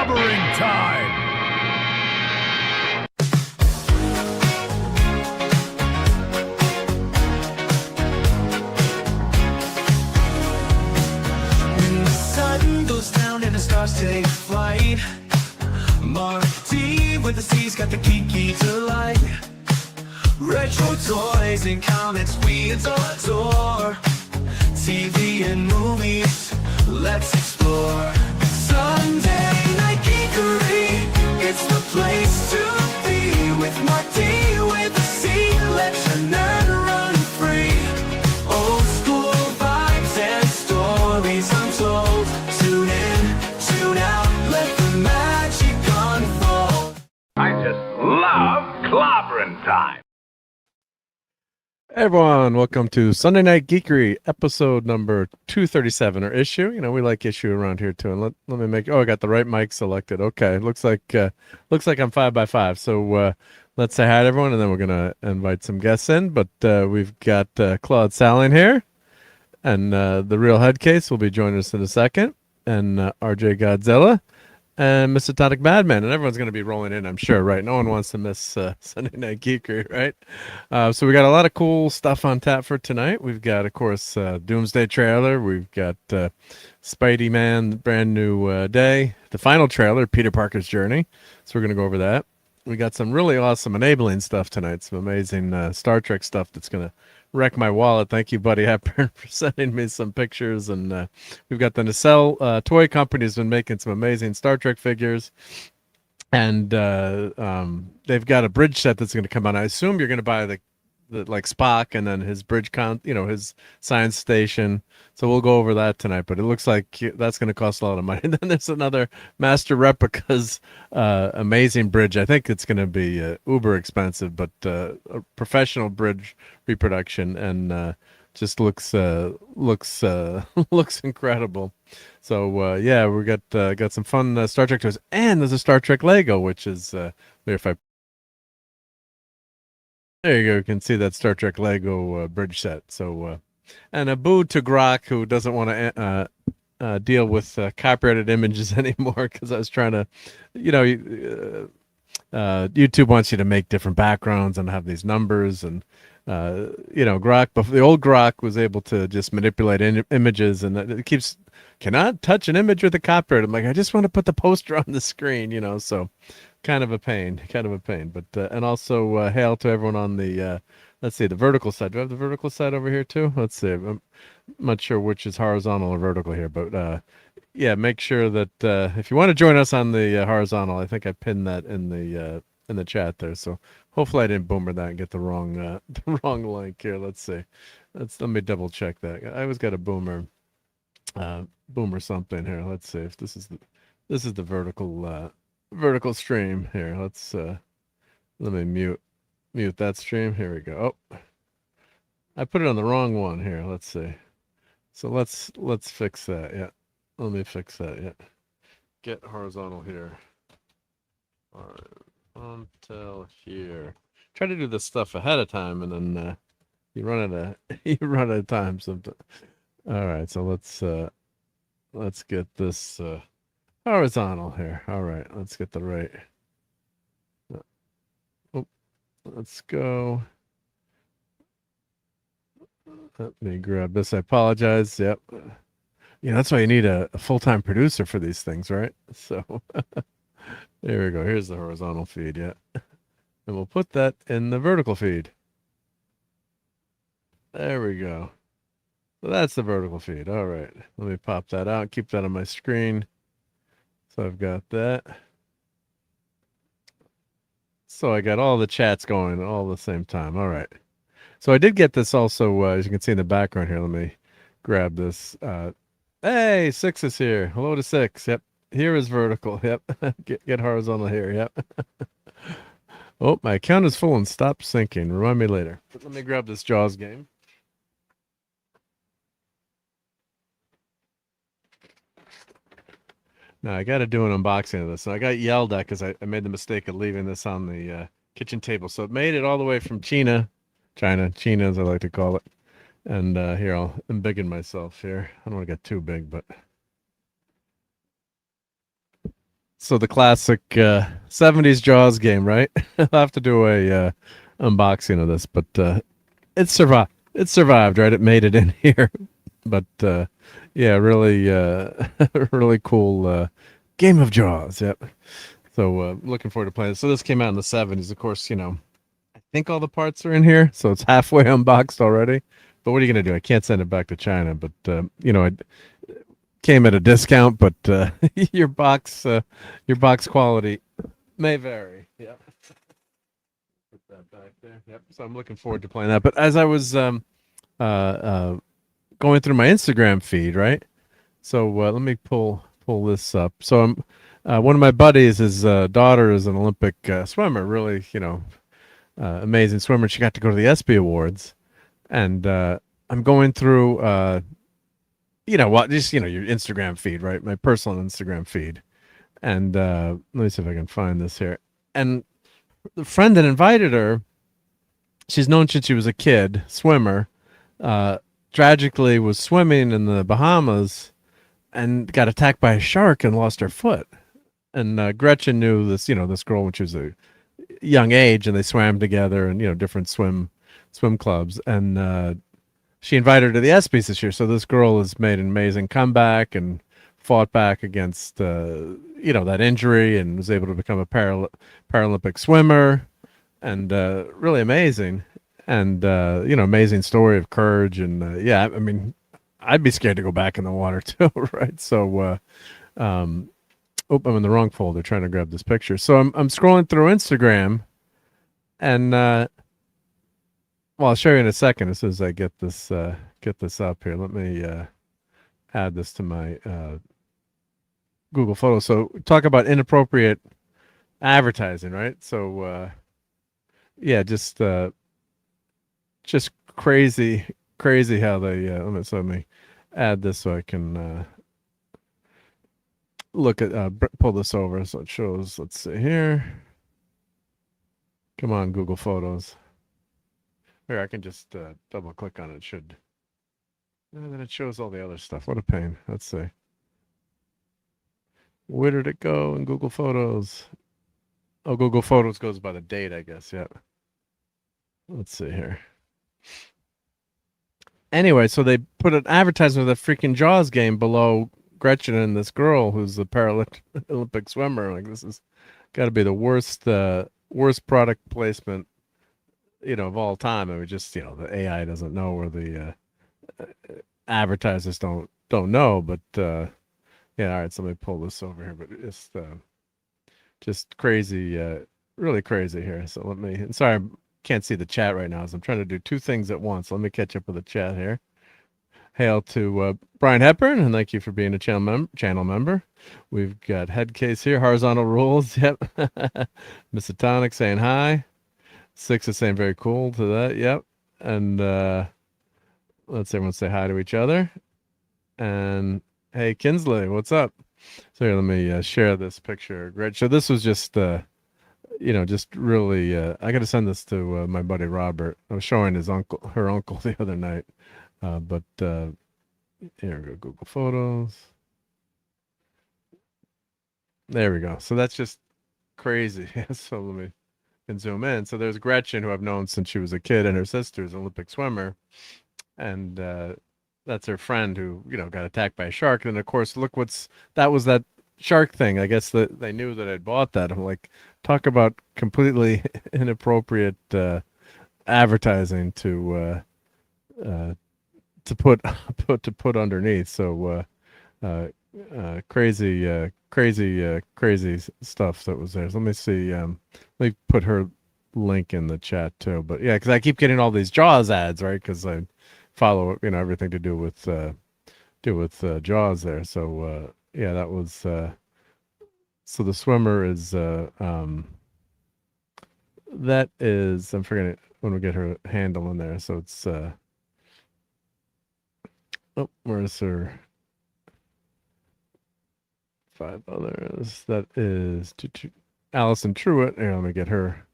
clobbering time! When the sun goes down and the stars take flight, Marc D with the C's got the key to light. Retro toys and comics we adore. TV and movies, let's explore. Sunday Night Geekery, it's the place to be. With Marc D with the C, let your nerd run free. Old school vibes and stories untold. Tune in, tune out, let the magic unfold. I just love clobbering time! Hey everyone, welcome to Sunday Night Geekery, episode number 237, or issue. You know, we like issue around here too. And let me make. Oh, I got the right mic selected. Okay, looks like I'm 5x5. So let's say hi to everyone, and then we're gonna invite some guests in. But we've got Claude Salling here, and the real head case will be joining us in a second, and RJ Godzilla. And Mr. Tonic Madman, and everyone's going to be rolling in, I'm sure, right? No one wants to miss Sunday Night Geekery, right? So we got a lot of cool stuff on tap for tonight. We've got, of course, Doomsday trailer. We've got Spidey Man, brand new day. The final trailer, Peter Parker's Journey. So we're going to go over that. We got some really awesome enabling stuff tonight. Some amazing Star Trek stuff that's going to wreck my wallet. Thank you, buddy Hepburn, for sending me some pictures. And we've got the Nacelle toy company has been making some amazing Star Trek figures. And they've got a bridge set that's going to come out. I assume you're going to buy the like Spock and then his bridge his science station. So we'll go over that tonight, but it looks like that's going to cost a lot of money. And then there's another Master Replicas amazing bridge. I think it's going to be uber expensive, but a professional bridge reproduction, and just looks looks incredible. So yeah, we got some fun Star Trek toys, and there's a Star Trek Lego, which is if I there you go. You can see that Star Trek Lego bridge set. So, and a boo to Grok, who doesn't want to deal with copyrighted images anymore, because I was trying to, YouTube wants you to make different backgrounds and have these numbers, and Grok. But the old Grok was able to just manipulate images, and it cannot touch an image with a copyright. I'm like, I just want to put the poster on the screen, so. Kind of a pain, but and also hail to everyone on the let's see, the vertical side. Do I have the vertical side over here too? Let's see. I'm not sure which is horizontal or vertical here, but yeah, make sure that if you want to join us on the horizontal, I think I pinned that in the chat there. So hopefully I didn't boomer that and get the wrong link here. Let's see. Let me double check that. I always got a boomer something here. Let's see if this is the vertical stream here. Let's let me mute that stream. Here we go. Oh, I put it on the wrong one here. Let's see. So let's fix that. Yeah, let me fix that. Yeah, get horizontal here. Until here. Try to do this stuff ahead of time, and then you run out of time sometimes. All right, so let's get this horizontal here. All right, let's get the right. Oh, let's go. Let me grab this. I apologize. Yep. That's why you need a full-time producer for these things, right? So there we go. Here's the horizontal feed. Yeah. And we'll put that in the vertical feed. There we go. So that's the vertical feed. All right. Let me pop that out. Keep that on my screen. So I've got that. So I got all the chats going all at the same time. All right. So I did get this also, as you can see in the background here. Let me grab this. Hey, 6 is here. Hello to 6. Yep. Here is vertical. Yep. Get horizontal here. Yep. Oh, my account is full and stop syncing. Remind me later. But let me grab this Jaws game. Now I got to do an unboxing of this. So I got yelled at because I made the mistake of leaving this on the kitchen table. So it made it all the way from China, as I like to call it. And here, I'll embiggen myself here. I don't want to get too big, but So the classic 70s Jaws game, right? I'll have to do a unboxing of this, but it survived. It survived, right? It made it in here. But yeah, really, really cool game of Jaws. Yep. So looking forward to playing it. So this came out in the 70s. Of course, I think all the parts are in here, so it's halfway unboxed already. But what are you gonna do? I can't send it back to China, but it came at a discount. But your box quality may vary. Yeah. Put that back there. Yep. So I'm looking forward to playing that. But as I was going through my Instagram feed, right? So let me pull this up. So I'm one of my buddies. His daughter is an Olympic swimmer. Really, amazing swimmer. She got to go to the ESPY Awards, and I'm going through, just your Instagram feed, right? My personal Instagram feed, and let me see if I can find this here. And the friend that invited her, she's known since she was a kid, swimmer. Tragically, was swimming in the Bahamas and got attacked by a shark and lost her foot. And Gretchen knew this girl when she was a young age, and they swam together and different swim clubs. And she invited her to the ESPYs this year. So this girl has made an amazing comeback and fought back against that injury and was able to become a Paralympic swimmer, and really amazing. And amazing story of courage. And yeah, I mean, I'd be scared to go back in the water too, right? So I'm in the wrong folder trying to grab this picture. So I'm scrolling through Instagram, and well, I'll show you in a second as soon as I get this up here. Let me add this to my Google Photos. So talk about inappropriate advertising, right? So yeah, just crazy how they let me add this so I can look at pull this over so it shows. Let's see here. Come on, Google Photos. Here, I can just double click on it. And then it shows all the other stuff. What a pain. Let's see. Where did it go in Google Photos? Oh, Google Photos goes by the date, I guess. Yeah. Let's see here. Anyway, so they put an advertisement of the freaking Jaws game below Gretchen and this girl who's a Paralympic swimmer. Like, this has got to be the worst product placement, of all time. I mean, just the AI doesn't know, or the advertisers don't know. But yeah, all right. So let me pull this over here. But it's just crazy, really crazy here. So let me. And sorry, can't see the chat right now as I'm trying to do two things at once. Let me catch up with the chat here. Hail to Brian Hepburn, and thank you for being a channel member. We've got Headcase here, Horizontal Rules. Yep. Miss Atonic saying hi. Six is saying very cool to that. Yep. And let's everyone say hi to each other. And hey, Kinsley, what's up? So here, let me share this picture. Great. So this was just just really, I got to send this to my buddy Robert. I was showing her uncle the other night. But here we go, Google Photos. There we go. So that's just crazy. So let me zoom in. So there's Gretchen, who I've known since she was a kid, and her sister's an Olympic swimmer. And that's her friend who, got attacked by a shark. And of course, that was that shark thing. I guess that they knew that I'd bought that. I'm like, talk about completely inappropriate advertising to put underneath. So crazy stuff that was there. So let me see. Let me put her link in the chat too. But yeah, because I keep getting all these Jaws ads, right? Because I follow everything to do with Jaws there. So yeah, that was so the swimmer is that is, I'm forgetting when we get her handle in there. So it's oh, where's her 5 others? That is Allison Truitt. Here, let me get her.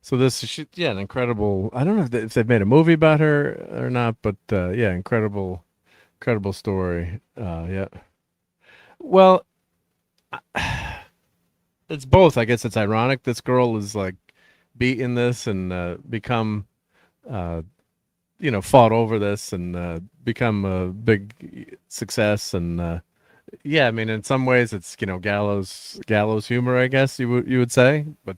So this, an incredible. I don't know if they've made a movie about her or not, but yeah, incredible story. Yeah. Well, it's both. I guess it's ironic. This girl is like beaten this and become, uh, fought over this and become a big success. And yeah, I mean, in some ways, it's gallows humor, I guess you would say. But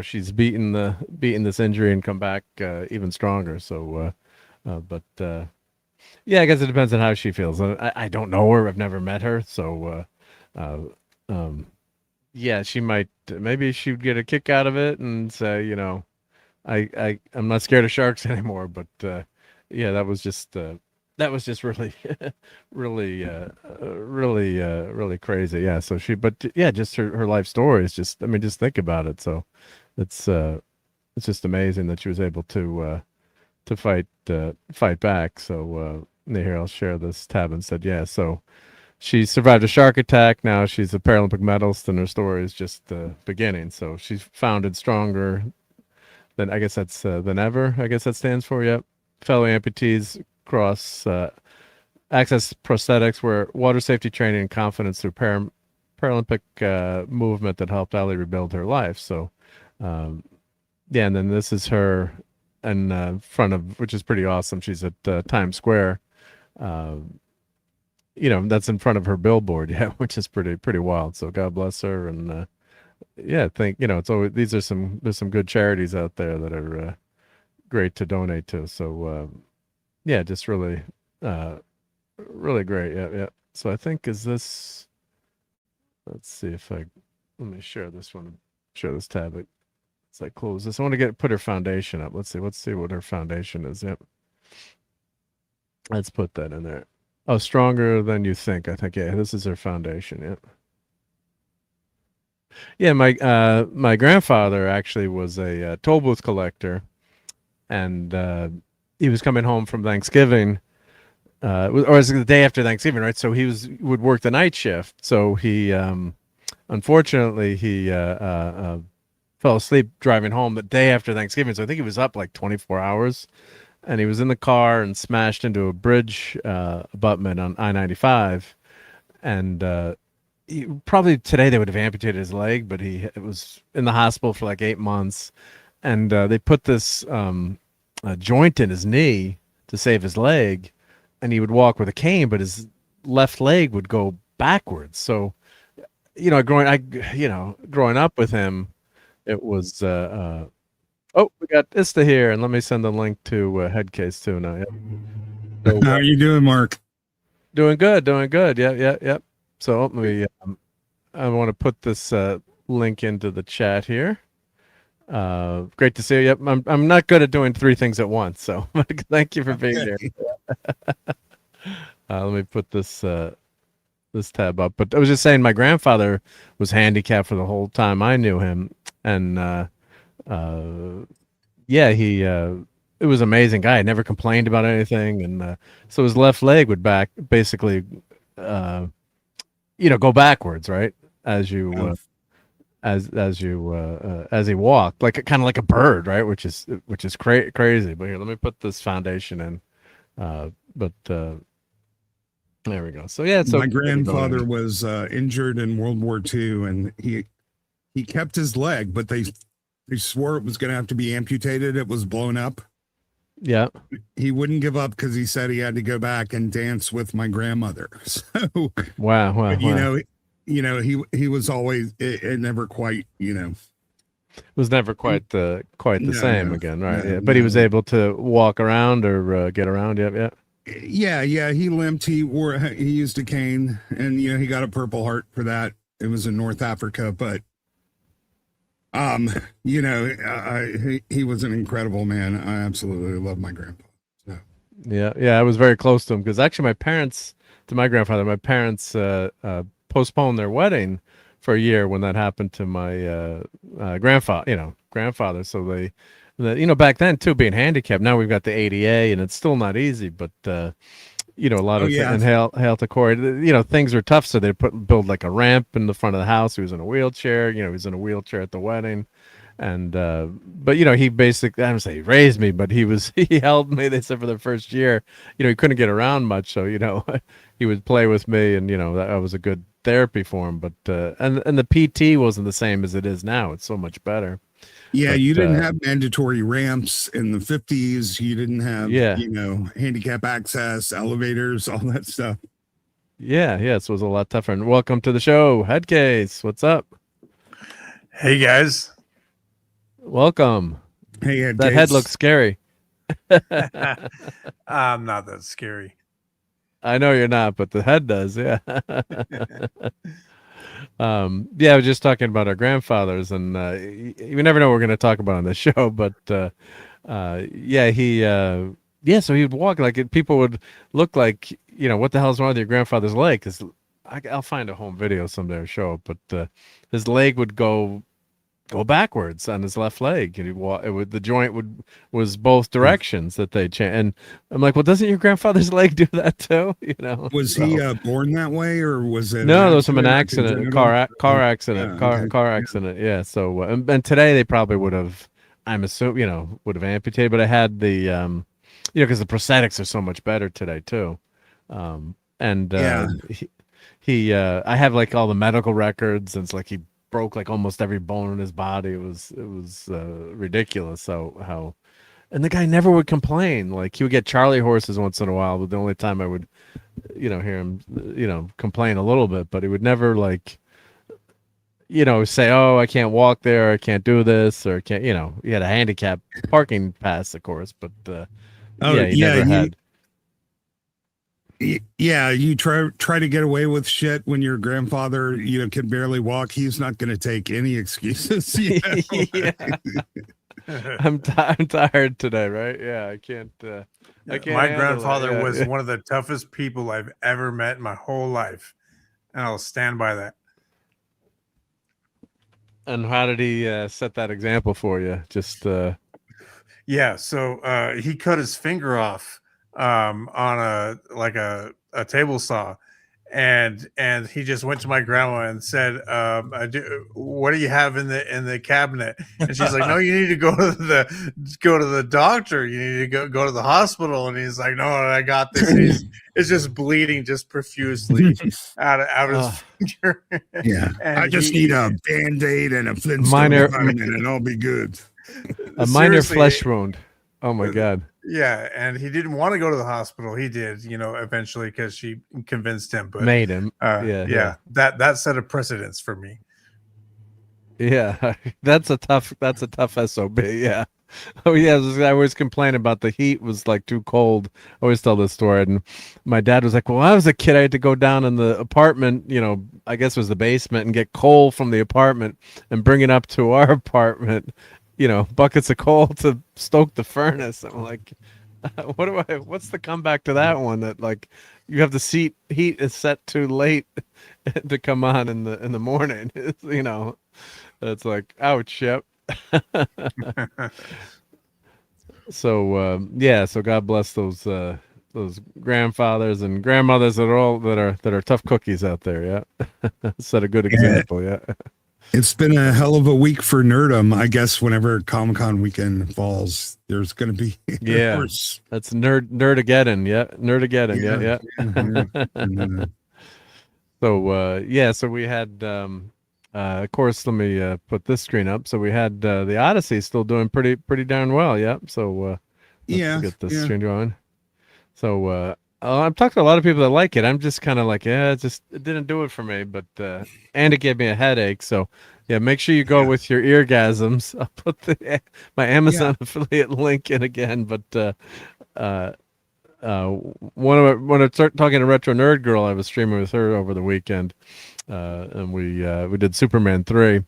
she's beaten this injury and come back even stronger. So, but yeah, I guess it depends on how she feels. I don't know her. I've never met her. So, um, yeah, she might. Maybe she'd get a kick out of it and say, I'm not scared of sharks anymore. But yeah, that was just really, really, really crazy. Yeah. So but yeah, just her life story is just. I mean, just think about it. So, it's it's just amazing that she was able to fight back. So here, I'll share this tab instead. Yeah. So she survived a shark attack. Now she's a Paralympic medalist, and her story is just the beginning. So she's founded stronger than, I guess that's than ever. I guess that stands for, yep. Fellow amputees cross access prosthetics, where water safety training and confidence through Paralympic movement that helped Ali rebuild her life. So yeah, and then this is her in front of, which is pretty awesome. She's at Times Square. That's in front of her billboard, yeah, which is pretty wild. So God bless her, and yeah, it's always there's some good charities out there that are great to donate to. So yeah, just really really great. Yeah, yeah. So I think let's see if let me share this one, share this tab. It's like close this. I want to put her foundation up. Let's see what her foundation is. Yep. Let's put that in there. Oh, stronger than you think. I think, yeah, this is her foundation. Yep. Yeah, my grandfather actually was a toll booth collector, and he was coming home from Thanksgiving, or it was the day after Thanksgiving, right? So he would work the night shift. So he unfortunately he fell asleep driving home the day after Thanksgiving. So I think he was up like 24 hours. And he was in the car and smashed into a bridge abutment on I-95. And probably today they would have amputated his leg, but it was in the hospital for like 8 months. And they put this joint in his knee to save his leg. And he would walk with a cane, but his left leg would go backwards. So, growing up with him, it was... oh, we got Ista here, and let me send the link to Headcase too now. Yep. So, how are you doing, Mark? Doing good. Yeah. So let me. I want to put this link into the chat here. Great to see you. Yep. I'm not good at doing 3 things at once, so thank you for being here. Let me put this tab up. But I was just saying, my grandfather was handicapped for the whole time I knew him, and yeah, it was amazing guy. Never complained about anything, and so his left leg would basically go backwards, right, as you as he walked, like kind of like a bird, right, which is crazy. But here, let me put this foundation in. But there we go. So yeah, so my grandfather was injured in World War II, and he kept his leg, but they swore it was going to have to be amputated. It was blown up. Yeah. He wouldn't give up because he said he had to go back and dance with my grandmother. So wow. He was always it never quite, It was never quite the same again, right? Yeah. But he was able to walk around or get around. Yep. Yeah. He limped. He used a cane, and he got a Purple Heart for that. It was in North Africa, but he was an incredible man. I absolutely love my grandpa. So. Yeah, I was very close to him because actually my parents postponed their wedding for a year when that happened to my grandfather. So back then too, being handicapped, now we've got the ADA and it's still not easy, but a lot of and hail to Corey. Things were tough, so they build like a ramp in the front of the house. He was in a wheelchair. He was in a wheelchair at the wedding, and but he basically, I don't say he raised me, but he held me. They said for the first year, he couldn't get around much, so he would play with me, and that was a good therapy for him. But and the PT wasn't the same as it is now. It's so much better. Yeah, But, you didn't have mandatory ramps in the 50s. You didn't have, Yeah. handicap access, elevators, all that stuff. Yeah, so it was a lot tougher. And welcome to the show, Headcase. What's up? Hey guys. Welcome. Hey, That head looks scary. I'm not that scary. I know you're not, but the head does. Yeah. I was just talking about our grandfathers, and you never know what we're going to talk about on the show. But so he would walk like people would look like, what the hell's wrong with your grandfather's leg? Because I'll find a home video someday or show it, but his leg would go backwards on his left leg, and the joint was both directions that they change. And I'm like, well, doesn't your grandfather's leg do that too? Was he born that way, or was it? No, it was from an accident, car accident. Okay. Car accident. Yeah. So and today they probably would have, I'm assuming, would have amputated, but I had the because the prosthetics are so much better today too. He I have like all the medical records, and it's like he broke like almost every bone in his body. It was ridiculous. And the guy never would complain. Like, he would get Charlie horses once in a while, but the only time I would hear him complain a little bit, but he would never say, oh, I can't walk there, I can't do this, or can't, he had a handicap parking pass, of course, but he never had. Yeah, you try to get away with shit when your grandfather, can barely walk. He's not going to take any excuses. I'm tired today, right? Yeah, I can't. I can't. My grandfather was one of the toughest people I've ever met in my whole life, and I'll stand by that. And how did he set that example for you? Just so he cut his finger off on a table saw, and he just went to my grandma and said, what do you have in the cabinet? And she's like, no, you need to go to the doctor, you need to go to the hospital. And he's like, no, I got this. It's just bleeding just profusely out of his finger. Yeah. And I just need a Band-Aid and a Flintstone and it'll all be good. A minor flesh wound. Oh my God. Yeah, and he didn't want to go to the hospital. He did, eventually, because she convinced him. But made him. That set a precedence for me. Yeah, that's a tough SOB. Yeah. Oh yeah, I always complain about the heat was like too cold. I always tell this story, and my dad was like, "Well, when I was a kid, I had to go down in the apartment, I guess it was the basement, and get coal from the apartment and bring it up to our apartment." Buckets of coal to stoke the furnace. I'm like, what's the comeback to that one? That like you have the heat is set too late to come on in the morning. It's like, ouch. Yep. So God bless those grandfathers and grandmothers that are tough cookies out there. Yeah. Set a good example. Yeah. It's been a hell of a week for nerdom. I guess whenever Comic-Con weekend falls, there's going to be that's Nerdageddon. Yeah, Nerdageddon. Yeah. So we had of course, let me put this screen up. So we had the Odyssey still doing pretty darn well. Yeah. So let's get this screen going. So I've talked to a lot of people that like it. I'm just kind of like, it didn't do it for me, but and it gave me a headache. So yeah, make sure you go with your eargasms. I'll put my Amazon affiliate link in again. But when I start talking to Retro Nerd Girl, I was streaming with her over the weekend, and we did Superman 3,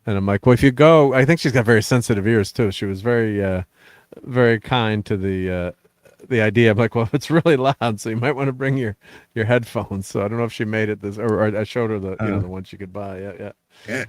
and I'm like, well, if you go, I think she's got very sensitive ears too. She was very very kind to the idea. I'm like, well, it's really loud, so you might want to bring your headphones. So I don't know if she made it this, or I showed her the the ones you could buy. I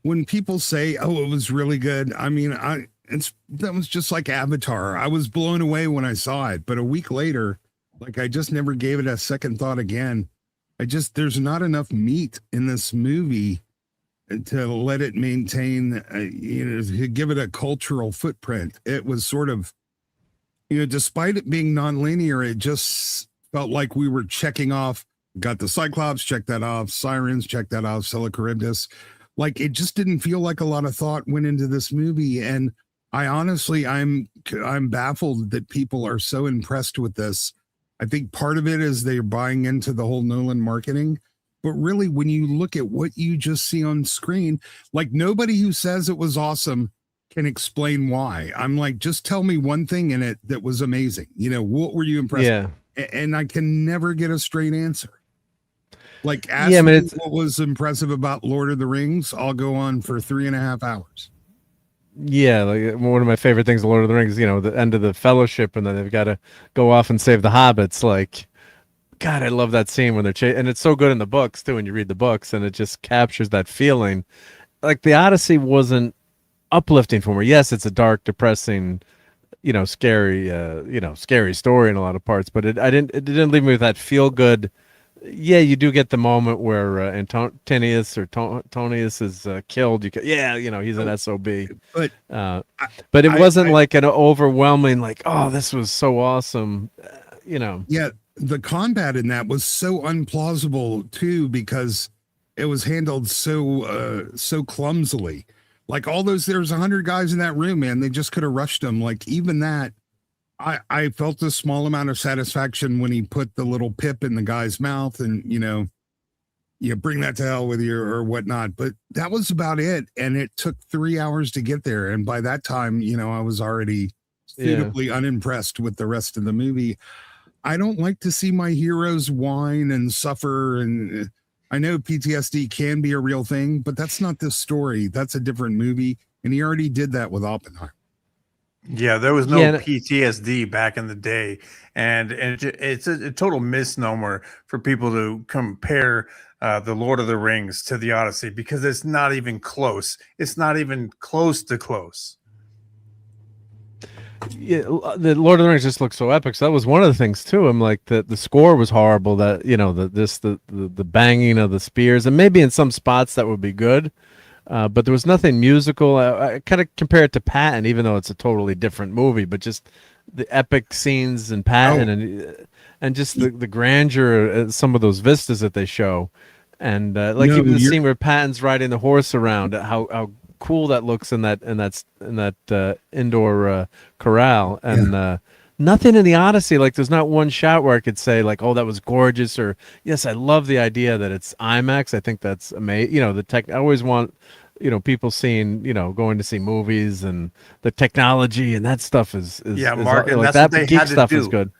when people say, oh, it was really good, I mean, that was just like Avatar. I was blown away when I saw it, but a week later, like, I just never gave it a second thought again. There's not enough meat in this movie to let it maintain, to give it a cultural footprint. It was sort of, despite it being nonlinear, it just felt like we were checking off. Got the Cyclops, check that off. Sirens, check that off. Scylla Charybdis. Like, it just didn't feel like a lot of thought went into this movie. And I honestly, I'm baffled that people are so impressed with this. I think part of it is they're buying into the whole Nolan marketing. But really, when you look at what you just see on screen, like, nobody who says it was awesome can explain why. I'm like, just tell me one thing in it that was amazing. You know, what were you impressed with? And I can never get a straight answer. Like, ask me what was impressive about Lord of the Rings. I'll go on for 3.5 hours. Yeah, like one of my favorite things, Lord of the Rings, you know, the end of the Fellowship, and then they've got to go off and save the hobbits. Like, God, I love that scene when they're and it's so good in the books too. When you read the books, and it just captures that feeling. Like, the Odyssey wasn't uplifting for me. Yes, it's a dark, depressing, you know, scary story in a lot of parts, but it didn't leave me with that feel good. Yeah, you do get the moment where Antonius or Tonius is killed. You know, he's an SOB. But it wasn't like an overwhelming, like, oh, this was so awesome. You know. Yeah, the combat in that was so unplausible too, because it was handled so clumsily. Like, all those, there's 100 guys in that room, man. They just could have rushed them. Like, even that. I felt a small amount of satisfaction when he put the little pip in the guy's mouth and, you know, bring that to hell with you or whatnot. But that was about it. And it took 3 hours to get there. And by that time, you know, I was already suitably unimpressed with the rest of the movie. I don't like to see my heroes whine and suffer. And I know PTSD can be a real thing, but that's not this story. That's a different movie. And he already did that with Oppenheimer. Yeah, there was no PTSD back in the day, and it's a total misnomer for people to compare the Lord of the Rings to the Odyssey, because it's not even close. It's not even close to close. Yeah, the Lord of the Rings just looks so epic. So that was one of the things too. I'm like, the score was horrible. That, you know, the banging of the spears, and maybe in some spots that would be good. But there was nothing musical. I kind of compare it to Patton, even though it's a totally different movie. But just the epic scenes in Patton, and just the grandeur of some of those vistas that they show, and even the scene where Patton's riding the horse around, how cool that looks in that indoor corral, and nothing in the Odyssey. Like, there's not one shot where I could say like, oh, that was gorgeous, or yes, I love the idea that it's IMAX. I think that's amazing. You know, I always want, you know, people seeing, you know, going to see movies, and the technology and that stuff is Mark, and like, that's that what geek stuff is good.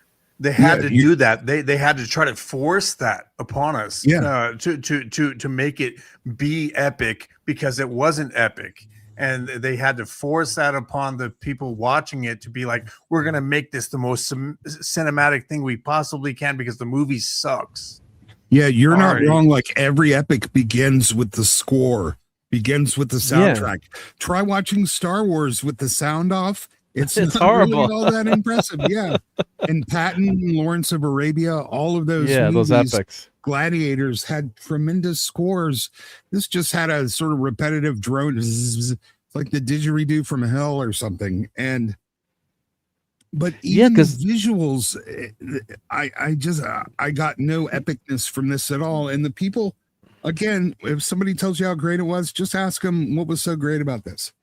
They had to do that. They had to try to force that upon us, to make it be epic, because it wasn't epic. And they had to force that upon the people watching it to be like, we're going to make this the most cinematic thing we possibly can, because the movie sucks. Yeah, you're not wrong. Like, every epic begins with the score, begins with the soundtrack. Try watching Star Wars with the sound off. It's not horrible. Really all that impressive. Yeah. And Patton, Lawrence of Arabia, all of those movies, those epics. Gladiators had tremendous scores. This just had a sort of repetitive drone. It's like the didgeridoo from hell or something. But even the visuals, I got no epicness from this at all. And the people, again, if somebody tells you how great it was, just ask them what was so great about this.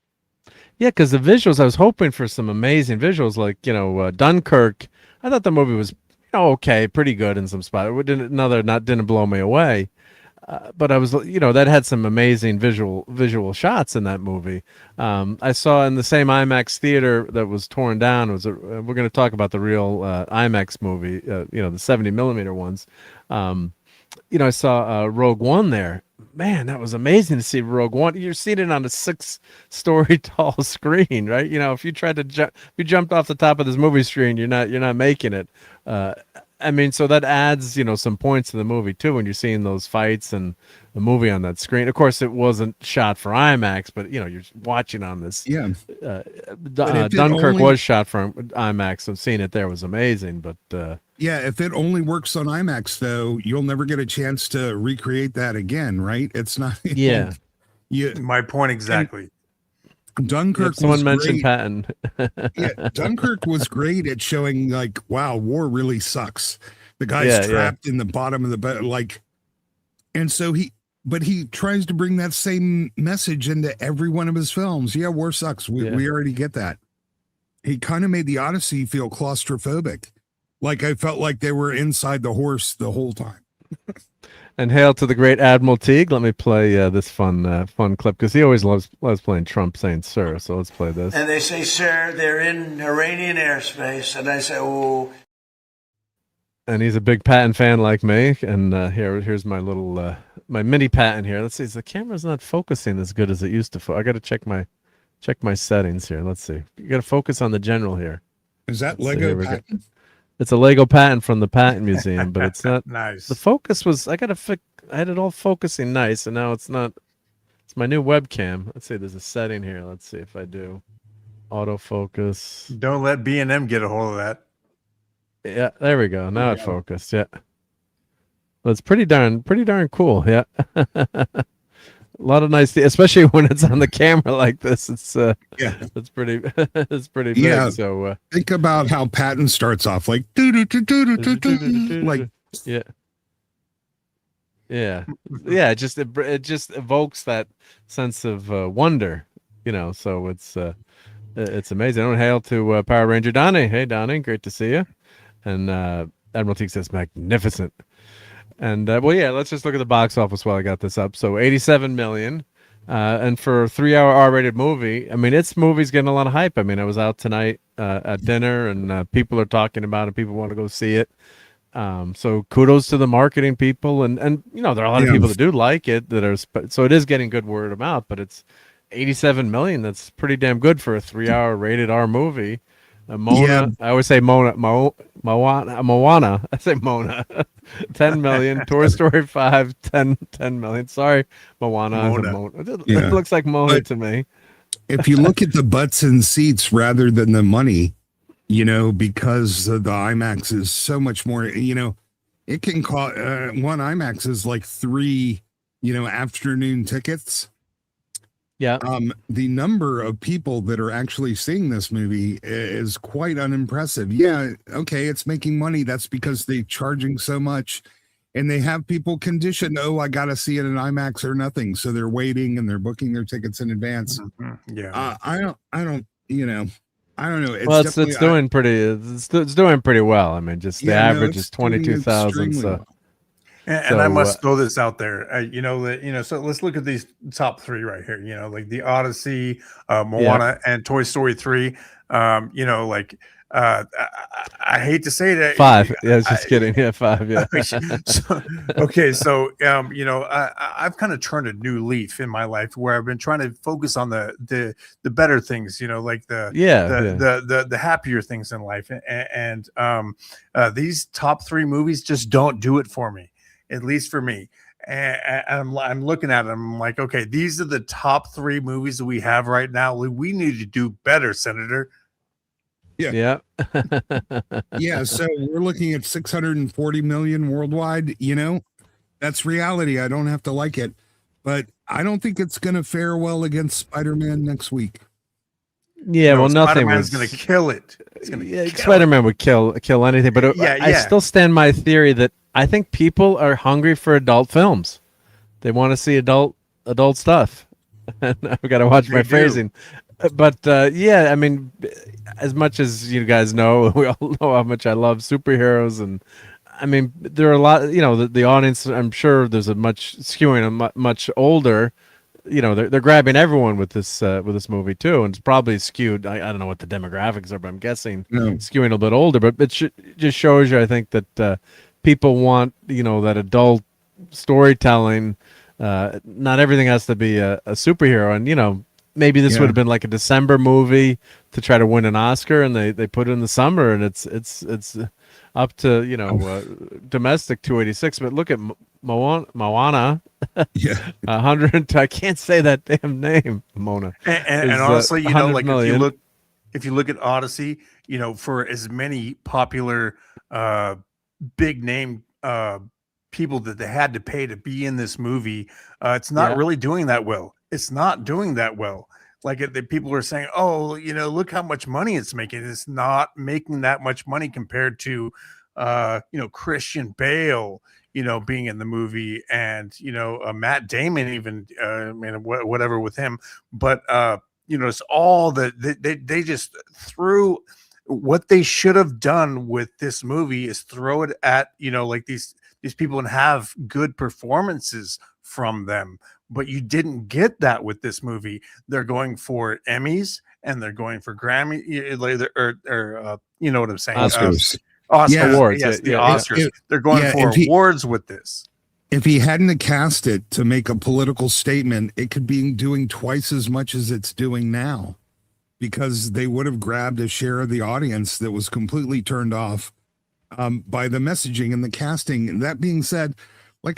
Yeah, because the visuals, I was hoping for some amazing visuals, like, you know, Dunkirk. I thought the movie was, you know, okay, pretty good in some spots. It didn't blow me away, but I was, you know, that had some amazing visual shots in that movie. I saw in the same IMAX theater that was torn down. We're going to talk about the real IMAX movie, you know, the 70 millimeter ones. You know, I saw Rogue One there. Man, that was amazing to see Rogue One. You're seeing it on a 6-story tall screen, right? You know, if you tried to if you jumped off the top of this movie screen, you're not making it. I mean, so that adds, you know, some points to the movie too, when you're seeing those fights and the movie on that screen. Of course, it wasn't shot for IMAX, but, you know, you're watching on this. Yeah. Dunkirk was shot for IMAX, so seeing it there was amazing. But yeah, if it only works on IMAX, though, you'll never get a chance to recreate that again, right? It's not. Yeah. My point exactly. Dunkirk. Someone mentioned Patton. Yeah, Dunkirk was great at showing, like, wow, war really sucks. The guy's Yeah, yeah. trapped in the bottom of the boat, like, and so he tries to bring that same message into every one of his films. Yeah, war sucks. We already get that. He kind of made the Odyssey feel claustrophobic. Like I felt like they were inside the horse the whole time. And hail to the great Admiral Teague. Let me play this fun clip because he always loves playing Trump saying "sir." So let's play this. And they say, "Sir, they're in Iranian airspace," and I say, "Oh." And he's a big Patton fan like me. And here's my little my mini Patton here. Let's see. The camera's not focusing as good as it used to. I got to check my settings here. Let's see. You got to focus on the general here. Is that Let's Lego Patton? It's a Lego Patton from the Patton Museum, but it's not. Nice. The focus was. I had it all focusing nice, and now it's not. It's my new webcam. Let's see. There's a setting here. Let's see if I do autofocus. Don't let B&M get a hold of that. Yeah, there we go. Now it focused. Yeah. Well, it's pretty darn cool. Yeah. A lot of nice, especially when it's on the camera like this. It's it's pretty big. Yeah. So think about how Patton starts off like like yeah. It just evokes that sense of wonder, So it's amazing. I want to hail to Power Ranger Donnie. Hey Donnie, great to see you. And Admiral Teague says magnificent. And let's just look at the box office while I got this up. So 87 million. And for a 3-hour R-rated movie, I mean, its movie's getting a lot of hype. I mean, I was out tonight at dinner, and people are talking about it. People want to go see it. So kudos to the marketing people, and there are a lot of people that do like it. So it is getting good word of mouth. But it's 87 million. That's pretty damn good for a 3-hour rated R movie. Mona, I always say Moana. I say Mona. 10 million. Toy Story 5, 10 million. Sorry, Moana. It looks like Mona to me. If you look at the butts and seats rather than the money, because the IMAX is so much more, it can cost one IMAX is like 3, afternoon tickets. Yeah. The number of people that are actually seeing this movie is quite unimpressive. Yeah. Okay. It's making money. That's because they're charging so much and they have people conditioned. Oh, I got to see it in IMAX or nothing. So they're waiting and they're booking their tickets in advance. Mm-hmm. Yeah. I don't know. It's doing pretty well. I mean, just the average is 22,000. So. And I must throw this out there, so let's look at these top 3 right here, like the Odyssey, Moana, and Toy Story 3. I hate to say that 5. Yeah, I was just kidding. Yeah, 5. Yeah. I've kind of turned a new leaf in my life where I've been trying to focus on the better things, like the happier things in life. And these top 3 movies just don't do it for me. At least for me. And I'm looking at them. I'm like, okay, these are the top 3 movies that we have right now. We need to do better, Senator. Yeah. Yeah. So we're looking at 640 million worldwide. That's reality. I don't have to like it, but I don't think it's going to fare well against Spider-Man next week. Yeah, nothing was going to kill it. Spider-Man would kill anything, but I still stand my theory that I think people are hungry for adult films. They want to see adult stuff. I've got to watch my phrasing. But I mean, as much as you guys know, we all know how much I love superheroes, and I mean, there are a lot. The audience. I'm sure there's a much skewing, much older. They're grabbing everyone with this movie too, and it's probably skewed. I don't know what the demographics are, but I'm guessing skewing a little bit older. But it just shows you, I think, that people want that adult storytelling. Not everything has to be a superhero, and maybe this would have been like a December movie to try to win an Oscar, and they put it in the summer, and it's up to domestic 286. But look at Moana. Yeah. 100. I can't say that damn name, Mona. And honestly, like million. if you look at Odyssey, for as many popular big name people that they had to pay to be in this movie, it's not really doing that well. It's not doing that well. Like the people are saying, oh, look how much money it's making. It's not making that much money compared to Christian Bale, being in the movie, and Matt Damon, even whatever with him. But it's all that they just threw. What they should have done with this movie is throw it at like these people and have good performances from them. But you didn't get that with this movie. They're going for Emmys and they're going for Grammy, or you know what I'm saying? Oscars. Oscars, awards. yes, the Yeah. Oscars. They're going for awards with this. If he hadn't have cast it to make a political statement, it could be doing twice as much as it's doing now, because they would have grabbed a share of the audience that was completely turned off by the messaging and the casting. And that being said,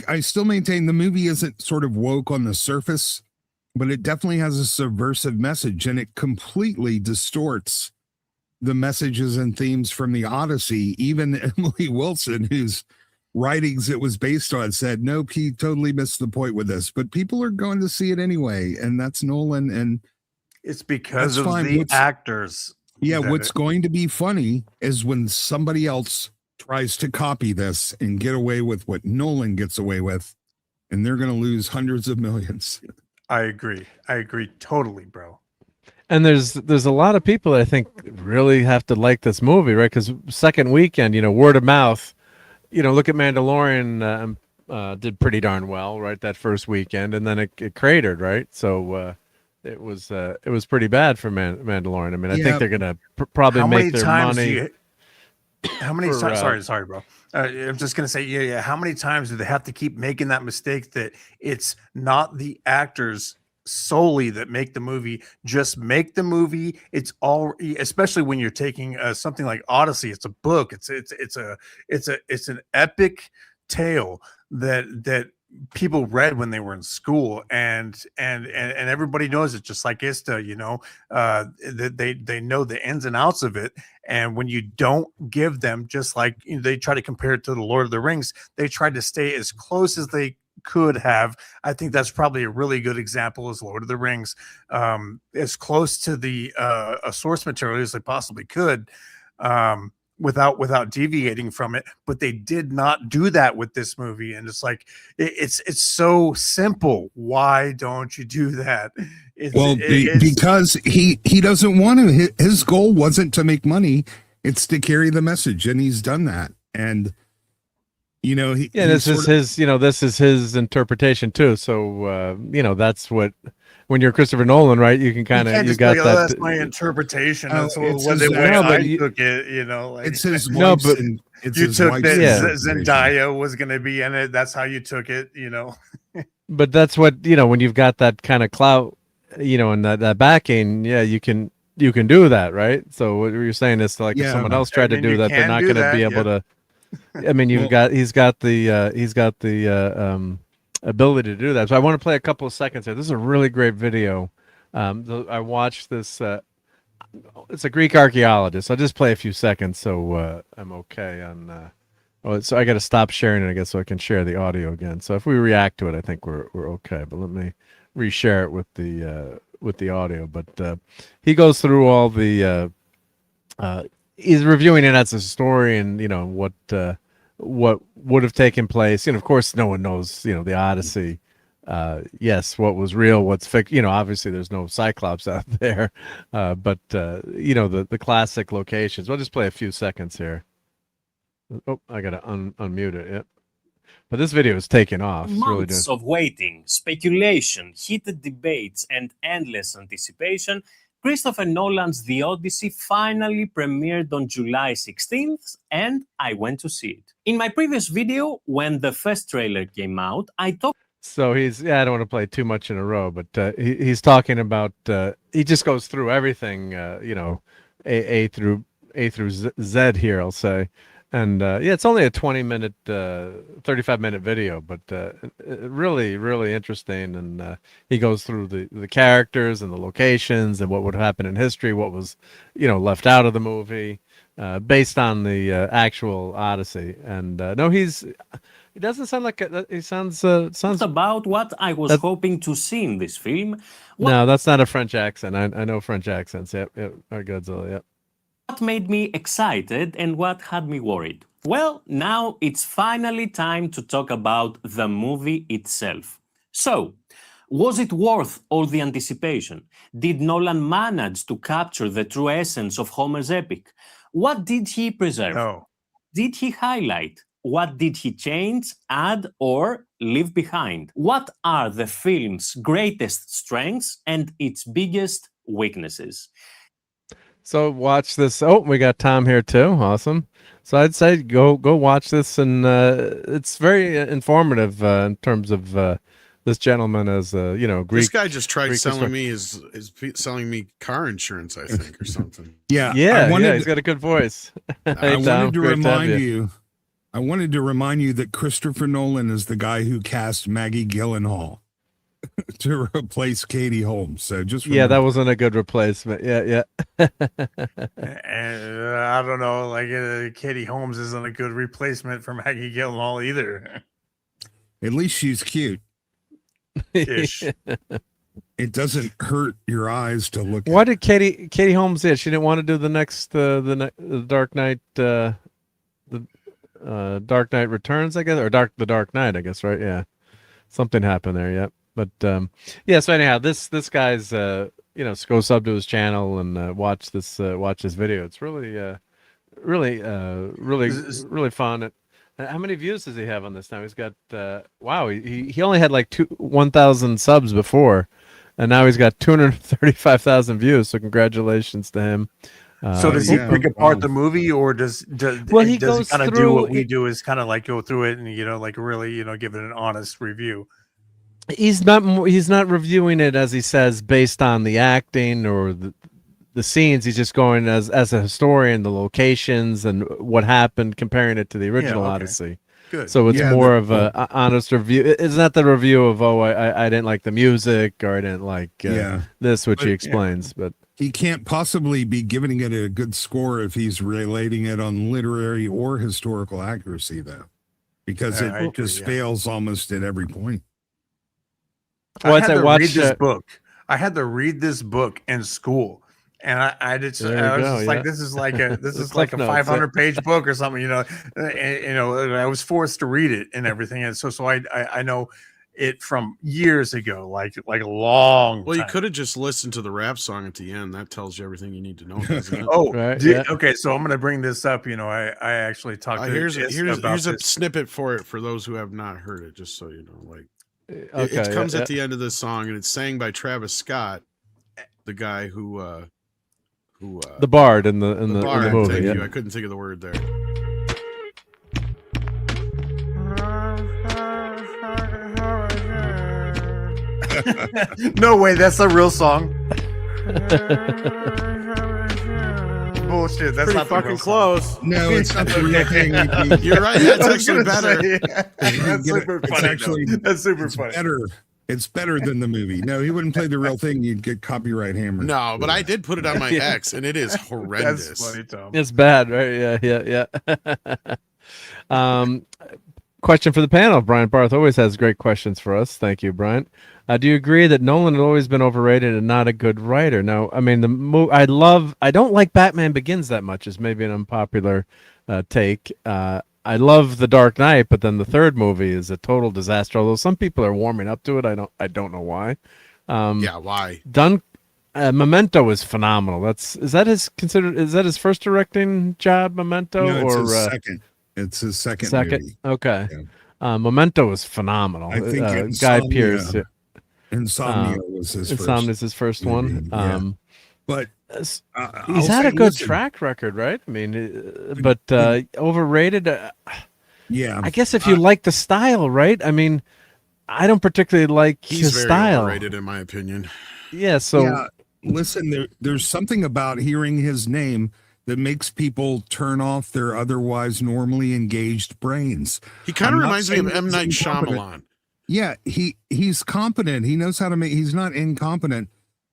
I still maintain the movie isn't sort of woke on the surface, but it definitely has a subversive message, and it completely distorts the messages and themes from the Odyssey. Even Emily Wilson, whose writings it was based on, said, nope, he totally missed the point with this. But people are going to see it anyway, and that's Nolan, and it's because of the actors. Yeah, what's going to be funny is when somebody else tries to copy this and get away with what Nolan gets away with, and they're going to lose hundreds of millions. I agree totally, bro. And there's a lot of people that I think really have to like this movie, right? Because second weekend, word of mouth, look at Mandalorian, did pretty darn well, right? That first weekend, and then it cratered, right? So it was pretty bad for Mandalorian. I mean, I think they're gonna probably make their money. How many times? Sorry, bro. I'm just gonna say, yeah. How many times do they have to keep making that mistake that it's not the actors solely that make the movie? Just make the movie. It's all, especially when you're taking something like Odyssey. It's a book. It's an epic tale that people read when they were in school, and everybody knows it, just like Ista, they know the ins and outs of it. And when you don't give them, just like they try to compare it to the Lord of the Rings, they tried to stay as close as they could have. I think that's probably a really good example is Lord of the Rings, as close to the source material as they possibly could, without deviating from it. But they did not do that with this movie, and it's like it's so simple. Why don't you do that? Because he doesn't want to. His goal wasn't to make money, it's to carry the message, and he's done that. And this is his interpretation too. So that's what, when you're Christopher Nolan, right? You can kind of, you got that. That's my interpretation. That's the way I took it. It's his. No, but you took that Zendaya was going to be in it. That's how you took it. But that's what when you've got that kind of clout, and that backing. Yeah, you can do that, right? So what you're saying is if someone else tried to do that, they're not going to be able to. I mean, he's got the ability to do that. So I want to play a couple of seconds here. This is a really great video. I watched this. It's a Greek archaeologist. I'll just play a few seconds so I'm okay on. So I got to stop sharing it, I guess, so I can share the audio again. So if we react to it, I think we're okay. But let me reshare it with the audio. But he goes through all the. He's reviewing it as a story, and what would have taken place. Of course, no one knows. The Odyssey. Yes, what was real, what's fake. Obviously, there's no Cyclops out there, but the classic locations. We'll just play a few seconds here. Oh, I gotta unmute it. Yep. But this video is taking off. Months of waiting, speculation, heated debates, and endless anticipation. Christopher Nolan's The Odyssey finally premiered on July 16th, and I went to see it. In my previous video, when the first trailer came out, I talked. So I don't want to play too much in a row, but he's talking about, he just goes through everything, A through Z here, I'll say. And it's only a 20-minute, 35-minute video, but really, really interesting. And he goes through the characters and the locations and what would happen in history, what was, left out of the movie, based on the actual Odyssey. And no, he doesn't sound like he sounds about what I was hoping to see in this film. No, that's not a French accent. I know French accents. Yep, our Godzilla. Yep. What made me excited and what had me worried? Well, now it's finally time to talk about the movie itself. So, was it worth all the anticipation? Did Nolan manage to capture the true essence of Homer's epic? What did he preserve? No. Did he highlight? What did he change, add, or leave behind? What are the film's greatest strengths and its biggest weaknesses? So watch this. Oh, we got Tom here too. Awesome. So I'd say go watch this, and it's very informative in terms of this gentleman as Greek. This guy just tried Greek selling history. me selling me car insurance, I think, or something. Yeah, Yeah, he's got a good voice. I Hey, Tom, wanted to great have remind you. I wanted to remind you that Christopher Nolan is the guy who cast Maggie Gyllenhaal to replace Katie Holmes. So just Yeah, that remember. wasn't a good replacement. Yeah. And I don't know, like Katie Holmes isn't a good replacement for Maggie Gyllenhaal either. At least she's cute. Ish. It doesn't hurt your eyes to look. Why at. did Katie Holmes say she didn't want to do the next the Dark Knight Dark Knight Returns, I guess, or the Dark Knight, I guess, right? Yeah, something happened there. Yeah, but yeah. So anyhow, this guy's go sub to his channel and watch this video. It's really fun. How many views does he have on this now? He's got wow. He only had like 1,000 subs before, and now he's got 235,000 views. So congratulations to him. So does he yeah. pick apart the movie, or does he he goes kind of do through what we it- do, is kind of like go through it and really give it an honest review? He's not reviewing it, as he says, based on the acting or the scenes. He's just going as a historian, the locations and what happened, comparing it to the original okay. Odyssey. Good. So it's Yeah, more of a honest review. It's not the review of I didn't like the music, or I didn't like this, which he explains. But He can't possibly be giving it a good score if he's relating it on literary or historical accuracy, though, because I it agree, just yeah. fails almost at every point. Well, I I'd had say to watch, read this book. I had to read this book in school, and I was just like, this is like a Cliff Notes, 500-page book or something, and I was forced to read it and everything, and so I know it from years ago, like a long. Well, you time. could have just listened to the rap song at the end. That tells you everything you need to know, doesn't it? Oh, Right, yeah. okay. So I'm going to bring this up. I actually talked to here's Isk a about this. snippet for it for those who have not heard it, just so you know. Like okay, it comes yeah, at the end of this song, and it's sang by Travis Scott, the guy who the bard in the bard, movie. thank Yeah. you. I couldn't think of the word there. No way, that's a real song. Bullshit. That's Pretty not the fucking real song. close. No, it's not the real thing. You're right. That's I was actually gonna better. say, that's super It's funny. actually- That's super It's funny. better. It's better than the movie. No, he wouldn't play the real thing. You'd get copyright hammered. No, but I did put it on my Yeah. X, and it is horrendous. That's funny, Tom. It's bad, right? Yeah. Question for the panel. Brian Barth always has great questions for us. Thank you, Brian. Do you agree that Nolan had always been overrated and not a good writer? No, I mean I don't like Batman Begins that much. Is maybe an unpopular take. I love The Dark Knight, but then the third movie is a total disaster. Although some people are warming up to it, I don't know why. Yeah, why? Memento is phenomenal. Is that his first directing job? Memento, No, it's or his second. It's his second movie. Okay. Memento is phenomenal. I think Guy Insomnia- Pearce. Insomnia was his first. Insomnia's his first one. movie, yeah. But He's I'll had say, a good listen, track record, right? I mean, but overrated. Yeah, I guess if you like the style, right? I mean, I don't particularly like He's his very style. overrated, in my opinion. Yeah. So yeah. Listen, there's something about hearing his name that makes people turn off their otherwise normally engaged brains. He kind I'm of not reminds me of saying M. he's Night incompetent. Shyamalan. Yeah, he's competent. He knows how to make. He's not incompetent,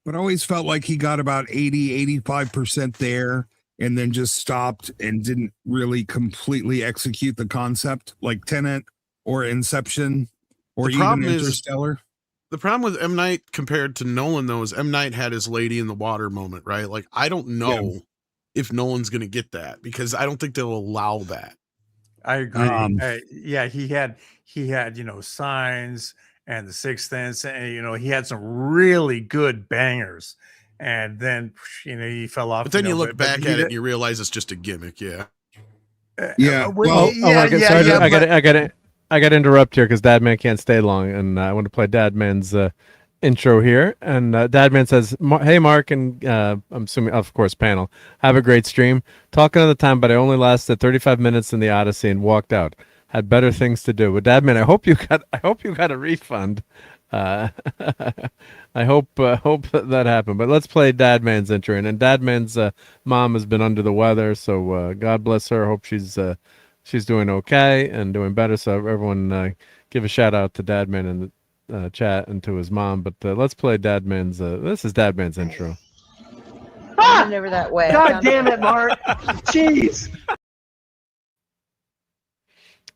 but I always felt like he got about 85% there and then just stopped and didn't really completely execute the concept, like Tenet or Inception or The even problem is- Interstellar. The problem with M. Night compared to Nolan, though, is M. Night had his lady in the water moment, right? Like, I don't know if Nolan's going to get that, because I don't think they'll allow that. I agree. Um, Yeah, he had Signs and The Sixth Sense, and he had some really good bangers, and then he fell off. But then you look back he at it did- and you realize it's just a gimmick. Yeah. Yeah, well, Oh my God! Sorry, I got to interrupt here because Dadman can't stay long, and I want to play Dadman's intro here. And Dadman says, "Hey, Mark, and I'm assuming, of course, panel. Have a great stream. Talking at the time, but I only lasted 35 minutes in the Odyssey and walked out. Had better things to do." But Dadman, I hope you got a refund. I hope that happened. But let's play Dadman's intro, and Dadman's mom has been under the weather, so God bless her. Hope she's doing okay and doing better. So everyone, give a shout out to Dadman in the chat and to his mom. But let's play Dadman's. This is Dadman's intro. Never that way. God damn it, Mark. Jeez.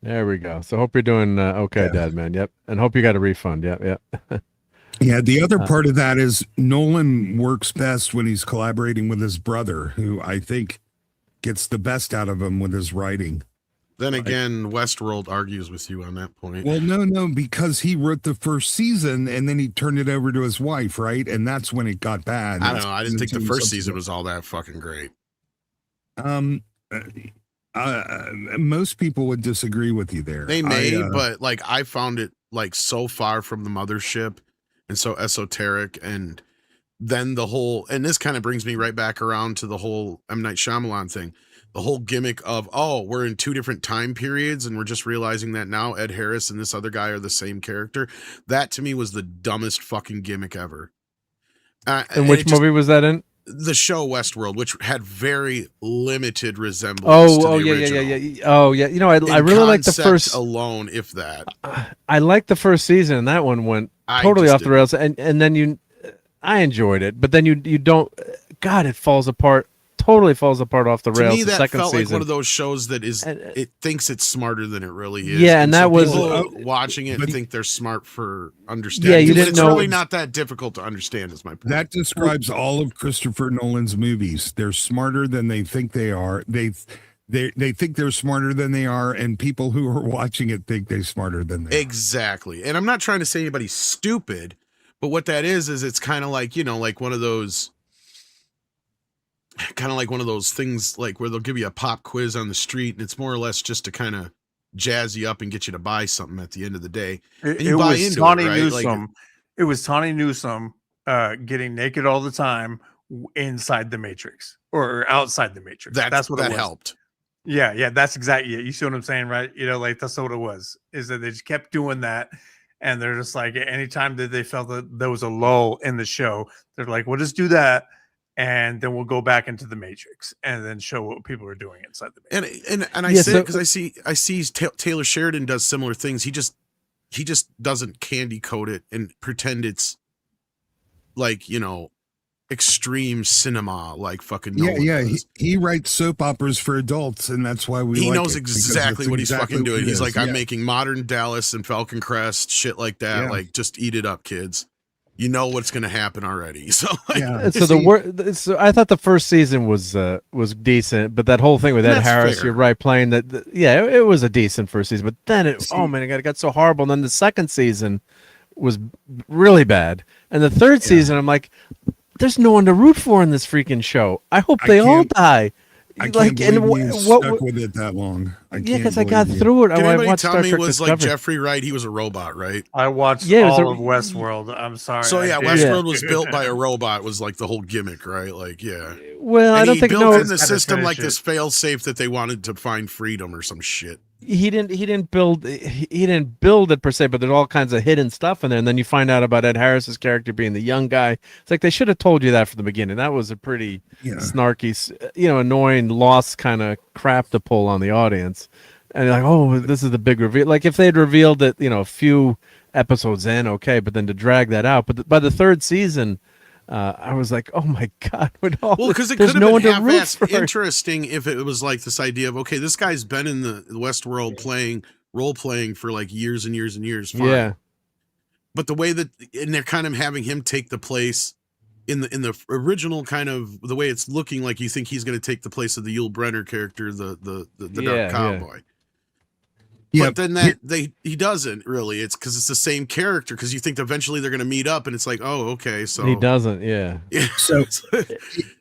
There we go. So hope you're doing okay, Dadman. Yep, and hope you got a refund. Yep. yeah. The other part of that is Nolan works best when he's collaborating with his brother, who I think gets the best out of him with his writing. Then again, Westworld argues with you on that point. Well, no, because he wrote the first season and then he turned it over to his wife, right? And that's when it got bad. I don't know. I didn't think the first season was all that fucking great. Most people would disagree with you there. They may, but like I found it like so far from the mothership and so esoteric, and then the whole, and this kind of brings me right back around to the whole M. Night Shyamalan thing. The whole gimmick of, oh, we're in two different time periods and we're just realizing that now Ed Harris and this other guy are the same character. That to me was the dumbest fucking gimmick ever. And which movie was that in? The show Westworld, which had very limited resemblance to the original. Yeah. Oh, yeah. I really like the first alone, if that. I liked the first season, and that one went totally off the rails. And then I enjoyed it, but then you don't. God, it falls apart. Totally falls apart off the rails. To me, that second felt season. like one of those shows that is it thinks it's smarter than it really is. Yeah, and that so was people watching it think they're smart for understanding. Yeah, you didn't it's know really not that difficult to understand. Is my point. That describes all of Christopher Nolan's movies. They're smarter than they think they are. They think they're smarter than they are, and people who are watching it think they're smarter than they are. Exactly. And I'm not trying to say anybody's stupid, but what that is it's kind of like like one of those. Kind of like one of those things like where they'll give you a pop quiz on the street and it's more or less just to kind of jazz you up and get you to buy something at the end of the day. It was Tawny Newsome. It was Tawny Newsome getting naked all the time inside the Matrix or outside the Matrix. That's what that helped. Yeah, that's exactly it. You see what I'm saying, right? Like that's what it was. Is that they just kept doing that, and they're just like anytime that they felt that there was a lull in the show, they're like, "Well, just do that." And then we'll go back into the Matrix and then show what people are doing inside the Matrix. And I say it because I see Taylor Sheridan does similar things. He just doesn't candy coat it and pretend it's like extreme cinema like fucking Nolan does. He writes soap operas for adults, and that's why he knows exactly what he's fucking doing. He's like, I'm making modern Dallas and Falcon Crest shit like that. Yeah. Like, just eat it up, kids. You know what's going to happen already. So so I thought the first season was decent, but that whole thing with Ed Harris, fair. You're right, playing that. It was a decent first season, but then it got so horrible. And then the second season was really bad, and the third season, I'm like, there's no one to root for in this freaking show. I hope they all die. I can't believe you stuck with it that long. Because I got through it. Can I anybody watched tell Star me Trek was Discovery. like Jeffrey Wright? He was a robot, right? I watched all of Westworld. I'm sorry. So Westworld was built by a robot. Was like the whole gimmick, right? Like, yeah. Well, and I don't think built in the system like this fail safe that they wanted to find freedom or some shit. He didn't build it per se, but there's all kinds of hidden stuff in there. And then you find out about Ed Harris's character being the young guy. It's like they should have told you that from the beginning. That was a pretty snarky, annoying, lost kind of crap to pull on the audience. And you're like, oh, this is the big reveal. Like if they'd revealed it, a few episodes in, okay, but then to drag that out. But by the third season, I was like, oh my God. Because it could have been half-assed interesting if it was like this idea of, okay, this guy's been in the Westworld role-playing for like years and years and years. Fine. Yeah. But the way that, and they're kind of having him take the place in the original kind of, the way it's looking like you think he's going to take the place of the Yul Brynner character, the dark cowboy. Yeah, But then he doesn't really. It's because it's the same character. Because you think eventually they're going to meet up, and it's like, oh, okay, so He doesn't. Yeah. Yeah. So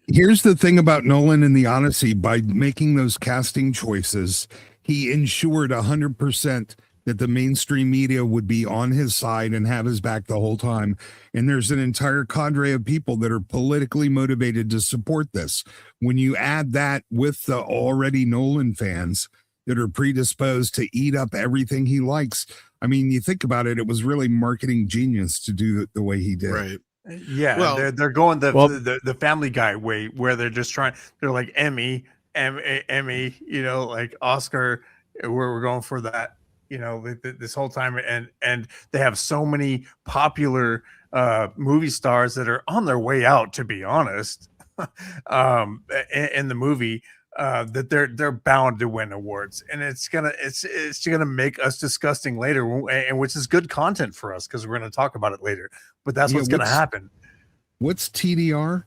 here's the thing about Nolan and the Odyssey. By making those casting choices, he ensured 100% that the mainstream media would be on his side and have his back the whole time. And there's an entire cadre of people that are politically motivated to support this. When you add that with the already Nolan fans that are predisposed to eat up everything he likes, I mean, you think about it, it was really marketing genius to do it the way he did. right. Yeah, Well- they're going the Family Guy way, where they're just trying. They're like Emmy, you know, like Oscar. We're going for that, you know, this whole time, and they have so many popular movie stars that are on their way out. To be honest, in the movie, that they're bound to win awards, and it's gonna make us disgusting later, and which is good content for us because we're gonna talk about it later. But that's what's gonna happen. What's TDR?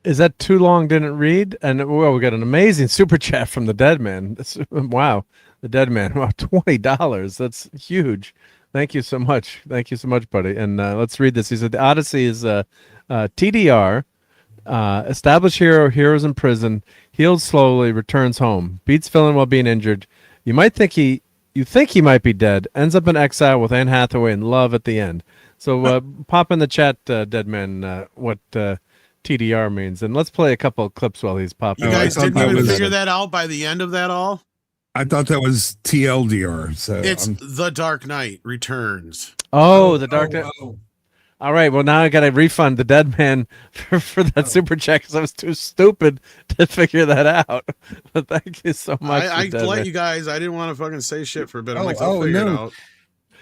Is that too long? Didn't read? And well, we got an amazing super chat from the Dead Man. Wow, the Dead Man. Wow, $20. That's huge. Thank you so much. Thank you so much, buddy. And let's read this. He said the Odyssey is TDR. Established hero, heroes in prison, heals slowly, returns home, beats villain while being injured. You think he might be dead, ends up in exile with Anne Hathaway in love at the end. So pop in the chat, Deadman, what TDR means, and let's play a couple of clips while he's popping. You guys I thought didn't that even was- figure that out by the end of that all? I thought that was TLDR. So It's The Dark Knight Returns. Oh, the Dark Knight. All right, well now I got to refund the Dead Man for that super chat because I was too stupid to figure that out. But thank you so much. I Dead let Man. you guys. I didn't want to fucking say shit for a bit. I'm Oh, like, I'll figure it out.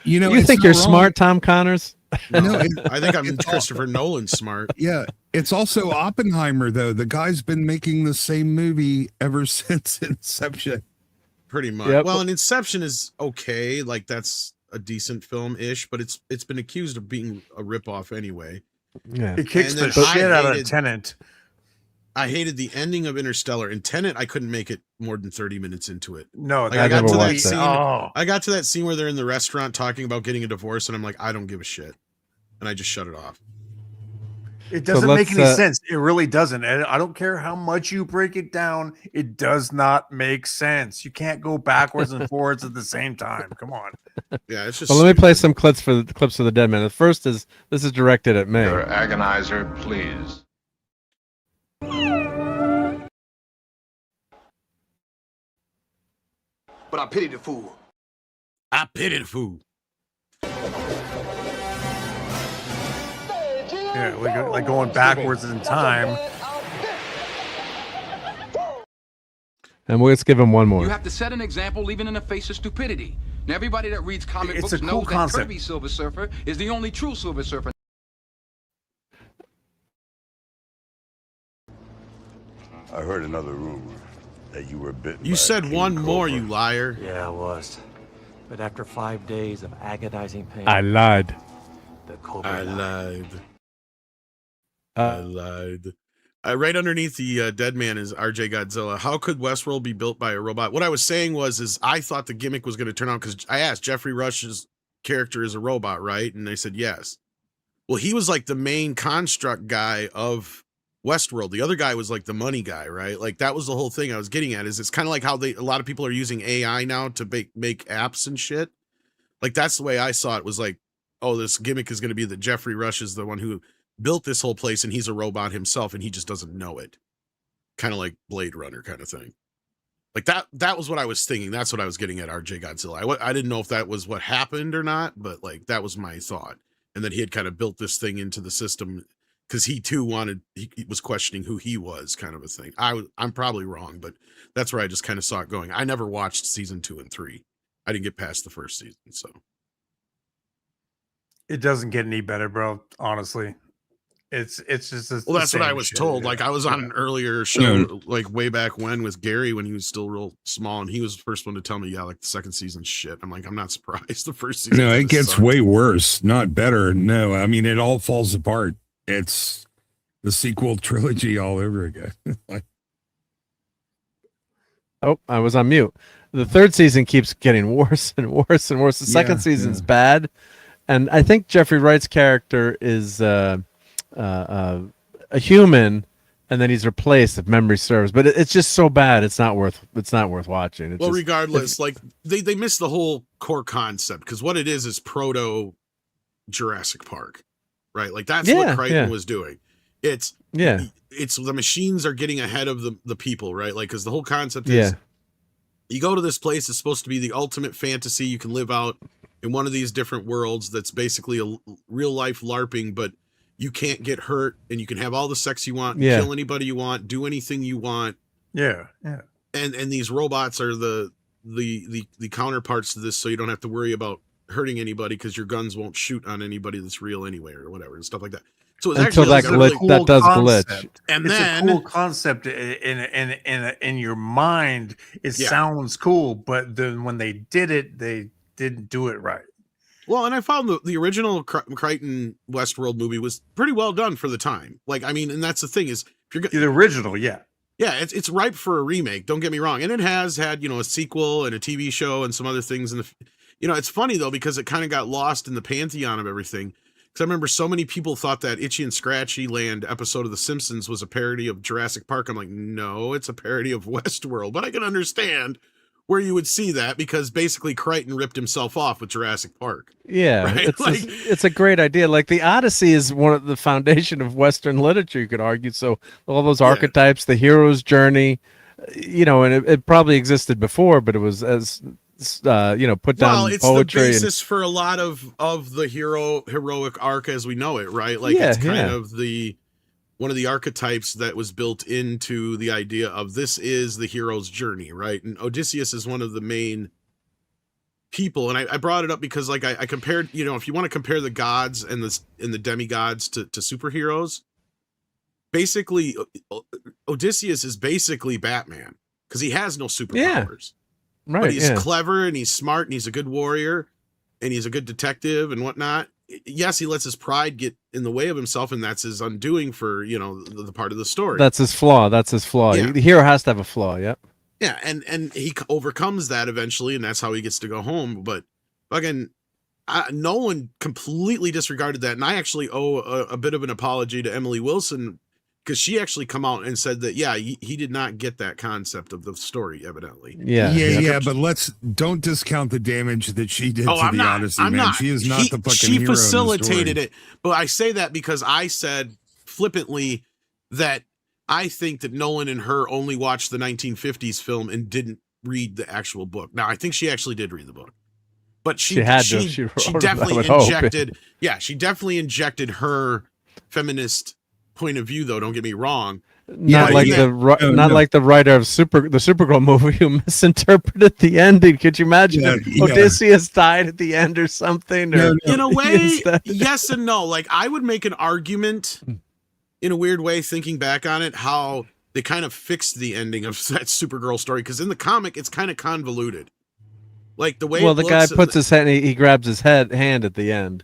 you know, You it's think not you're wrong. smart, Tom Connors? No, I think I'm Christopher Nolan smart. yeah, it's also Oppenheimer though. The guy's been making the same movie ever since Inception. Pretty much. Yep. Well, and Inception is okay. Like that's a decent film-ish, but it's been accused of being a ripoff anyway. Yeah. It kicks And the then I shit out of hated- Tenet. I hated the ending of Interstellar. In Tenet, I couldn't make it more than 30 minutes into it. No, Like, I I got never to that watched that. scene. Oh, I got to that scene where they're in the restaurant talking about getting a divorce, and I'm like, I don't give a shit, and I just shut it off. it doesn't let's, make any sense. It really doesn't. And I don't care how much you break it down. It does not make sense. You can't go backwards and forwards at the same time. Come on. Yeah, it's just. Well, let me play stupid. some clips for the Dead Man. The first is this is directed at me. Your agonizer, please. But I pity the fool. I pity the fool. Yeah, like going backwards in time. And let's give him one more. You have to set an example even in the face of stupidity. Now, everybody that reads comic It's books a cool knows concept. that Kirby Silver Surfer is the only true Silver Surfer. I heard another rumor that you were bitten. You by a said king one more, cobra. you liar. Yeah, I was. But after 5 days of agonizing pain, I lied. the cobra I died. lied. I lied. Right underneath the Dead Man is RJ Godzilla. How could Westworld be built by a robot? What I was saying is I thought the gimmick was going to turn out because I asked Jeffrey Rush's character is a robot, right? And they said yes. Well, he was like the main construct guy of Westworld. The other guy was like the money guy, right? Like that was the whole thing I was getting at. Is it's kind of like how a lot of people are using AI now to make apps and shit. Like that's the way I saw it. Was like, oh, this gimmick is going to be that Jeffrey Rush is the one who built this whole place and he's a robot himself and he just doesn't know it. Kind of like Blade Runner kind of thing. Like that was what I was thinking. That's what I was getting at RJ Godzilla. I didn't know if that was what happened or not, but like that was my thought. And that he had kind of built this thing into the system because he too he was questioning who he was, kind of a thing. I'm probably wrong, but that's where I just kind of saw it going. I never watched season 2 and 3. I didn't get past the first season, so It doesn't get any better, bro. Honestly, it's just. well, that's what I was told. Like I was on an earlier show, like way back when, with Gary when he was still real small, and he was the first one to tell me, yeah, like the second season shit. I'm like, I'm not surprised. The first season, No, it just gets sucked. way worse, not better. No, I mean it all falls apart. It's the sequel trilogy all over again. Like, Oh, I was on mute. the third season keeps getting worse and worse and worse. The second season's bad, and I think Jeffrey Wright's character is a human, and then he's replaced if memory serves. But it's just so bad, it's not worth watching. It's regardless, like they miss the whole core concept, because what it is proto Jurassic Park, right? Like that's what Crichton was doing. It's the machines are getting ahead of the people, right? Like, because the whole concept is you go to this place, it's supposed to be the ultimate fantasy. You can live out in one of these different worlds that's basically a real life LARPing, but you can't get hurt, and you can have all the sex you want, kill anybody you want, do anything you want. Yeah. And these robots are the counterparts to this, so you don't have to worry about hurting anybody because your guns won't shoot on anybody that's real anyway or whatever and stuff like that. So it's until that does glitch, and it's then a cool concept in your mind. It sounds cool, but then when they did it, they didn't do it right. Well, and I found the original Crichton Westworld movie was pretty well done for the time. Like, I mean, and that's the thing is, if you're the original, it's ripe for a remake. Don't get me wrong, and it has had a sequel and a TV show and some other things. And it's funny though, because it kind of got lost in the pantheon of everything. Because I remember so many people thought that Itchy and Scratchy Land episode of The Simpsons was a parody of Jurassic Park. I'm like, no, it's a parody of Westworld. But I can understand where you would see that, because basically Crichton ripped himself off with Jurassic Park. Yeah, right? it's a great idea. Like the Odyssey is one of the foundation of Western literature, you could argue. So all those archetypes, the hero's journey, and it probably existed before, but it was as put down well, it's poetry. The basis for a lot of the heroic arc as we know it, right? Like it's kind of one of the archetypes that was built into the idea of this is the hero's journey, right? And Odysseus is one of the main people. And I brought it up because like I compared, if you want to compare the gods and the demigods to superheroes, basically Odysseus is basically Batman because he has no superpowers. Right, but he's clever and he's smart and he's a good warrior and he's a good detective and whatnot. Yes, he lets his pride get in the way of himself, and that's his undoing for the part of the story. That's his flaw. Yeah. The hero has to have a flaw. Yep. Yeah, and he overcomes that eventually, and that's how he gets to go home. But again, Nolan completely disregarded that, and I actually owe a bit of an apology to Emily Wilson, because she actually come out and said that he did not get that concept of the story evidently. But don't discount the damage that she did to the Odyssey. She is not the fucking she hero facilitated in the story. it, but I say that because I said flippantly that I think that Nolan and her only watched the 1950s film and didn't read the actual book. Now I think she actually did read the book, but she definitely injected she definitely injected her feminist point of view, though. Don't get me wrong. Not like the writer of the Supergirl movie who misinterpreted the ending. Could you imagine if Odysseus died at the end or something? In a way, yes and no. Like I would make an argument in a weird way, thinking back on it, how they kind of fixed the ending of that Supergirl story, because in the comic it's kind of convoluted. Like the way the guy puts his head, he grabs his hand at the end.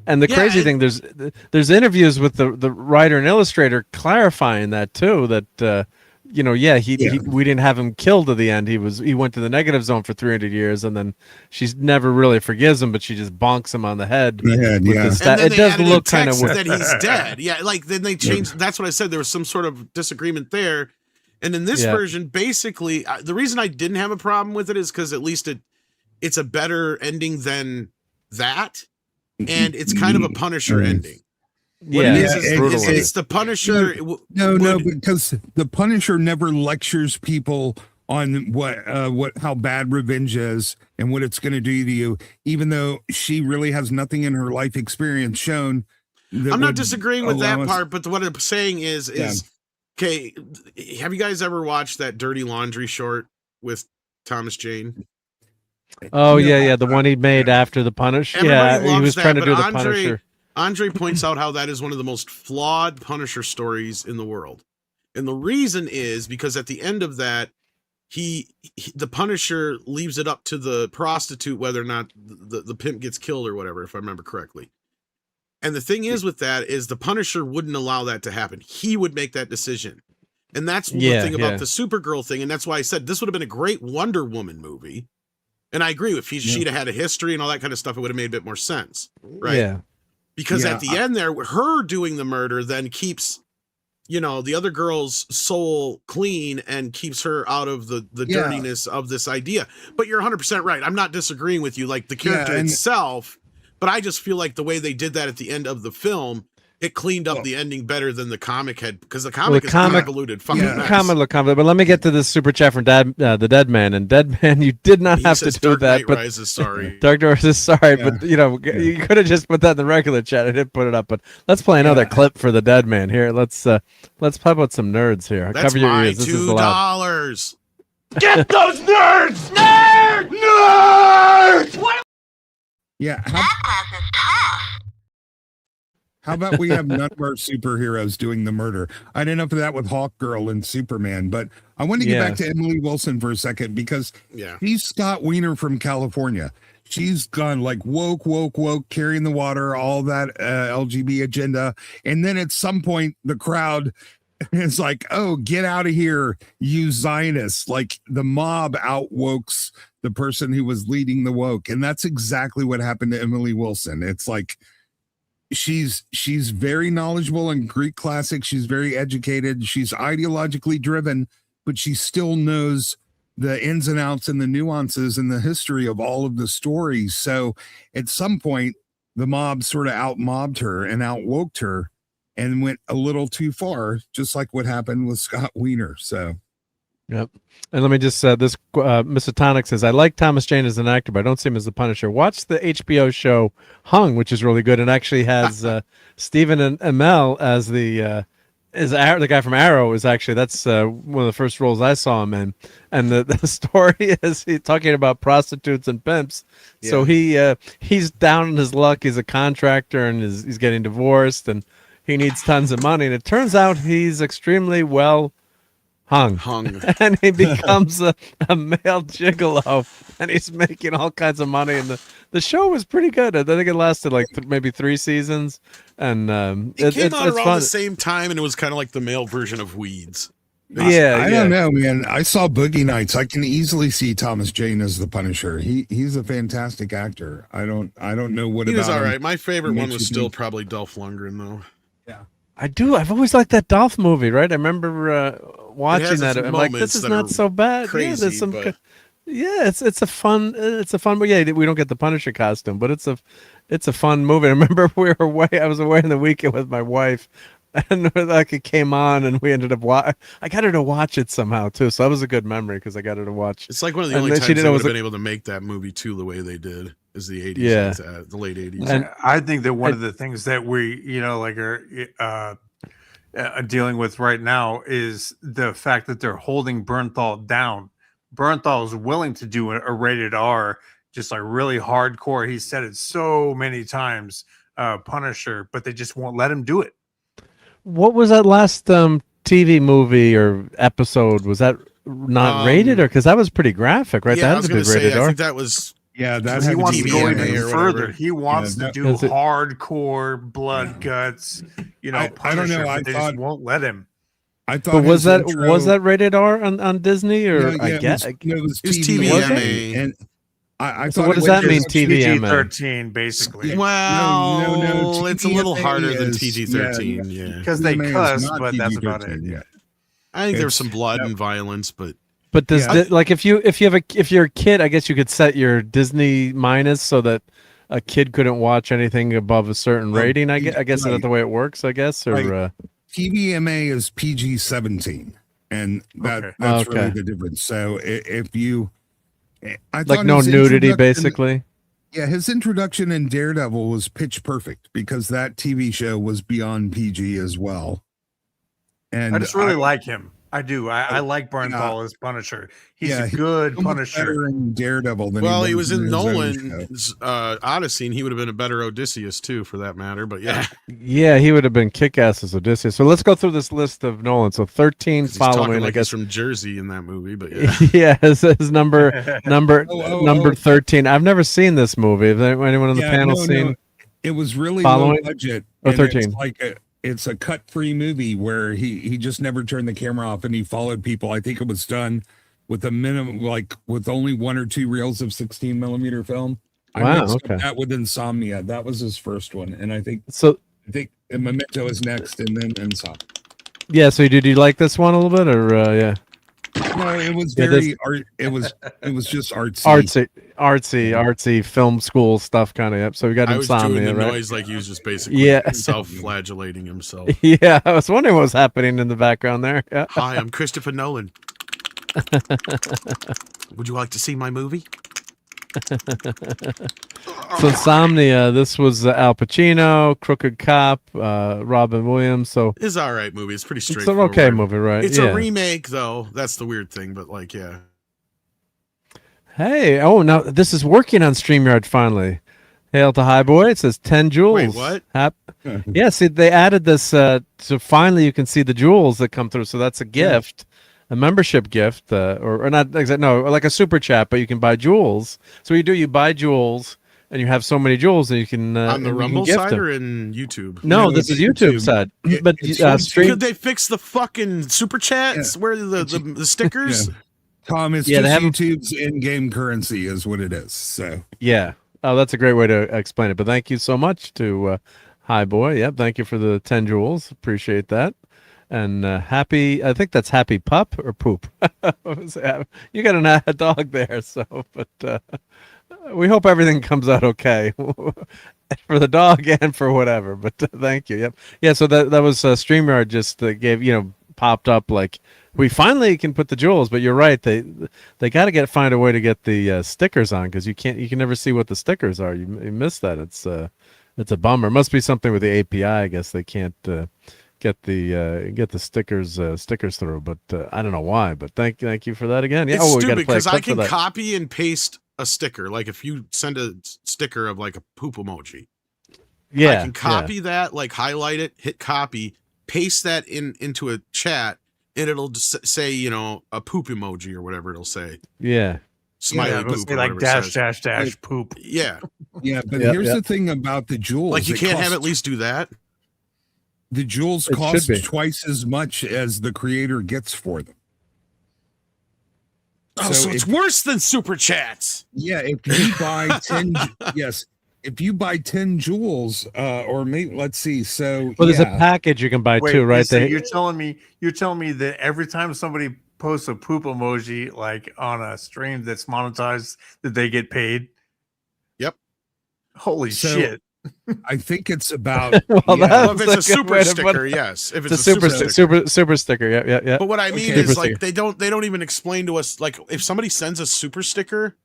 And the crazy thing, there's interviews with the writer and illustrator clarifying that too. That we didn't have him killed at the end. He went to the negative zone for 300 years, and then she never really forgives him, but she just bonks him on the head. It does look kind of weird that he's dead. Like then they changed. That's what I said. There was some sort of disagreement there, and in this version, basically, the reason I didn't have a problem with it is because at least it's a better ending than that. And it's kind of a Punisher ending. It's the Punisher. Because the Punisher never lectures people on how bad revenge is and what it's going to do to you, even though she really has nothing in her life experience shown. I'm not disagreeing with that part, but what I'm saying is okay. Have you guys ever watched that Dirty Laundry short with Thomas Jane? Oh the one he made after the Punisher. He was trying to do the Punisher. Andre points out how that is one of the most flawed Punisher stories in the world, and the reason is because at the end of that, the Punisher leaves it up to the prostitute whether or not the pimp gets killed or whatever, if I remember correctly. And the thing is with that is the Punisher wouldn't allow that to happen. He would make that decision. And that's the thing about the Supergirl thing. And that's why I said this would have been a great Wonder Woman movie. And I agree, if she'd have had a history and all that kind of stuff, it would have made a bit more sense. Right. Yeah. Because at the end there, her doing the murder then keeps, the other girl's soul clean and keeps her out of the dirtiness of this idea. But you're 100% right. I'm not disagreeing with you, like the character itself, but I just feel like the way they did that at the end of the film, it cleaned up the ending better than the comic had, because the comic is convoluted. But let me get to this super chat from the Dead Man. And Dead Man, you did not have to do Dark that. Knight but Rises, sorry. Dark Knight Rises, sorry. But you could have just put that in the regular chat. I didn't put it up. But let's play another clip for the Dead Man here. Let's pop out some nerds here. That's Cover your my ears. This is $2. Get those nerds! Nerds! What? Yeah. How about we have none of our superheroes doing the murder? I didn't know for that with Hawkgirl and Superman, but I want to get back to Emily Wilson for a second, because she's Scott Wiener from California. She's gone like woke, carrying the water, all that LGBT agenda. And then at some point, the crowd is like, oh, get out of here, you Zionists. Like the mob outwokes the person who was leading the woke. And that's exactly what happened to Emily Wilson. It's like, she's very knowledgeable in Greek classics. She's very educated. She's ideologically driven, but she still knows the ins and outs and the nuances and the history of all of the stories. So at some point, the mob sort of out-mobbed her and out-woked her and went a little too far, just like what happened with Scott Wiener. So. Yep. And let me just this Mr. Tonic says, I like Thomas Jane as an actor, but I don't see him as the Punisher. Watch the HBO show Hung, which is really good, and actually has Stephen Amell as the guy from Arrow. Is actually that's one of the first roles I saw him in. And the story is he's talking about prostitutes and pimps. Yeah. So he's down on his luck. He's a contractor and he's getting divorced, and he needs tons of money. And it turns out he's extremely well hung. And he becomes a male gigolo, and he's making all kinds of money. And the show was pretty good. I think it lasted like maybe 3 seasons. And it came out around the same time, and it was kind of like the male version of Weeds. I don't know, man. I saw Boogie Nights. I can easily see Thomas Jane as the Punisher. He's a fantastic actor. I don't know what he about was all right. him. My favorite one was still probably Dolph Lundgren, though. Yeah, I do. I've always liked that Dolph movie. Right? I remember watching that. I'm like, this is not so bad. Crazy, there's some. It's a fun. But yeah, we don't get the Punisher costume, but it's a fun movie. I remember I was away in the weekend with my wife, and like it came on, and we ended up I got her to watch it somehow too, so that was a good memory because I got her to watch. It's like one of the only times they would have been able to make that movie too the way they did is the 80s. Yeah, the late 80s. And I think that one of the things that we are dealing with right now is the fact that they're holding Bernthal down. Bernthal is willing to do a rated R, just like really hardcore. He said it so many times, Punisher, but they just won't let him do it. What was that last TV movie or episode? Was that not rated, or because that was pretty graphic, right? Yeah, that was a big rated R. I think that was. Yeah, that he wants to go even further. Whatever. He wants to do hardcore blood guts. Punisher, I don't know. They just won't let him. I thought. But was that rated R on Disney or yeah, I guess it was TVMA. And I so what does that mean? TVMA 13 basically. Well, no, it's a little harder than TG-13. Yeah, because they cuss, but that's about it. Yeah. I think there's some blood and violence, but does if you're a kid, I guess you could set your Disney minus so that a kid couldn't watch anything above a certain rating. I guess that's the way it works. I guess or TVMA is PG-17, and that's really the difference. So if you, I like no nudity, basically. Yeah, his introduction in Daredevil was pitch perfect because that TV show was beyond PG as well. And I just really like him. I do. I like Bernthal as Punisher. He's a good Punisher. Better in Daredevil than he was in Nolan's Odyssey, and he would have been a better Odysseus too, for that matter. But yeah, he would have been kick-ass as Odysseus. So let's go through this list of Nolan. So 13 following. I guess from Jersey in that movie, but yeah, his number 13. I've never seen this movie. Have anyone on the panel seen? It was really following low budget. Or 13. it's a cut-free movie where he just never turned the camera off and he followed people. I think it was done with a minimum, like with only 1 or 2 reels of 16 millimeter film. I Wow, mixed okay. up that with Insomnia. That was his first one, and I think Memento is next, and then Insomnia. Yeah. So did you like this one a little bit, or yeah? No, it was Yeah, very art. It was just artsy film school stuff kind of. Yep. So we got I was doing Insomnia, the right? noise like he was just basically self-flagellating himself. Yeah, I was wondering what was happening in the background there. Yeah. Hi, I'm Christopher Nolan. Would you like to see my movie? So Insomnia, this was Al Pacino, Crooked Cop, Robin Williams. So It's all right movie. It's pretty it's an straightforward. okay movie, right? It's yeah. a remake though. That's the weird thing, but like, yeah. Hey, oh, now this is working on StreamYard finally. Hail to High Boy. It says 10 jewels. Wait, what? Yeah, see, they added this so finally you can see the jewels that come through. So that's a gift, a membership gift, or not exactly, no, like a super chat, but you can buy jewels. So you buy jewels, and you have so many jewels that you can On the and you can Rumble gift side them. or in YouTube? No, this is YouTube side. But stream. Could they fix the fucking super chats where the stickers? Yeah. Tom, it's Yeah, they just have- YouTube's in-game currency is what it is. So Yeah. Oh, that's a great way to explain it. But thank you so much to High Boy. Yep. Thank you for the 10 jewels. Appreciate that. And happy, I think that's happy pup or poop. You got a dog there. So, but we hope everything comes out okay for the dog and for whatever. But thank you. Yep. Yeah. So that was StreamYard just gave, popped up like, we finally can put the jewels, but you're right. They got to find a way to get the stickers on, because you can never see what the stickers are. You miss that. It's a bummer. It must be something with the API. I guess they can't get the stickers through. But I don't know why. But thank you for that again. Yeah. It's we got stupid to play a because I clip for can that. copy and paste a sticker. Like if you send a sticker of like a poop emoji, Yeah. I can copy that, like highlight it, hit copy, paste that into a chat, and it'll just say, a poop emoji or whatever it'll say. Yeah. Smiley poop. Say or like whatever it dash says. poop. Yeah. yeah, but Yeah, here's yeah. the thing about the jewels. Like you It can't have costs- at least do that. the jewels It should cost be. twice as much as the creator gets for them. Oh, so it's worse than super chats. Yeah, if you buy 10 yes, if you buy 10 jewels, or maybe let's see. So Well, there's a yeah, package you can buy too, right? So They- you're telling me that every time somebody posts a poop emoji like on a stream that's monetized, that they get paid? Yep. Holy So- shit. I think it's about Well, Well, that's if it's a a good way super to put sticker, it. yes. If It's it's a a super sticker. Yeah. But what I mean Okay. is, Super like, sticker. they don't even explain to us, like, if somebody sends a super sticker,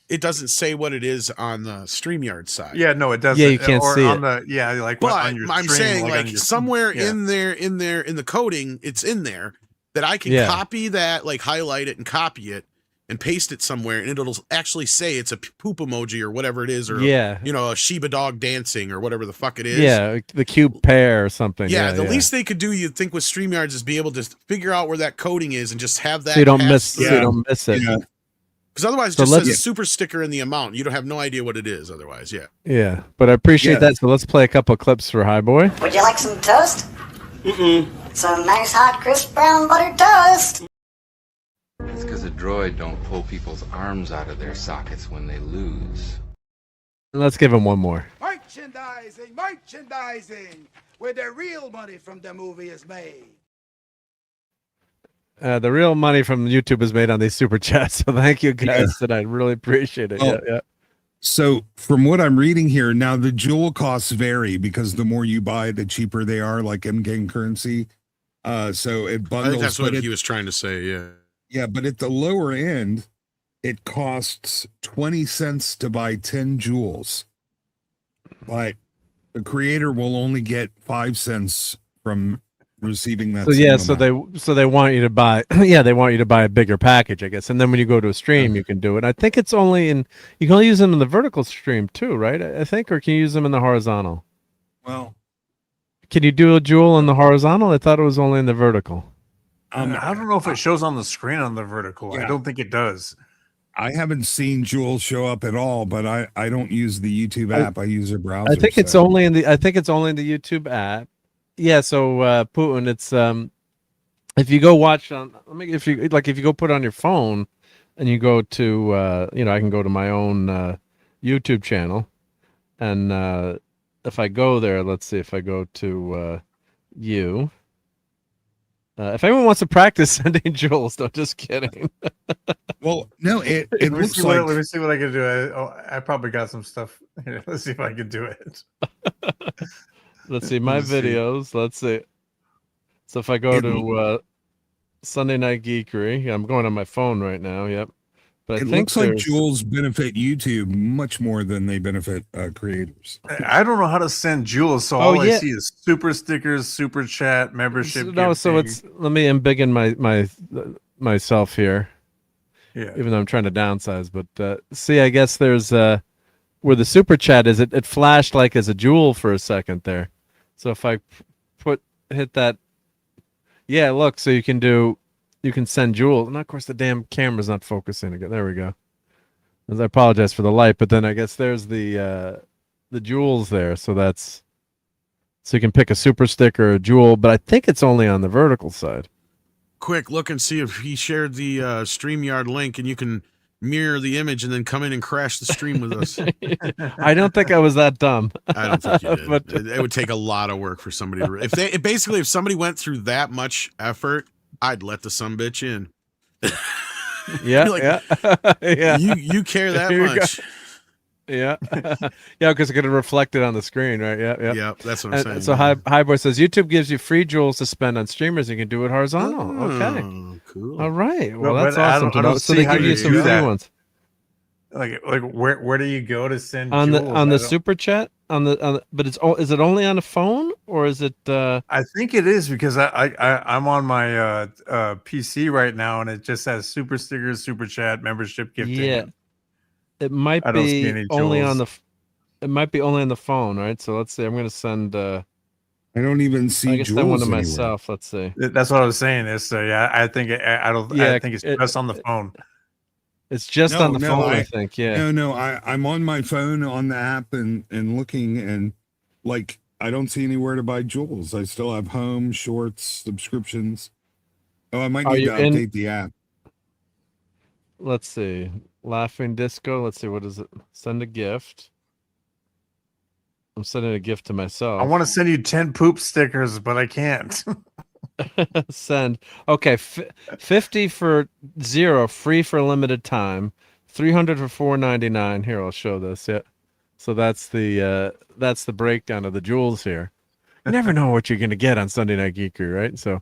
it doesn't say what it is on the StreamYard side. Yeah, no, it doesn't. Yeah, you can't or see on it. the like But on your I'm stream, saying, on like, your- somewhere yeah. in the coding, it's in there that I can Yeah. copy that, like, highlight it and copy it and paste it somewhere, and it'll actually say it's a poop emoji or whatever it is, or Yeah. a Shiba dog dancing or whatever the fuck it is. Yeah, the cube pair or something. Yeah, Yeah, the least they could do, you'd think, with StreamYards is be able to figure out where that coding is and just have that. so you don't pass miss. through. So you don't miss it. yeah. Because otherwise, it So just let's- says a super sticker in the amount. You don't have no idea what it is. Otherwise, yeah. Yeah, but I appreciate Yeah. that. So let's play a couple of clips for High Boy. Would you like some toast? Some nice hot crisp brown buttered toast. It's because a droid don't pull people's arms out of their sockets when they lose. Let's give him one more. Merchandising, where the real money from the movie is made. The real money from YouTube is made on these super chats. So thank you guys tonight. Really appreciate it. Oh. Yeah. So from what I'm reading here, now the jewel costs vary because the more you buy, the cheaper they are, like in-game currency. So it I bundles. think that's what but he was trying to say. Yeah. yeah, but at the lower end, it costs 20 cents to buy 10 jewels. But the creator will only get 5 cents from receiving that. So same yeah, amount. so they want you to buy. Yeah, they want you to buy a bigger package, I guess. And then when you go to a stream, you can do it. I think it's only you can only use them in the vertical stream too, right? I think, or can you use them in the horizontal? Well, Can you do a jewel in the horizontal? I thought it was only in the vertical. I don't know if it shows on the screen on the vertical. I Yeah. don't think it does. I haven't seen jewels show up at all, but I don't use the YouTube app. I use a browser. I think it's so- only in the YouTube app. Yeah, so Putin, it's if you go watch on, if you go put it on your phone, and you go to I can go to my own YouTube channel, and if I go there, let's see, if I go to you. If anyone wants to practice sending jewels, no, just kidding. Well, no, it Let me looks see like let me see what I can do. I probably got some stuff. Here, let's see if I can do it. Let's see my videos. Let's see. So if I go to Sunday Night Geekery, I'm going on my phone right now. Yep. But I it think looks like there's- jewels benefit YouTube much more than they benefit creators. I don't know how to send jewels, so all I see is super stickers, super chat, membership. No, so it's let me embiggen myself here. Yeah. Even though I'm trying to downsize, but see, I guess there's where the super chat is. It flashed like as a jewel for a second there. So if I hit that, yeah, look. So you can send jewels, and of course the damn camera's not focusing again. There we go. I apologize for the light, but then I guess there's the jewels there. So you can pick a super sticker or a jewel, but I think it's only on the vertical side. Quick, look and see if he shared the StreamYard link, and you can mirror the image and then come in and crash the stream with us. I don't think I was that dumb. I don't think you did. But it would take a lot of work for somebody to. If somebody went through that much effort, I'd let the sumbitch in. Yeah, like, yeah. You care that much? Yeah, yeah, because it could have reflected on the screen, right? Yeah. Yeah, that's what I'm saying. So Highboy says YouTube gives you free jewels to spend on streamers. You can do it horizontal. Okay, cool. All right. Well, But that's awesome to know. So they give you some free ones. Like where do you go to send On jewels? the super chat but is it only on a phone or is it? I think it is because I'm on my PC right now and it just says super stickers, super chat, membership, gifting. Yeah, it might I don't see be any only on jewels. it might be only on the phone, right? So let's see. I'm going to send. I don't even see. I guess send one to myself. Let's see. That's what I was saying. Is I think I think it's just on the phone. It's just on the phone, I think. Yeah. No, I'm on my phone on the app and looking, and like I don't see anywhere to buy jewels. I still have home, shorts, subscriptions. Oh, I might need to update the app. Let's see. Laughing Disco. Let's see. What is it? Send a gift. I'm sending a gift to myself. I want to send you 10 poop stickers, but I can't. Send. Okay, 50 for 0, free for a limited time. 300 for $4.99. Here, I'll show this. Yeah. So that's the breakdown of the jewels here. You never know what you're gonna get on Sunday Night Geekery, right? So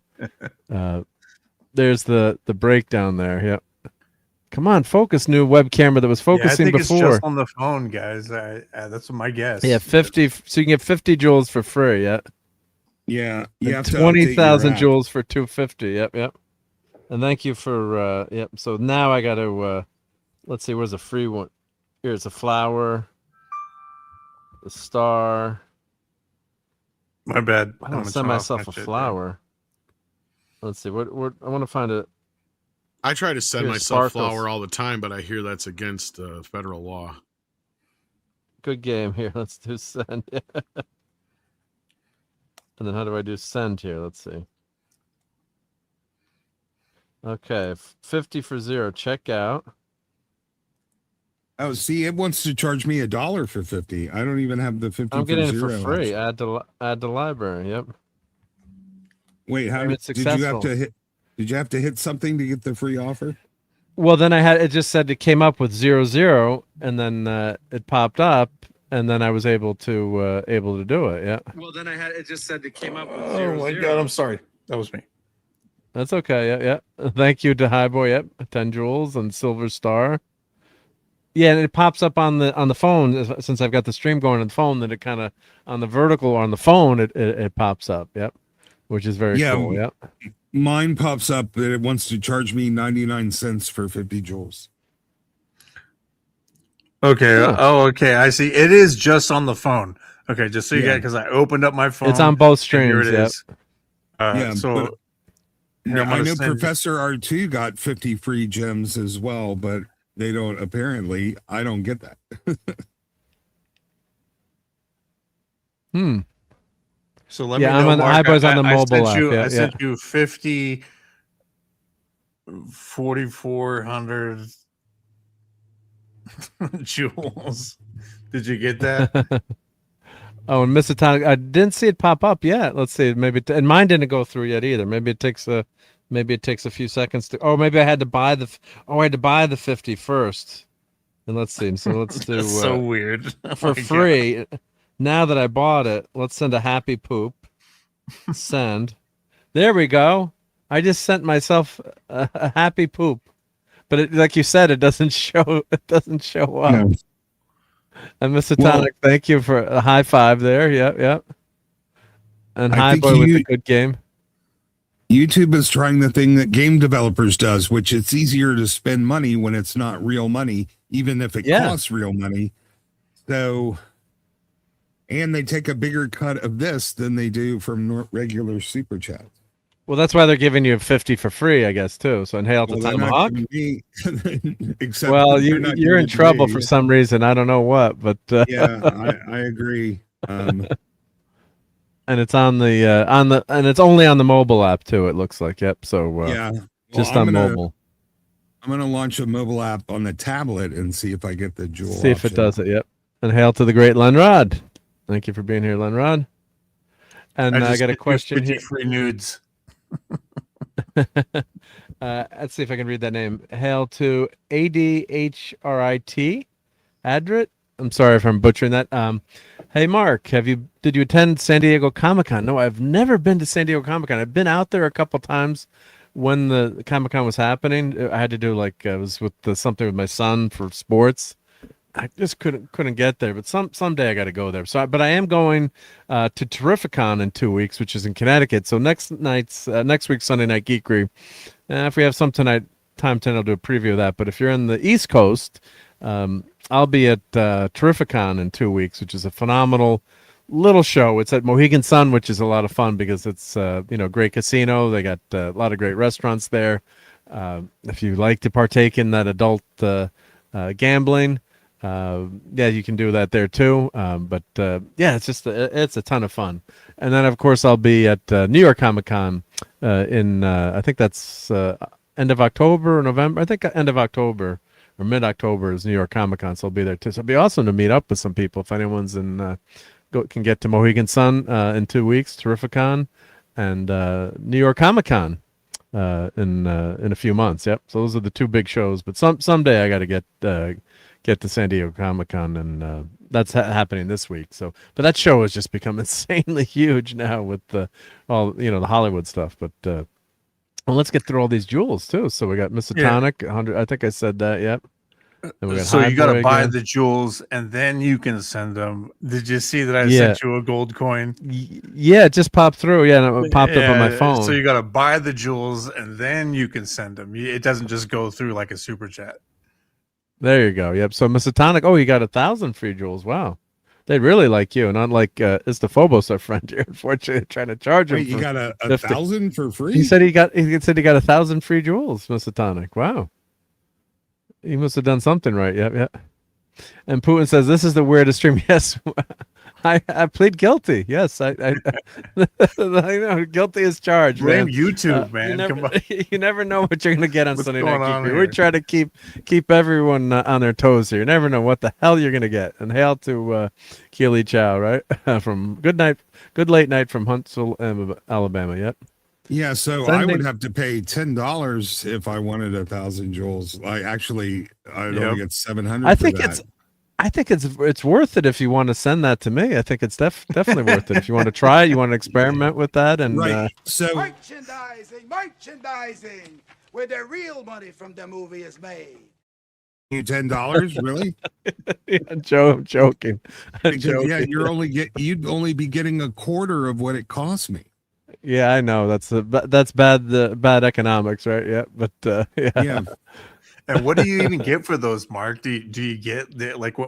there's the breakdown there. Yep. Come on, focus, new web camera that was focusing I think before. It's just on the phone, guys. That's my guess. Yeah, 50. So you can get 50 jewels for free. Yeah. Yeah, you have 20,000 jewels for 250. Yep. And thank you for yep. So now I got to let's see. Where's a free one? Here's a flower, a star. My bad. I don't send myself a flower. Let's see. What I want to find a. I try to send Here's myself sparkles. flour all the time, but I hear that's against federal law. Good game here. Let's do send. And then how do I do send here? Let's see. Okay, 50 for 0. Check out. Oh, see, it wants to charge me $1 for 50. I don't even have the 50. I'm getting it for 0 free. option. Add to library. Yep. Wait, how did you have to hit? Did you have to hit something to get the free offer? Well, then it just said it came up with 00, and then it popped up, and then I was able to do it. Yeah. Well, then it just said it came up with 00. Oh my god, I'm sorry. That was me. That's okay. Yeah. Thank you to Highboy. Yep. 10 jewels and Silver Star. Yeah, and it pops up on the phone since I've got the stream going on the phone. That it kind of on the vertical or on the phone it pops up. Yep, which is very cool. Yep. Mine pops up that it wants to charge me 99 cents for 50 jewels. Okay. Oh, okay. I see. It is just on the phone. Okay, just so you get, because I opened up my phone. It's on both streams. Here it Yep. is. So here, I know Professor R2 got 50 free gems as well, but they don't. Apparently, I don't get that. So let me I'm know, on Mark. iBoy's on the I mobile sent app. you, Yeah, I yeah. sent you 50 4,400 jewels. Did you get that? Oh, and Misatonic, I didn't see it pop up yet. Let's see. Maybe and mine didn't go through yet either. Maybe it takes a few seconds to. Oh, maybe I had to buy the. I had to buy the 50 first. And let's see. So let's do That's so weird. Oh for my free. Now that I bought it, let's send a happy poop. Send. There we go. I just sent myself a happy poop, but like you said, it doesn't show. It doesn't show up. Yeah. And Mr. Tonic, thank you for a high five there. Yep, yep. And hi boy with a good game. YouTube is trying the thing that game developers does, which it's easier to spend money when it's not real money, even if it costs real money. So, and they take a bigger cut of this than they do from regular super chats. Well, that's why they're giving you 50 for free, I guess, too. So inhale the tomahawk. Except well, you're in trouble for some reason. I don't know what, but yeah, I agree. And it's on the and it's only on the mobile app too. It looks like. Yep. So yeah, just on mobile. I'm gonna launch a mobile app on the tablet and see if I get the jewel. See if it does it. Yep. And hail to the great Lenrod. Thank you for being here, Lenrod. And I got a question here. Free nudes. Let's see if I can read that name. Hail to ADHRIT Adrit. I'm sorry if I'm butchering that. Hey Mark, did you attend San Diego Comic-Con? No, I've never been to San Diego Comic-Con. I've been out there a couple times when the Comic-Con was happening. I had to do I was with something with my son for sports. I just couldn't get there, but someday I got to go there. So, but I am going to Terrificon in 2 weeks, which is in Connecticut. So next week's Sunday Night Geekery. If we have some time tonight, I'll do a preview of that. But if you're in the East Coast, I'll be at Terrificon in 2 weeks, which is a phenomenal little show. It's at Mohegan Sun, which is a lot of fun because it's great casino. They got a lot of great restaurants there. If you like to partake in that adult gambling. You can do that there too. It's a ton of fun. And then of course I'll be at New York Comic-Con in I think that's end of October or November. I think end of October or mid-October is New York Comic-Con, so I'll be there too. So it'll be awesome to meet up with some people if anyone's can get to Mohegan Sun in 2 weeks, Terrificon, and New York Comic-Con in a few months. Yep. So those are the two big shows. But someday I got to get to San Diego Comic-Con, and that's happening this week. So, but that show has just become insanely huge now with all the Hollywood stuff. But let's get through all these jewels too. So we got Misatonic, 100. I think I said that. Yep. So you got to buy the jewels and then you can send them. Did you see that I sent you a gold coin? Yeah, it just popped through. Yeah, and it popped up on my phone. So you got to buy the jewels and then you can send them. It doesn't just go through like a super chat. There you go. Yep. So Misatonic. Oh, you got 1,000 free jewels. Wow. They really like you, and unlike Istaphobos, our friend here, unfortunately, trying to charge him. Wait, you got a 1,000 for free? He said he got 1,000 free jewels, Misatonic. Wow. He must have done something right. Yep, yep. And Putin says, this is the weirdest stream. Yes, I plead guilty. Yes, I know, guilty as charged. Blame man. YouTube, man. You never know what you're going to get on Sunday Night Geekery. We try to keep everyone on their toes here. You never know what the hell you're going to get. And hail to Keely Chow, right? From Good Late Night from Huntsville, Alabama. Yep. Yeah, so Sunday. I would have to pay $10 if I wanted 1,000 jewels. I'd only get 700. I think it's worth it if you want to send that to me. I think it's definitely worth it if you want to try it. You want to experiment with that, and right. So merchandising, where the real money from the movie is made. You $10, really? Yeah, Joe, I'm joking. Yeah, you'd only be getting a quarter of what it cost me. Yeah, I know that's bad economics, right? Yeah, but yeah. And what do you even get for those, Mark? Do you get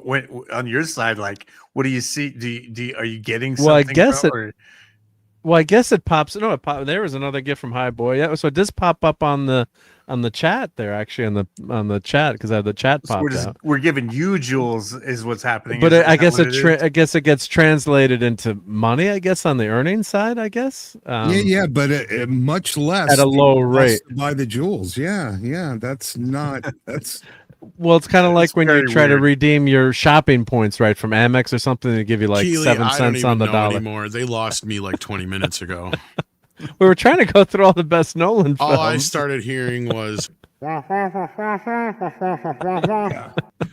when on your side? Like, what do you see? Are you getting something? Well, I guess Well, I guess it pops. No, there was another gift from High Boy. Yeah, so it does pop up on the chat there, actually, on the chat, because I have the chat So popped out. we're giving you jewels, is what's happening. But Is I that guess what it is? I guess it gets translated into money, I guess, on the earnings side, I guess. Yeah, but much less at a low rate. to buy the jewels. Yeah, that's not that's. Well, it's kind of like when you very try to weird. redeem your shopping points, right, from Amex or something, to give you like Keely, 7 I don't cents even on the know dollar. anymore. They lost me like 20 minutes ago. We were trying to go through all the best Nolan films. All I started hearing was it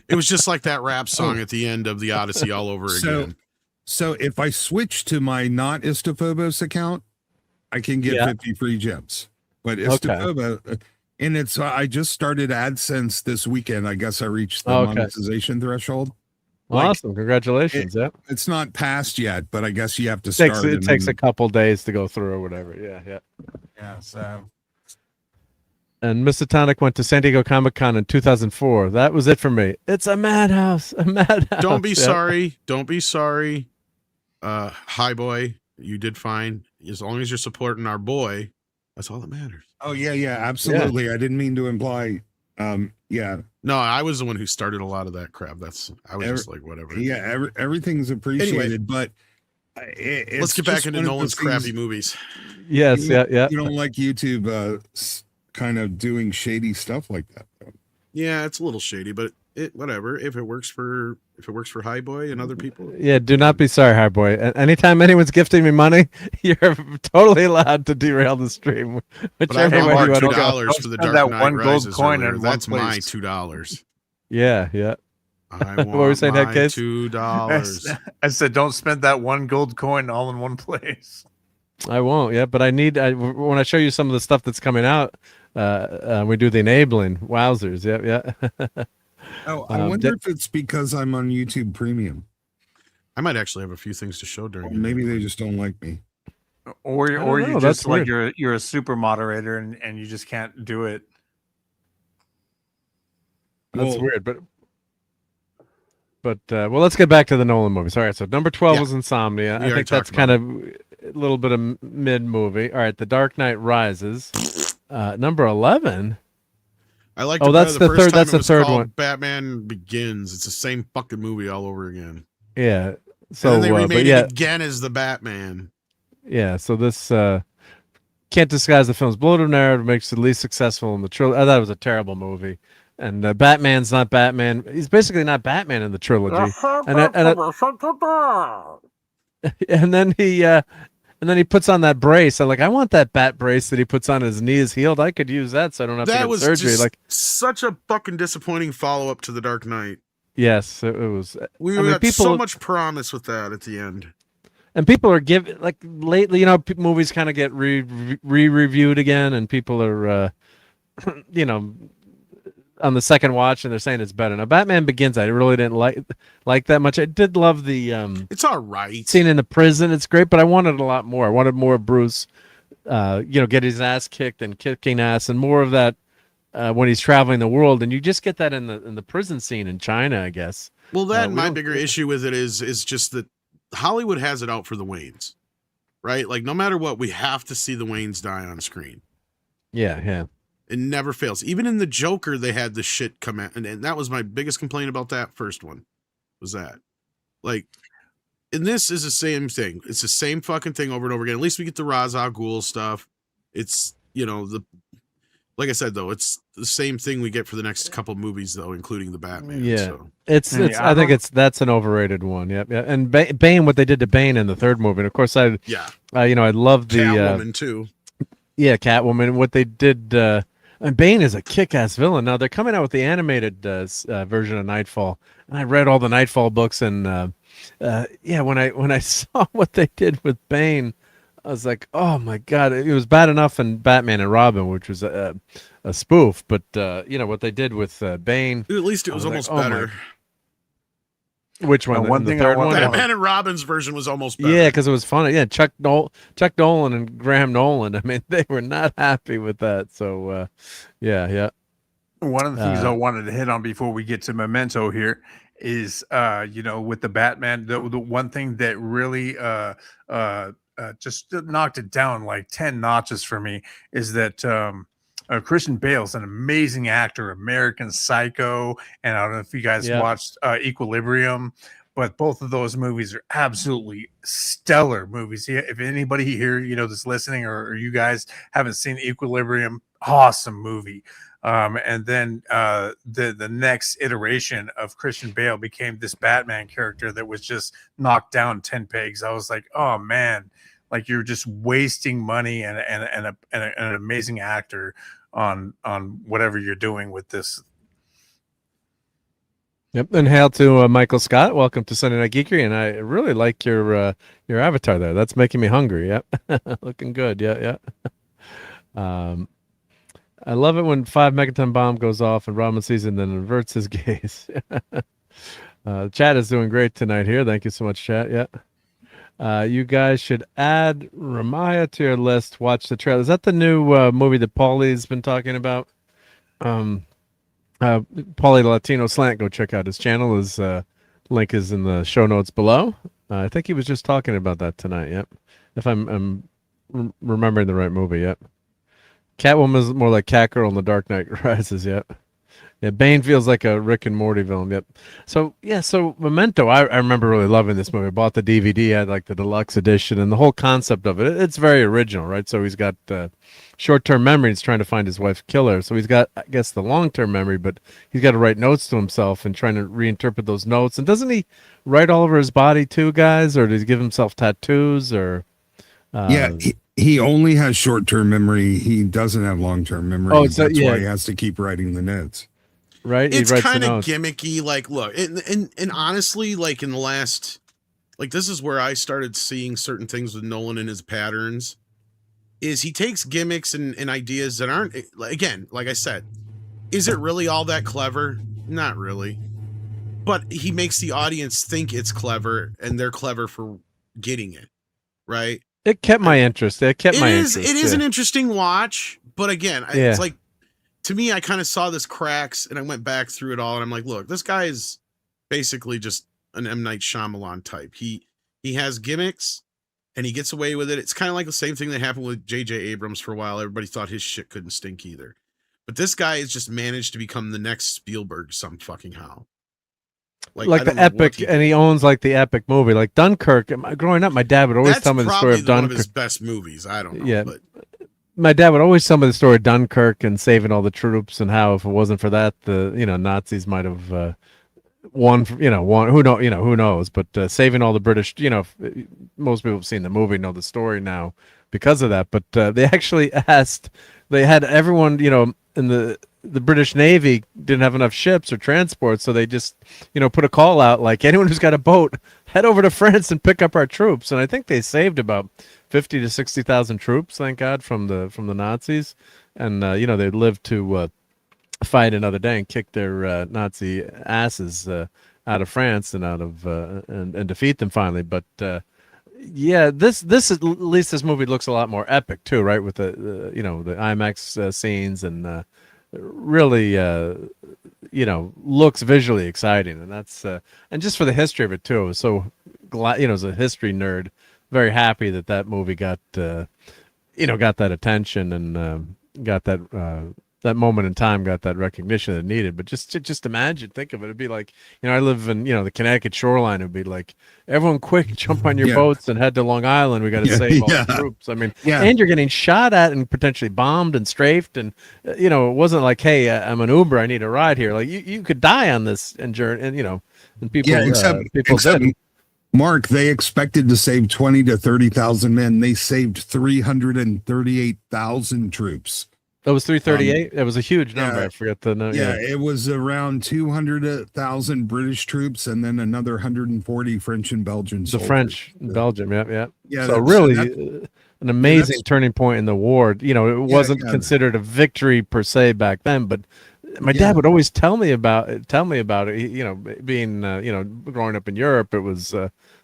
was just like that rap song at the end of the Odyssey all over again. So if I switch to my not Istophobos account, I can get 50 free gems. But Istophobos, and it's I just started AdSense this weekend. I guess I reached the monetization threshold. Awesome. Congratulations. It's not passed yet, but I guess you have to start. It takes a couple days to go through or whatever. Yeah. So. And Mr. Tonic went to San Diego Comic-Con in 2004. That was it for me. It's a madhouse. A madhouse. Don't be sorry. Don't be sorry. Hi, boy. You did fine. As long as you're supporting our boy, that's all that matters. Oh, yeah, absolutely. Yeah. I didn't mean to imply. Yeah. No, I was the one who started a lot of that crap. I was just like, whatever. Yeah, everything's appreciated, anyway, but let's get back into Nolan's crappy movies. Yes, You don't like YouTube kind of doing shady stuff like that, though. Yeah, it's a little shady, but whatever. If it works for High Boy and other people. Yeah, do not be sorry, High Boy. Anytime anyone's gifting me money, you're totally allowed to derail the stream. But I bought $2 for the Dark that Knight one gold Rises coin earlier. in That's one my place. $2. Yeah. I want what were we saying, my Headcase? $2. I said, don't spend that one gold coin all in one place. I won't. Yeah, but when I show you some of the stuff that's coming out, we do the enabling. Wowzers. Yeah. Oh, I wonder if it's because I'm on YouTube Premium. I might actually have a few things to show during. Maybe they just don't like me. Or you know, just that's like weird. you're a super moderator and you just can't do it. That's weird, but well, let's get back to the Nolan movies. All right, so number 12 was Insomnia. I think that's kind of a little bit of mid movie. All right, The Dark Knight Rises. Number 11. I like. Oh, that's the third. That's the third one. Batman Begins. It's the same fucking movie all over again. Yeah. So and then they remade it again as the Batman. Yeah. So this can't disguise the film's bloated narrative, makes it the least successful in the trilogy. I thought it was a terrible movie. And Batman's not Batman. He's basically not Batman in the trilogy. And then he puts on that brace. I'm like, I want that bat brace that he puts on his knee is healed. I could use that so I don't have to get surgery. Just like such a fucking disappointing follow up to The Dark Knight. Yes, it was. We got so much promise with that at the end. And people are giving, like, lately, movies kind of get re-reviewed again, and people are, on the second watch, and they're saying it's better. Now, Batman Begins, I really didn't like that much. I did love the it's all right scene in the prison. It's great, but I wanted a lot more. I wanted more Bruce, get his ass kicked and kicking ass, and more of that when he's traveling the world. And you just get that in the prison scene in China, I guess. Well, my bigger issue with it is just that Hollywood has it out for the Waynes, right? Like, no matter what, we have to see the Waynes die on screen. Yeah. It never fails. Even in the Joker, they had the shit come out, and that was my biggest complaint about that first one. Was that, like, and this is the same thing. It's the same fucking thing over and over again. At least we get the Ra's al Ghul stuff. It's like I said though, it's the same thing we get for the next couple of movies though, including the Batman. Yeah, so. I think that's an overrated one. Yep. And Bane, what they did to Bane in the third movie, and of course I love the Catwoman too. Yeah, Catwoman. What they did. And Bane is a kick-ass villain. Now they're coming out with the animated version of Nightfall, and I read all the Nightfall books, and when I saw what they did with Bane, I was like, oh my god, it was bad enough in Batman and Robin, which was a spoof, but what they did with Bane, at least it was almost better. Which one? One thing, Batman and Robin's version was almost better. Yeah, because it was funny. Yeah, Chuck Nolan and Graham Nolan. I mean, they were not happy with that. So, yeah. One of the things I wanted to hit on before we get to Memento here is, with the Batman, the one thing that really just knocked it down like 10 notches for me is that Christian Bale's an amazing actor, American Psycho, and I don't know if you guys watched Equilibrium, but both of those movies are absolutely stellar movies. If anybody here, that's listening or you guys haven't seen Equilibrium, awesome movie. And then the next iteration of Christian Bale became this Batman character that was just knocked down 10 pegs. I was like, oh man, like you're just wasting money and an amazing actor on whatever you're doing with this. Yep, and hail to Michael Scott. Welcome to Sunday Night Geekery, and I really like your avatar there. That's making me hungry. Yep, looking good. Yeah. I love it when 5 megaton bomb goes off and Robin sees it and then inverts his gaze. Chat is doing great tonight here. Thank you so much, chat. Yeah. You guys should add Ramaya to your list. Watch the trailer. Is that the new movie that Paulie's been talking about? Paulie the Latino Slant. Go check out his channel. His link is in the show notes below. I think he was just talking about that tonight. Yep. If I'm remembering the right movie. Yep. Catwoman is more like Catgirl in The Dark Knight Rises. Yep. Yeah, Bane feels like a Rick and Morty villain. Yep. So Memento, I remember really loving this movie. I bought the DVD, I had like the deluxe edition, and the whole concept of it. It's very original, right? So he's got short-term memory. He's trying to find his wife's killer. So he's got, I guess, the long-term memory, but he's got to write notes to himself and trying to reinterpret those notes. And doesn't he write all over his body too, guys? Or does he give himself tattoos? Or he only has short-term memory. He doesn't have long-term memory. Oh, that's why he has to keep writing the notes. Right, it's kind of gimmicky. Like, look, and honestly, like in the last, like this is where I started seeing certain things with Nolan and his patterns. Is he takes gimmicks and ideas that aren't, again, like I said, is it really all that clever? Not really, but he makes the audience think it's clever, and they're clever for getting it right. It kept my interest. It is an interesting watch, but again, it's like. To me, I kind of saw this cracks, and I went back through it all, and I'm like, look, this guy is basically just an M. Night Shyamalan type. He has gimmicks, and he gets away with it. It's kind of like the same thing that happened with J.J. Abrams for a while. Everybody thought his shit couldn't stink either. But this guy has just managed to become the next Spielberg some fucking how. Like the epic, and he owns like the epic movie. Like Dunkirk, growing up, my dad would always tell me the story of Dunkirk. That's probably one of his best movies. I don't know. Yeah. But my dad would always tell me the story of Dunkirk and saving all the troops, and how if it wasn't for that, the Nazis might have won. Who knows? But saving all the British. Most people have seen the movie, know the story now because of that. But they actually they had everyone, in the British Navy didn't have enough ships or transport, so they just put a call out like, anyone who's got a boat, head over to France and pick up our troops. And I think they saved about 50 to 60,000 troops, thank God, from the Nazis, and they lived to fight another day and kick their Nazi asses out of France and out of and defeat them finally. But this at least this movie looks a lot more epic too, right? With the IMAX scenes and really looks visually exciting, and that's and just for the history of it too. I was so glad, as a history nerd, very happy that movie got that attention and got that moment in time, got that recognition that it needed. But just imagine, think of it. It'd be like, I live in the Connecticut shoreline. It'd be like, everyone quick, jump on your boats and head to Long Island. We got to save all the troops. I mean, and you're getting shot at and potentially bombed and strafed. And it wasn't like, hey, I'm an Uber, I need a ride here. Like you could die on this journey, and people people did. Mark, they expected to save 20 to 30,000 men. They saved 338,000 troops. That was 338. It was a huge number. I forget the number. Yeah, it was around 200,000 British troops, and then another 140 French and Belgian soldiers. The French in Belgium, yeah. So really, an amazing turning point in the war. It wasn't considered a victory per se back then, but my dad would always tell me about it. Being growing up in Europe, it was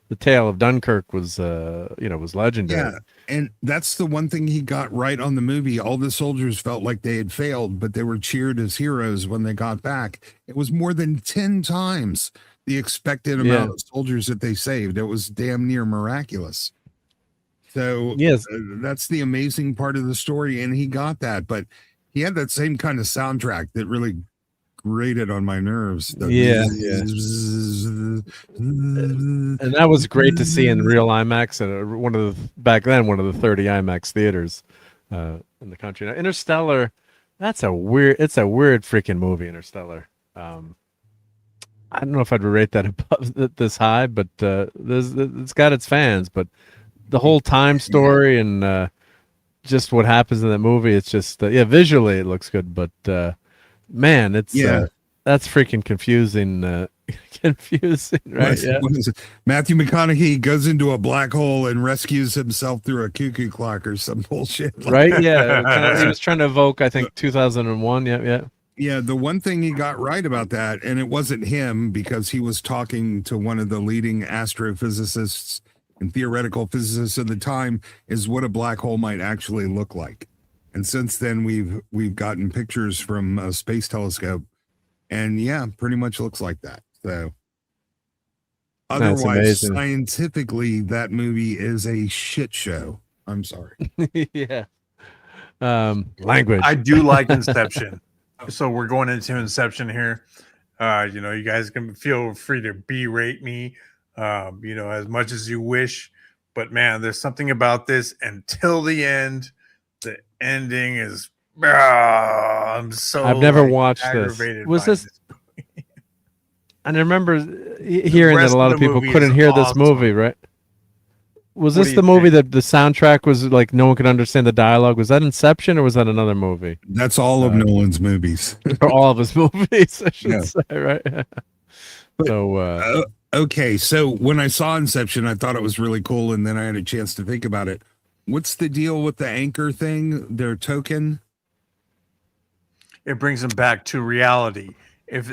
the tale of Dunkirk was was legendary. Yeah, and that's the one thing he got right on the movie. All the soldiers felt like they had failed, but they were cheered as heroes when they got back. It was more than 10 times the expected amount of soldiers that they saved. It was damn near miraculous. So Yes. that's the amazing part of the story, and he got that. But he had that same kind of soundtrack that really grated on my nerves. Yeah. And that was great to see in real IMAX and one of the 30 IMAX theaters in the country. Now, Interstellar, it's a weird freaking movie. Interstellar. I don't know if I'd rate that above this high, but it's got its fans. But the whole time story and just what happens in that movie, it's just visually it looks good, but man, it's that's freaking confusing. Confusing, right? Yeah. What is it? Matthew McConaughey goes into a black hole and rescues himself through a cuckoo clock or some bullshit. Right? Yeah. He was trying to evoke, I think, 2001. Yeah. Yeah, the one thing he got right about that, and it wasn't him because he was talking to one of the leading astrophysicists and theoretical physicists of the time, is what a black hole might actually look like. And since then, we've gotten pictures from a space telescope, and pretty much looks like that. So otherwise, scientifically, that movie is a shit show. I'm sorry. Yeah. Language. I do like Inception. So we're going into Inception here. You guys can feel free to berate me, as much as you wish. But man, there's something about this until the end. The ending is. I've never watched this. Was this? And I remember hearing that a lot of people couldn't hear this movie, right? Was this the movie that the soundtrack was like no one could understand the dialogue? Was that Inception or was that another movie? That's all of Nolan's movies. Or all of his movies, I should say, right? Okay, so when I saw Inception, I thought it was really cool, and then I had a chance to think about it. What's the deal with the anchor thing? Their token? It brings them back to reality. If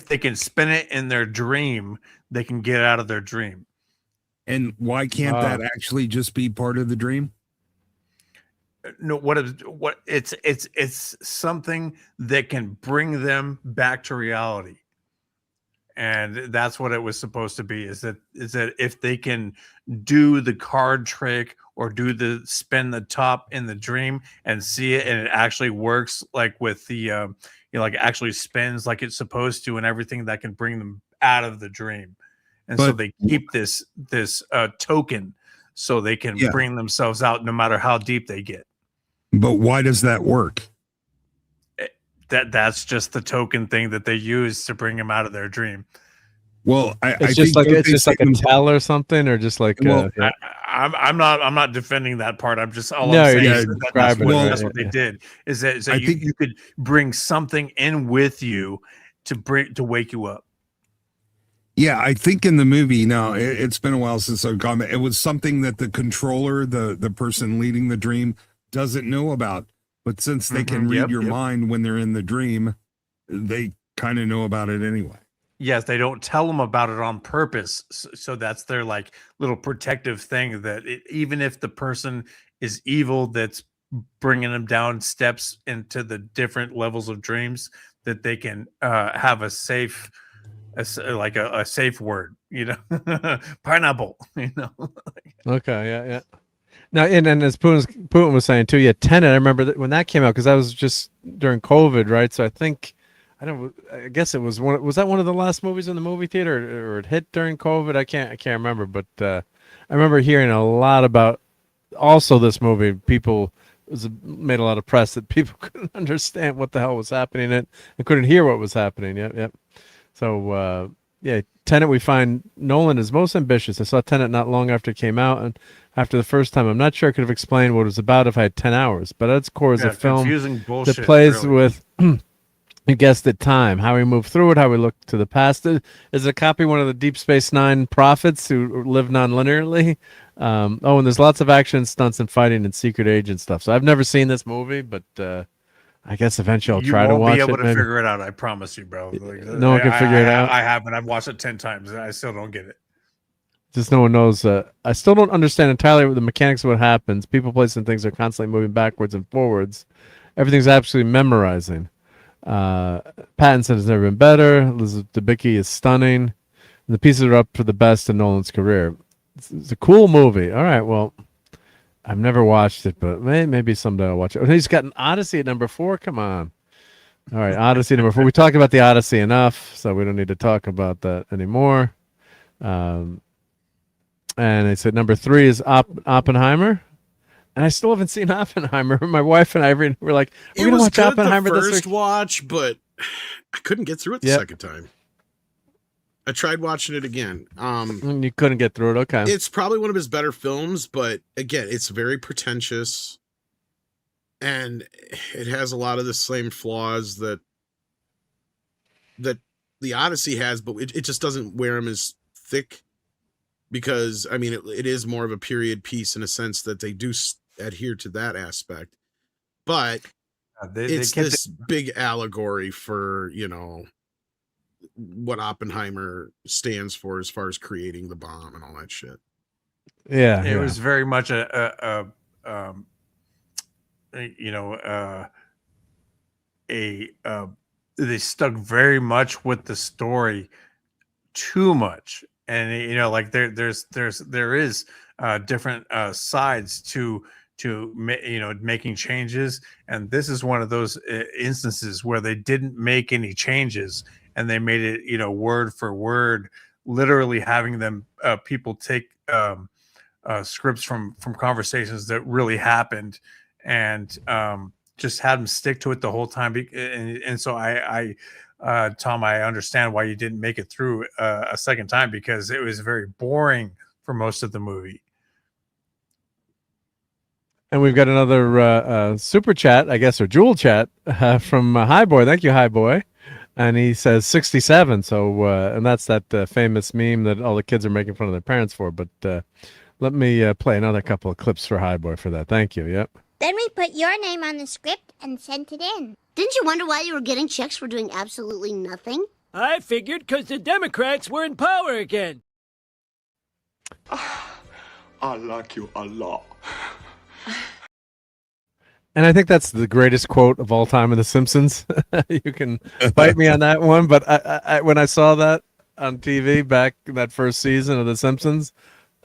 they can spin it in their dream, they can get out of their dream. And why can't that actually just be part of the dream? No, it's something that can bring them back to reality. And that's what it was supposed to be, is that if they can do the card trick or do the spin the top in the dream and see it and it actually works, like with the like actually spins like it's supposed to and everything, that can bring them out of the dream. And so they keep this token so they can bring themselves out no matter how deep they get. But why does that work? That's just the token thing that they use to bring them out of their dream. Well, it's just like a tell or something, or just like. I'm not defending that part. I'm just I'm saying that's what they did. Is that so you could bring something in with you to wake you up. Yeah, I think in the movie, now it's been a while since I've gone, it was something that the controller, the person leading the dream, doesn't know about. But since they can read your mind when they're in the dream, they kind of know about it anyway. Yes, they don't tell them about it on purpose. So that's their like little protective thing, that even if the person is evil that's bringing them down steps into the different levels of dreams, that they can have a safe, like a safe word, pineapple, Okay, yeah. Now, and as Putin was saying too, Tenet. I remember that when that came out, because that was just during COVID, right? So I guess it was one. Was that one of the last movies in the movie theater, or it hit during COVID? I can't remember, but I remember hearing a lot about also this movie. People made a lot of press that people couldn't understand what the hell was happening and couldn't hear what was happening. Yep. So Tenet, we find Nolan is most ambitious. I saw Tenet not long after it came out, and after the first time, I'm not sure I could have explained what it was about if I had 10 hours. But at its core is a film that plays with, you guessed it, time, how we move through it, how we look to the past. Is it a copy of one of the Deep Space Nine prophets who live non-linearly? And there's lots of action, stunts, and fighting and secret agent stuff. So I've never seen this movie, but I guess eventually I'll try to watch it. You won't be able to figure it out. I promise you, bro. No one can figure it out. I haven't. I've watched it 10 times, and I still don't get it. Just no one knows. I still don't understand entirely the mechanics of what happens. People, places, and things are constantly moving backwards and forwards. Everything's absolutely memorizing. Pattinson has never been better. Elizabeth Debicki is stunning. And the pieces are up for the best in Nolan's career. It's a cool movie. All right, well, I've never watched it, but maybe someday I'll watch it. Oh, he's got an Odyssey at number 4. Come on. All right, Odyssey number 4. We talked about the Odyssey enough, so we don't need to talk about that anymore. And they said number 3 is Oppenheimer. And I still haven't seen Oppenheimer. My wife and I were like, we're going to watch Oppenheimer this week. It was good the first watch, but I couldn't get through it the second time. I tried watching it again. You couldn't get through it. Okay. It's probably one of his better films, but again, it's very pretentious, and it has a lot of the same flaws that the Odyssey has, but it just doesn't wear him as thick because, I mean, it is more of a period piece in a sense that they do adhere to that aspect, but it's this big allegory for, you know, what Oppenheimer stands for as far as creating the bomb and all that shit. Yeah, it was very much they stuck very much with the story too much, and you know, like there is different sides to making changes, and this is one of those instances where they didn't make any changes. And they made it, you know, word for word, literally having them people take scripts from conversations that really happened, and just had them stick to it the whole time. And so Tom, I understand why you didn't make it through a second time, because it was very boring for most of the movie. And we've got another super chat, I guess, or jewel chat from Highboy. Thank you, Highboy. And he says 67. So, and that's that famous meme that all the kids are making fun of their parents for. But let me play another couple of clips for Highboy for that. Thank you. Yep. Then we put your name on the script and sent it in. Didn't you wonder why you were getting checks for doing absolutely nothing? I figured because the Democrats were in power again. I like you a lot. And I think that's the greatest quote of all time in The Simpsons. You can fight me on that one, but I when I saw that on TV back in that first season of The Simpsons,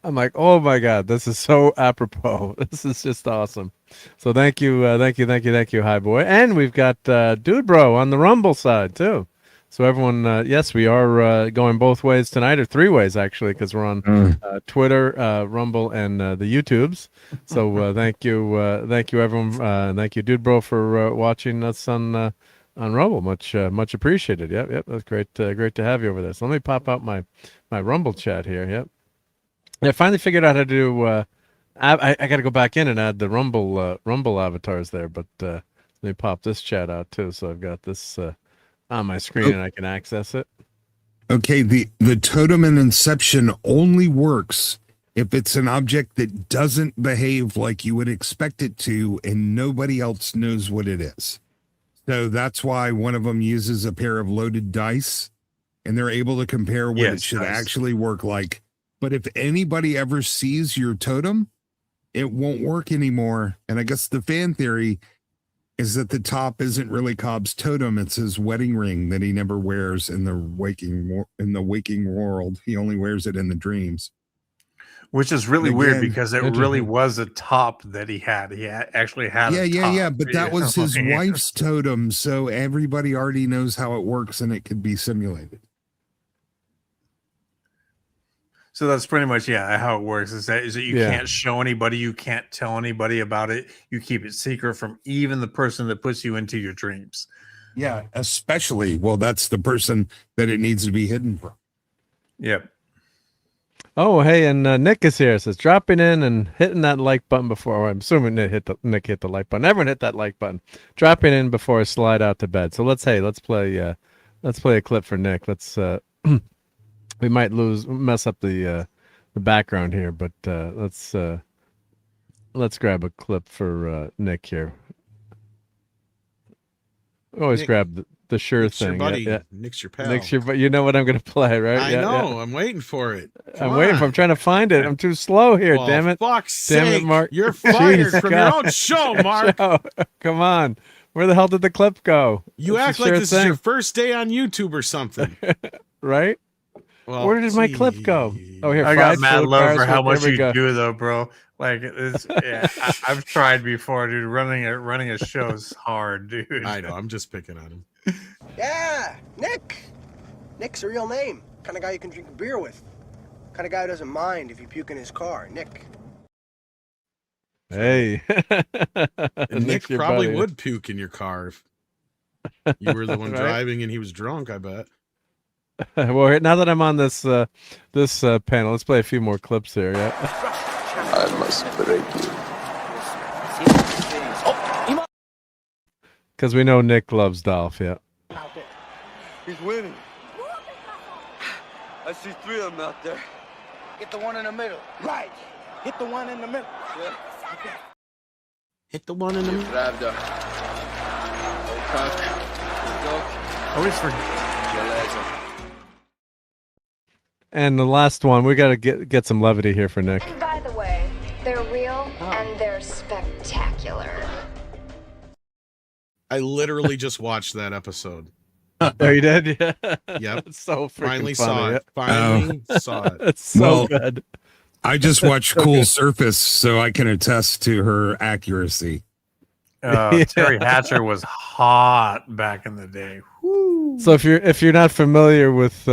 I'm like, oh my God, this is so apropos. This is just awesome. So thank you, Highboy. And we've got Dude Bro on the Rumble side too. So everyone, yes, we are going both ways tonight, or 3 ways actually, because we're on Twitter, Rumble, and the YouTubes. So thank you everyone. Thank you, Dude Bro, for watching us on Rumble. Much appreciated. Yep. That's great to have you over there. So let me pop out my Rumble chat here. Yep. I finally figured out how to do. I got to go back in and add the Rumble avatars there. But let me pop this chat out too. So I've got this on my screen and I can access it. Okay, the totem in Inception only works if it's an object that doesn't behave like you would expect it to and nobody else knows what it is. So that's why one of them uses a pair of loaded dice and they're able to compare what it should actually work like. But if anybody ever sees your totem, it won't work anymore. And I guess the fan theory is that the top isn't really Cobb's totem. It's his wedding ring that he never wears in the waking world. He only wears it in the dreams. Which is really weird because it really was a top that he had. He actually had a top. Yeah. But that was his wife's totem. So everybody already knows how it works and it could be simulated. So that's pretty much how it works. Is that you can't show anybody, you can't tell anybody about it. You keep it secret from even the person that puts you into your dreams. Yeah, especially that's the person that it needs to be hidden from. Yep. Oh, hey, and Nick is here. It says dropping in and hitting that like button before. I'm assuming Nick hit the like button. Everyone hit that like button. Dropping in before I slide out to bed. So let's play a clip for Nick. Let's we might mess up the background here, but let's grab a clip for Nick here. Always Nick, grab the sure Nick's thing. Your buddy. Yeah. Nick's your pal. Nick's your, but you know what I'm going to play, right? I know. I'm waiting for it. I'm waiting for. I'm trying to find it. I'm too slow here. Oh, damn it! Fuck's sake, Mark. You're fired from your own show, Mark. Come on. Where the hell did the clip go? You act like this is your first day on YouTube or something, right? Well, Where did my clip go? Oh, here. I got fried mad food, love cars for how with- much there we you go. do, though, bro. Like it's, yeah, I've tried before, dude. Running a show's hard, dude. I know. I'm just picking on him. Yeah, Nick. Nick's a real name. Kind of guy you can drink a beer with. Kind of guy who doesn't mind if you puke in his car. Nick. Hey. And Nick Nick's your probably buddy. would puke in your car if you were the one Right? driving and he was drunk, I bet. Well, now that I'm on this panel, let's play a few more clips here. Yeah. I must break you. Because we know Nick loves Dolph. Yeah. He's winning. I see 3 of them out there. Get the one in the middle. Right. Hit the one in the middle. Yeah. Hit the one in the middle. Prawda. Always forget. And the last one, we got to get some levity here for Nick. And by the way, they're real and they're spectacular. I literally just watched that episode. Oh, you did? Yeah. Yep. It's so freaking Finally funny. saw it. Yeah. Finally saw it. It's so Well, good. I just watched So Cool good. Surface, so I can attest to her accuracy. Terry Hatcher was hot back in the day. So if you're not familiar with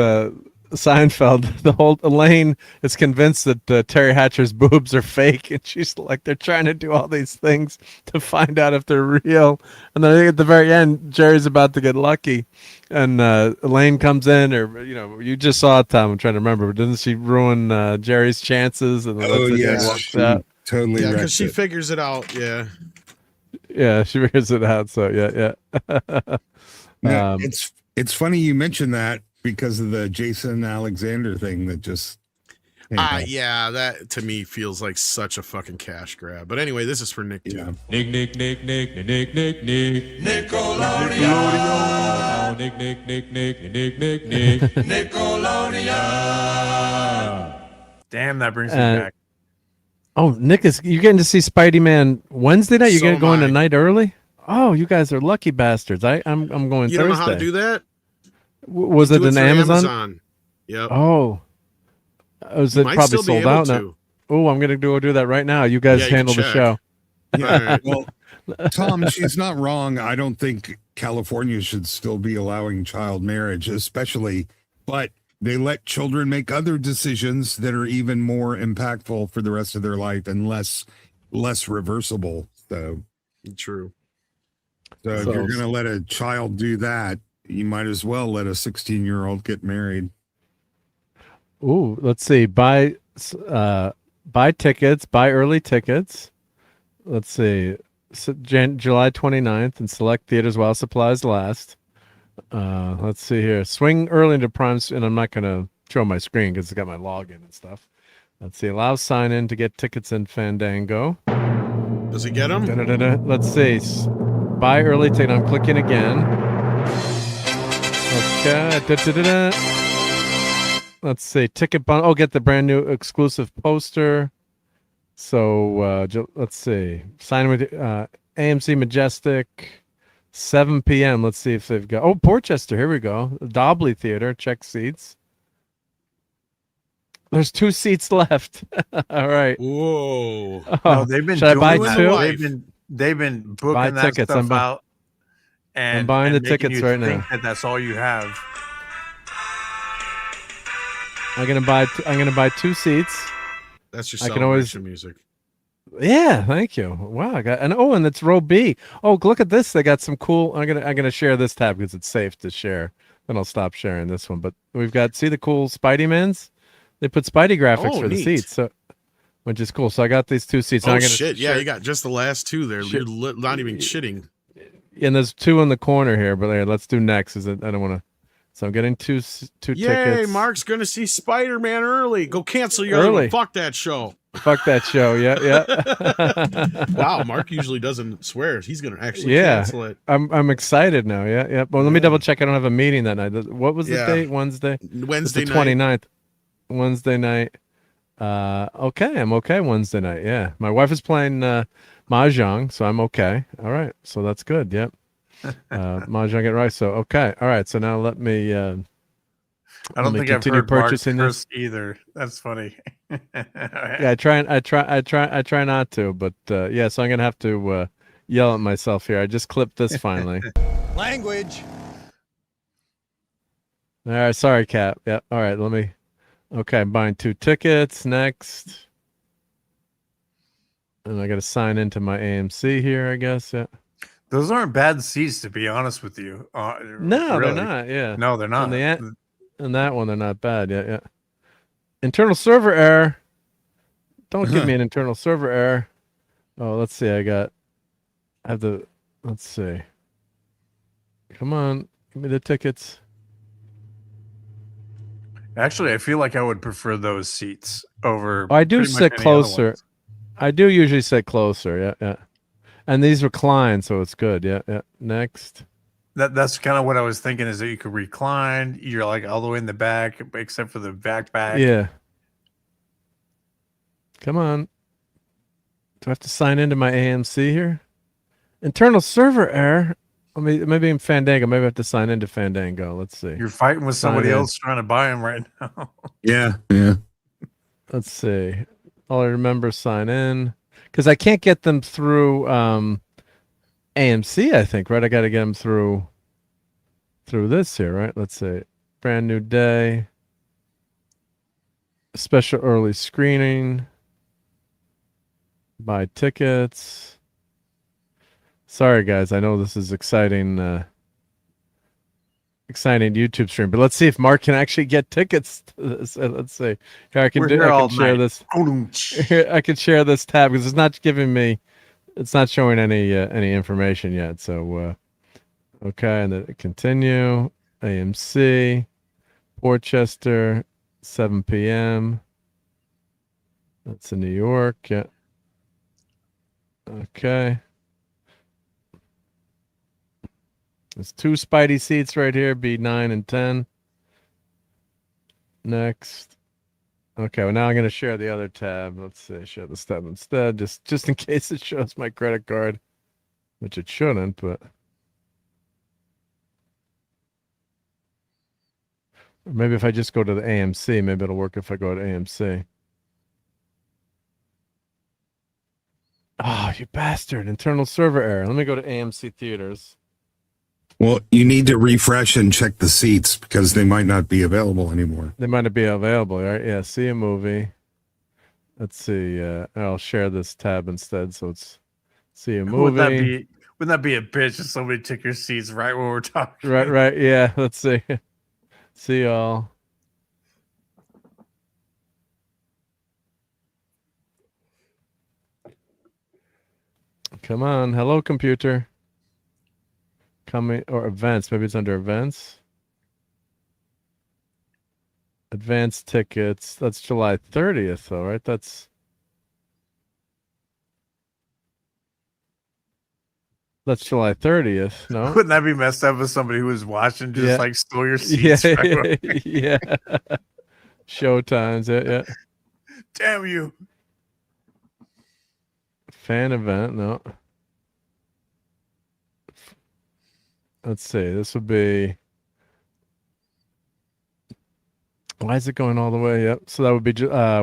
Seinfeld, the whole Elaine is convinced that Terry Hatcher's boobs are fake, and she's like, they're trying to do all these things to find out if they're real. And then I think at the very end, Jerry's about to get lucky, and Elaine comes in, or you just saw it, Tom. I'm trying to remember, but didn't she ruin Jerry's chances? And Oh, lets it yes, walk she out? totally Yeah, wrecked because she it. figures it out. Yeah. Yeah, she figures it out. So yeah. No, it's funny you mentioned that because of the Jason Alexander thing that just came out. Yeah, that to me feels like such a fucking cash grab. But anyway, this is for Nick too. Yeah. Nick. Nickelodeon. Nick. Nickelodeon. Damn, that brings me And- back. Oh, Nick, you're getting to see Spidey Man Wednesday night? You're So going to go in am a I. night early? Oh, you guys are lucky bastards. I'm going You Thursday. don't know how to do that? Was it Do an through Amazon? Yep. Oh. Was You it might probably still be sold able out now? to. Oh, I'm going to go do that right now. You guys Yeah, you handle can the check. show. Yeah, well, Tom, she's not wrong. I don't think California should still be allowing child marriage, especially, but they let children make other decisions that are even more impactful for the rest of their life and less reversible. So True. if you're going to let a child do that, you might as well let a 16-year-old get married. Ooh, let's see. Buy tickets, buy early tickets. Let's see. July 29th in select theaters while supplies last. Let's see here. Swing early into Prime, and I'm not going to show my screen because it's got my login and stuff. Let's see. Allow sign in to get tickets in Fandango. Does he get them? Let's see. Buy early ticket. I'm clicking again. Okay. Let's see. Ticket bundle. Oh, get the brand new exclusive poster. So let's see. Sign with AMC Majestic. 7 p.m. Let's see if they've got. Oh, Portchester. Here we go. Dobley Theater. Check seats. There's 2 seats left. All right. Whoa. Oh, No, they've been should I doing buy that. 2? They've been booking Buy that tickets. stuff out. And I'm buying and the making tickets you right think now. that that's all you have. I'm gonna buy 2 seats. That's your I can always. celebration music. Yeah, thank you. Wow, I got and it's row B. Oh, look at this. They got some cool. I'm gonna share this tab because it's safe to share. Then I'll stop sharing this one. But we've got the cool Spidey-Mans. They put Spidey graphics Oh, for the neat. seats, so which is cool. So I got these 2 seats. Oh I'm gonna shit! Yeah, share- you got just the last 2 there. Shit. You're not even shitting. And there's 2 in the corner here, but let's do next. I don't want to. So I'm getting two Yay! tickets. Mark's gonna see Spider-Man early. Go cancel your other Early. one. Fuck that show. Fuck that show. Yeah. Wow, Mark usually doesn't swear. He's gonna actually Yeah, cancel it. I'm excited now. Yeah. Well, let me double check. I don't have a meeting that night. What was the Yeah. date? Wednesday. Wednesday It's the night. 29th. Wednesday night. Okay, I'm okay Wednesday night. Yeah, my wife is playing mahjong, so I'm okay. All right, so that's good. Yep. Mahjong it right. So okay. All right. So now let me I don't Let me think I've continue heard Mark purchasing curse this. either. That's funny. Yeah, I try not to, but yeah, so I'm gonna have to yell at myself here. I just clipped this finally. Language. All right, sorry, Cap. Yeah, all right, let me. Okay, I'm buying 2 tickets next, and I got to sign into my AMC here, I guess. Yeah. Those aren't bad seats, to be honest with you. No, really. they're not. Yeah. No, they're not. And that one, they're not bad. Yeah, yeah. Internal server error. Don't give me an internal server error. Oh, let's see. I have the. Let's see. Come on, give me the tickets. Actually, I feel like I would prefer those seats over. Oh, I do pretty much sit any other closer. ones. I do usually sit closer. Yeah, yeah. And these recline, so it's good. Yeah, yeah. Next. That's kind of what I was thinking, is that you could recline. You're like all the way in the back, except for the back. Yeah. Come on. Do I have to sign into my AMC here? Internal server error. Maybe in Fandango. Maybe I have to sign into Fandango. Let's see. You're fighting with somebody else trying to buy them right now. Yeah, yeah. Let's see. All I remember is sign in. Because I can't get them through AMC, I think, right? I got to get them through this here, right? Let's see. Brand new day. Special early screening. Buy tickets. Sorry, guys. I know this is exciting YouTube stream, but let's see if Mark can actually get tickets to this. Let's see. Here, I can share this. Here, I can share this tab because it's not giving me. It's not showing any information yet. So, okay, and then continue. AMC, Portchester, 7 p.m. That's in New York. Yeah. Okay. There's 2 Spidey seats right here, B9 and 10. Next. Okay, well, now I'm going to share the other tab. Let's see, share this tab instead, just in case it shows my credit card, which it shouldn't, but. Or maybe if I just go to the AMC, maybe it'll work if I go to AMC. Oh, you bastard. Internal server error. Let me go to AMC Theaters. Well, you need to refresh and check the seats because they might not be available anymore. They might not be available, right? Yeah, see a movie. Let's see. I'll share this tab instead, so it's see a movie. Wouldn't that be a bitch if somebody took your seats right when we're talking? Right. Yeah, let's see. See y'all. Come on. Hello, computer. Coming or events. Maybe it's under events. Advanced tickets. That's July 30th, though, right? That's July 30th. No? Wouldn't that be messed up if somebody who was watching just like stole your seats? Yeah. Showtimes. Yeah. Damn you. Fan event. No. Let's see. This would be. Why is it going all the way up? So that would be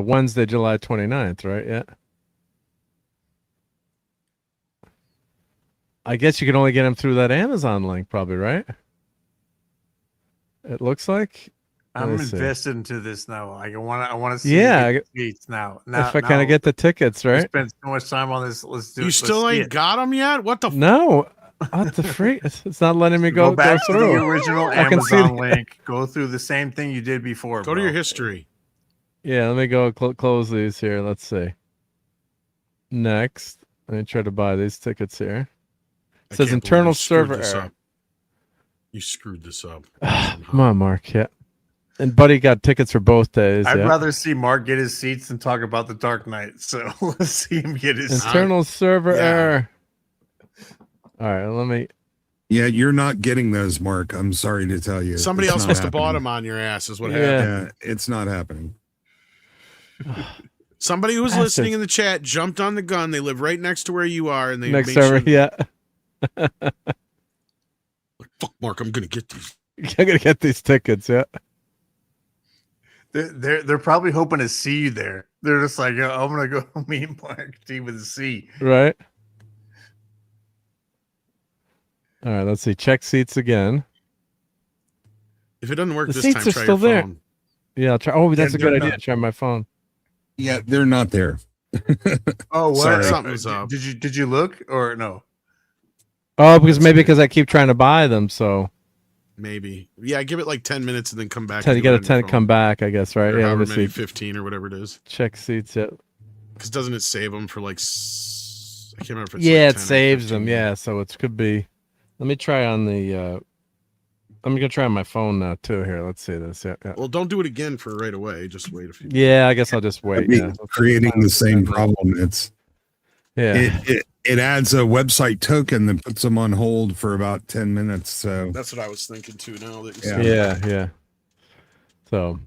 Wednesday, July 29th, right? Yeah. I guess you can only get them through that Amazon link, probably, right? It looks like. I'm invested into this now. Like I want to see the seats now. If I kind of get the tickets, right? I spent so much time on this. Let's do it. You still ain't got them yet? What the? No. What the freak? It's not letting me go back through. To the original Amazon link. Go through the same thing you did before. Go to your history. Yeah, let me go close these here. Let's see. Next, let me try to buy these tickets here. It says internal server error. You screwed this up. Come on, Mark. Yeah. And Buddy got tickets for both days. I'd rather see Mark get his seats than talk about the Dark Knight. So let's see him get his internal server error. All right, let me. Yeah, you're not getting those, Mark. I'm sorry to tell you. Somebody else must have bought them on your ass, is what happened. Yeah, it's not happening. Somebody who was listening in the chat jumped on the gun. They live right next to where you are, and they next server. Yeah. Fuck, Mark, I'm gonna get these. I'm gonna get these tickets. Yeah. They're probably hoping to see you there. They're just like, "Yo, I'm gonna go meet Marc D with a C." Right. All right, let's see. Check seats again. If it doesn't work The this seats time, are try still your there. phone. Yeah, I'll try. Oh, that's a they're good idea. not. Try my phone. Yeah, they're not there. Oh, what? Sorry. Something's up. Did you look or no? Oh, because I keep trying to buy them, so Maybe. Yeah, give it like 10 minutes and then come back. 10, and you do got it a on your 10 phone. come back, I guess, right? Or Yeah, however let me many, see. 15 or whatever it is. Check seats. Yeah. Because doesn't it save them for like? I can't remember if it's Yeah, like it 10 or saves 15. them. Yeah, so it could be. Let me try on the. I'm gonna try on my phone now too. Here, let's see this. Yeah, yeah. Well, don't do it again for right away. Just wait a few. Yeah, I guess I'll just wait. I mean, Yeah. creating the same problem. It's Yeah. it adds a website token that puts them on hold for about 10 minutes. So That's what I was thinking too. Now that you Yeah. said Yeah, yeah. So,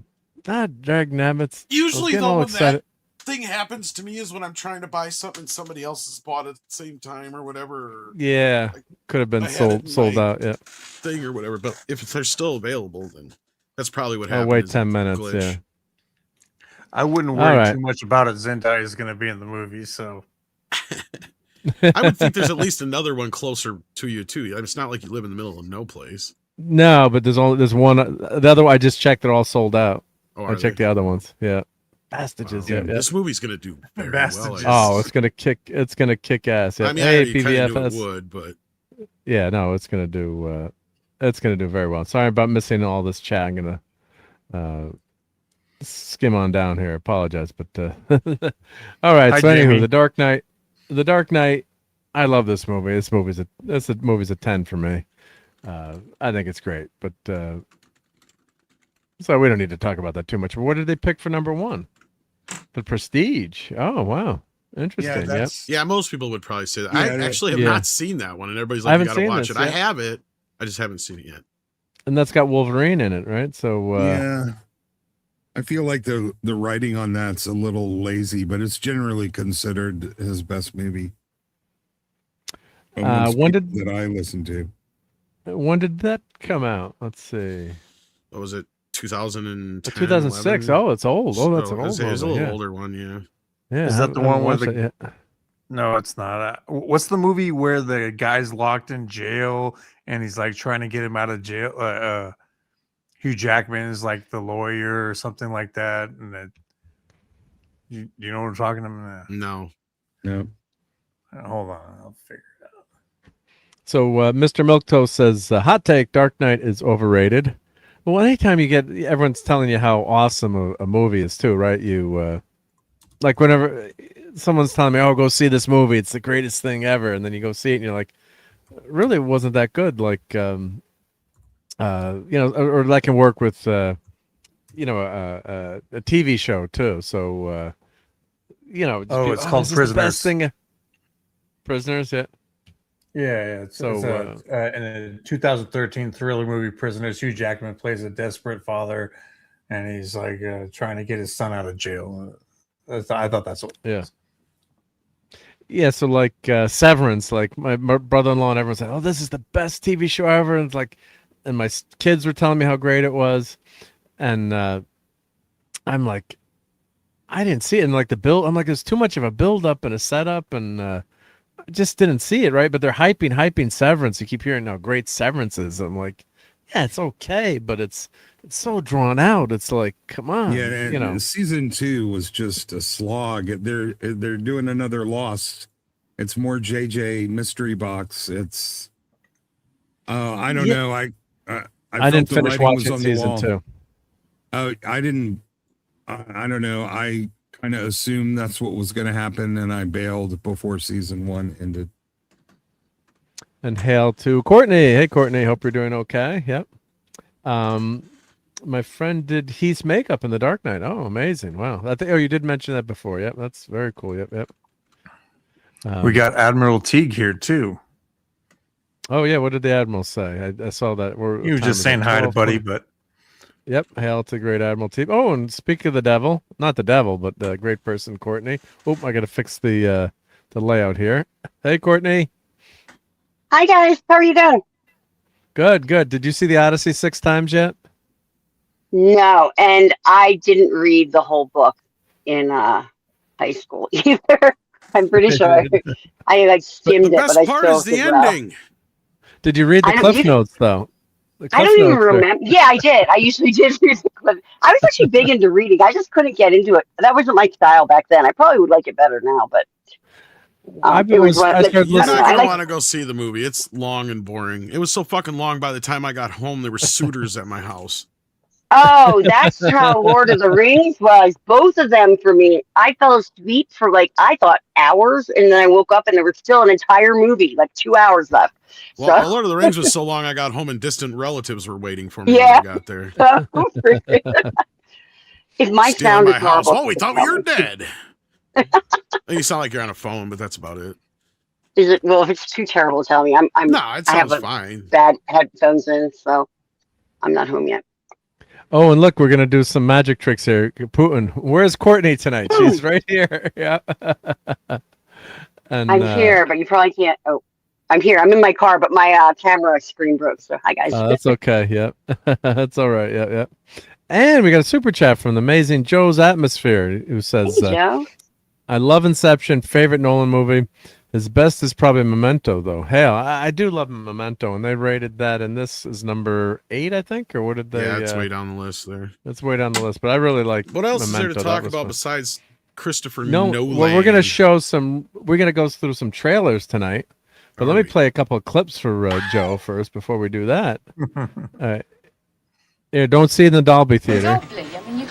drag nabbits. Usually, though, though, when excited. that thing happens to me is when I'm trying to buy something somebody else has bought at the same time or whatever. Yeah, could have been I had it in sold my out. Yeah. thing or whatever. But if they're still available, then that's probably what I'll happened. wait is 10 a minutes. glitch. Yeah. I wouldn't All worry right. too much about it. Zendaya is going to be in the movie, so I would think there's at least another one closer to you too. I mean, it's not like you live in the middle of no place. No, but there's one. The other one I just checked. They're all sold out. Oh, I are checked they? the other ones. Yeah. Bastages. Yeah. This movie's gonna do very Bastages. well. Oh, it's gonna kick. It's gonna kick ass. Yeah. I mean, Hey, I already kinda knew it PVFS. would, but Yeah, no, it's gonna do. It's gonna do very well. Sorry about missing all this chat. I'm gonna skim on down here. Apologize, but all right. Hi, So anywho, Jamie. The Dark Knight. The Dark Knight. I love this movie. This movie's a 10 for me. I think it's great, but so we don't need to talk about that too much. But what did they pick for number one? The Prestige. Oh wow, interesting. Yep. yeah, most people would probably say that. Yeah, I actually have yeah. not seen that one, and everybody's I like, "You haven't got to seen watch this it." I yet. have it. I just haven't seen it yet. And that's got Wolverine in it, right? So yeah, I feel like the writing on that's a little lazy, but it's generally considered his best movie. when did Oh, that I listened to? When did that come out? Let's see. What was it? 2010, 2006. 11? Oh, it's old. Oh, that's an old It's a movie. little Yeah. older one, yeah. Yeah. is that the I haven't one where watched it yet. No, it's not. What's the movie where the guy's locked in jail and he's like trying to get him out of jail? Hugh Jackman is like the lawyer or something like that, and that you know what I'm talking about? No. Hold on, I'll figure it out. So Mr. Milktoast says, hot take, Dark Knight is overrated. Well, anytime you get, everyone's telling you how awesome a movie is too, right? You, like whenever someone's telling me, oh, go see this movie, it's the greatest thing ever. And then you go see it and you're like, really, it wasn't that good. Like, you know, or that can work with, you know, a TV show too. So, you know, just Oh, it's called this is the best Prisoners. thing. Prisoners, yeah. Yeah. It's in a 2013 thriller movie, Prisoners. Hugh Jackman plays a desperate father, and he's like trying to get his son out of jail. I thought that's what. Yeah. Yeah, so like Severance, like my brother-in-law and everyone said, "Oh, this is the best TV show ever," and it's like, and my kids were telling me how great it was, and I'm like, I didn't see it, and like the build, I'm like, there's too much of a build-up and a setup, and I just didn't see it, right? But they're hyping Severance. You keep hearing how great Severance is. I'm like, yeah, it's okay, but it's so drawn out. It's like, come on, Yeah, and you know. season 2 was just a slog. They're doing another Lost. It's more JJ Mystery Box. It's I don't know. I I didn't finish watching season 2. I didn't. I don't know. I kind of assumed that's what was going to happen, and I bailed before season 1 ended. And hail to Courtney. Hey, Courtney. Hope you're doing okay. Yep. My friend did Heath's makeup in The Dark Knight. Oh, amazing. Wow. Oh, you did mention that before. Yep. That's very cool. Yep. We got Admiral Teague here too. Oh, yeah. What did the Admiral say? I saw that. He was just saying hi to Buddy, but. Yep. Hail to great Admiral Teague. Oh, and speak of the devil. Not the devil, but the great person, Courtney. Oh, I got to fix the layout here. Hey, Courtney. Hi, guys. How are you doing? Good. Did you see the Odyssey 6 times yet? No, and I didn't read the whole book in high school either. I'm pretty sure I like skimmed The it, but best I part still is the did well. ending. Did you read the I don't- Cliff you- Notes though? The I Cliff don't even Notes are- remember. Yeah, I did. I usually did read the clip. I was actually big into reading. I just couldn't get into it. That wasn't my style back then. I probably would like it better now, but it was one. I started You're listening. not I gonna like. want to go see the movie. It's long and boring. It was so fucking long. By the time I got home, there were suitors at my house. Oh, that's how Lord of the Rings was. Both of them for me. I fell asleep for like I thought hours, and then I woke up and there was still an entire movie, like 2 hours left. Well, So Lord of the Rings was so long. I got home and distant relatives were waiting for me yeah. when I got there. If my Stealing sound my is house. horrible, Oh, we thought you were dead. You sound like you're on a phone, but that's about it. is it? Well, if it's too terrible, tell me. No, it I have sounds a fine. bad headphones in, so I'm not home yet. Oh, and look, we're gonna do some magic tricks here. Putin, where's Courtney tonight? She's right here. Yeah. And I'm here, but you probably can't. Oh, I'm here. I'm in my car, but my camera screen broke. So hi guys. That's okay. Yep. That's all right. Yep. Yep. And we got a super chat from the amazing Joe's Atmosphere, who says, Hey, Joe. "I love Inception. Favorite Nolan movie. His best is probably Memento, though. Hell, I do love Memento, and they rated that, and this is number 8, I think, or what did they? Yeah, it's way down the list there. It's way down the list, but I really like. What else Memento. is there to That talk was about fun. besides Christopher No, Nolan? well, we're gonna show some. We're gonna go through some trailers tonight, but let me play a couple of clips for Joe first before we do that. All right. Here, don't see it in the Dolby Theater.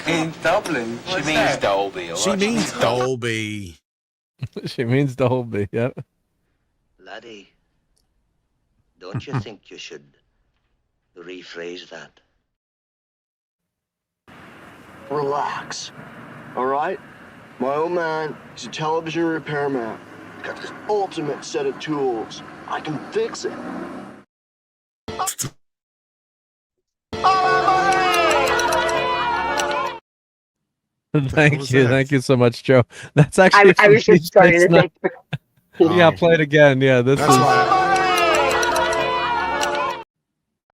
In Dublin, she means Dolby. She means Dolby. She means Dolby. Yep. Laddie, don't you think you should rephrase that? Relax. All right? My old man, he's a television repairman. Got this ultimate set of tools. I can fix it. Thank you so much, Joe. That's actually. I was just starting to think. Yeah, play it again. Yeah, this is.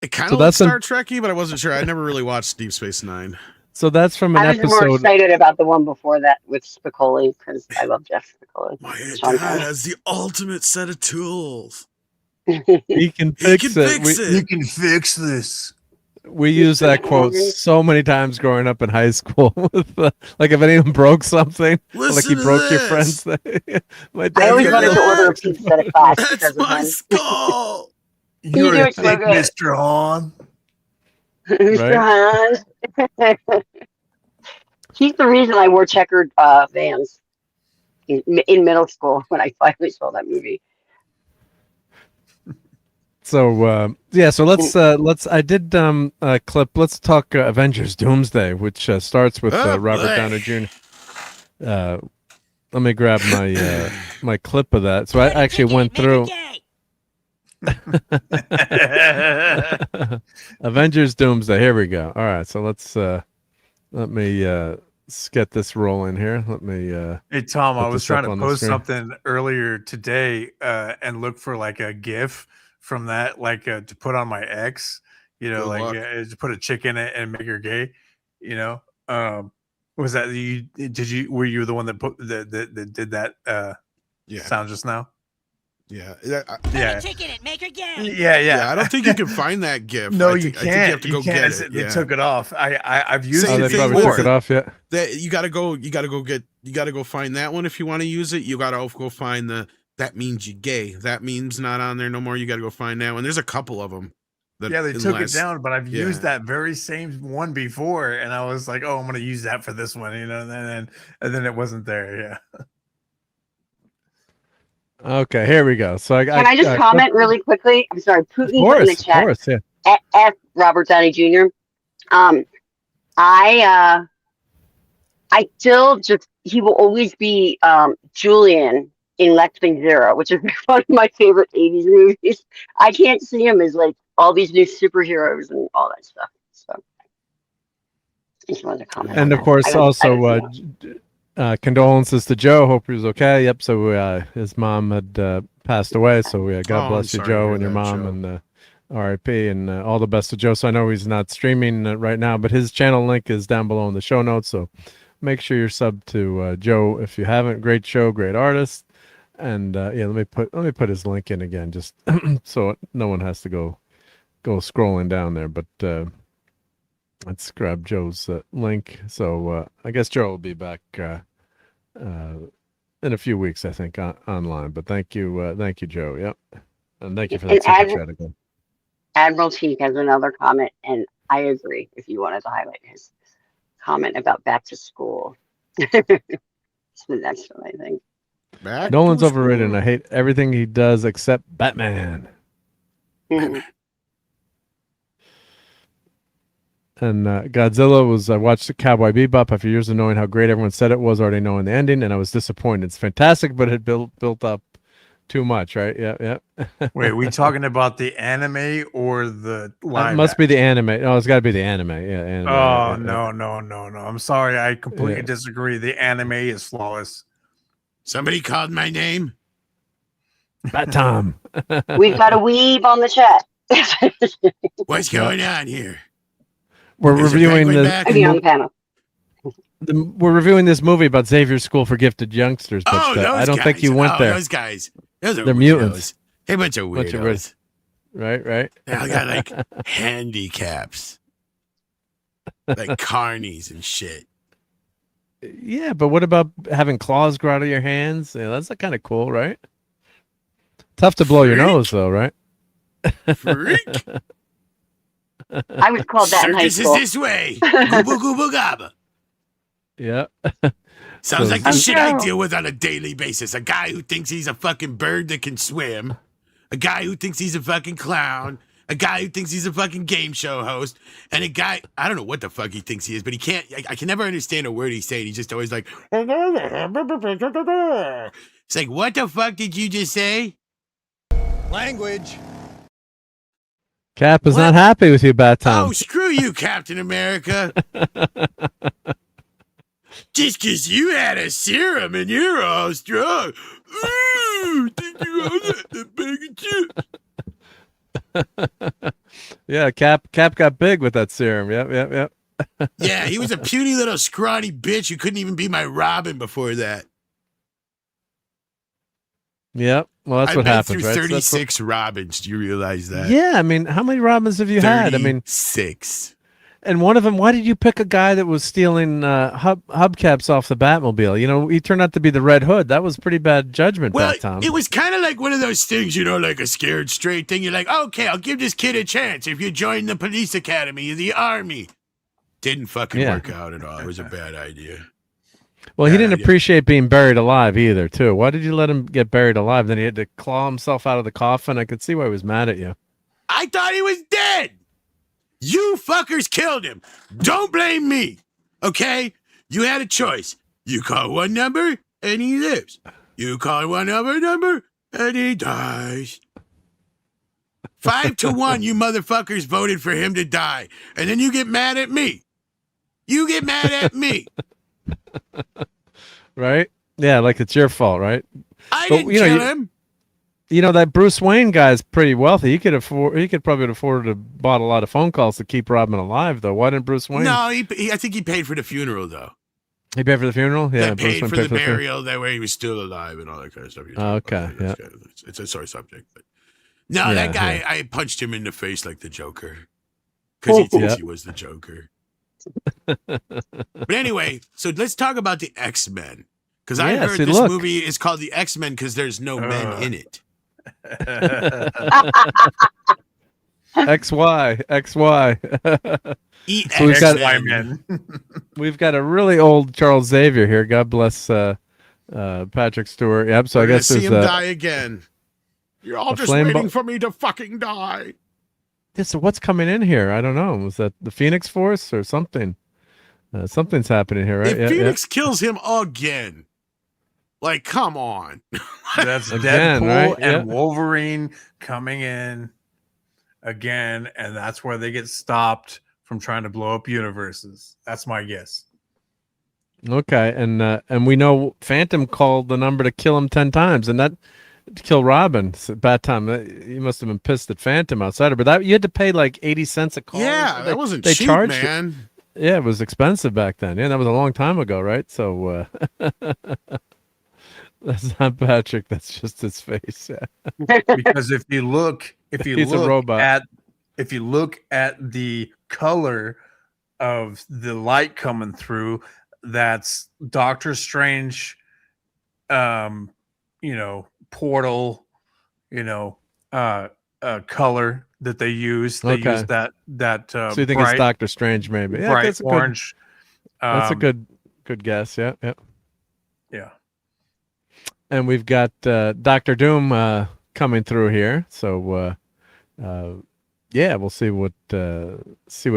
It kind So of that's looks an- Star Trekky, but I wasn't sure. I never really watched Deep Space Nine. So that's from an I was more episode. excited about the one before that with Spicoli because I love Jeff Spicoli. Sean Dad Connery. has the ultimate set of tools. He can fix it. You can fix this. We use that quote so many times growing up in high school. With, like if anyone broke something, like he Listen to broke your this. friend's thing. My I dad always got wanted it. to order a pizza at a class because That's of my him. skull. You do it so good. Mr. Hahn. Mr. Hans. He's the reason I wore checkered Vans in middle school when I finally saw that movie. So so let's. I did a clip. Let's talk Avengers Doomsday, which starts with Robert Downey Jr. Let me grab my my clip of that. So I actually went through. Avengers Doomsday. Here we go. All right, so let's let me get this rolling here. Let me. Hey Tom, I put was this trying up to on the post screen. something earlier today and look for like a GIF from that, like to put on my ex. You know, Good like luck. to put a chick in it and make her gay. You know, was that you? Did you? Were you the one that put that did that sound just now? Yeah. Yeah. Yeah, I don't think you can find that GIF. No, I you think can't. you have to You go can't. get They it. Yeah. took it off. I've used Same Oh, it they probably before. took it off yet. That you gotta go find that one if you want to use it. You gotta go find that means you gay. That meme's not on there no more. You gotta go find that one. There's a couple of them. Yeah, they took it down, but I've used that very same one before, and I was like, "Oh, I'm going to use that for this one," you know. And then it wasn't there. Yeah. Okay, here we go. So Can I just comment really quickly? I'm sorry, Putin put in the chat. Of course, yeah. F. Robert Downey Jr. I still just he will always be Julian in Less Than Zero, which is one of my favorite 80s movies. I can't see him as like all these new superheroes and all that stuff. So I just wanted to comment. And on of that. course, I also condolences to Joe. Hope he was okay. Yep. So his mom had passed away. So God Oh, bless I'm you, sorry to Joe, hear and your that, mom. Joe. And R.I.P. and all the best to Joe. So I know he's not streaming right now, but his channel link is down below in the show notes. So make sure you're subbed to Joe if you haven't. Great show, great artist. And yeah, let me put his link in again, just so no one has to go scrolling down there. But let's grab Joe's link. So I guess Joe will be back in a few weeks, I think, online. But thank you, Joe. Yep, and thank you for that super chat again. Admiral Teague has another comment, and I agree. If you wanted to highlight his comment about back to school, it's the next one, I think. Nolan's overrated, and I hate everything he does except Batman. Mhm. And Godzilla was, I watched the Cowboy Bebop after years of knowing how great everyone said it was, already knowing the ending, and I was disappointed. It's fantastic, but it built up too much, right? Yeah. Wait, we talking about the anime or the live? It must be the anime. No, it's got to be the anime. Yeah. Anime, Oh, yeah. no. I'm sorry. I completely disagree. The anime is flawless. Somebody called my name. Bat Tom. We've got a weeb on the chat. What's going on here? We're reviewing we're reviewing this movie about Xavier's School for Gifted Youngsters, but I don't think you went there. Those guys. Those are They're weirdos. mutants. Hey, bunch of weirdos. Right. They all got like handicaps. Like carnies and shit. Yeah, but what about having claws grow out of your hands? Yeah, that's kind of cool, right? Tough to blow your nose, though, right? Freak. I was called that in high school. Circus is this way. Gooba gooba gaba. Yeah. Sounds like the shit I deal with on a daily basis. A guy who thinks he's a fucking bird that can swim. A guy who thinks he's a fucking clown. A guy who thinks he's a fucking game show host. And a guy, I don't know what the fuck he thinks he is, but he can't, I can never understand a word he's saying. He's just always like, it's like, what the fuck did you just say? Language. Cap is not happy with you, Bat Tom. Oh, screw you, Captain America. Just because you had a serum and you're all strong. Ooh, think you own that bag of chips. Yeah, Cap got big with that serum. Yep. Yeah, he was a puny little scrawny bitch who couldn't even be my Robin before that. Yep. Well, that's what happens, right? 36 Robins. Do you realize that? Yeah, I mean, how many Robins have you had? I mean, 6. And one of them, why did you pick a guy that was stealing hubcaps off the Batmobile? You know, he turned out to be the Red Hood. That was pretty bad judgment, Well, Tom. it was kind of like one of those things, you know, like a scared straight thing. You're like, okay, I'll give this kid a chance if you join the police academy or the army. Didn't fucking work out at all. It was a bad idea. Well, he didn't appreciate being buried alive either, too. Why did you let him get buried alive? Then he had to claw himself out of the coffin. I could see why he was mad at you. I thought he was dead. You fuckers killed him. Don't blame me. Okay? You had a choice. You call one number and he lives. You call one other number and he dies. 5-1, you motherfuckers voted for him to die. And then you get mad at me. You get mad at me. Right? Yeah, like it's your fault, right? I didn't kill him. You know, that Bruce Wayne guy's pretty wealthy. He could probably afford to bought a lot of phone calls to keep Robin alive, though. Why didn't Bruce Wayne? No, I think he paid for the funeral, though. He paid for the funeral? Yeah, Bruce paid for the burial, that way he was still alive and all that kind of stuff. Okay, yeah. It's a sore subject. But no, that guy, I punched him in the face like the Joker. Because he thinks he was the Joker. But anyway, so let's talk about the X-Men. Because I heard this movie is called the X-Men because there's no men in it. XY. We've got a really old Charles Xavier here. God bless Patrick Stewart. Yep. So I guess see him die again. You're all just waiting for me to fucking die. Yeah, so what's coming in here? I don't know. Was that the Phoenix Force or something? Something's happening here, right? If Phoenix kills him again, like, come on. That's again, Deadpool and Wolverine coming in again, and that's where they get stopped from trying to blow up universes. That's my guess. Okay, and we know Phantom called the number to kill him 10 times, and to kill Robin. It's a bad time. You must have been pissed at Phantom Outsider, but that you had to pay like 80 cents a call. Yeah, that wasn't cheap, man. Yeah, it was expensive back then. Yeah, that was a long time ago, right? So that's not Patrick. That's just his face. Because if you look He's a robot. If you look at the color of the light coming through, that's Doctor Strange, portal, color that they use. They use that. So you think it's Doctor Strange, maybe? Yeah, bright that's orange. That's a good guess. Yeah. Yeah. And we've got Doctor Doom coming through here. So we'll see what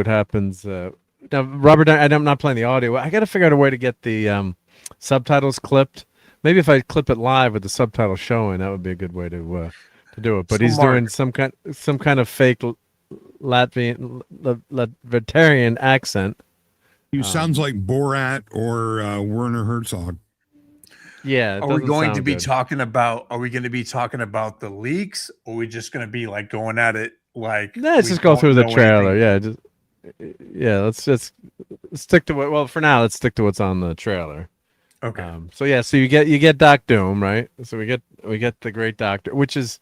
happens. Now, Robert, I'm not playing the audio. I got to figure out a way to get the subtitles clipped. Maybe if I clip it live with the subtitles showing, that would be a good way to do it. But he's doing some kind of fake Latvian accent. He sounds like Borat or Werner Herzog. Yeah. Are we going to be talking about the leaks, or are we just going to be like going at it like? Let's just go through the trailer. Let's just stick to what. Well, for now, let's stick to what's on the trailer. Okay. So you get Doc Doom, right? So we get the Great Doctor, which is,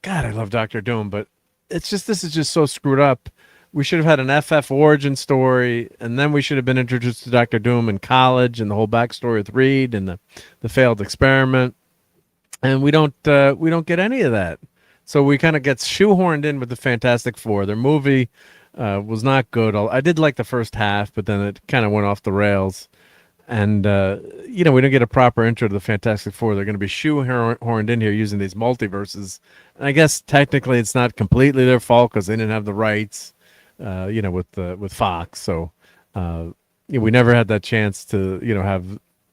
God, I love Doctor Doom, but this is just so screwed up. We should have had an FF origin story, and then we should have been introduced to Doctor Doom in college and the whole backstory with Reed and the failed experiment, and we don't get any of that. So we kind of get shoehorned in with the Fantastic Four. Their movie was not good. I did like the first half, but then it kind of went off the rails. And, we don't get a proper intro to the Fantastic Four. They're going to be shoehorned in here using these multiverses. And I guess technically it's not completely their fault because they didn't have the rights, with Fox. So we never had that chance to,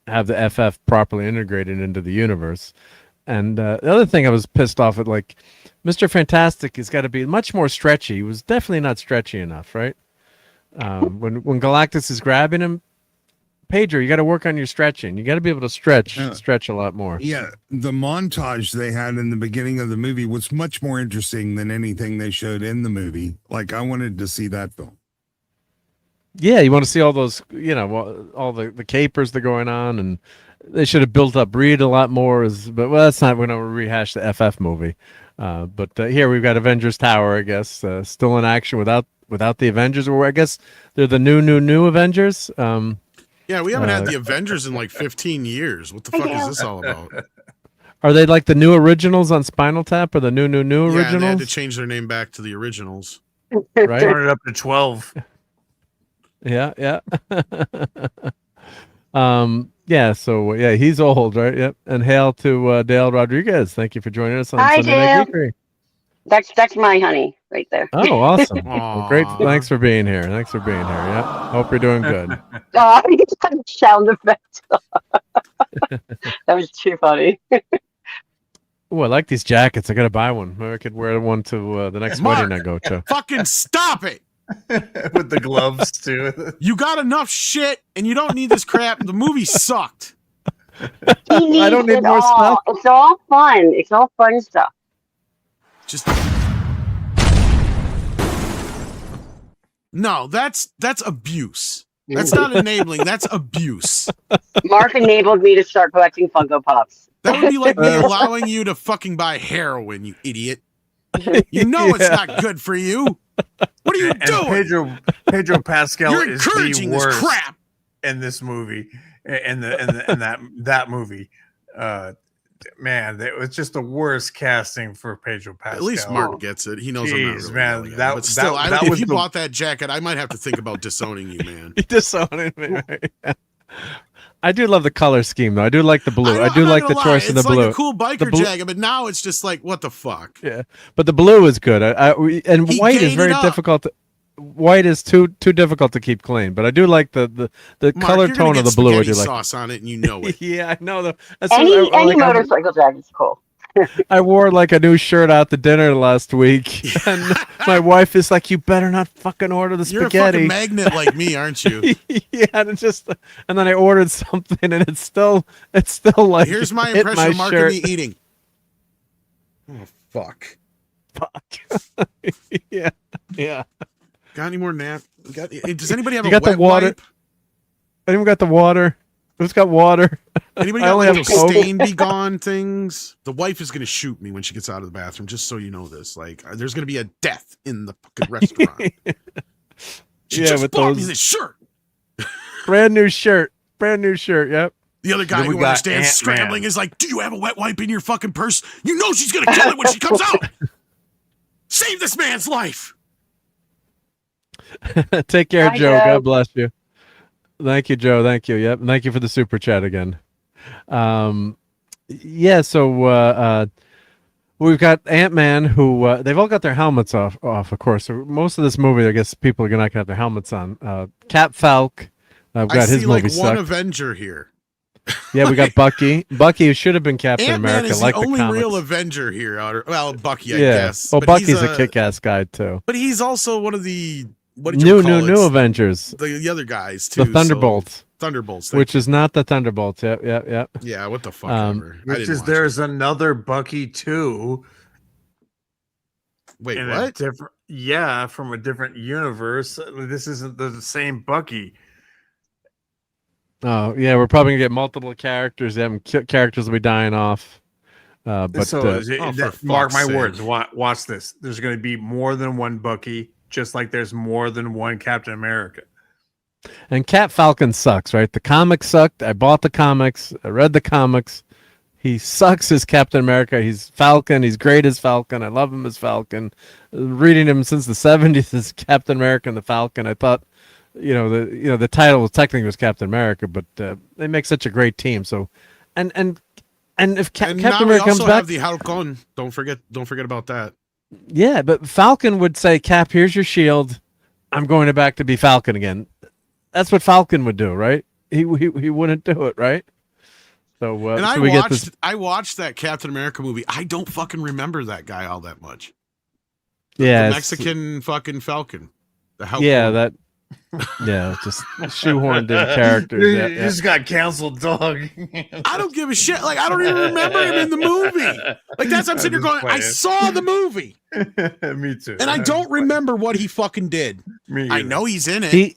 have the FF properly integrated into the universe. And the other thing I was pissed off at, like, Mr. Fantastic has got to be much more stretchy. He was definitely not stretchy enough, right? When Galactus is grabbing him, Pedro, you got to work on your stretching. You got to be able to stretch a lot more. Yeah, the montage they had in the beginning of the movie was much more interesting than anything they showed in the movie. Like, I wanted to see that film. Yeah, you want to see all those, all the capers that are going on, and they should have built up Reed a lot more. But that's not. We're going to rehash the FF movie. But here we've got Avengers Tower, I guess, still in action without the Avengers. Or I guess they're the new Avengers. Yeah, we haven't had the Avengers in like 15 years. What the fuck is this all about? Are they like the new originals on Spinal Tap, or the new originals? Yeah, they had to change their name back to the originals. Right? Turn it up to 12. Yeah. So he's old, right? Yep. And hail to Dale Rodriguez. Thank you for joining us on Sunday Night Geekery. That's my honey right there. Oh, awesome. Well, great. Thanks for being here. Yeah. Hope you're doing good. Oh, you just had a sound effect. That was too funny. Oh, I like these jackets. I got to buy one. Maybe I could wear one to the next wedding I go to. Fucking stop it. With the gloves, too. You got enough shit, and you don't need this crap. The movie sucked. I don't need more stuff. It's all fun. It's all fun stuff. Just no, that's abuse. That's not enabling. That's abuse. Mark enabled me to start collecting Funko Pops. That would be like me allowing you to fucking buy heroin, you idiot. You know it's not good for you. What are you doing? Pedro Pascal You're is encouraging the worst this crap in this movie, in that movie. Man, it was just the worst casting for Pedro Pascal. At least Mark gets it. He knows I'm not really man. yet. That, but still, that if was you bought that jacket, I might have to think about disowning you, man. Disowning me, right? I do love the color scheme, though. I do like the blue. I do like the choice of the blue. It's like a cool biker jacket, but now it's just like, what the fuck? Yeah, but the blue is good. And white is very difficult. White is too difficult to keep clean, but I do like the Mark, color tone of the blue. I do like sauce on it, and you know it. Yeah, I know. Any motorcycle jacket's cool. I wore like a new shirt out to dinner last week, and my wife is like, "You better not fucking order the spaghetti." You're a fucking magnet like me, aren't you? Yeah, and then I ordered something, and it's still like. Here's my impression of Mark and me eating. Oh fuck. Yeah. Got any more nap? Does anybody have You a got wet the water? wipe? Anyone got the water? Who's got water? Anybody I got only like have those Coke. stain be gone things? The wife is gonna shoot me when she gets out of the bathroom. Just so you know this, like, there's gonna be a death in the fucking restaurant. She just bought me this shirt. Brand new shirt. Yep. The other guy Then we who got understands Ant-Man. scrambling is like, "Do you have a wet wipe in your fucking purse? You know she's gonna kill it when she comes out. Save this man's life." Take care, Bye, Joe. Joe. God bless you. Thank you, Joe. Thank you. Yep. Thank you for the super chat again. Yeah. So we've got Ant-Man, who they've all got their helmets off. Of course. So most of this movie, I guess people are not gonna have their helmets on. Cap Falk. I've got I his see movie like one sucked. Avenger here. Yeah, we got Bucky. Bucky, who should have been Captain Ant-Man America, is like the the only comics. real Avenger here. Well, Bucky, I Yeah. guess. Well, But Bucky's he's a kick-ass guy too. But he's also one of the what did you New call it? Avengers. The other guys too. The Thunderbolts. Thunderbolts, Which is not the Thunderbolts. Yep. Yeah, what the fuck ever. I Which didn't is watch there's another Bucky too. Wait, in what? A different, yeah, from a different universe. This isn't the same Bucky. Oh yeah, we're probably gonna get multiple characters. Characters will be dying off. But So mark my fuck's words. Watch this. There's going to be more than one Bucky, just like there's more than one Captain America. and Cat Falcon sucks, right? The comics sucked. I bought the comics. I read the comics. He sucks as Captain America. He's Falcon. He's great as Falcon. I love him as Falcon. Reading him since the 70s as Captain America and the Falcon. I thought, the title was technically was Captain America, but they make such a great team. So, and if Captain America comes also back, have the Halcon. Don't forget about that. yeah, but Falcon would say, "Cap, here's your shield. I'm going back to be Falcon again." That's what Falcon would do, right? He wouldn't do it, right? So, And so I watched that Captain America movie. I don't fucking remember that guy all that much. The it's- Mexican fucking Falcon. The Halcon. Just shoehorned in characters. You just got canceled, dog. I don't give a shit. Like, I don't even remember him in the movie. Like, that's I'm sitting here going, I saw the movie. Me too. And I don't remember what he fucking did. Me I either. know he's in it. He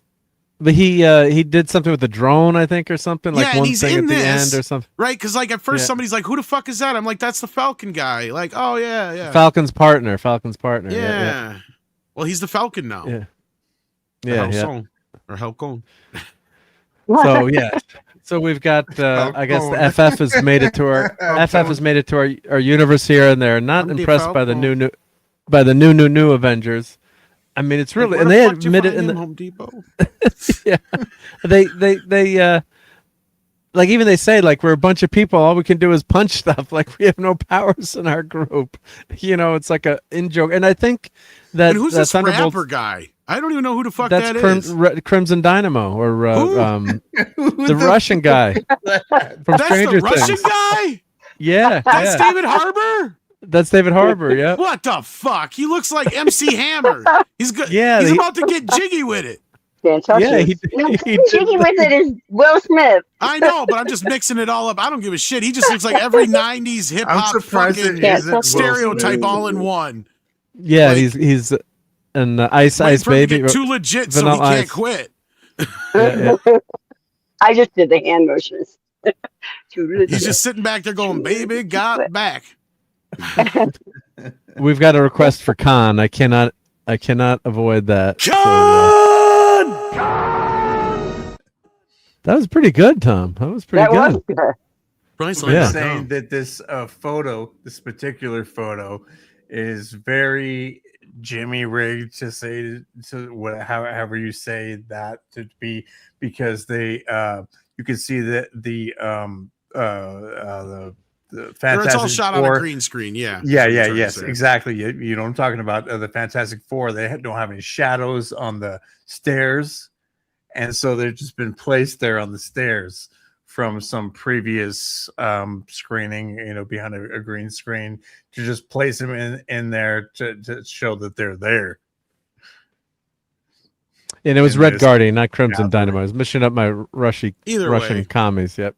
did something with the drone, I think, or something. Like and one he's thing in at the this, end or something. right? Because like at first Yeah. somebody's like, "Who the fuck is that?" I'm like, "That's the Falcon guy." Like, "Oh yeah." Falcon's partner. Yeah. Well, he's the Falcon now. Yeah. The Yeah. Halcon. Or Halcon. So yeah. So we've got. I guess the FF has made it to our universe here, and they're not I'm the impressed by the Falcon. new Avengers. I mean, it's really, and they admitted in the Home Depot. yeah, they like even they say like we're a bunch of people, all we can do is punch stuff. Like we have no powers in our group. It's like a in joke, and I think that And who's this Thunderbolts- rapper guy? I don't even know who the fuck That's that is. Crimson Dynamo or Who? the Russian guy from That's Stranger the Russian Things. guy? Yeah, That's yeah. David Harbour? That's David Harbour. Yeah. What the fuck? He looks like MC Hammer. He's good. Yeah, He's he- about to get jiggy with it. Can't touch Yeah, it. Jiggy with it is Will Smith. I know, but I'm just mixing it all up. I don't give a shit. He just looks like every 90s hip I'm hop surprised fucking it isn't Will stereotype Smith. all in one. Yeah, Like- he's an Ice Waiting for him to Baby. get too legit so he Vanilla can't Ice. quit. Yeah, I just did the hand motions. Too legit. He's just sitting back there going, "Baby, got back." We've got a request for Khan. I cannot avoid that. That was pretty good, Tom. That was pretty good. Bryce, I'm Yeah. saying that this this particular photo, is very Jimmy rigged to say however you say that to be, because they you can see that the Fantastic It's all shot on Four. a green screen. Yeah. Yes, exactly. You know what I'm talking about. The Fantastic Four, they don't have any shadows on the stairs, and so they've just been placed there on the stairs from some previous screening, behind a green screen, to just place them in there to show that they're there. And it was And Red there's- Guardian, not Crimson Yeah. Dynamo. I was mishing up my Either Russian way. commies. Yep.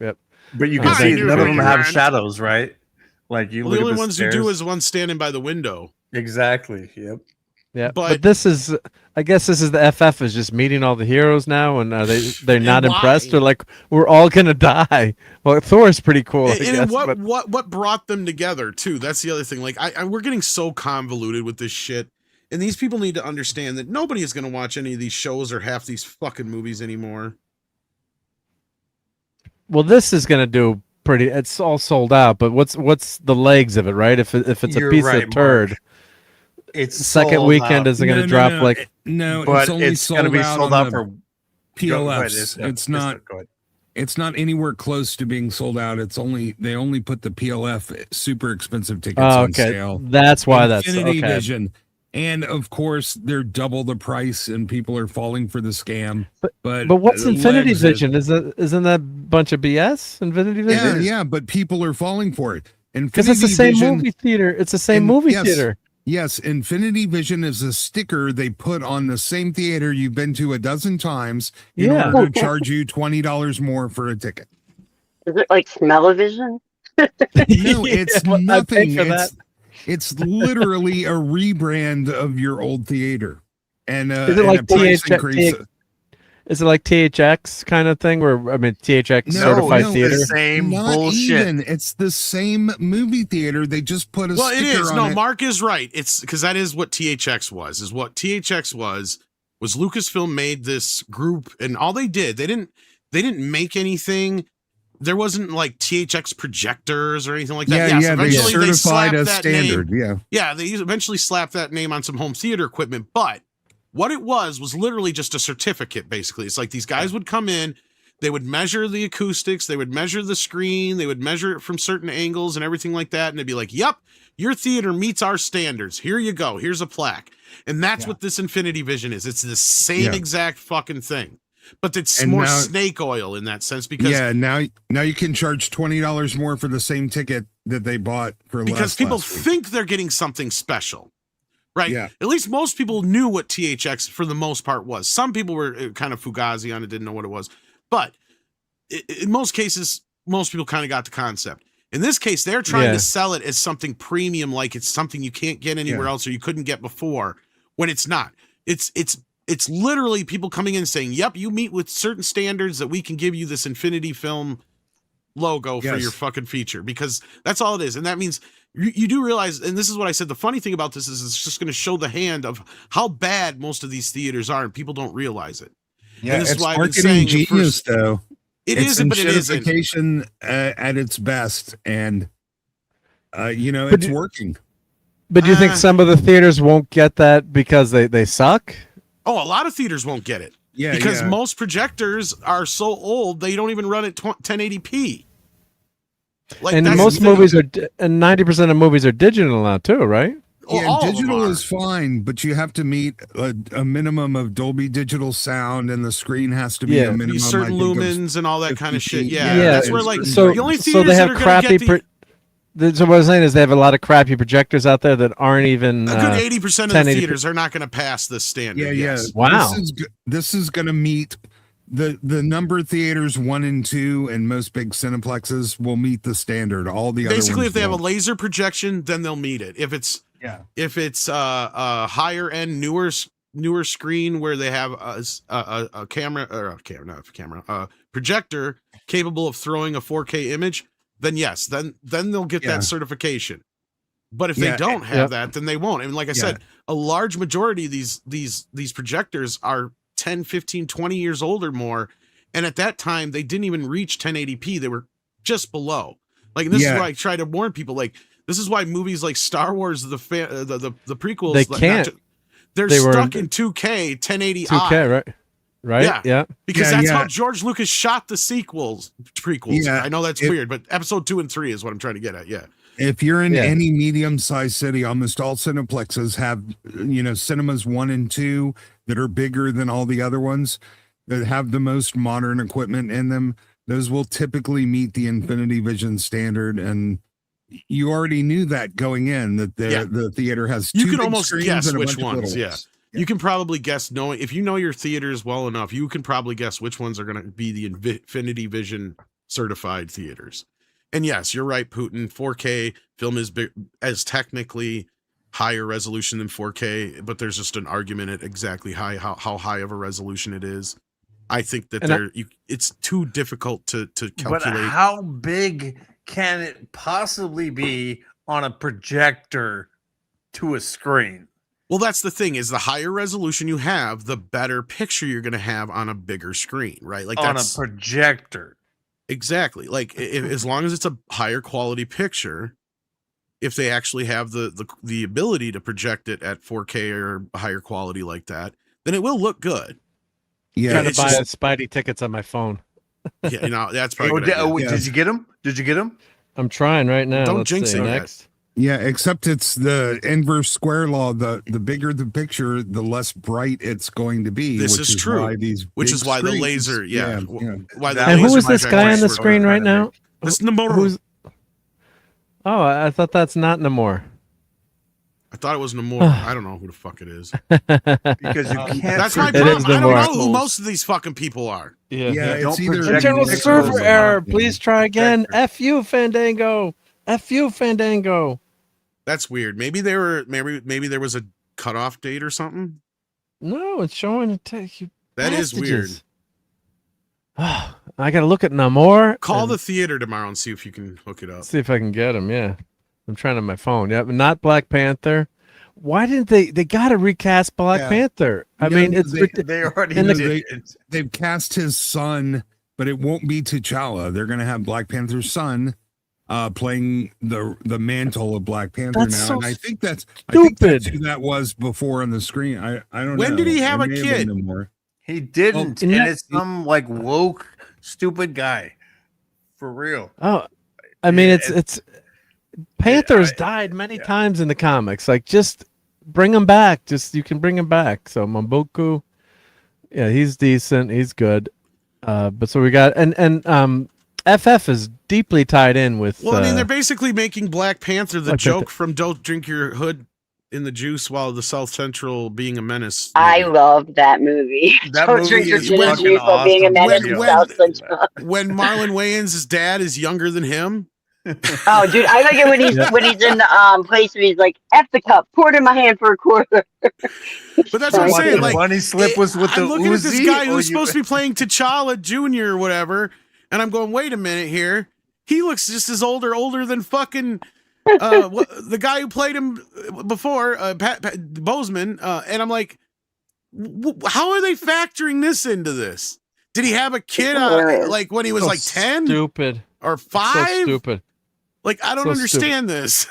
But you can I see knew none of you them were have right. shadows, right? Like you Well, look the only at the ones stairs. who do is one standing by the window. Exactly. Yep. Yeah, But- but this is, I guess this is the FF is just meeting all the heroes now, and are they're not why? impressed? They're like, we're all gonna die. Well, Thor's pretty cool. I And guess, what but what brought them together too? That's the other thing. Like we're getting so convoluted with this shit, and these people need to understand that nobody is going to watch any of these shows or half these fucking movies anymore. well, this is gonna do pretty. It's all sold out, but what's the legs of it, right? If it's a You're piece right, of turd, Mark. It's second sold weekend out. is it gonna drop like? No, But it's only it's sold gonna be out sold on out the for PLFs. Go ahead, It's not. Go ahead. It's not anywhere close to being sold out. They only put the PLF super expensive tickets Oh, on okay, sale. that's why that's Infinity okay. Vision. And of course, they're double the price, and people are falling for the scam. But what's Infinity legs Vision? Isn't that a bunch of BS? Infinity Vision? Yeah, but people are falling for it. Because it's the same movie theater. It's the same movie theater. Yes, Infinity Vision is a sticker they put on the same theater you've been to a dozen times in Yeah. order to charge you $20 more for a ticket. Is it like smell-o-vision? No, it's Yeah, well, I paid nothing. for that. It's literally a rebrand of your old theater, and Is it and like a price THX increase. Is it like THX kind of thing? Where I mean, THX certified theater. It's the same Not bullshit. even. It's the same movie theater. They just put a Well, it sticker is. on No, it. Mark is right. It's because that is what THX was. Is what THX was Lucasfilm made this group, and all they didn't make anything. There wasn't like THX projectors or anything like that. Yeah, Yes, they eventually certified slapped as that standard. name. Yeah. They eventually slapped that name on some home theater equipment, but what it was literally just a certificate, basically. It's like these guys would come in, they would measure the acoustics, they would measure the screen, they would measure it from certain angles and everything like that, and they'd be like, yep, your theater meets our standards. Here you go. Here's a plaque. And that's what this Infinity Vision is. It's the same exact fucking thing. But it's And more now- snake oil in that sense because now you can charge $20 more for the same ticket that they bought for because people last week. think they're getting something special, right? Yeah. At least most people knew what THX for the most part was. Some people were kind of fugazi on it, didn't know what it was, but in most cases, most people kind of got the concept. In this case, they're trying to sell it as something premium, like it's something you can't get anywhere else or you couldn't get before, when it's not. It's literally people coming in saying, yep, you meet with certain standards that we can give you this Infinity Film logo for your fucking feature, because that's all it is. And that means you do realize, and this is what I said, the funny thing about this is it's just going to show the hand of how bad most of these theaters are, and people don't realize it. Yeah, And this is it's why I've been marketing saying genius, though. It It's isn't, but it isn't. inshetification at its best, and But it's working. But do you think some of the theaters won't get that because they suck? Oh, a lot of theaters won't get it. Yeah, because yeah. most projectors are so old they don't even run at 1080p. Like, And that's most the thing. movies are, and 90% of movies are digital now too, right? Oh, Yeah, all of them digital are. is fine, but you have to meet a minimum of Dolby Digital sound, and the screen has to be a minimum. Use certain I think, of lumens and all that kind of 50 shit. feet. Yeah, Yeah, that's where like so the only so theaters they that have are gonna crappy. get So what I'm saying is they have a lot of crappy projectors out there that aren't even a good 80% of the 1080p. theaters are not going to pass this standard. Yeah, yes. Wow. This is going to meet the number of theaters 1 and 2, and most big cineplexes will meet the standard. All the Basically, other ones if they have a won't. laser projection, then they'll meet it. If it's a higher end, newer screen where they have a camera or a camera, not a camera, projector capable of throwing a 4K image, then yes, then they'll get that certification. But if they don't have that, then they won't. And like I said, a large majority of these projectors are 10, 15, 20 years old or more. And at that time, they didn't even reach 1080p. They were just below. Like, this is why I try to warn people. Like, this is why movies like Star Wars, the prequels, They like, can't. They're They were stuck in 2K, 1080i. 2K, right? Right? Yeah. Because that's how George Lucas shot the prequels. Yeah. I know that's weird, but episode 2 and 3 is what I'm trying to get at. Yeah. If you're in any medium-sized city, almost all cineplexes have, cinemas 1 and 2 that are bigger than all the other ones, that have the most modern equipment in them. Those will typically meet the Infinity Vision standard, and you already knew that going in, that the theater has two You can big almost screens guess and a which bunch of ones. little Yeah. ones. You can probably guess, knowing if you know your theaters well enough, you can probably guess which ones are going to be the Infinity Vision certified theaters. And yes, you're right, Putin. 4K film is as technically higher resolution than 4K, but there's just an argument at exactly how high of a resolution it is. I think that it's too difficult to calculate. But how big can it possibly be on a projector to a screen? Well, that's the thing, is the higher resolution you have, the better picture you're going to have on a bigger screen, right? Like on a projector. Exactly. Like as long as it's a higher quality picture, if they actually have the ability to project it at 4K or higher quality like that, then it will look good. Yeah, trying to buy Spidey tickets on my phone. Yeah, you know, that's probably. Did you get them? Did you get them? I'm trying right now. Don't Let's jinx see. it Next. Yeah, except it's the inverse square law. The bigger the picture, the less bright it's going to be. This is true. Which is why the laser, why the and who is this guy on the screen right now? This Namor. Oh, I thought that's not Namor. I thought it was Namor. I don't know who the fuck it is. Because you can't. That's my problem. I don't know who most of these fucking people are. Yeah, it's either internal server error. Please try again. F you, Fandango. F you, Fandango. That's weird. Maybe there was a cutoff date or something. No, it's showing it. That is weird. I got to look at Namor. Call the theater tomorrow and see if you can hook it up. See if I can get him. Yeah, I'm trying on my phone. Yeah, but not Black Panther. Why didn't they? They got to recast Black Panther. I mean, they already they've cast his son, but it won't be T'Challa. They're going to have Black Panther's son playing the mantle of Black Panther now. So and I think that's who that was before on the screen. I don't know. When did he have a kid? He didn't, and it's some like woke, stupid guy, for real. Oh, I mean, it's Panthers died many times in the comics. Like, just bring him back. You can bring him back. So M'Baku, yeah, he's decent. He's good. But so we got and FF is deeply tied in with. Well, I mean, they're basically making Black Panther the joke from "Don't drink your hood in the juice while the South Central being a menace." I love that movie. That movie is fucking awesome. Being a menace to South Central. When Marlon Wayans' dad is younger than him. Oh, dude, I like it when he's in the place where he's like, "F the cup, pour it in my hand for a quarter." But that's what I'm saying. Like, bunny slip was with the I'm looking Uzi, at this guy who's supposed to be playing T'Challa Jr. or whatever, and I'm going, wait a minute here. He looks just as older than fucking the guy who played him before, Pat Bozeman. And I'm like, how are they factoring this into this? Did he have a kid like when he was like 10? Stupid. Or 5? So stupid. Like, I don't understand this.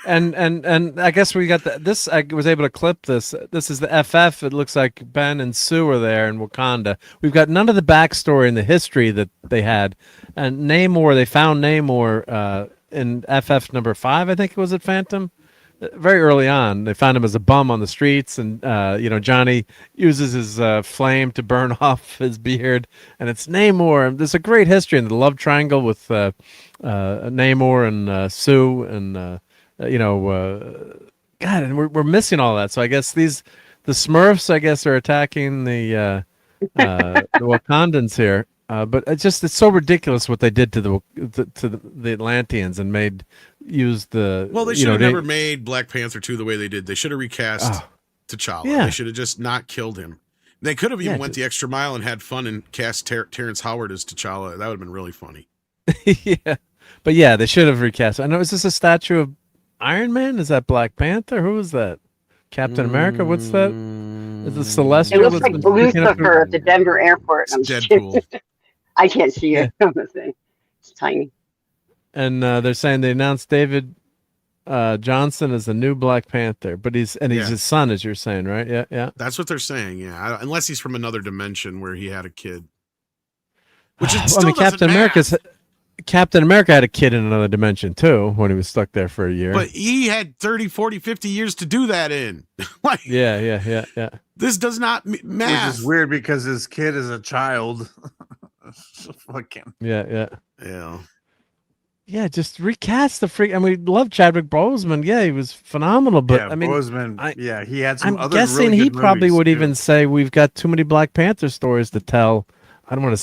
and I guess we got this. I was able to clip this. This is the FF. It looks like Ben and Sue are there in Wakanda. We've got none of the backstory and the history that they had. And Namor, they found Namor in FF number 5, I think it was at Phantom. Very early on, they found him as a bum on the streets, and Johnny uses his flame to burn off his beard, and it's Namor. There's a great history in the love triangle with Namor and Sue, and God, and we're missing all that. So I guess the Smurfs, I guess, are attacking the Wakandans here. But it's so ridiculous what they did to the Atlanteans and used the. Well, they should have never made Black Panther 2 the way they did. They should have recast T'Challa. Yeah. They should have just not killed him. They could have even went the extra mile and had fun and cast Terrence Howard as T'Challa. That would have been really funny. Yeah, but yeah, they should have recast. I know. Is this a statue of Iron Man? Is that Black Panther? Who is that? Captain America? What's that? Is it Celestial? It looks like Lucifer at the Denver airport. I'm Deadpool. I can't see it on the thing. It's tiny. And they're saying they announced David Johnson as the new Black Panther, but he's his son, as you're saying, right? Yeah. That's what they're saying. Yeah, unless he's from another dimension where he had a kid. Which it still Captain America had a kid in another dimension too when he was stuck there for a year. But he had 30, 40, 50 years to do that in. Like, yeah. This does not math. Which is weird because his kid is a child. Fucking yeah. Just recast the freak. And we love Chadwick Boseman. Yeah, he was phenomenal. But I mean, Boseman. He had some. I'm guessing he probably would even say we've got too many Black Panther stories to tell. I don't want to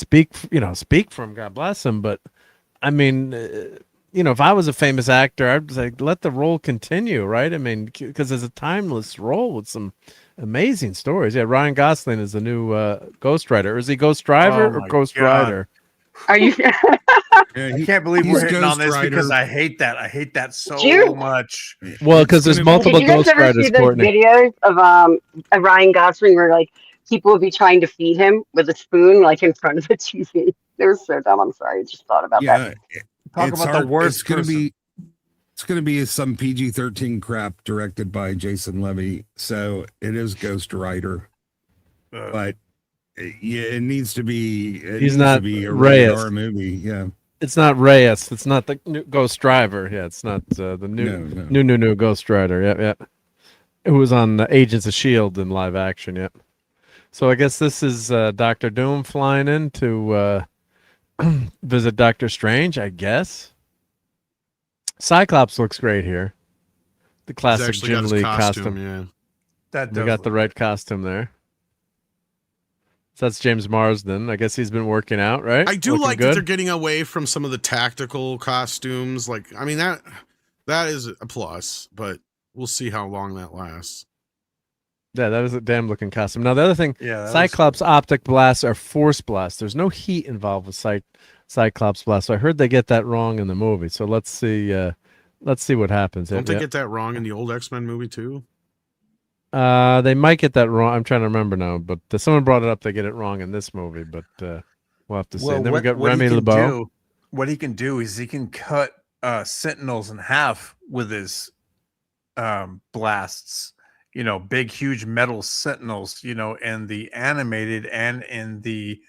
speak for him. God bless him, but I mean, if I was a famous actor, I'd like let the role continue, right? I mean, because it's a timeless role with some amazing stories. Yeah, Ryan Gosling is the new Ghost Rider. Is he Ghost Driver or Ghost Rider? Are you? I can't believe we're hitting on this because I hate that. I hate that so much. Well, because there's multiple Did you guys Ghost ever Riders, see those Courtney. videos of Ryan Gosling where like people would be trying to feed him with a spoon like in front of the TV? They're so dumb. I'm sorry. I just thought about that. Talk about the worst It's going to be some PG-13 crap directed by Jason Levy, so it is Ghost Rider, but yeah, it needs to be. He's not a Reyes. rated R movie. Yeah, It's not Reyes. It's not the new Ghost Driver. Yeah, it's not the new Ghost Rider. Yeah. It was on Agents of S.H.I.E.L.D. in live action. Yeah. So I guess this is Dr. Doom flying in to visit Doctor Strange, I guess. Cyclops looks great here. The classic Jim Lee costume. Yeah. We got the right costume there. So that's James Marsden. I guess he's been working out, right? I do Looking like good. that they're getting away from some of the tactical costumes. Like, I mean, that is a plus, but we'll see how long that lasts. Yeah, that was a damn looking costume. Now the other thing, Yeah, Cyclops optic blasts are force blasts. There's no heat involved with Cyclops blasts. So I heard they get that wrong in the movie. So let's see what happens. Don't they get that wrong in the old X-Men movie too? They might get that wrong. I'm trying to remember now, but someone brought it up. They get it wrong in this movie, but we'll have to see. And then we got Remy LeBeau. What he can do is he can cut Sentinels in half with his blasts. Big, huge metal Sentinels. In the animated and in the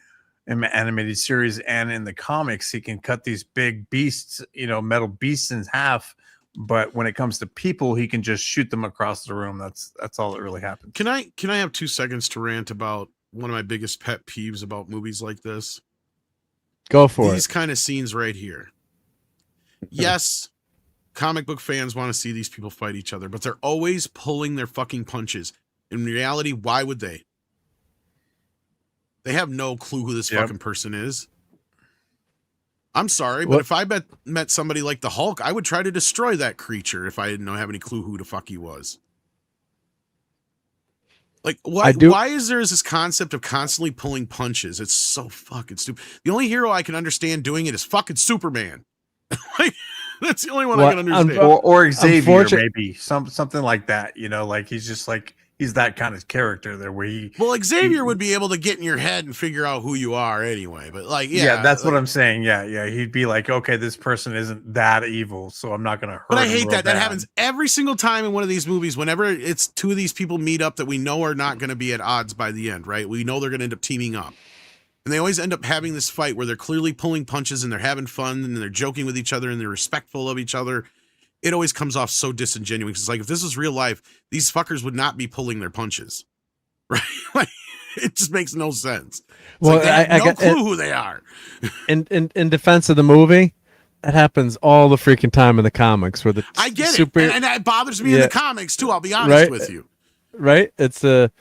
animated series and in the comics, he can cut these big beasts, metal beasts in half. But when it comes to people, he can just shoot them across the room. That's all that really happens. Can I have 2 seconds to rant about one of my biggest pet peeves about movies like this? Go for These it. kind of scenes right here. Yes, comic book fans want to see these people fight each other, but they're always pulling their fucking punches. In reality, why would they? They have no clue who this fucking person is. I'm sorry, but if I met somebody like the Hulk, I would try to destroy that creature if I didn't have any clue who the fuck he was. Like, why is there this concept of constantly pulling punches? It's so fucking stupid. The only hero I can understand doing it is fucking Superman. Like, that's the only one I can understand. Or Xavier, maybe something like that. Like he's just like he's that kind of character there. Where Xavier would be able to get in your head and figure out who you are anyway. But that's what I'm saying. Yeah, he'd be like, okay, this person isn't that evil, so I'm not gonna hurt. But I hate that. That happens every single time in one of these movies. Whenever it's 2 of these people meet up that we know are not going to be at odds by the end, right? We know they're going to end up teaming up. And they always end up having this fight where they're clearly pulling punches and they're having fun and they're joking with each other and they're respectful of each other. It always comes off so disingenuous. It's like, if this was real life, these fuckers would not be pulling their punches. Right? Like, it just makes no sense. It's like they have no clue who they are. In defense of the movie, that happens all the freaking time in the comics. Where I get it. And it bothers me in the comics too, I'll be honest with you. Right? It's not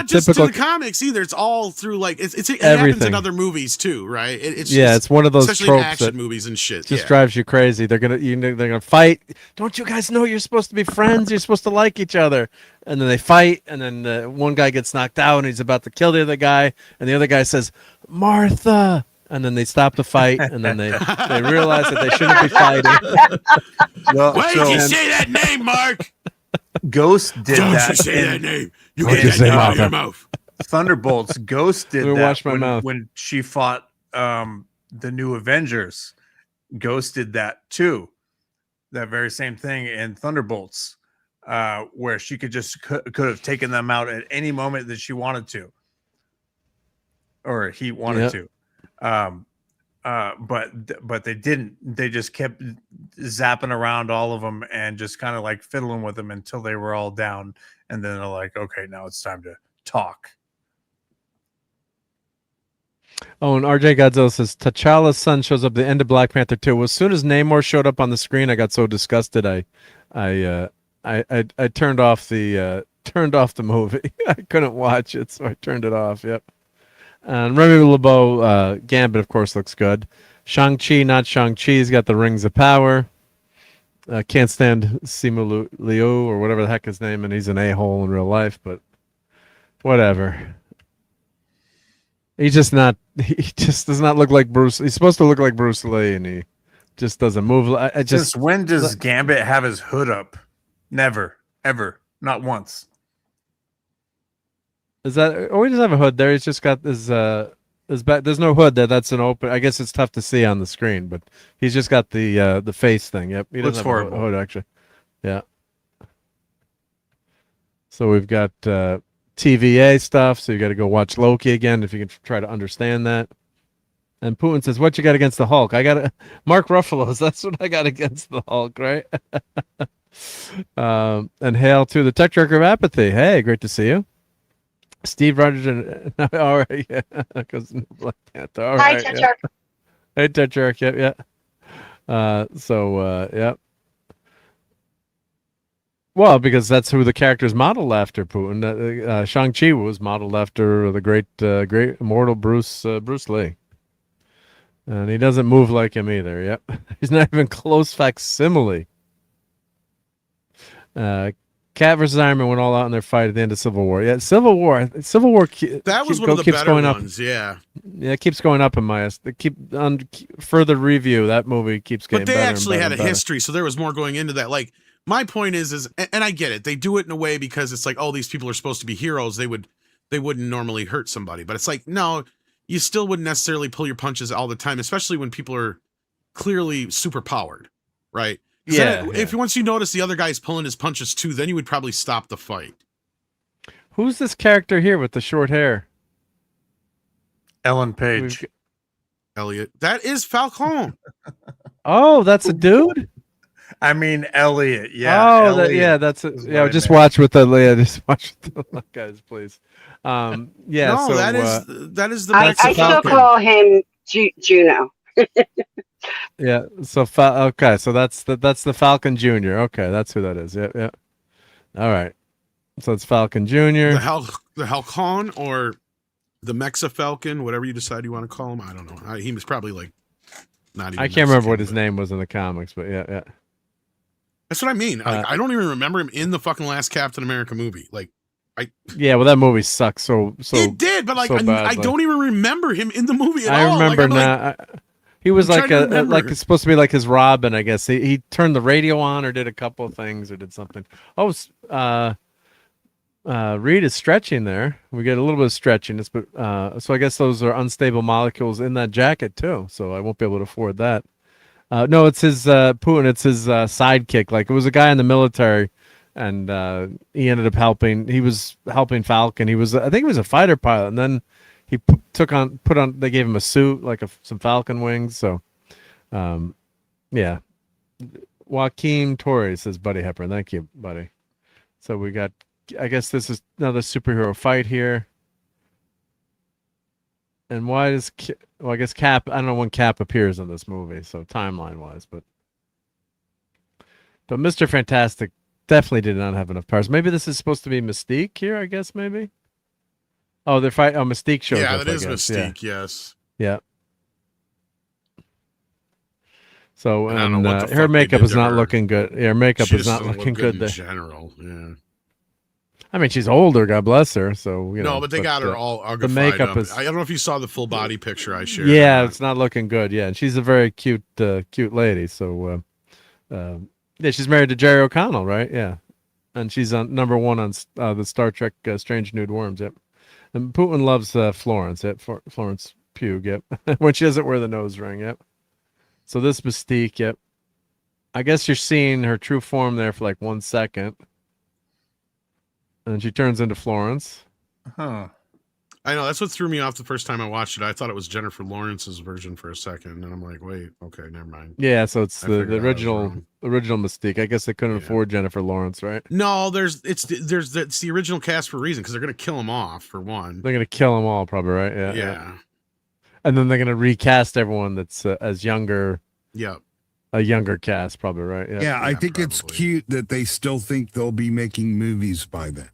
just typical... to the comics either. It's all through it happens in other movies too, right? It's one of those especially tropes in action that movies and shit. Just drives you crazy. They're gonna fight. Don't you guys know you're supposed to be friends? You're supposed to like each other. And then they fight, and then one guy gets knocked out, and he's about to kill the other guy, and the other guy says, "Martha." And then they stop the fight, and then they realize that they shouldn't be fighting. Why did you say that name, Mark? Ghost did Don't that. You say that name. You get that out of your mouth. Thunderbolts. Ghost did that wash my mouth. When she fought the new Avengers. Ghost did that too. That very same thing in Thunderbolts, where she could have taken them out at any moment that she wanted to, or he wanted to. But they didn't. They just kept zapping around all of them and just kind of like fiddling with them until they were all down. And then they're like, okay, now it's time to talk. Oh, and RJ Godzilla says T'Challa's son shows up at the end of Black Panther 2. Well, as soon as Namor showed up on the screen, I got so disgusted I turned off the movie. I couldn't watch it, so I turned it off. Yep. And Remy LeBeau Gambit, of course, looks good. Shang-Chi, not Shang-Chi. He's got the rings of power. Can't stand Simu Liu or whatever the heck his name, and he's an a-hole in real life, but whatever. He's just not. He just does not look like Bruce. He's supposed to look like Bruce Lee, and he just doesn't move. I just. Since when does Gambit have his hood up? Never, ever, not once. Is that? Oh, he doesn't have a hood there. He's just got his back. There's no hood there. That's an open. I guess it's tough to see on the screen, but he's just got the face thing. Yep, he doesn't have a hood actually. Yeah. So we've got TVA stuff. So you got to go watch Loki again if you can try to understand that. And Putin says, "What you got against the Hulk?" I got Mark Ruffalo's. That's what I got against the Hulk, right? And hail to the Tech Director of Apathy. Hey, great to see you. Steve Rogers. All right, yeah. Because Black Panther. All Hi, right, Tech yeah. Director. Hey, Tech Director. Yeah. Yeah. Well, because that's who the character's modeled after, Putin. Shang-Chi was modeled after the great immortal Bruce Lee. And he doesn't move like him either. Yep. He's not even close facsimile. Cat versus Iron Man went all out in their fight at the end of Civil War. Yeah, Civil War. That was one of the better going ones. Up. Yeah. Yeah, it keeps going up in my further review. That movie keeps getting better. But they actually had a better. history, so there was more going into that. Like, my point is, and I get it. They do it in a way because it's like, oh, these people are supposed to be heroes. They wouldn't normally hurt somebody, but it's like, no, you still wouldn't necessarily pull your punches all the time, especially when people are clearly super powered, right? Yeah. If once you notice the other guy's pulling his punches too, then you would probably stop the fight. Who's this character here with the short hair? Ellen Page. Elliot. That is Falcon. Oh, that's a dude? I mean, Elliot. Yeah. Oh, Elliot that's it. Yeah, just watch with the just watch with the guys, please. Yeah. No, so that is the. I still call him Juno. Yeah. So okay. So that's the Falcon Jr. Okay, that's who that is. Yeah. Yeah. All right. So it's Falcon Jr. The Halcon or the Mexa Falcon, whatever you decide you want to call him. I don't know. He was probably like not even. I can't remember what his name was in the comics, but yeah, yeah. That's what I mean. I don't even remember him in the fucking last Captain America movie. Like, yeah, well, that movie sucks. So it did, but like I don't even remember him in the movie at all. I remember now. He was like it's supposed to be like his Robin, I guess. He turned the radio on or did a couple of things or did something. Oh, Reed is stretching there. We get a little bit of stretchiness, but so I guess those are unstable molecules in that jacket too. So I won't be able to afford that. No, it's his Putin. It's his sidekick. Like, it was a guy in the military, and he ended up helping. He was helping Falcon. I think he was a fighter pilot, and then he put on. They gave him a suit, like some Falcon wings. So, yeah. Joaquin Torres says, "Buddy Hepburn, thank you, buddy." So we got. I guess this is another superhero fight here. And why does I guess Cap? I don't know when Cap appears in this movie, so timeline wise, but Mr. Fantastic definitely did not have enough powers. Maybe this is supposed to be Mystique here. I guess maybe. Oh, they're fighting. Oh, Mystique shows up. Yeah, that is Mystique. Yeah. Yes. Yeah. So and her makeup is not looking good. Yeah, her makeup is not looking good in general. Yeah. I mean, she's older, God bless her. So no, but they got her all. The makeup is. I don't know if you saw the full body picture I shared. Yeah, it's not looking good. Yeah, and she's a very cute lady. So, yeah, she's married to Jerry O'Connell, right? Yeah, and she's on #1 on the Star Trek Strange New Worms. Yep, and Putin loves Florence. Yep, Florence Pugh. Yep, when she doesn't wear the nose ring. Yep. So this Mystique. Yep. I guess you're seeing her true form there for like 1 second. And she turns into Florence. Huh. I know, that's what threw me off the first time I watched it. I thought it was Jennifer Lawrence's version for a second, and I'm like, wait, okay, never mind. Yeah, so it's the original Mystique. I guess they couldn't afford Jennifer Lawrence, right? No, it's the original cast for a reason, because they're going to kill them off for one. They're going to kill them all, probably, right? Yeah. Yeah. And then they're going to recast everyone that's as younger. Yeah. A younger cast, probably, right? Yeah, I think it's cute that they still think they'll be making movies by then.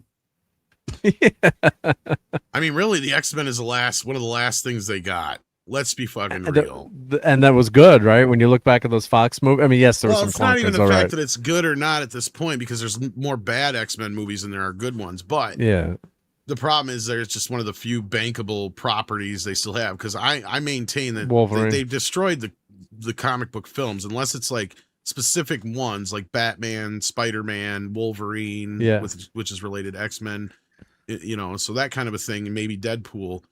I mean, really, the X-Men is one of the last things they got. Let's be fucking real. And that was good, right? When you look back at those Fox movies, I mean, yes, there was some it's not even clunkers, the fact right. that it's good or not at this point, because there's more bad X-Men movies than there are good ones. But yeah, the problem is there's just one of the few bankable properties they still have, because I maintain that Wolverine. they've destroyed the comic book films, unless it's like specific ones like Batman, Spider-Man, Wolverine, Yeah. which is related, X-Men, you know, so that kind of a thing, and maybe Deadpool.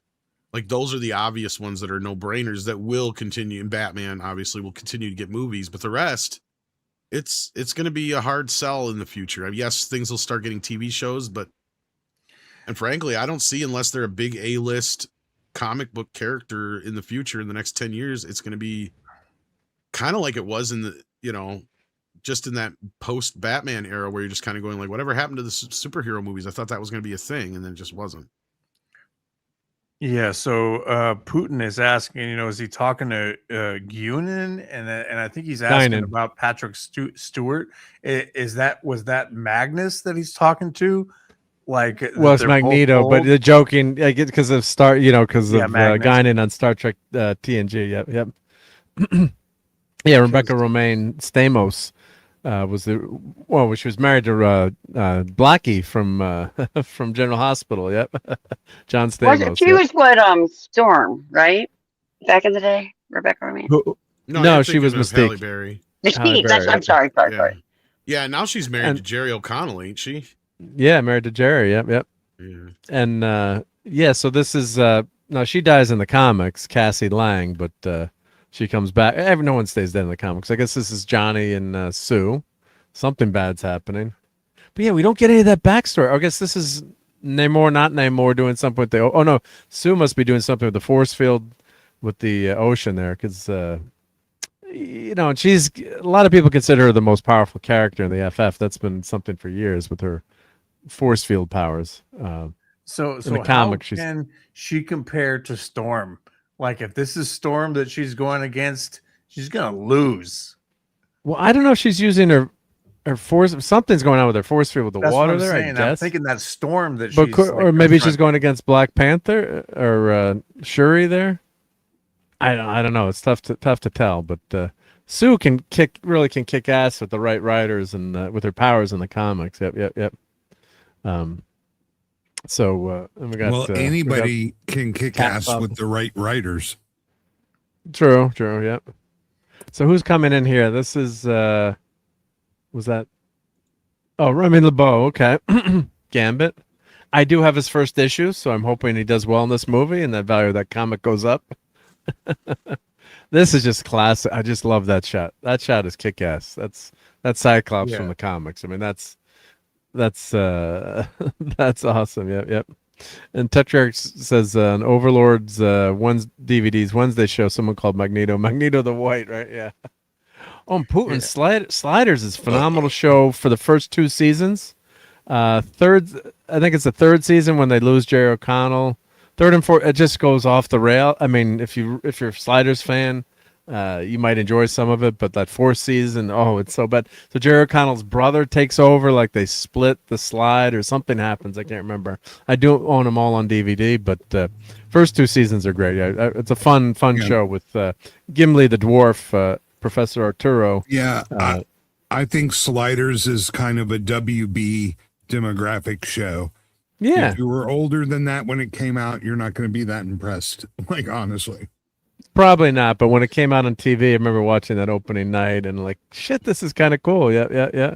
Like, those are the obvious ones that are no-brainers that will continue, and Batman obviously will continue to get movies, but the rest, it's going to be a hard sell in the future. I mean, yes, things will start getting TV shows, and frankly, I don't see, unless they're a big A-list comic book character in the future, in the next 10 years, it's going to be kind of like it was in the, you know, just in that post-Batman era, where you're just kind of going like, whatever happened to the superhero movies? I thought that was going to be a thing, and then it just wasn't. Yeah, so Putin is asking, you know, is he talking to Guinan? And I think he's asking Guinan. about Patrick Stewart. Was that Magnus that he's talking to? Like, Well, it's Magneto, but the joking, because of because of Magnus. Guinan on Star Trek TNG. Yep. Yeah, Rebecca Romaine Stamos she was married to Blackie from General Hospital. Yep, John Stamos. She was what Storm, right? Back in the day, Rebecca Romaine. No, she was Mystique. Halle Berry. Mystique. I'm sorry. Yeah, now she's married to Jerry O'Connell, ain't she? Yeah, married to Jerry. Yep. Yeah. And so this is no, she dies in the comics, Cassie Lang, but she comes back. No one stays dead in the comics. I guess this is Johnny and Sue. Something bad's happening. But yeah, we don't get any of that backstory. I guess this is Namor, not Namor, doing something with the... Oh, no. Sue must be doing something with the force field with the ocean there, because, she's... A lot of people consider her the most powerful character in the FF. That's been something for years with her force field powers. So in the comic, how can she compare to Storm? Like, if this is Storm that she's going against, she's going to lose. Well, I don't know if she's using her force. Something's going on with her force field with the water there, I guess. I'm thinking that Storm that but she's... or maybe she's going against Black Panther or Shuri there. I don't know. It's tough to tell. But Sue can kick ass with the right writers and with her powers in the comics. Yep. So and we got anybody can kick ass with the right writers. True. Yep. So who's coming in here? This is was that? Oh, Remy LeBeau. Okay, Gambit. I do have his first issue, so I'm hoping he does well in this movie and that value of that comic goes up. This is just classic. I just love that shot. That shot is kick ass. That's Cyclops from the comics. I mean, that's awesome. Yep. And Tetrarch says an Overlord's DVDs Wednesday show someone called Magneto the White, right? Yeah. Oh, and Putin Sliders is a phenomenal show for the first 2 seasons. I think it's the 3rd season when they lose Jerry O'Connell. 3rd and 4th, it just goes off the rail. I mean, if you're a Sliders fan, you might enjoy some of it, but that 4th season, it's so bad. So Jerry O'Connell's brother takes over, like they split the slide or something happens. I can't remember. I do own them all on DVD, but first 2 seasons are great. It's a fun show with Gimli the dwarf, Professor Arturo. Yeah, I think Sliders is kind of a WB demographic show. Yeah. If you were older than that when it came out, you're not going to be that impressed. Like, honestly. Probably not, but when it came out on TV, I remember watching that opening night and like, shit, this is kind of cool. Yeah.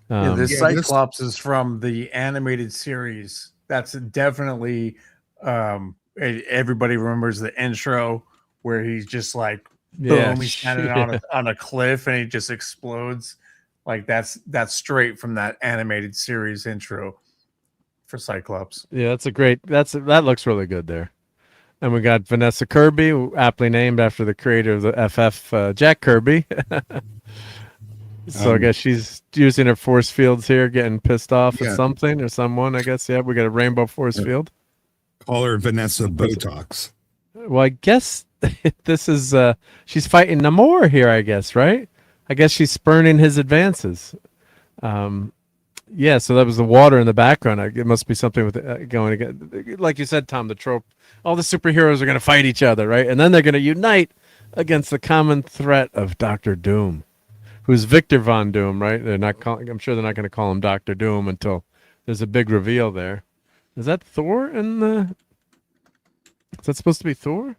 This Cyclops is from the animated series. That's definitely everybody remembers the intro where he's just like, boom, he's standing on a cliff and he just explodes. Like that's straight from that animated series intro for Cyclops. Yeah, that looks really good there. And we got Vanessa Kirby, aptly named after the creator of the FF, Jack Kirby. So I guess she's using her force fields here, getting pissed off at something or someone, I guess. Yeah, we got a rainbow force field. Call her Vanessa Botox. Well, I guess this is, she's fighting Namor here, I guess, right? I guess she's spurning his advances. Yeah, so that was the water in the background. It must be something with going again. Like you said, Tom, the trope. All the superheroes are going to fight each other, right? And then they're going to unite against the common threat of Doctor Doom, who's Victor Von Doom, right? They're not calling. I'm sure they're not going to call him Doctor Doom until there's a big reveal there. Is that Thor in the? Is that supposed to be Thor?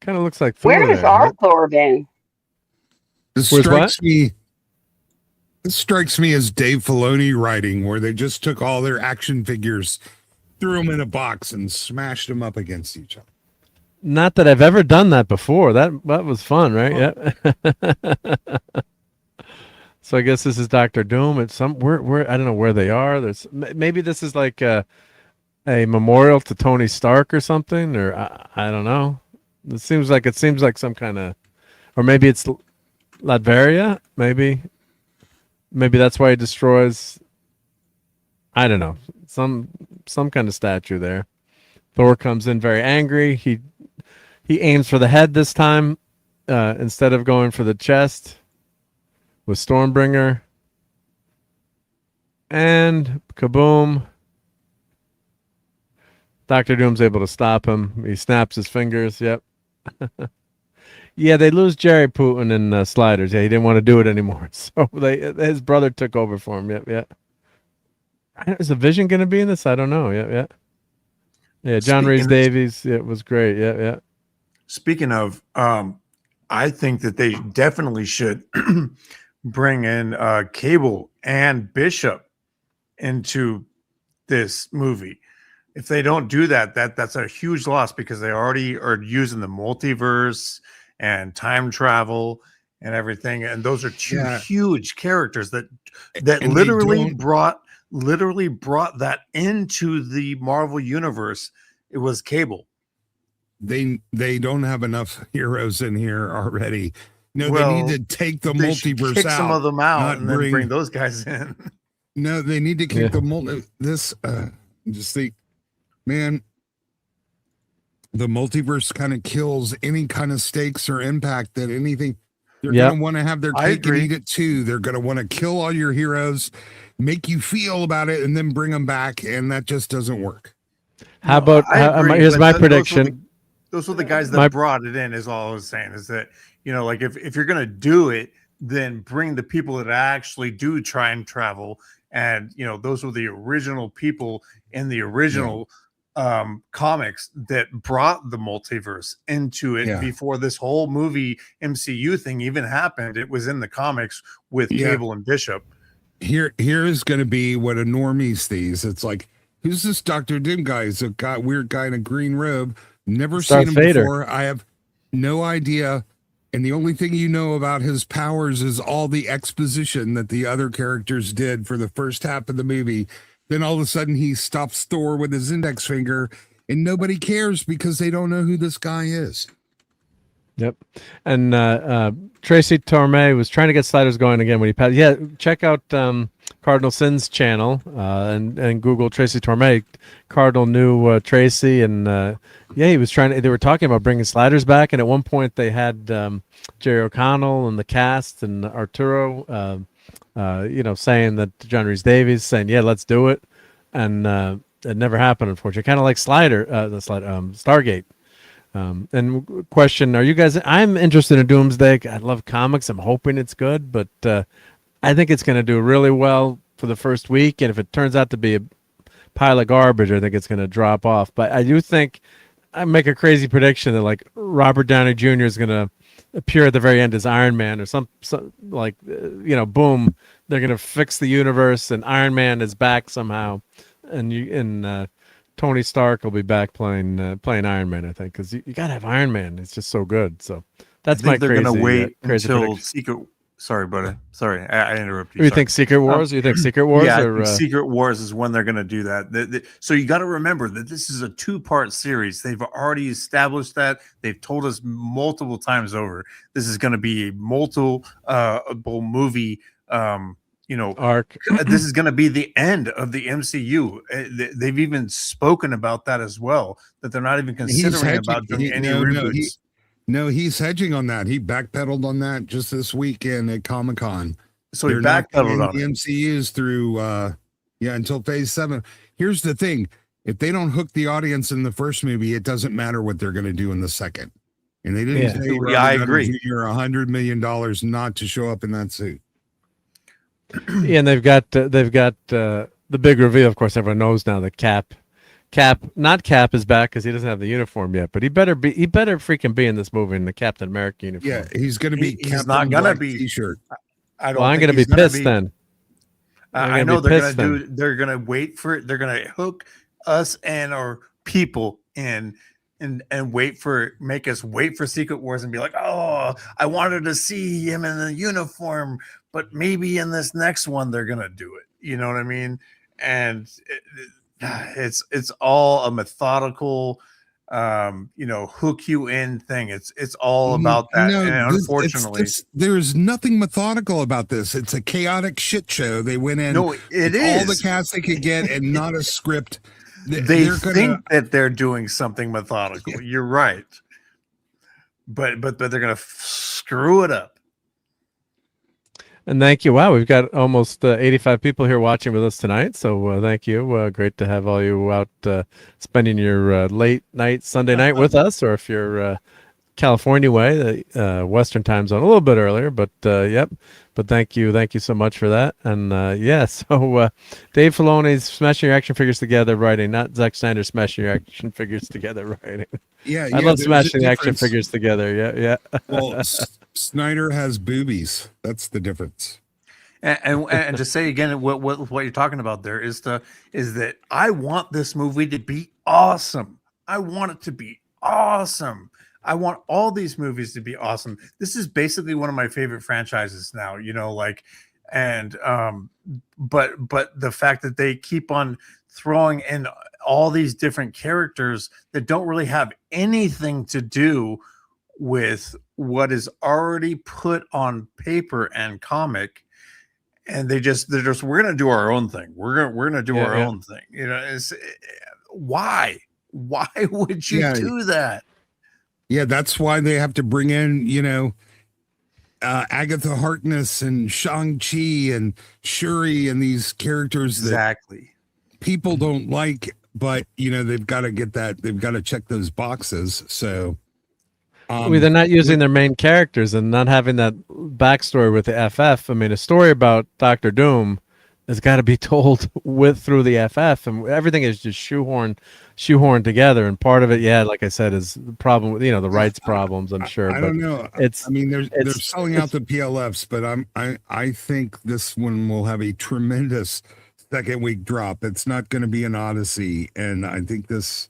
Kind of looks like Thor. Where has there, our right? Thor been? This Where's strikes what? me. This strikes me as Dave Filoni writing, where they just took all their action figures, threw them in a box, and smashed them up against each other. Not that I've ever done that before. That was fun, right? Yeah. So I guess this is Doctor Doom. It's where I don't know where they are. There's maybe this is like a memorial to Tony Stark or something, or I don't know. It seems like some kind of, or maybe it's Latveria. Maybe that's why he destroys. I don't know, some kind of statue there. Thor comes in very angry. He aims for the head this time instead of going for the chest with Stormbringer. And kaboom. Doctor Doom's able to stop him. He snaps his fingers. Yep. Yeah, they lose Jerry Putin in Sliders. Yeah, he didn't want to do it anymore. So his brother took over for him. Yep, yep. Is the Vision going to be in this? I don't know. Yeah, yeah. Yeah, John Rhys Davies. Yeah, it was great. Yeah, yeah. Speaking of, I think that they definitely should bring in Cable and Bishop into this movie. If they don't do that, that's a huge loss because they already are using the multiverse and time travel and everything, and those are two huge characters that literally brought that into the Marvel universe. It was Cable. They don't have enough heroes in here already. No, Well, they need to take the multiverse kick out. some of them out not and then bring those guys in. No, they need to kick the multi. This just think, man, the multiverse kind of kills any kind of stakes or impact that anything. They're going to want to have their cake and eat it too. They're going to want to kill all your heroes, make you feel about it, and then bring them back, and that just doesn't work. How about here's my prediction. Those were the guys that brought it in, is all I was saying, is that, you know, like if you're going to do it, then bring the people that actually do try and travel. And, you know, those were the original people in the original comics that brought the multiverse into it before this whole movie MCU thing even happened. It was in the comics with Cable and Bishop. Here is going to be what a normie sees. It's like, who's this Dr. Doom guy? He's a weird guy in a green robe. Never seen him before. I have no idea. And the only thing you know about his powers is all the exposition that the other characters did for the first half of the movie. Then all of a sudden he stops Thor with his index finger and nobody cares because they don't know who this guy is. Yep. And Tracy Torme was trying to get Sliders going again when he passed. Yeah, check out Cardinal Sin's channel and Google Tracy Torme. Cardinal knew Tracy, and he was trying. They were talking about bringing Sliders back, and at one point they had Jerry O'Connell and the cast and Arturo, saying that John Rhys Davies saying, "Yeah, let's do it," and it never happened, unfortunately. Kind of like Stargate. And question, are you guys? I'm interested in Doomsday. I love comics. I'm hoping it's good, but I think it's going to do really well for the first week. And if it turns out to be a pile of garbage, I think it's going to drop off. But I do think I make a crazy prediction that like Robert Downey Jr. is going to appear at the very end as Iron Man or some boom, they're going to fix the universe and Iron Man is back somehow, and Tony Stark will be back playing Iron Man, I think, because you got to have Iron Man. It's just so good. So that's my crazy. They're going to wait until prediction. Secret. Sorry, buddy. Sorry, I interrupted you. You think Secret Wars? You think Secret Wars? Yeah, or, Secret Wars is when they're going to do that. So you got to remember that this is a 2-part series. They've already established that. They've told us multiple times over. This is going to be a multiple movie. Arc. This is going to be the end of the MCU. They've even spoken about that as well. That they're not even considering about doing any reboots. No, he's hedging on that. He backpedaled on that just this weekend at Comic-Con. So he They're not backpedaled getting on the it. MCUs through until phase 7. Here's the thing. If they don't hook the audience in the first movie, it doesn't matter what they're going to do in the second. And they didn't pay Robert I Downey agree. Jr. $100 million not to show up in that suit. Yeah, and they've got the big reveal. Of course, everyone knows now that Cap is back because he doesn't have the uniform yet. But he better freaking be in this movie in the Captain America uniform. Yeah, he's going to be. He's not going to be. T-shirt. I don't. Well, I'm going to be pissed then. I know they're going to do. They're going to wait for it. They're going to hook us and our people in and make us wait for Secret Wars and be like, oh, I wanted to see him in the uniform, but maybe in this next one they're going to do it. You know what I mean? And it's all a methodical, hook you in thing. It's all about that. No, and unfortunately, there's nothing methodical about this. It's a chaotic shit show. They went in. No, it is all the cast they could get and not a script. They think that they're doing something methodical. Yeah. You're right, but they're gonna screw it up. And thank you. Wow, we've got almost 85 people here watching with us tonight. So thank you. Great to have all you out spending your late night Sunday night with us, or if you're California way, the Western time zone, a little bit earlier. But yep. But thank you so much for that. And so Dave Filoni's smashing your action figures together writing, not Zack Snyder smashing your action figures together writing. Yeah, I love smashing the action figures together. Yeah. Well, Snyder has boobies. That's the difference. And to say again, what you're talking about there is that I want this movie to be awesome. I want it to be awesome. I want all these movies to be awesome. This is basically one of my favorite franchises now, but the fact that they keep on throwing in all these different characters that don't really have anything to do with what is already put on paper and comic, and they're just we're gonna do our own thing. We're gonna do our own thing. Why would you do that? Yeah, that's why they have to bring in, Agatha Harkness and Shang-Chi and Shuri and these characters that people don't like, but they've got to get that. They've got to check those boxes. So they're not using their main characters and not having that backstory with the FF. I mean, a story about Dr. Doom has got to be told through the FF, and everything is just shoehorned together. And part of it, like I said, is the problem with the rights problems. I'm sure. I don't know. They're selling out the PLFs, but I think this one will have a tremendous second week drop. It's not going to be an Odyssey, and I think this.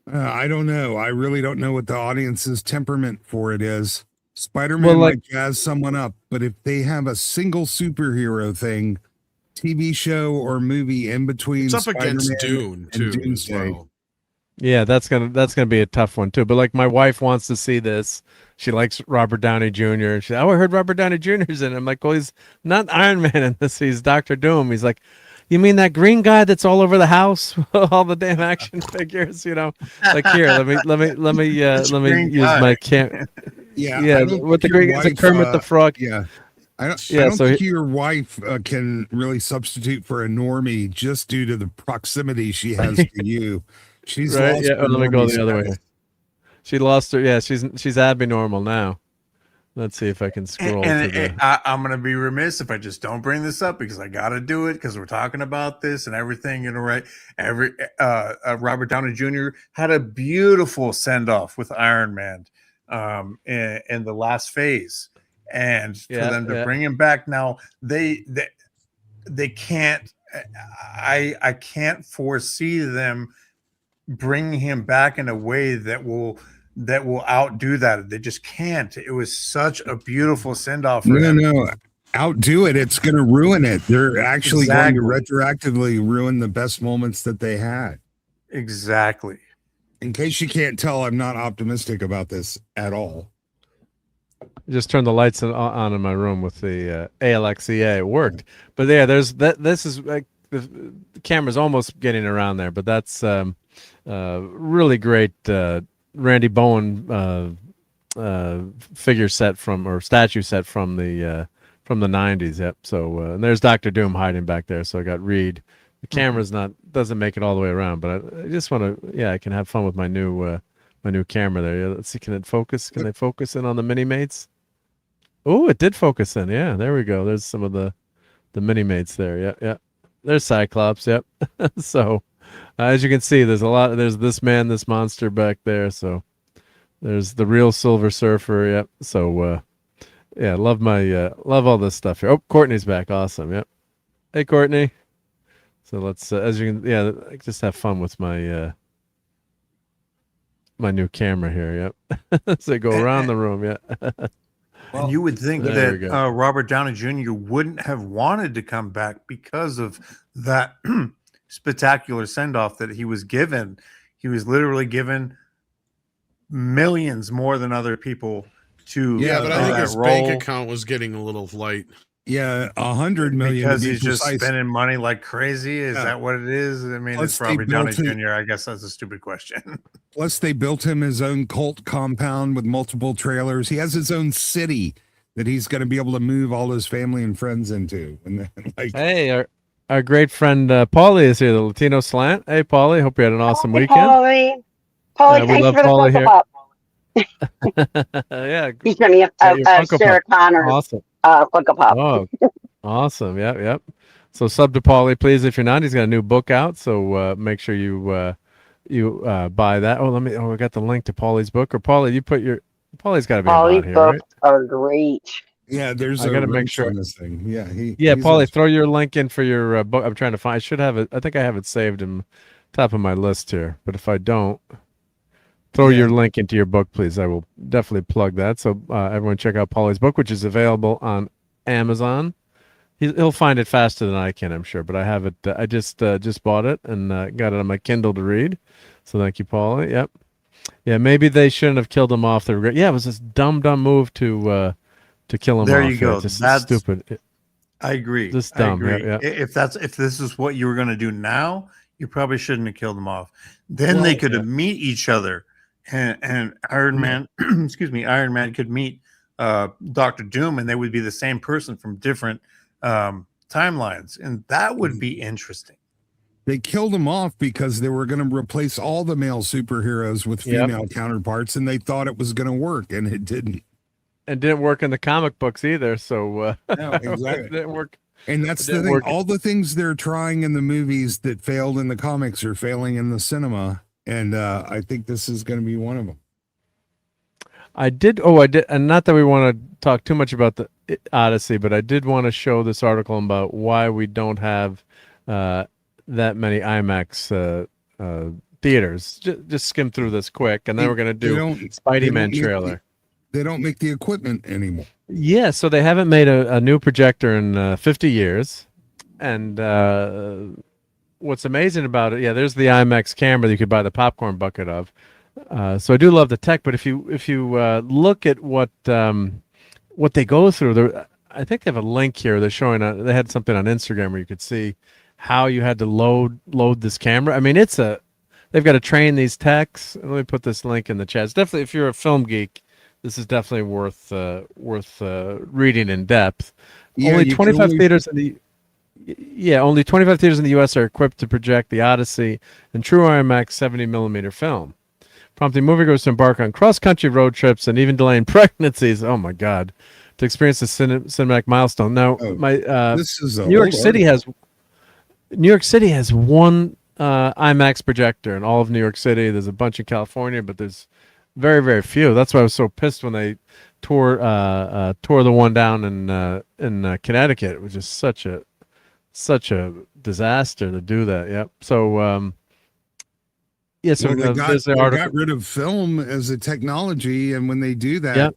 I don't know. I really don't know what the audience's temperament for it is. Spider-Man might jazz someone up, but if they have a single superhero thing, TV show or movie in between, it's up Spider-Man against Dune too. Doomsday. Well. Yeah, that's gonna be a tough one too. But like my wife wants to see this. She likes Robert Downey Jr. She, I heard Robert Downey Jr.'s in it. I'm like, well, he's not Iron Man in this. He's Dr. Doom. He's like, you mean that green guy that's all over the house, all the damn action figures? Like here, let me use my cam. Yeah. With the green, it's Kermit the Frog. Yeah. I don't think your wife can really substitute for a normie just due to the proximity she has to you. She's lost her let me go the other way. status. She lost her. Yeah, she's abnormal now. Let's see if I can scroll. I'm going to be remiss if I just don't bring this up because I got to do it because we're talking about this and everything. Right? Robert Downey Jr. had a beautiful send off with Iron Man in the last phase. And for them to bring him back now, they can't. I can't foresee them bringing him back in a way that will outdo that. They just can't. It was such a beautiful send off. No, outdo it. It's going to ruin it. They're actually going to retroactively ruin the best moments that they had. Exactly. In case you can't tell, I'm not optimistic about this at all. Just turned the lights on in my room with the ALXEA. It worked, but yeah, there's that. This is like the camera's almost getting around there, but that's really great. Randy Bowen figure set statue set from the from the 90s. Yep. So and there's Dr. Doom hiding back there. So I got Reed. The camera's doesn't make it all the way around, but I just want to, I can have fun with my new camera there. Yeah, let's see, can it focus? Can they focus in on the mini mates? Oh, it did focus in. Yeah, there we go. There's some of the mini mates there. Yeah, yeah. There's Cyclops. Yep. So as you can see, there's a lot. There's this man, this monster back there. So there's the real Silver Surfer. Yep. So yeah, love all this stuff here. Oh, Courtney's back. Awesome. Yep. Hey, Courtney. So let's, as you can, just have fun with my my new camera here. Yep. So go around the room. Yeah. And you would think that Robert Downey Jr. wouldn't have wanted to come back because of that spectacular send-off that he was given. He was literally given millions more than other people to but I think his bank account was getting a little light. Yeah, 100 million because he's just spending money like crazy. Is that what it is? I mean, Plus it's probably Downey Jr. I guess that's a stupid question. Plus, they built him his own cult compound with multiple trailers. He has his own city that he's going to be able to move all his family and friends into. And then, hey, our great friend Paulie is here, the Latino Slant. Hey, Paulie, hope you had an awesome weekend. Paulie, we love Paulie here. Yeah, he sent me a Sarah Connor. Awesome. Funko Pop. Oh, awesome. Yep. So sub to Paulie, please. If you're not, he's got a new book out. So make sure you buy that. We got the link to Paulie's book. Or Paulie, Paulie's got to be on here, books right? are great. Yeah, there's. I got to make sure on this thing. Yeah, Paulie, throw your link in for your book. I'm trying to find. I should have it. I think I have it saved in top of my list here. But if I don't, throw your link into your book, please. I will definitely plug that. So everyone check out Paulie's book, which is available on Amazon. He'll find it faster than I can, I'm sure. But I have it. I just bought it and got it on my Kindle to read. So thank you, Paulie. Yep. Yeah, maybe they shouldn't have killed him off. It was this dumb move to kill him there off. There you go. Just That's stupid. I agree. Just dumb. I agree. Yeah. If this is what you were going to do now, you probably shouldn't have killed him off. Then they could have meet each other. And Iron Man, Iron Man could meet Dr. Doom, and they would be the same person from different timelines, and that would be interesting. They killed him off because they were going to replace all the male superheroes with female counterparts, and they thought it was going to work, and it didn't. And didn't work in the comic books either. So no, exactly. It didn't work. And that's the thing. All the things they're trying in the movies that failed in the comics are failing in the cinema. And I think this is going to be one of them. I did, and not that we want to talk too much about the Odyssey, but I did want to show this article about why we don't have that many IMAX theaters. Just skim through this quick, and then we're going to do Spidey-Man trailer. They don't make the equipment anymore. Yeah, so they haven't made a new projector in 50 years. And what's amazing about it, there's the IMAX camera that you could buy the popcorn bucket of. So I do love the tech, but if you look at what they go through, I think they have a link here. They're showing they had something on Instagram where you could see how you had to load this camera. I mean, they've got to train these techs. Let me put this link in the chat. It's definitely, if you're a film geek, this is definitely worth reading in depth. Only 25 theaters in the only 25 theaters in the U.S. are equipped to project the Odyssey and true IMAX 70mm film, prompting moviegoers to embark on cross-country road trips and even delaying pregnancies. Oh my God, to experience the cinematic milestone. Now, this is New York City has one IMAX projector in all of New York City. There's a bunch in California, but there's very, very few. That's why I was so pissed when they tore the one down in Connecticut. It was just such a disaster to do that. Yep. So so they got rid of film as a technology, and when they do that,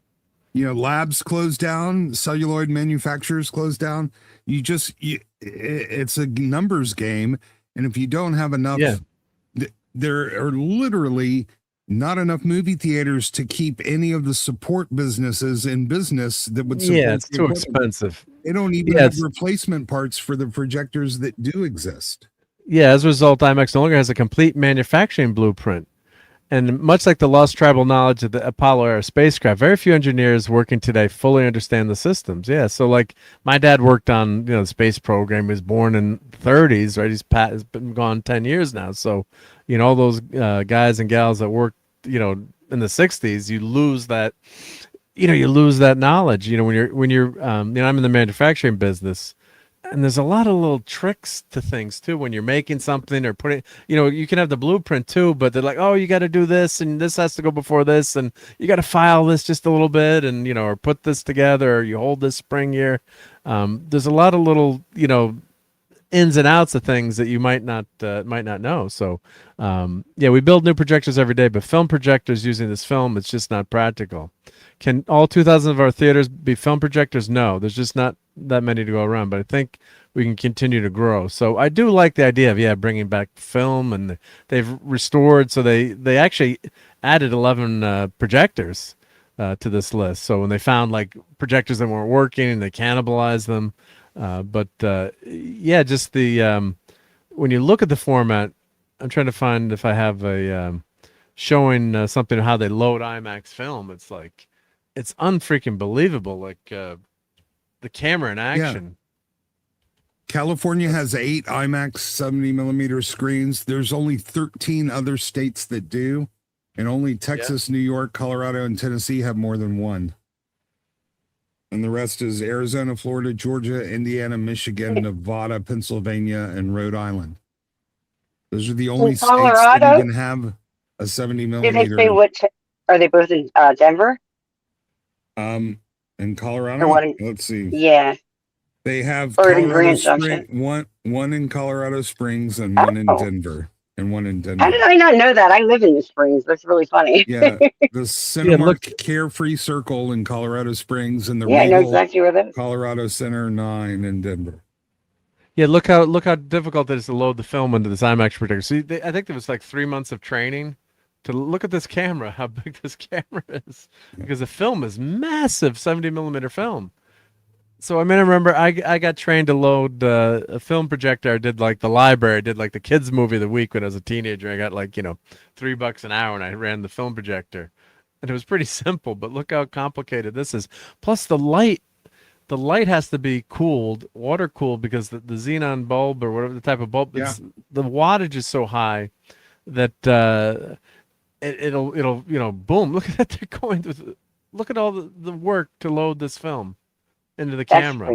labs close down, celluloid manufacturers close down. It's a numbers game, and if you don't have enough, there are literally not enough movie theaters to keep any of the support businesses in business that would support. It's too expensive. They don't even have replacement parts for the projectors that do exist. Yeah, as a result, IMAX no longer has a complete manufacturing blueprint. And much like the lost tribal knowledge of the Apollo era spacecraft, very few engineers working today fully understand the systems. Yeah, so like my dad worked on the space program. He was born in the 30s, right? He's been gone 10 years now. So all those guys and gals that worked in the 60s, you lose that knowledge. When you're I'm in the manufacturing business. And there's a lot of little tricks to things too when you're making something or putting, you can have the blueprint too, but they're like, oh, you got to do this and this has to go before this and you got to file this just a little bit and, or put this together or you hold this spring here. There's a lot of little, ins and outs of things that you might not know. So, we build new projectors every day, but film projectors using this film, it's just not practical. Can all 2,000 of our theaters be film projectors? No, there's just not that many to go around, but I think we can continue to grow. So I do like the idea of bringing back film, and they've restored. So they actually added 11 projectors to this list. So when they found like projectors that weren't working, and they cannibalized them. Just the when you look at the format, I'm trying to find if I have a showing something of how they load IMAX film. It's like it's unfreaking believable. Like the camera in action. Yeah. California has 8 IMAX 70 millimeter screens. There's only 13 other states that do, and only Texas, New York, Colorado, and Tennessee have more than one. And the rest is Arizona, Florida, Georgia, Indiana, Michigan, Nevada, Pennsylvania, and Rhode Island. Those are the only states that even have a 70 millimeter. Did they say which? Are they both in Denver? In Colorado. Let's see. Yeah. They have Colorado one in Colorado Springs and one in Denver. And one in Denver. How did I not know that? I live in the Springs. That's really funny. Yeah, the Cinemark Carefree Circle in Colorado Springs and the I know exactly where that is. Colorado Center 9 in Denver. Yeah, look how difficult it is to load the film into this IMAX projector. See, I think there was like 3 months of training to look at this camera, how big this camera is, because the film is massive, 70 millimeter film. So I remember I got trained to load a film projector. I did like the library. I did like the kids movie of the week when I was a teenager. I got like $3 an hour, and I ran the film projector, and it was pretty simple. But look how complicated this is. Plus the light has to be cooled, water cooled, because the xenon bulb or whatever the type of bulb, the wattage is so high that it'll boom. Look at that! They're going through. Look at all the work to load this film into the camera,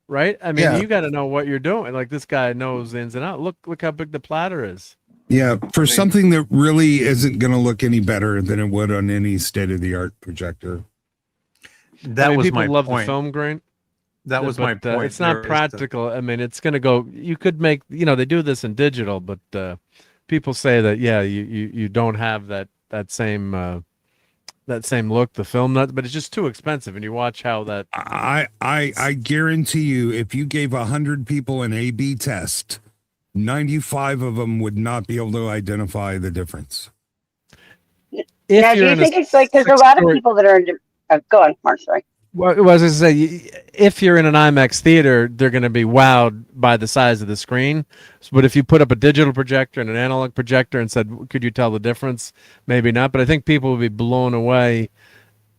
right? I mean, you got to know what you're doing. Like this guy knows the ins and outs. Look how big the platter is. Yeah, for something that really isn't going to look any better than it would on any state-of-the-art projector. That was people my love point. the film grain. That was my point. It's not practical. I mean, it's going to go. You could make. They do this in digital, but people say that you don't have that same. That same look, the film nut, but it's just too expensive. And you watch how that. I guarantee you, if you gave 100 people an A/B test, 95 of them would not be able to identify the difference. Do you think it's like because a lot of people that are in? Go on, Mark. Sorry. Well, I was going to say, if you're in an IMAX theater, they're going to be wowed by the size of the screen. But if you put up a digital projector and an analog projector and said, could you tell the difference? Maybe not. But I think people would be blown away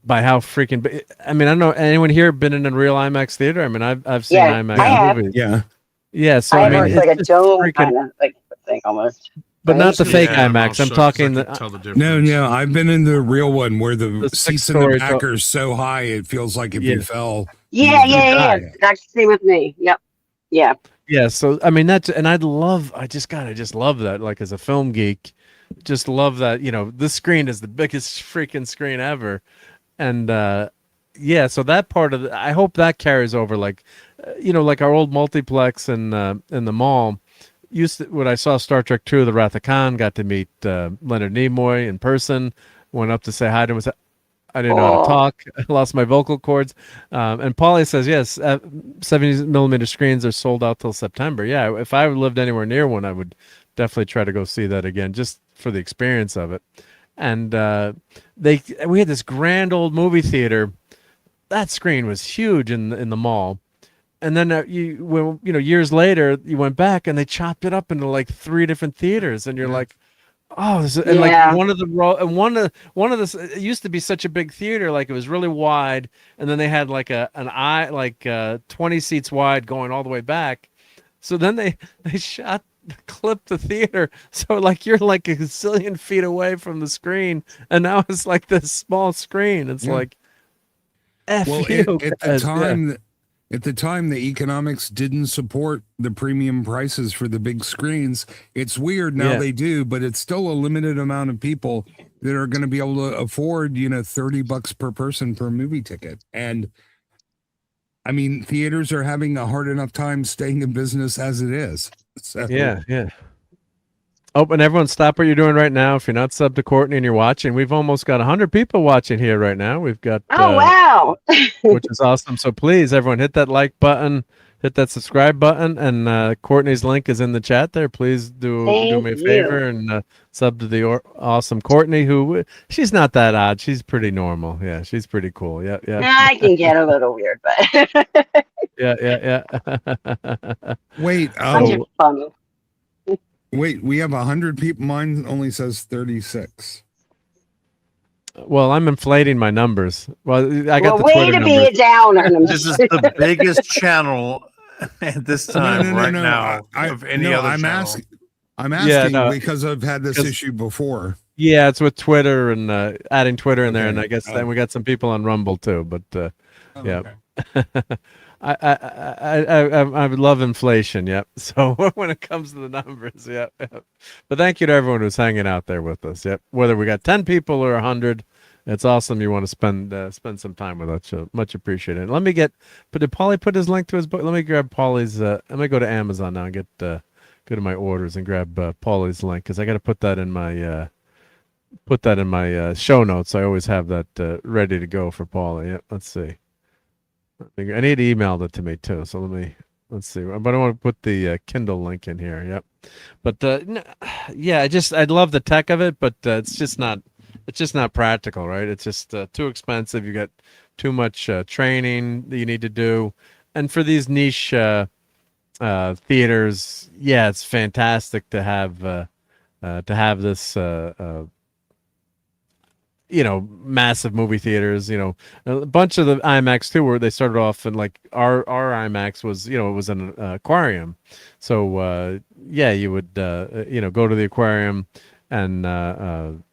by how freaking. I mean, I don't know. Anyone here been in a real IMAX theater? I mean, I've seen IMAX movies. Yeah. So I mean, it's like a dome kind of like thing almost. But not the fake IMAX. I'm talking No, I've been in the real one where the seats in the back are so high it feels like if you fell. Yeah. That's the same with me. Yep. Yeah. Yeah. So I mean I just love that. Like as a film geek, just love that. This screen is the biggest freaking screen ever, and so that part of I hope that carries over. Like, like our old multiplex in the mall. When I saw Star Trek II, The Wrath of Khan, got to meet Leonard Nimoy in person, went up to say hi to him. I didn't know how to talk. I lost my vocal cords. And Paulie says, yes, 70 millimeter screens are sold out till September. Yeah, if I lived anywhere near one, I would definitely try to go see that again, just for the experience of it. And we had this grand old movie theater. That screen was huge in the mall. And then years later, you went back and they chopped it up into like 3 different theaters, and you're like, Oh, and like one of the one of this, it used to be such a big theater, like it was really wide, and then they had like an eye, like 20 seats wide going all the way back. So then they clipped the theater, so like you're like a zillion feet away from the screen, and now it's like this small screen. It's like, F you, at the time. At the time, the economics didn't support the premium prices for the big screens. It's weird now they do, but it's still a limited amount of people that are going to be able to afford, $30 per person per movie ticket. And I mean, theaters are having a hard enough time staying in business as it is. So. Yeah. Oh, and everyone stop what you're doing right now. If you're not subbed to Courtney and you're watching, we've almost got 100 people watching here right now. We've got wow, which is awesome. So please, everyone, hit that like button, hit that subscribe button, and Courtney's link is in the chat there. Please do me a favor and sub to the awesome Courtney, who she's not that odd. She's pretty normal. Yeah, she's pretty cool. Yeah. I can get a little weird, but yeah. Wait, I'm funny. Wait, we have 100 people. Mine only says 36. Well, I'm inflating my numbers. Well, I got the way Twitter to numbers. be a downer. This is the biggest channel at this time now of any other channel. I'm asking because I've had this issue before. Yeah, it's with Twitter and adding Twitter in there, and I guess then we got some people on Rumble too. But yeah, I love inflation. Yep. So when it comes to the numbers, yep. But thank you to everyone who's hanging out there with us. Yep. Whether we got 10 people or 100, it's awesome. You want to spend some time with us. So much appreciated. Let me did Paulie put his link to his book? Let me grab Paulie's. Let me go to Amazon now and go to my orders and grab Paulie's link, because I got to put that in my show notes. I always have that ready to go for Paulie. Yep. Let's see. I need to email it to me too. So let's see. But I want to put the Kindle link in here. Yep. But yeah, I love the tech of it, but it's just not practical, right? It's just too expensive. You got too much training that you need to do, and for these niche theaters, yeah, it's fantastic to have this. Massive movie theaters, a bunch of the IMAX too, where they started off and like our IMAX was, it was an aquarium. So, you would, go to the aquarium and,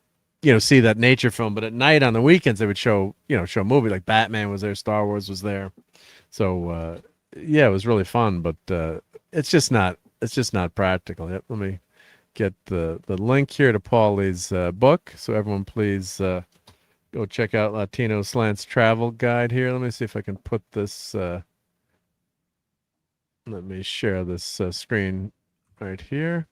see that nature film, but at night on the weekends, they would show a movie like Batman was there, Star Wars was there. So, it was really fun, but, it's just not practical. Yep. Let me get the link here to Paulie's book, so everyone please go check out Latino Slant's travel guide here. Let me see if I can put this let me share this screen right here.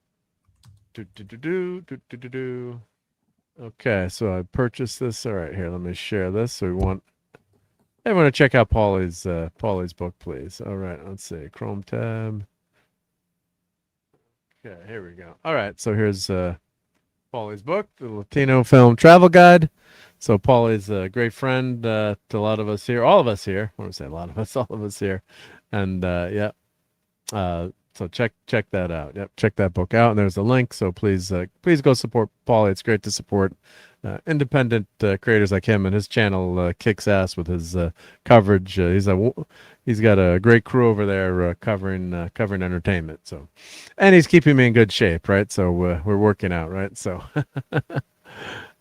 Okay, so I purchased this. All right, here, let me share this. So we want everyone to check out Paulie's book, please. All right, let's see, Chrome tab. Okay, here we go. All right, so here's Paulie's book, the Latino Film Travel Guide. So Paulie's a great friend to a lot of us here, all of us here. I want to say a lot of us, all of us here, and so check that out. Yep, check that book out, and there's a link. So please go support Paulie. It's great to support independent creators like him, and his channel kicks ass with his coverage. He's got a great crew over there covering entertainment. So, and he's keeping me in good shape, right? So we're working out, right? So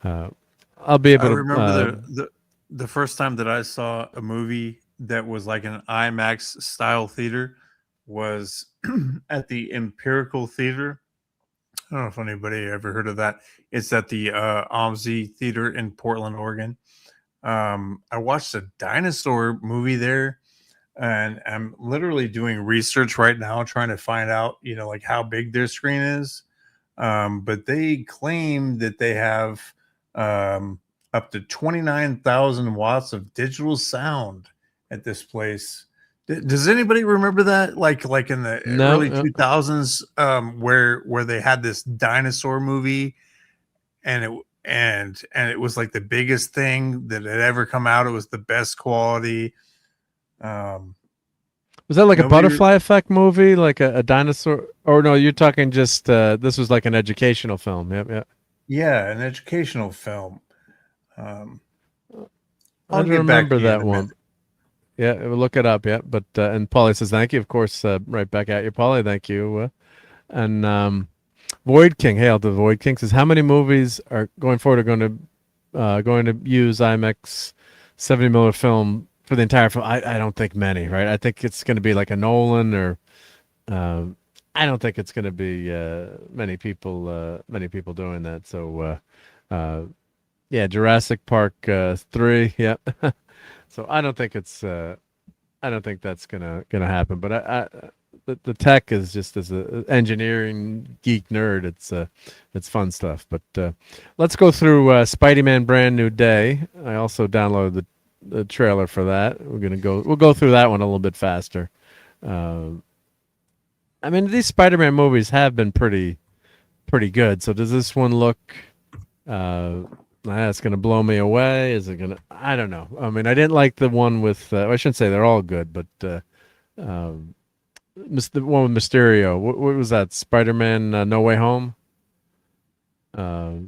I'll be able to remember the first time that I saw a movie that was like an IMAX style theater was at the Empirical Theater. I don't know if anybody ever heard of that. It's at the OMSI Theater in Portland, Oregon. I watched a dinosaur movie there, and I'm literally doing research right now trying to find out, like how big their screen is. But they claim that they have up to 29,000 watts of digital sound at this place. Does anybody remember that? Like in the early 2000s, where they had this dinosaur movie, and it was like the biggest thing that had ever come out. It was the best quality. Was that like a butterfly effect movie, like a dinosaur? Or no, you're talking just this was like an educational film. Yep. Yeah, an educational film. I I'll don't get back remember to you in that a one. minute. Yeah, we'll look it up. Yeah, but and Paulie says thank you. Of course, right back at you, Paulie. Thank you. And Void King, hail to Void King, says how many movies are going forward are going to use IMAX 70mm film for the entire film? I don't think many. Right? I think it's going to be like a Nolan or. I don't think it's going to be many people doing that. So, yeah, Jurassic Park 3. Yep. So I don't think that's gonna happen. But the tech is just as a engineering geek nerd. It's fun stuff. But let's go through Spidey-Man Brand New Day. I also downloaded the trailer for that. We'll go through that one a little bit faster. I mean, these Spider-Man movies have been pretty good. So does this one look? It's gonna blow me away. Is it gonna? I don't know. I mean, I didn't like the one with. I shouldn't say they're all good, but the one with Mysterio. What was that? Spider-Man No Way Home. That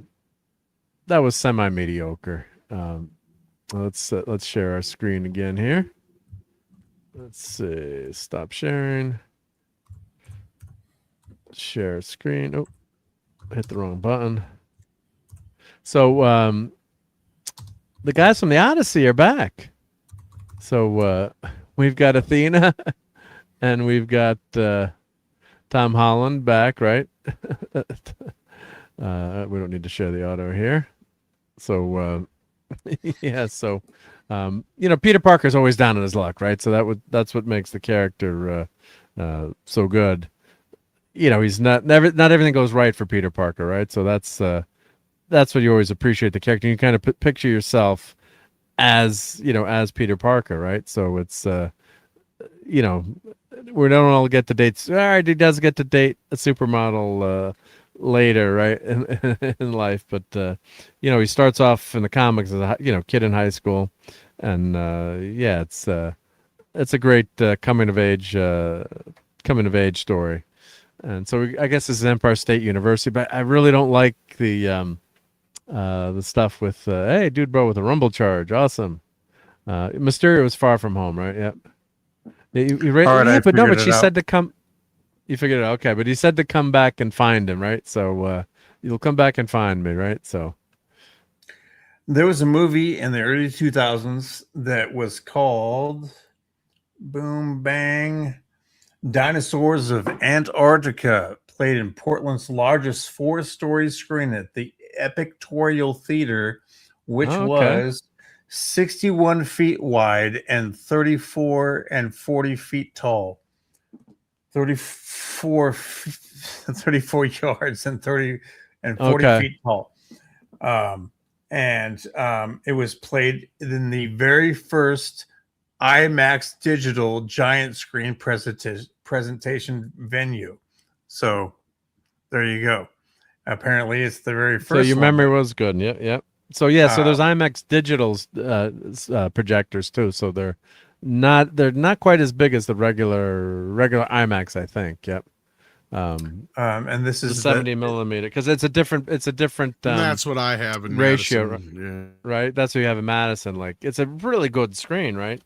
was semi-mediocre. Let's share our screen again here. Let's see. Stop sharing. Share screen. Oh, hit the wrong button. So the guys from the Odyssey are back. So we've got Athena and we've got Tom Holland back, right? We don't need to share the auto here. So yeah, so Peter Parker's always down on his luck, right? So that's what makes the character so good. He's not everything goes right for Peter Parker, right? So that's what you always appreciate the character. You kind of picture yourself as Peter Parker, right? So it's we don't all get to date. All right, he does get to date a supermodel later, right, in life. But he starts off in the comics as a kid in high school, and yeah, it's a great coming of age story. And so I guess this is Empire State University, but I really don't like the stuff with hey, dude, bro, with a rumble charge, awesome. Mysterio was Far From Home, right? Yep. But she said to come. You figured it out, okay? But he said to come back and find him, right? So you'll come back and find me, right? So there was a movie in the early 2000s that was called Boom Bang. Dinosaurs of Antarctica, played in Portland's largest 4-story screen at the Epictorial Theater, which was 61 feet wide and 34 and 40 feet tall. 34 yards and 30 and 40 feet tall. It was played in the very first IMAX digital giant screen presentation venue. So there you go. Apparently it's the very first. So your memory was good. Yep. So yeah, so there's IMAX digitals projectors too. So they're not quite as big as the regular IMAX, I think. Yep. And this is 70mm because it's a different that's what I have in ratio, Madison. Yeah. right? That's what you have in Madison. Like it's a really good screen, right?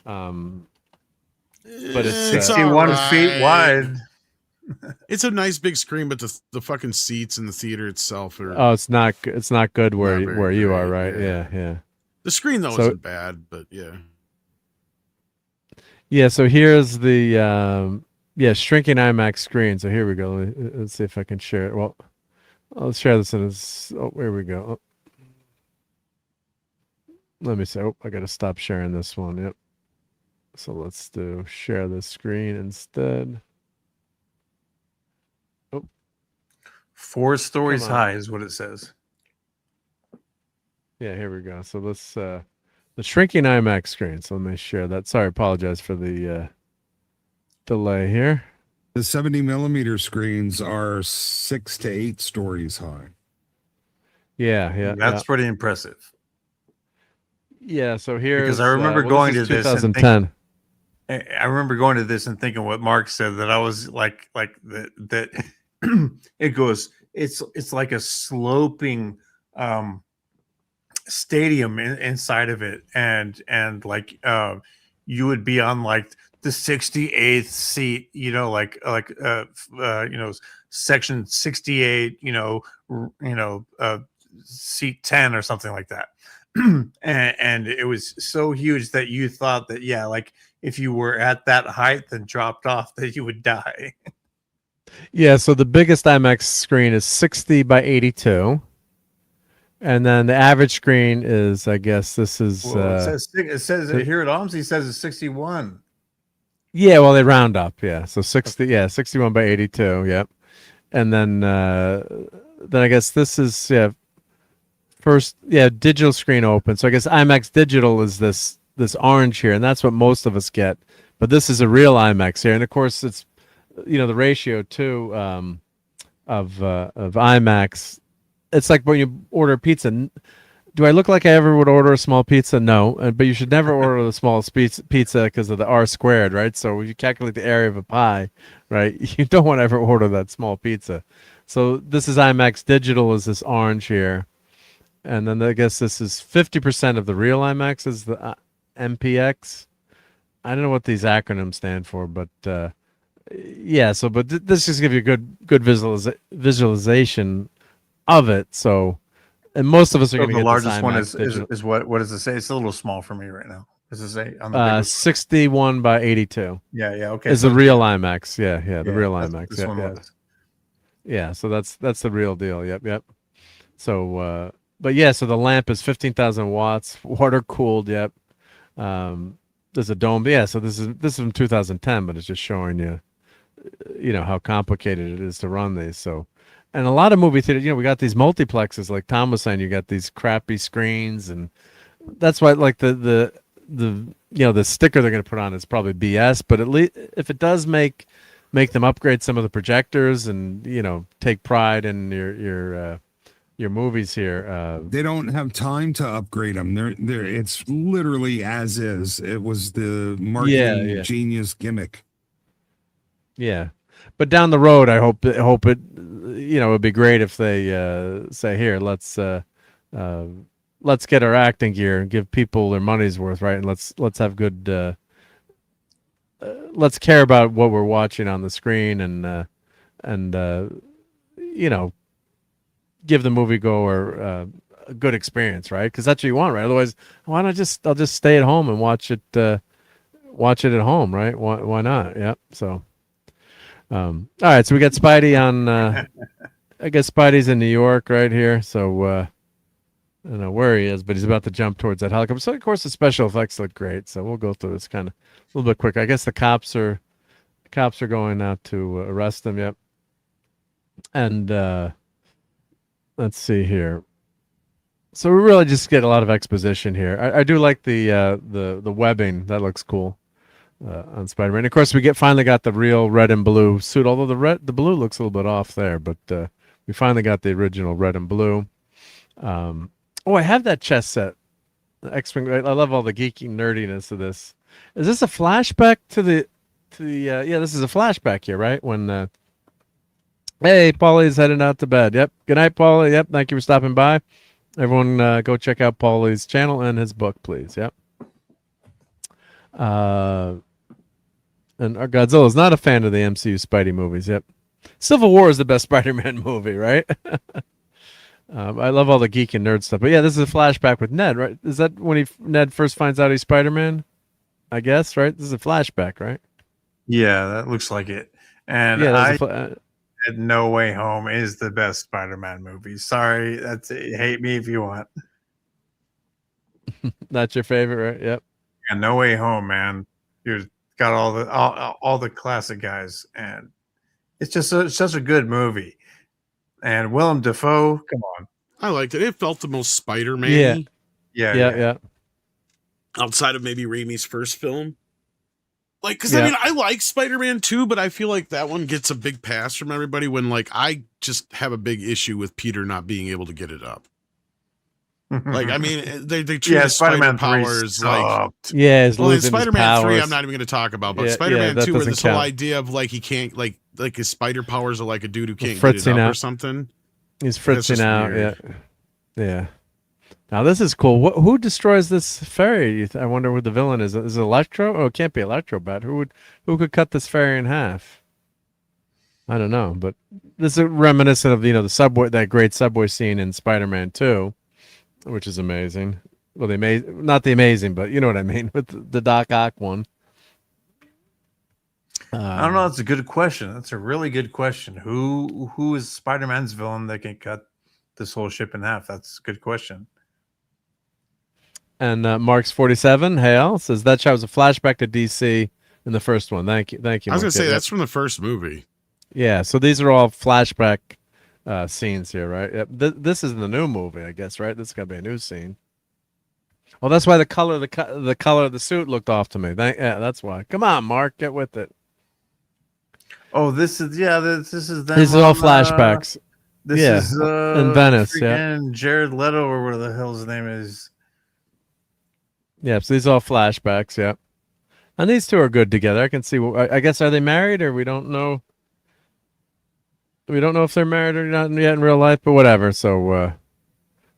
But it's 61 feet wide. It's a nice big screen, but the fucking seats in the theater itself are. Oh, it's not good where you are, right? Yeah. The screen though isn't bad, but yeah. Yeah. So here's the shrinking IMAX screen. So here we go. Let's see if I can share it. Well, I'll share this in this. Oh, here we go. Let me see. Oh, I got to stop sharing this one. Yep. So let's share the screen instead. Oh. 4 stories high is what it says. Yeah, here we go. So let's the shrinking IMAX screen. So let me share that. Sorry, apologize for the delay here. The 70mm screens are 6 to 8 stories high. Yeah. That's pretty impressive. Yeah, so here's because I remember going to this 2010. I remember going to this and thinking what Mark said, that I was like that it goes it's like a sloping stadium inside of it, and like you would be on like the 68th seat, section 68, seat 10 or something like that. and it was so huge that you thought that, yeah, like if you were at that height and dropped off, that you would die. Yeah, so the biggest IMAX screen is 60 by 82. And then the average screen is, I guess this is... Well, it says here at OMSI, it says it's 61. Yeah, well, they round up, yeah. So 60, yeah, 61 by 82, yep. And then I guess this is, first, digital screen open. So I guess IMAX digital is this orange here, and that's what most of us get. But this is a real IMAX here. And, of course, it's, the ratio, too, of IMAX. It's like when you order pizza. Do I look like I ever would order a small pizza? No. But you should never order the smallest pizza because of the R squared, right? So if you calculate the area of a pie, right, you don't want to ever order that small pizza. So this is IMAX digital, is this orange here. And then I guess this is 50% of the real IMAX is the MPX. I don't know what these acronyms stand for, but this just gives you a good visualization of it. So, and most of us are going to get the largest one digital. is what does it say? It's a little small for me right now. Does it say on the 61 by 82? Yeah, okay. Is the real IMAX? Yeah, the real IMAX. This one was. Yeah, so that's the real deal. Yep. So, so the lamp is 15,000 watts, water cooled. Yep. There's a dome. Yeah, so this is from 2010, but it's just showing you, how complicated it is to run these. So. And a lot of movie theaters, we got these multiplexes, like Tom was saying, you got these crappy screens, and that's why, like the sticker they're going to put on is probably BS. But at least if it does make them upgrade some of the projectors and take pride in your movies here, they don't have time to upgrade them. They're it's literally as is. It was the marketing genius gimmick. Yeah. But down the road, I hope it, it'd be great if they say, here, let's get our acting gear and give people their money's worth, right? And let's have good, let's care about what we're watching on the screen and give the moviegoer a good experience, right? Because that's what you want, right? Otherwise, why not I'll just stay at home and watch it at home, right? Why not? Yep. So. All right, so we got Spidey on. I guess Spidey's in New York right here. So I don't know where he is, but he's about to jump towards that helicopter. So of course the special effects look great. So we'll go through this kind of a little bit quick. I guess the cops are going out to arrest him. Yep. And let's see here. So we really just get a lot of exposition here. I do like the webbing. That looks cool. On Spider-Man. Of course, we finally got the real red and blue suit, although the blue looks a little bit off there, but we finally got the original red and blue. I have that chess set. X-Wing. I love all the geeky nerdiness of this. Is this a flashback to the this is a flashback here, right? When hey, Paulie's heading out to bed. Yep. Good night, Paulie. Yep. Thank you for stopping by. Everyone go check out Paulie's channel and his book, please. Yep. And our Godzilla's not a fan of the MCU Spidey movies. Yep. Civil War is the best Spider-Man movie, right? I love all the geek and nerd stuff. But yeah, this is a flashback with Ned, right? Is that when Ned first finds out he's Spider-Man? I guess, right? This is a flashback, right? Yeah, that looks like it. And No Way Home is the best Spider-Man movie. Sorry, hate me if you want. That's your favorite, right? Yep. Yeah, No Way Home, man. You've got all the classic guys, and it's just such a good movie. And Willem Dafoe, come on. I liked it. It felt the most Spider-Man. Yeah. Outside of maybe Raimi's first film. Like, because I mean, I like Spider-Man 2, but I feel like that one gets a big pass from everybody when, like, I just have a big issue with Peter not being able to get it up. Like, I mean, they treat his Spider-Man powers like... Yeah, well, in Spider-Man 3, I'm not even going to talk about, but Spider-Man 2, where this whole idea of, like, he can't, like his spider powers are like a dude who can't get it up or something. He's fritzing out. Weird. Yeah. Now this is cool. Who destroys this ferry? I wonder who the villain is. Is it Electro? Oh, it can't be Electro, but who could cut this ferry in half? I don't know, but this is reminiscent of the subway, that great subway scene in Spider-Man 2, which is amazing. Well, not the amazing, but you know what I mean with the Doc Ock one. I don't know. That's a good question. That's a really good question. Who is Spider-Man's villain that can cut this whole ship in half? That's a good question. And Mark's 47, Hale, says that shot was a flashback to DC in the first one. Thank you. I was going to say, that's from the first movie. Yeah, so these are all flashback scenes here, right? This is the new movie, I guess, right? This is got to be a new scene. Well, that's why the color of the suit looked off to me. Yeah, that's why. Come on, Mark, get with it. Oh, this is them. These are all flashbacks. This is in Venice, Jared Leto or whatever the hell his name is. Yeah, so these are all flashbacks, yeah. And these two are good together. I can see. I guess, are they married, or we don't know? We don't know if they're married or not yet in real life, but whatever. So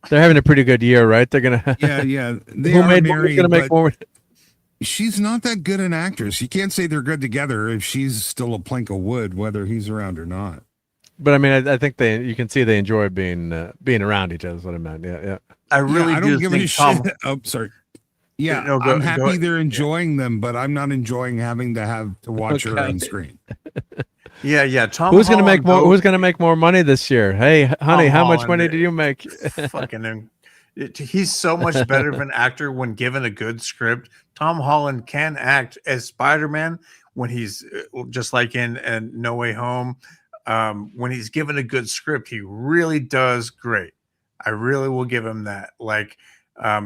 they're having a pretty good year, right? They're gonna. Yeah. They are married. Gonna make more. She's not that good an actress. You can't say they're good together if she's still a plank of wood, whether he's around or not. But I mean, I think you can see they enjoy being around each other. Is what I meant. Yeah. I really don't give a Tom... shit. Oh, sorry. Yeah, no, I'm happy they're enjoying them, but I'm not enjoying having to watch her on screen. Yeah. Tom. Who's gonna make more? Who's gonna make more money this year? Hey, honey, how much money do you make? Fucking him. He's so much better of an actor when given a good script. Tom Holland can act as Spider-Man when he's just like in No Way Home. When he's given a good script, he really does great. I really will give him that. Like,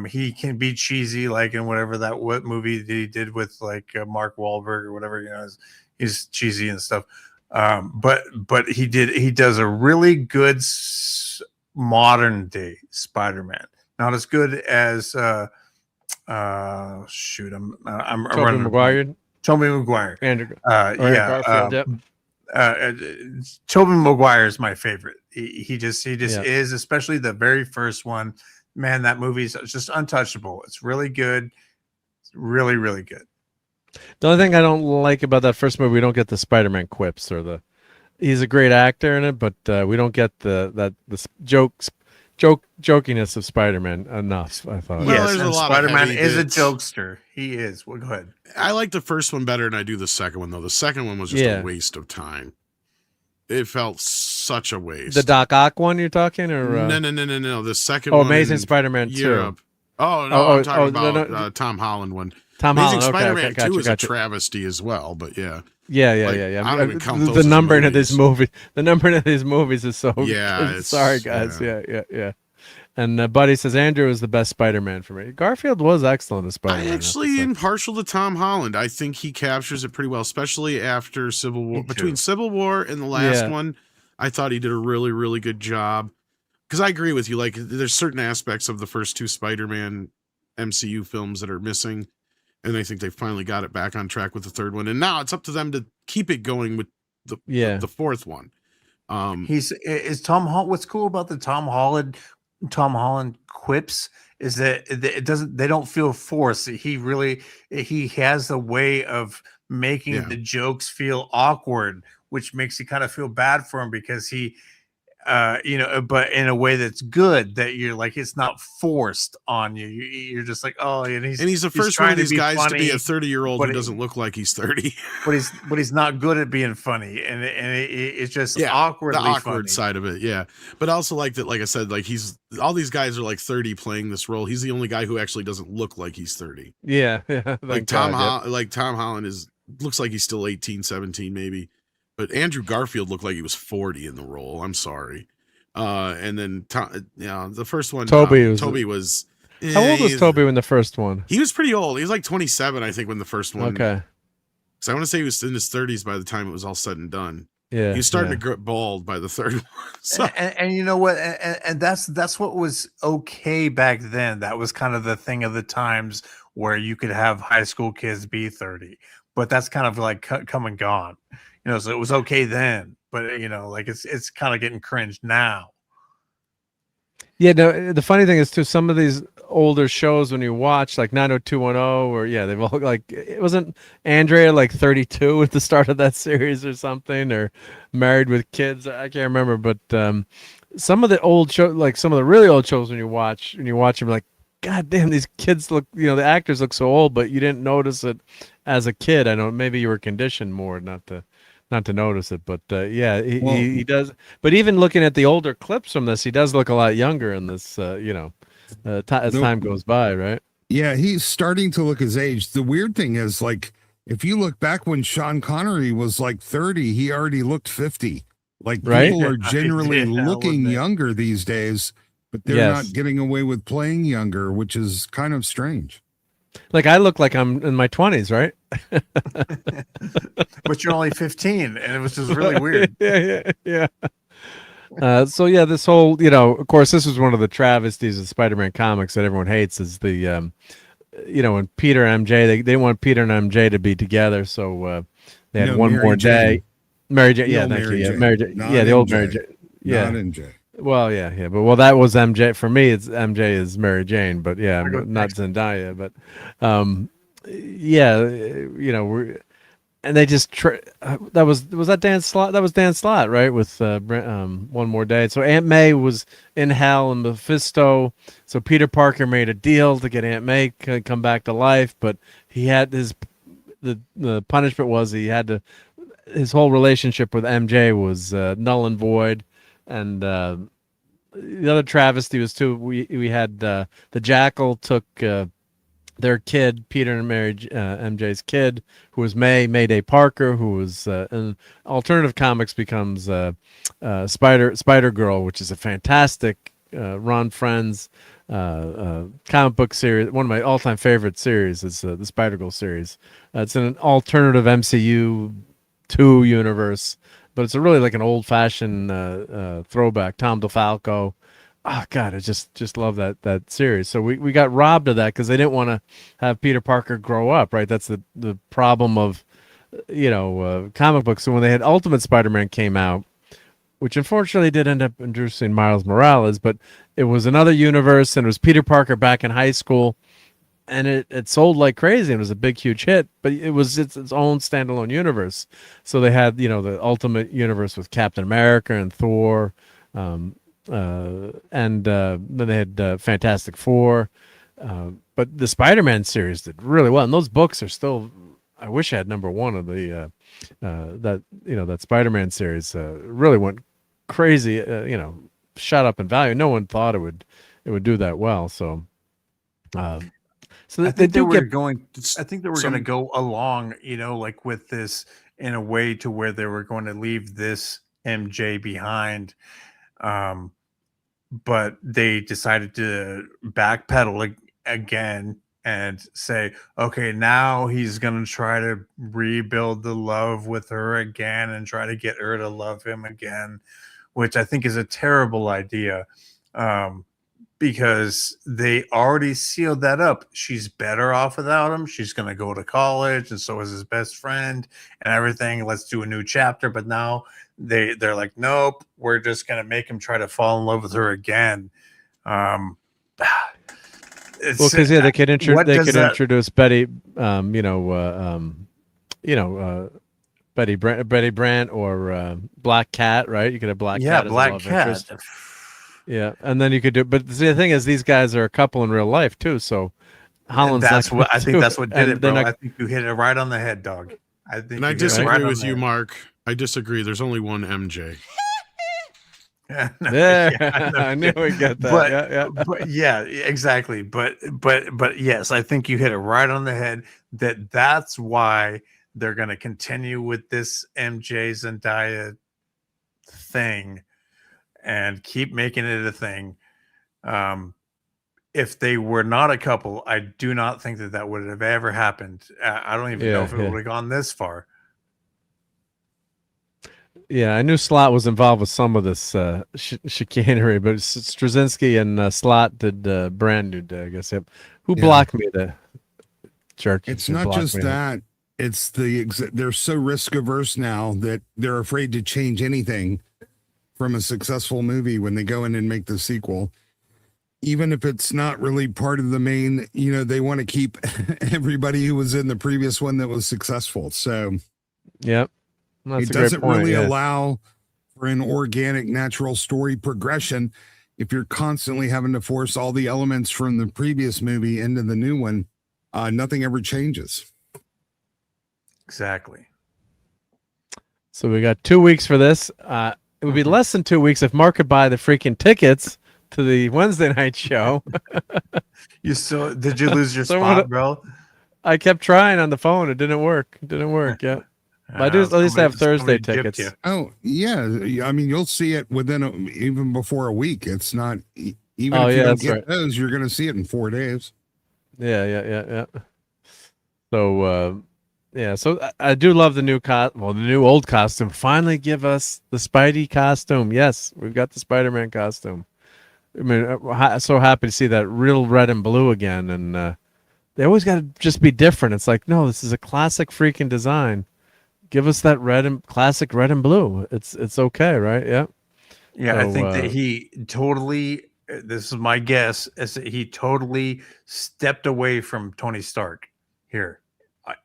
he can be cheesy, like in what movie that he did with like Mark Wahlberg or whatever. He's cheesy and stuff. But he does a really good modern day Spider-Man. Not as good as I'm Tobey Maguire. Tobey Maguire. Andrew. Garfield. Tobey Maguire is my favorite. He just is, especially the very first one. Man, that movie's just untouchable. It's really good. It's really, really good. The only thing I don't like about that first movie, we don't get the Spider-Man quips or he's a great actor in it, but we don't get the jokiness of Spider-Man enough, I thought. Well, yes, and Spider-Man is a jokester. He is. Well, go ahead. I like the first one better than I do the second one, though. The second one was just a waste of time. It felt such a waste. The Doc Ock one you're talking? Or No. The second one. Amazing Spider-Man 2. Europe. Oh, no, I'm talking about Tom Holland one. Amazing Spider-Man 2 is a travesty as well, but yeah. Yeah. I don't even count those the numbering of these movies. The numbering of these movies is so good. Sorry, guys. Yeah. And Buddy says Andrew is the best Spider-Man for me. Garfield was excellent as Spider-Man. I actually am partial to Tom Holland. I think he captures it pretty well, especially after Civil War. Between Civil War and the last one, I thought he did a really, really good job. Because I agree with you. Like, there's certain aspects of the first two Spider-Man MCU films that are missing. And I think they finally got it back on track with the third one. And now it's up to them to keep it going with the fourth one. Is Tom Holland. What's cool about the Tom Holland quips is that they don't feel forced. He has a way of making the jokes feel awkward, which makes you kind of feel bad for him because he but in a way that's good, that you're like, it's not forced on you. You're just like, oh, and he's the first one of these guys to be a 30-year-old who doesn't look like he's 30. but he's not good at being funny, and it's just awkwardly the awkward funny. Side of it, yeah. But I also like that, like I said, like all these guys are like 30 playing this role. He's the only guy who actually doesn't look like he's 30. Yeah. Like Tom Holland looks like he's still 18, 17 maybe. But Andrew Garfield looked like he was 40 in the role. I'm sorry. And then the first one, Toby was. How old was Toby in the first one? He was pretty old. He was like 27, I think, when the first one. Okay. So I want to say he was in his 30s by the time it was all said and done. Yeah. He was starting to get bald by the third one. So. And you know what? And that's what was okay back then. That was kind of the thing of the times where you could have high school kids be 30. But that's kind of like come and gone. So it was okay then, but like it's kind of getting cringe now. Yeah, no, the funny thing is too, some of these older shows when you watch like 90210 or they've all like, it wasn't Andrea like 32 at the start of that series or something, or Married with Kids. I can't remember, but some of the old show, like some of the really old shows when you watch them, like, God damn, these kids look, the actors look so old, but you didn't notice it as a kid. I know maybe you were conditioned more not to notice it, but yeah, he does. But even looking at the older clips from this, he does look a lot younger in this. As time goes by, right? Yeah, he's starting to look his age. The weird thing is, like, if you look back when Sean Connery was like 30, he already looked 50. Like, people are generally looking younger these days, but they're not getting away with playing younger, which is kind of strange. Like, I look like I'm in my 20s, right? But you're only 15, and it was just really weird. Yeah. So yeah, this whole, of course, this was one of the travesties of Spider-Man comics that everyone hates, is the, when Peter and MJ, they want Peter and MJ to be together, so they had one more day. Mary Jane, yeah, thank you. Yeah, Mary Jane, yeah, the old Mary Jane, yeah, not MJ. Well, yeah, but that was MJ for me. It's MJ is Mary Jane, but yeah, not Zendaya. But and they just that was that Dan Slott. That was Dan Slott, right? With One More Day. So Aunt May was in hell and Mephisto. So Peter Parker made a deal to get Aunt May to come back to life, but he had the punishment was he had to. His whole relationship with MJ was null and void. And the other travesty was too. We had the Jackal took their kid, Peter and MJ's kid, who was Mayday Parker, who was in alternative comics becomes Spider Girl, which is a fantastic Ron Friends comic book series. One of my all-time favorite series is the Spider Girl series. It's in an alternative MCU 2 universe. But it's really like an old-fashioned throwback. Tom DeFalco. Oh God, I just love that series. So we got robbed of that because they didn't want to have Peter Parker grow up, right? That's the problem of comic books. So when they had Ultimate Spider-Man came out, which unfortunately did end up introducing Miles Morales, but it was another universe and it was Peter Parker back in high school. And it sold like crazy and it was a big, huge hit, but it was its own standalone universe. So they had, the Ultimate Universe with Captain America and Thor, and then they had Fantastic Four. But the Spider-Man series did really well, and those books are still. I wish I had number one of the that Spider-Man series. Really went crazy. Shot up in value. No one thought it would do that well. So. So I think they were going to go along, like with this in a way to where they were going to leave this MJ behind. But they decided to backpedal again and say, okay, now he's going to try to rebuild the love with her again and try to get her to love him again, which I think is a terrible idea. Because they already sealed that up. She's better off without him. She's going to go to college, and so is his best friend and everything. Let's do a new chapter. But now they're like, nope, we're just going to make him try to fall in love with her again. Because they could introduce Betty, Betty Brant or Black Cat, right? You could have Black Cat. Yeah, Black Cat. Yeah, and then you could do. But the thing is, these guys are a couple in real life too. So Holland's I think that's what did it, bro. I think you hit it right on the head, dog. I disagree with you, Mark. I disagree. There's only one MJ. I knew we'd get that. But yeah, exactly. But yes, I think you hit it right on the head. That's why they're going to continue with this MJ Zendaya thing. And keep making it a thing. If they were not a couple, I do not think that would have ever happened. I don't even know if it would have gone this far. Yeah, I knew Slott was involved with some of this chicanery, but Straczynski and Slott did Brand New Day, I guess. Yep. Who blocked me? The jerk. It's not just that. It's they're so risk averse now that they're afraid to change anything from a successful movie when they go in and make the sequel. even if it's not really part of the main, they want to keep everybody who was in the previous one that was successful. So yep. That's it a great doesn't point, really yeah. allow for an organic, natural story progression. If you're constantly having to force all the elements from the previous movie into the new one, nothing ever changes. Exactly. So we got 2 weeks for this. It would be less than 2 weeks if Mark could buy the freaking tickets to the Wednesday night show. Did you lose your spot, bro? I kept trying on the phone. It didn't work. Yeah. But I do at least have Thursday tickets. Oh, yeah. I mean, you'll see it within even before a week. It's not, even if you don't get those, you're going to see it in 4 days. Yeah. So, so I do love the new the new old costume. Finally give us the Spidey costume. Yes, we've got the Spider-Man costume. I mean, so happy to see that real red and blue again. And they always got to just be different. It's like, no, this is a classic freaking design. Give us that classic red and blue. It's okay, right? Yeah. Yeah, I think that he totally, this is my guess, is that he totally stepped away from Tony Stark here.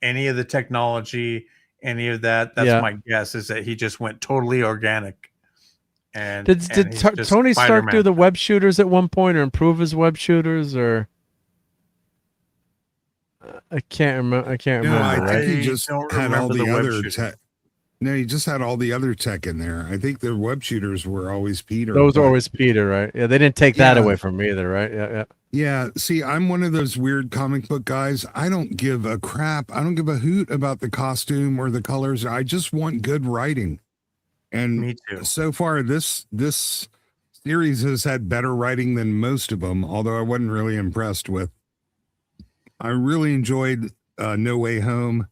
Any of the technology, any of that, that's my guess, is that he just went totally organic. And did Tony Stark do the web shooters at one point or improve his web shooters or? I can't remember. I think he just had all the other tech. No, he just had all the other tech in there. I think the web shooters were always Peter. Those are always Peter, right? Yeah, they didn't take that away from me either, right? Yeah. Yeah. See, I'm one of those weird comic book guys. I don't give a crap. I don't give a hoot about the costume or the colors. I just want good writing. And me too. So far, this series has had better writing than most of them, although I wasn't really impressed with. I really enjoyed No Way Home,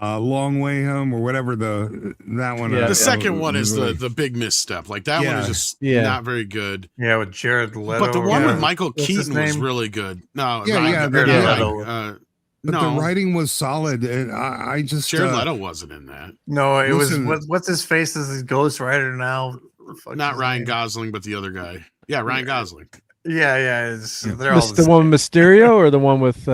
Long Way Home, or whatever that one. The second one is the big misstep. Like that one is just not very good. Yeah, with Jared Leto. But the one with Michael Keaton was really good. No, Jared Leto. But the writing was solid, and I just Jared Leto wasn't in that. No, it was what's his face as his Ghost Rider now. Not Ryan Gosling, but the other guy. Yeah, Ryan Gosling. Yeah. They're all the one with Mysterio or the one with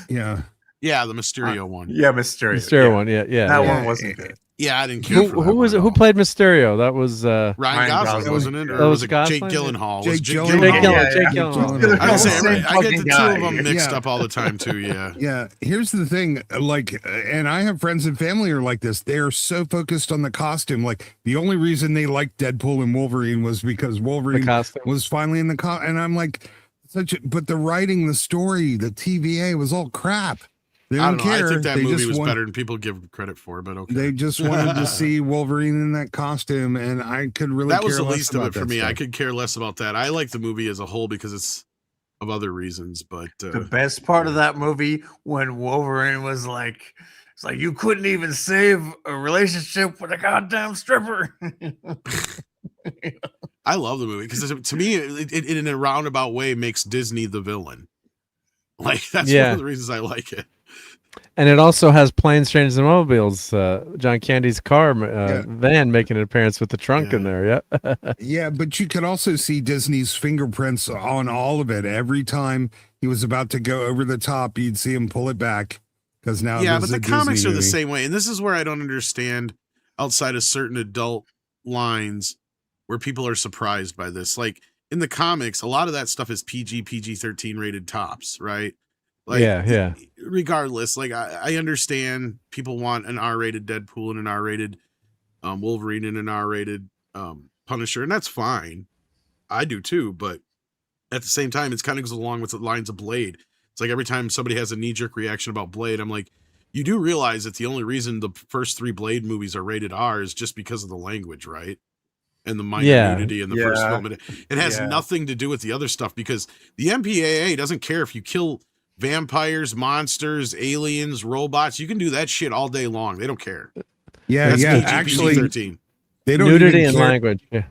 yeah, the Mysterio one. Yeah, Mysterio. Mysterio one. Yeah. That one wasn't good. Yeah, I didn't care. Who was it? Who played Mysterio? That was Ryan Gosling, wasn't it? Or that was it Gosling? Jake Gyllenhaal? Jake Gyllenhaal. I get the two of them mixed up all the time too. Yeah. Yeah. Here's the thing, and I have friends and family are like this. They are so focused on the costume. Like the only reason they liked Deadpool and Wolverine was because Wolverine was finally in the costume. And I'm like, but the writing, the story, the TVA was all crap. They don't care. I think that movie was better than people give credit for, but okay. They just wanted to see Wolverine in that costume, and I could really that was the least of it for me. Stuff. I could care less about that. I like the movie as a whole because it's of other reasons, but the best part of that movie when Wolverine was like, it's like you couldn't even save a relationship with a goddamn stripper. I love the movie because to me, it in a roundabout way makes Disney the villain. Like that's one of the reasons I like it. And it also has Planes, Trains, and Automobiles. John Candy's car van making an appearance with the trunk in there. Yeah. Yeah, but you could also see Disney's fingerprints on all of it. Every time he was about to go over the top, you'd see him pull it back because now. Yeah, but the comics are the same way, and this is where I don't understand outside of certain adult lines where people are surprised by this. Like in the comics, a lot of that stuff is PG-13 rated tops, right? Like, yeah. Regardless, like I understand people want an R-rated Deadpool and an R-rated Wolverine and an R-rated Punisher, and that's fine. I do too, but at the same time, it kind of goes along with the lines of Blade. It's like every time somebody has a knee-jerk reaction about Blade, I'm like, you do realize that the only reason the first 3 Blade movies are rated R is just because of the language, right? And the minor nudity in the first film. It has nothing to do with the other stuff because the MPAA doesn't care if you kill vampires, monsters, aliens, robots. You can do that shit all day long. They don't care. Yeah, actually, they don't nudity and language. Yeah.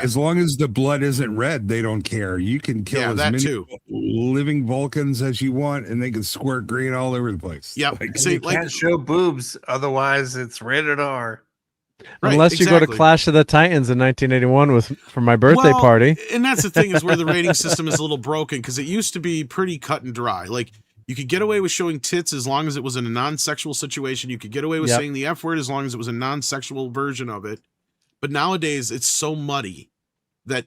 As long as the blood isn't red, they don't care. You can kill as many living Vulcans as you want, and they can squirt green all over the place. Yeah, you can't show boobs, otherwise it's rated R. Right, Unless you go to exactly. Clash of the Titans in 1981 for my birthday party. And that's the thing, is where the rating system is a little broken, because it used to be pretty cut and dry. Like, you could get away with showing tits as long as it was in a non-sexual situation. You could get away with saying the F word as long as it was a non-sexual version of it. But nowadays, it's so muddy that,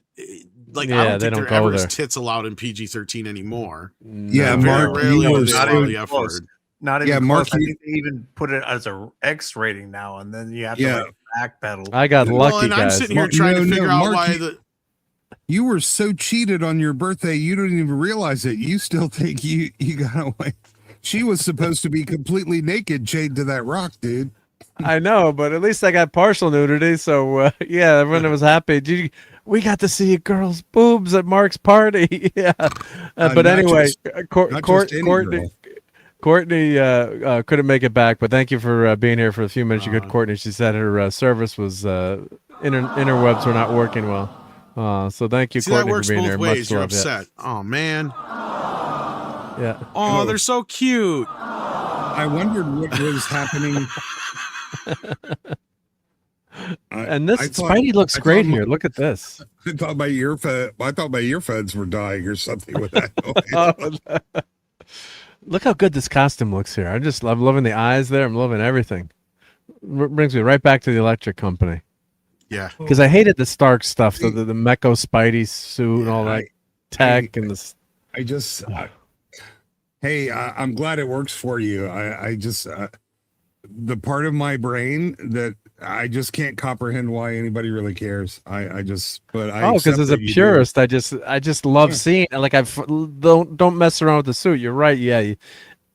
like, I don't think there ever is tits allowed in PG-13 anymore. Yeah, very Mark, rarely you do were they not allow even the F close. word. Not even Mark, close. I think they even put it as a X rating now, and then you have to like backpedal. I got lucky, Well, and I'm sitting here trying to figure out why you were so cheated on your birthday, you don't even realize it. You still think you got away. She was supposed to be completely naked, chained to that rock, dude. I know, but at least I got partial nudity, so yeah, everyone was happy. We got to see a girl's boobs at Mark's party. Yeah, but anyway, Courtney couldn't make it back, but thank you for being here for a few minutes. You're good, Courtney. She said her service was interwebs were not working well. So thank you, Courtney, that works for being both here. ways. Much You're love, upset. Oh man. Yeah. Oh, they're so cute. I wondered what was happening. And this Spidey looks great here. Look at this. I thought my earphones were dying or something with that. Look how good this costume looks here. I'm loving the eyes there. I'm loving everything. Brings me right back to the Electric Company. Yeah. Because I hated the Stark stuff, the Mecco Spidey suit and all that tech and this. Hey, I'm glad it works for you. I just the part of my brain that I just can't comprehend why anybody really cares. Because as a purist, I just love seeing it. Like don't mess around with the suit. You're right. Yeah,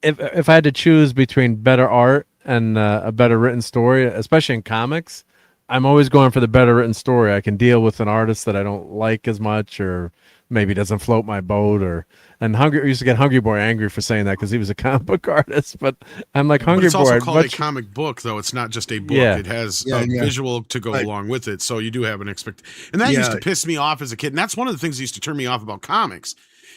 if I had to choose between better art and a better written story, especially in comics, I'm always going for the better written story. I can deal with an artist that I don't like as much, or maybe doesn't float my boat, I used to get Hungry Boy angry for saying that because he was a comic book artist. But I'm like, Hungry Boy. It's also called a comic book, though. It's not just a book. Yeah. It has a visual to go along with it. So you do have an expectation. And that used to piss me off as a kid. And that's one of the things that used to turn me off about comics,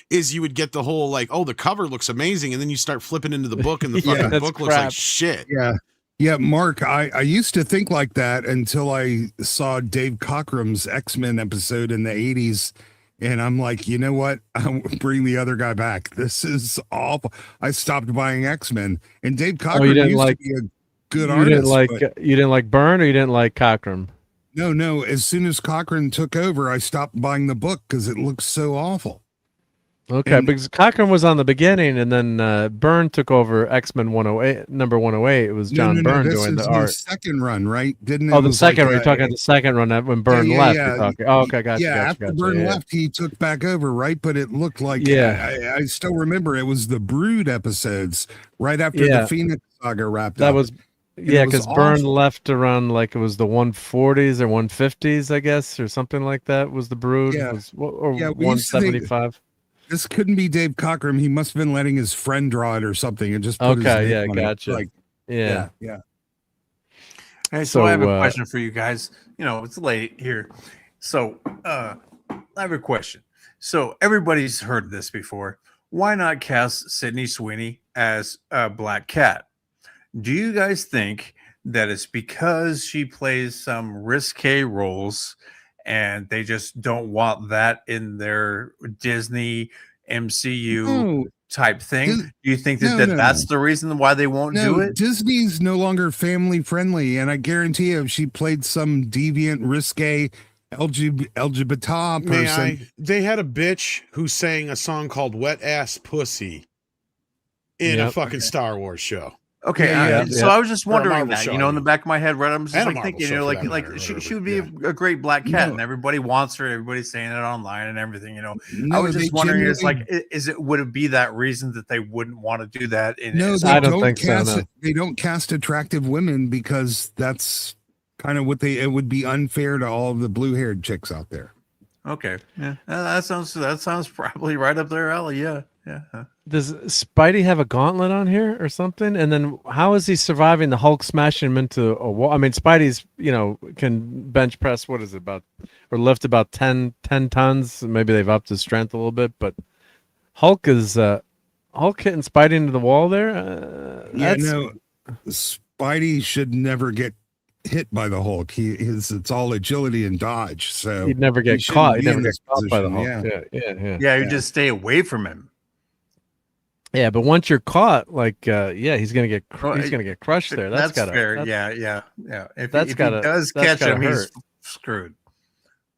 is you would get the whole like, oh, the cover looks amazing. And then you start flipping into the book and the fucking book looks like shit. Yeah. Yeah, Mark, I used to think like that until I saw Dave Cockrum's X-Men episode in the 80s. And I'm like, you know what? I'll bring the other guy back. This is awful. I stopped buying X-Men. And Dave Cockrum used to be a good artist. You didn't like Byrne, or you didn't like Cockrum? No. As soon as Cochran took over, I stopped buying the book because it looks so awful. Okay, because Cochran was on the beginning, and then Byrne took over X-Men 108, number 108. It was John Byrne doing the art. Second run, right? Didn't it? Oh, the second run. You're talking about the second run when Byrne left. You're talking. Oh, okay, gotcha. After Byrne left, he took back over, right? But it looked like, I still remember it was the Brood episodes right after the Phoenix Saga wrapped up. That was, because Byrne left around like it was the 140s or 150s, I guess, or something like that was the Brood. Yeah. Or 175. This couldn't be Dave Cockrum. He must have been letting his friend draw it or something and just put his name on it. Like, yeah. Hey, so I have a question for you guys. It's late here. So I have a question. So everybody's heard this before. Why not cast Sydney Sweeney as a Black Cat? Do you guys think that it's because she plays some risque roles and they just don't want that in their Disney MCU type thing? Do you think that's the reason why they won't do it? Disney's no longer family friendly, and I guarantee you, if she played some deviant, risque LGBT person. They had a bitch who sang a song called "Wet Ass Pussy" in a fucking Star Wars show. Okay, so I was just wondering that, in the back of my head, right? I'm just like thinking, she would be a great Black Cat, and everybody wants her. Everybody's saying it online and everything. I was just wondering, would it be that reason that they wouldn't want to do that? I don't think so. No. They don't cast attractive women because that's kind of what it would be unfair to all of the blue-haired chicks out there. Okay, yeah, that sounds probably right up their alley. Yeah. Does Spidey have a gauntlet on here or something? And then how is he surviving the Hulk smashing him into a wall? I mean, Spidey's, can bench press, what is it, or lift about 10 tons. Maybe they've upped his strength a little bit, but Hulk hitting Spidey into the wall there. Spidey should never get hit by the Hulk. It's all agility and dodge. So He'd never get he caught. shouldn't He'd be never in get this caught by the position. Hulk. Yeah. Yeah, you just stay away from him. Yeah, but once you're caught, like, he's gonna get crushed there. That's gotta, fair. that's- Yeah. If That's he gotta- does that's catch gotta him, hurt. he's screwed.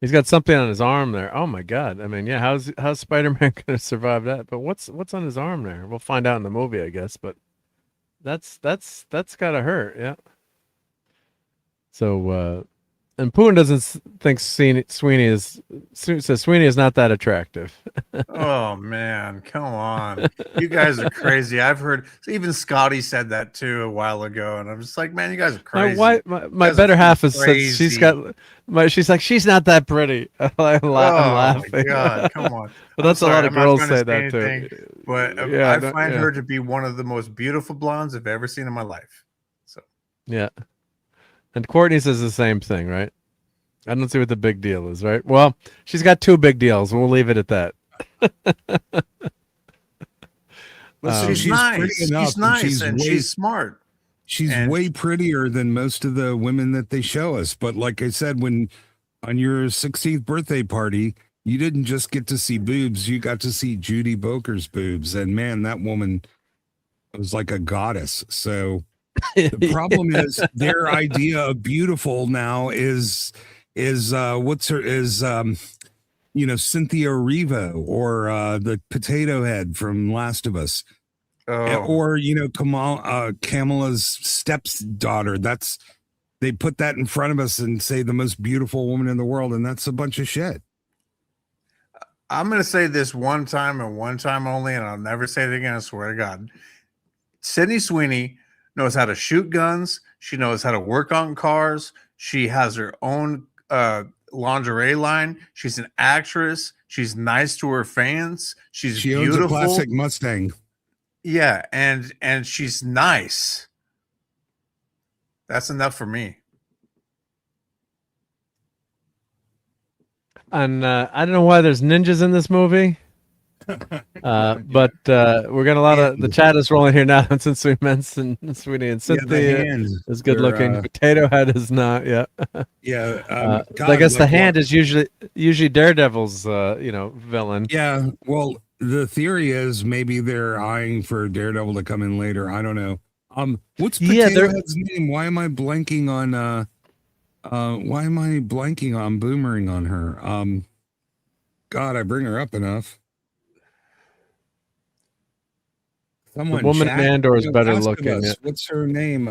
He's got something on his arm there. Oh my god! I mean, yeah, how's Spider-Man gonna survive that? But what's on his arm there? We'll find out in the movie, I guess. But that's gotta hurt. Yeah. So, and Poon doesn't think Sweeney is not that attractive. Oh man, come on. You guys are crazy. I've heard even Scotty said that too a while ago, and I'm just like, man, you guys are crazy. My better half is said she's like, she's not that pretty. I'm laughing. My God, come on. But that's a lot of girls say that anything, too. But I find her to be one of the most beautiful blondes I've ever seen in my life. So yeah. And Courtney says the same thing, right? I don't see what the big deal is, right? Well, she's got two big deals, and we'll leave it at that. Listen, she's nice. She's nice, and she's smart. She's way prettier than most of the women that they show us. But like I said, when on your 16th birthday party, you didn't just get to see boobs, you got to see Judy Boker's boobs. And man, that woman was like a goddess. So the problem is their idea of beautiful now is Cynthia Erivo or the potato head from Last of Us. Or Kamala's stepdaughter. They put that in front of us and say the most beautiful woman in the world, and that's a bunch of shit. I'm gonna say this one time and one time only, and I'll never say it again. I swear to God. Sydney Sweeney knows how to shoot guns. She knows how to work on cars. She has her own lingerie line. She's an actress. She's nice to her fans. She beautiful. Owns a classic Mustang. Yeah, and she's nice. That's enough for me. And I don't know why there's ninjas in this movie. But we're getting a lot of the chat is rolling here now. And since we mentioned Sweeney and Cynthia is good looking, Potato Head is not. Yeah, yeah. I guess the hand is usually Daredevil's villain. Yeah. Well, the theory is maybe they're eyeing for Daredevil to come in later. I don't know. What's Potato Head's name? Why am I blanking on Boomerang on her? God, I bring her up enough. Someone the woman in Andor is better looking. Yeah. What's her name?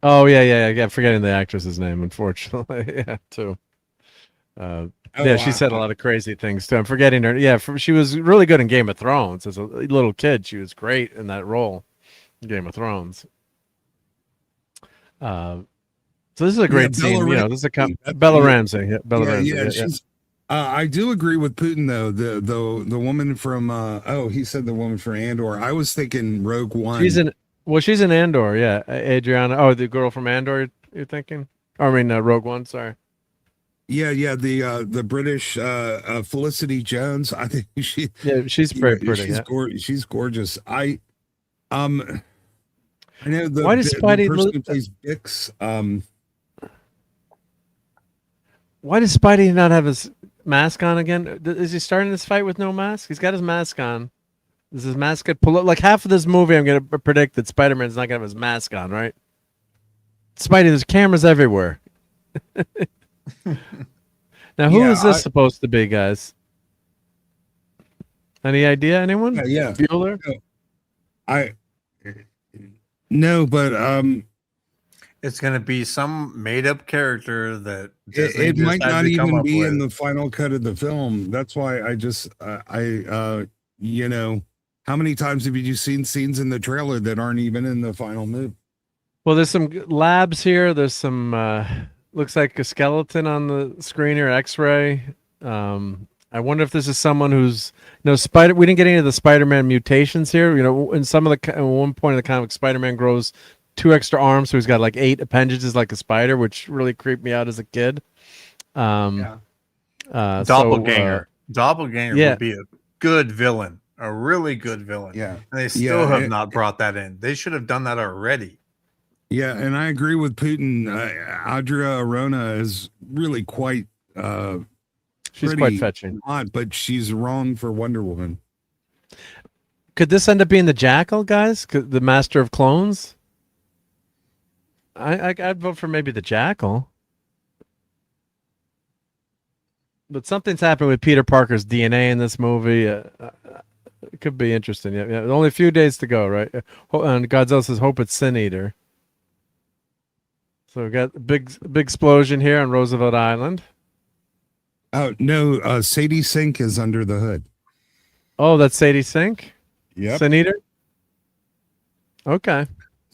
Oh yeah. Forgetting the actress's name, unfortunately. Yeah, too. She said a lot of crazy things too. I'm forgetting her. Yeah, she was really good in Game of Thrones as a little kid. She was great in that role, in Game of Thrones. So this is a great scene. This is Bella Ramsey. Yeah, Bella Ramsey. Yeah. I do agree with Putin though. The woman from he said the woman from Andor. I was thinking Rogue One. She's in Andor. Yeah, Adriana. Oh, the girl from Andor. You're thinking? Rogue One. Sorry. Yeah, the British Felicity Jones. I think she's very pretty. She's gorgeous. I know the why does Spidey person who plays Bix. Why does Spidey not have his mask on again? Is he starting this fight with no mask? He's got his mask on. Does his mask get pulled up? Like half of this movie, I'm going to predict that Spider-Man's not going to have his mask on, right? Spidey, there's cameras everywhere. Now, who is this supposed to be, guys? Any idea? Anyone? Yeah. Bueller? No, but it's going to be some made-up character that it might not even be in the final cut of the film. That's why I just how many times have you seen scenes in the trailer that aren't even in the final movie? Well, there's some labs here. There's some looks like a skeleton on the screen here, X-ray. I wonder if this is someone who's we didn't get any of the Spider-Man mutations here. In some of at one point in the comic, Spider-Man grows 2 extra arms, so he's got like 8 appendages like a spider, which really creeped me out as a kid. Doppelganger. Doppelganger would be a good villain, a really good villain. Yeah. And they still have not brought that in. They should have done that already. Yeah, and I agree with Putin. Adria Arona is really quite She's pretty quite fetching. hot, but she's wrong for Wonder Woman. Could this end up being the Jackal, guys? The Master of Clones? I'd vote for maybe the Jackal. But something's happened with Peter Parker's DNA in this movie. It could be interesting. Yeah, only a few days to go, right? And Godzilla says, "Hope it's Sin Eater." So we got a big explosion here on Roosevelt Island. Oh no, Sadie Sink is under the hood. Oh, that's Sadie Sink? Yep. Sin Eater? Okay.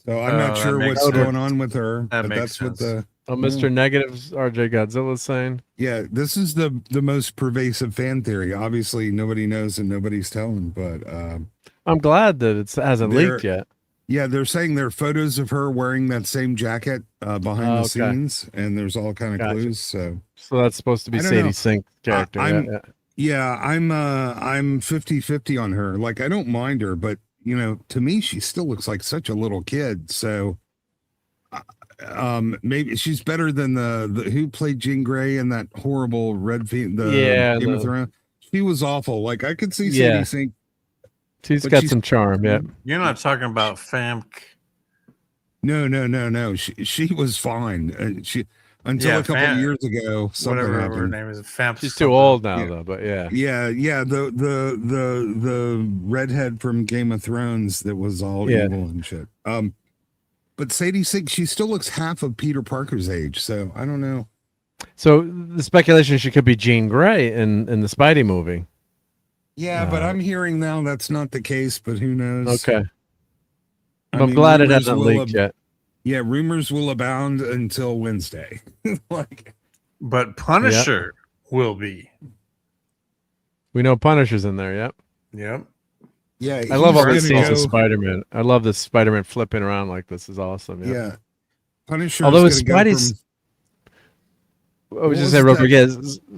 So I'm not sure what's going on with her, but that's what the Mr. Negative's RJ Godzilla's saying. Yeah, this is the most pervasive fan theory. Obviously, nobody knows and nobody's telling, but I'm glad that it hasn't leaked yet. Yeah, they're saying there are photos of her wearing that same jacket behind the scenes, and there's all kind of clues. So that's supposed to be Sadie Sink's character. I'm 50-50 on her. Like, I don't mind her, but you know, to me, she still looks like such a little kid. So maybe she's better than the who played Jean Grey in that horrible Game of Thrones. She was awful. Like, I could see Sadie Sink. She's got some charm. Yeah. You're not talking about Famke. No. She was fine. She until a couple of years ago. Whatever happened. her name is, Famke. She's too old now, though. But yeah. The redhead from Game of Thrones that was all evil and shit. But Sadie Sink, she still looks half of Peter Parker's age. So I don't know. So the speculation she could be Jean Grey in the Spidey movie. Yeah, but I'm hearing now that's not the case. But who knows? Okay. I'm glad it hasn't leaked yet. Yeah, rumors will abound until Wednesday. But Punisher will be. We know Punisher's in there. Yep. Yep. Yeah, I love all these scenes of Spider-Man. I love this Spider-Man flipping around like this. Is awesome. Yep. Yeah. Punisher. Although Spidey's. I was just saying real quick. Yeah,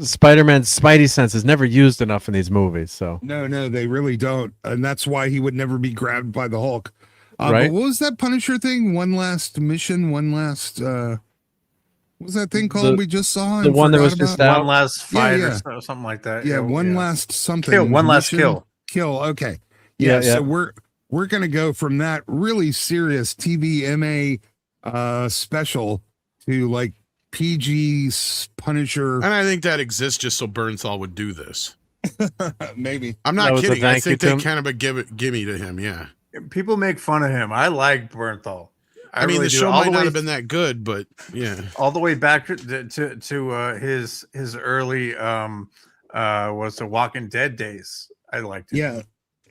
Spider-Man's Spidey sense is never used enough in these movies. So no, they really don't, and that's why he would never be grabbed by the Hulk. Right? But what was that Punisher thing? One last mission. One last. What was that thing called we just saw? The one that was just out. One last fight or something like that. Yeah, last something. Kill. One last kill. Kill. Okay. Yeah. So we're gonna go from that really serious TVMA special to like PG's Punisher. And I think that exists just so Bernthal would do this. Maybe. I'm not kidding. I think they kind of give me to him. Yeah. People make fun of him. I like Bernthal. I mean, the show might not have been that good, but yeah. All the way back to his early was the Walking Dead days. I liked him.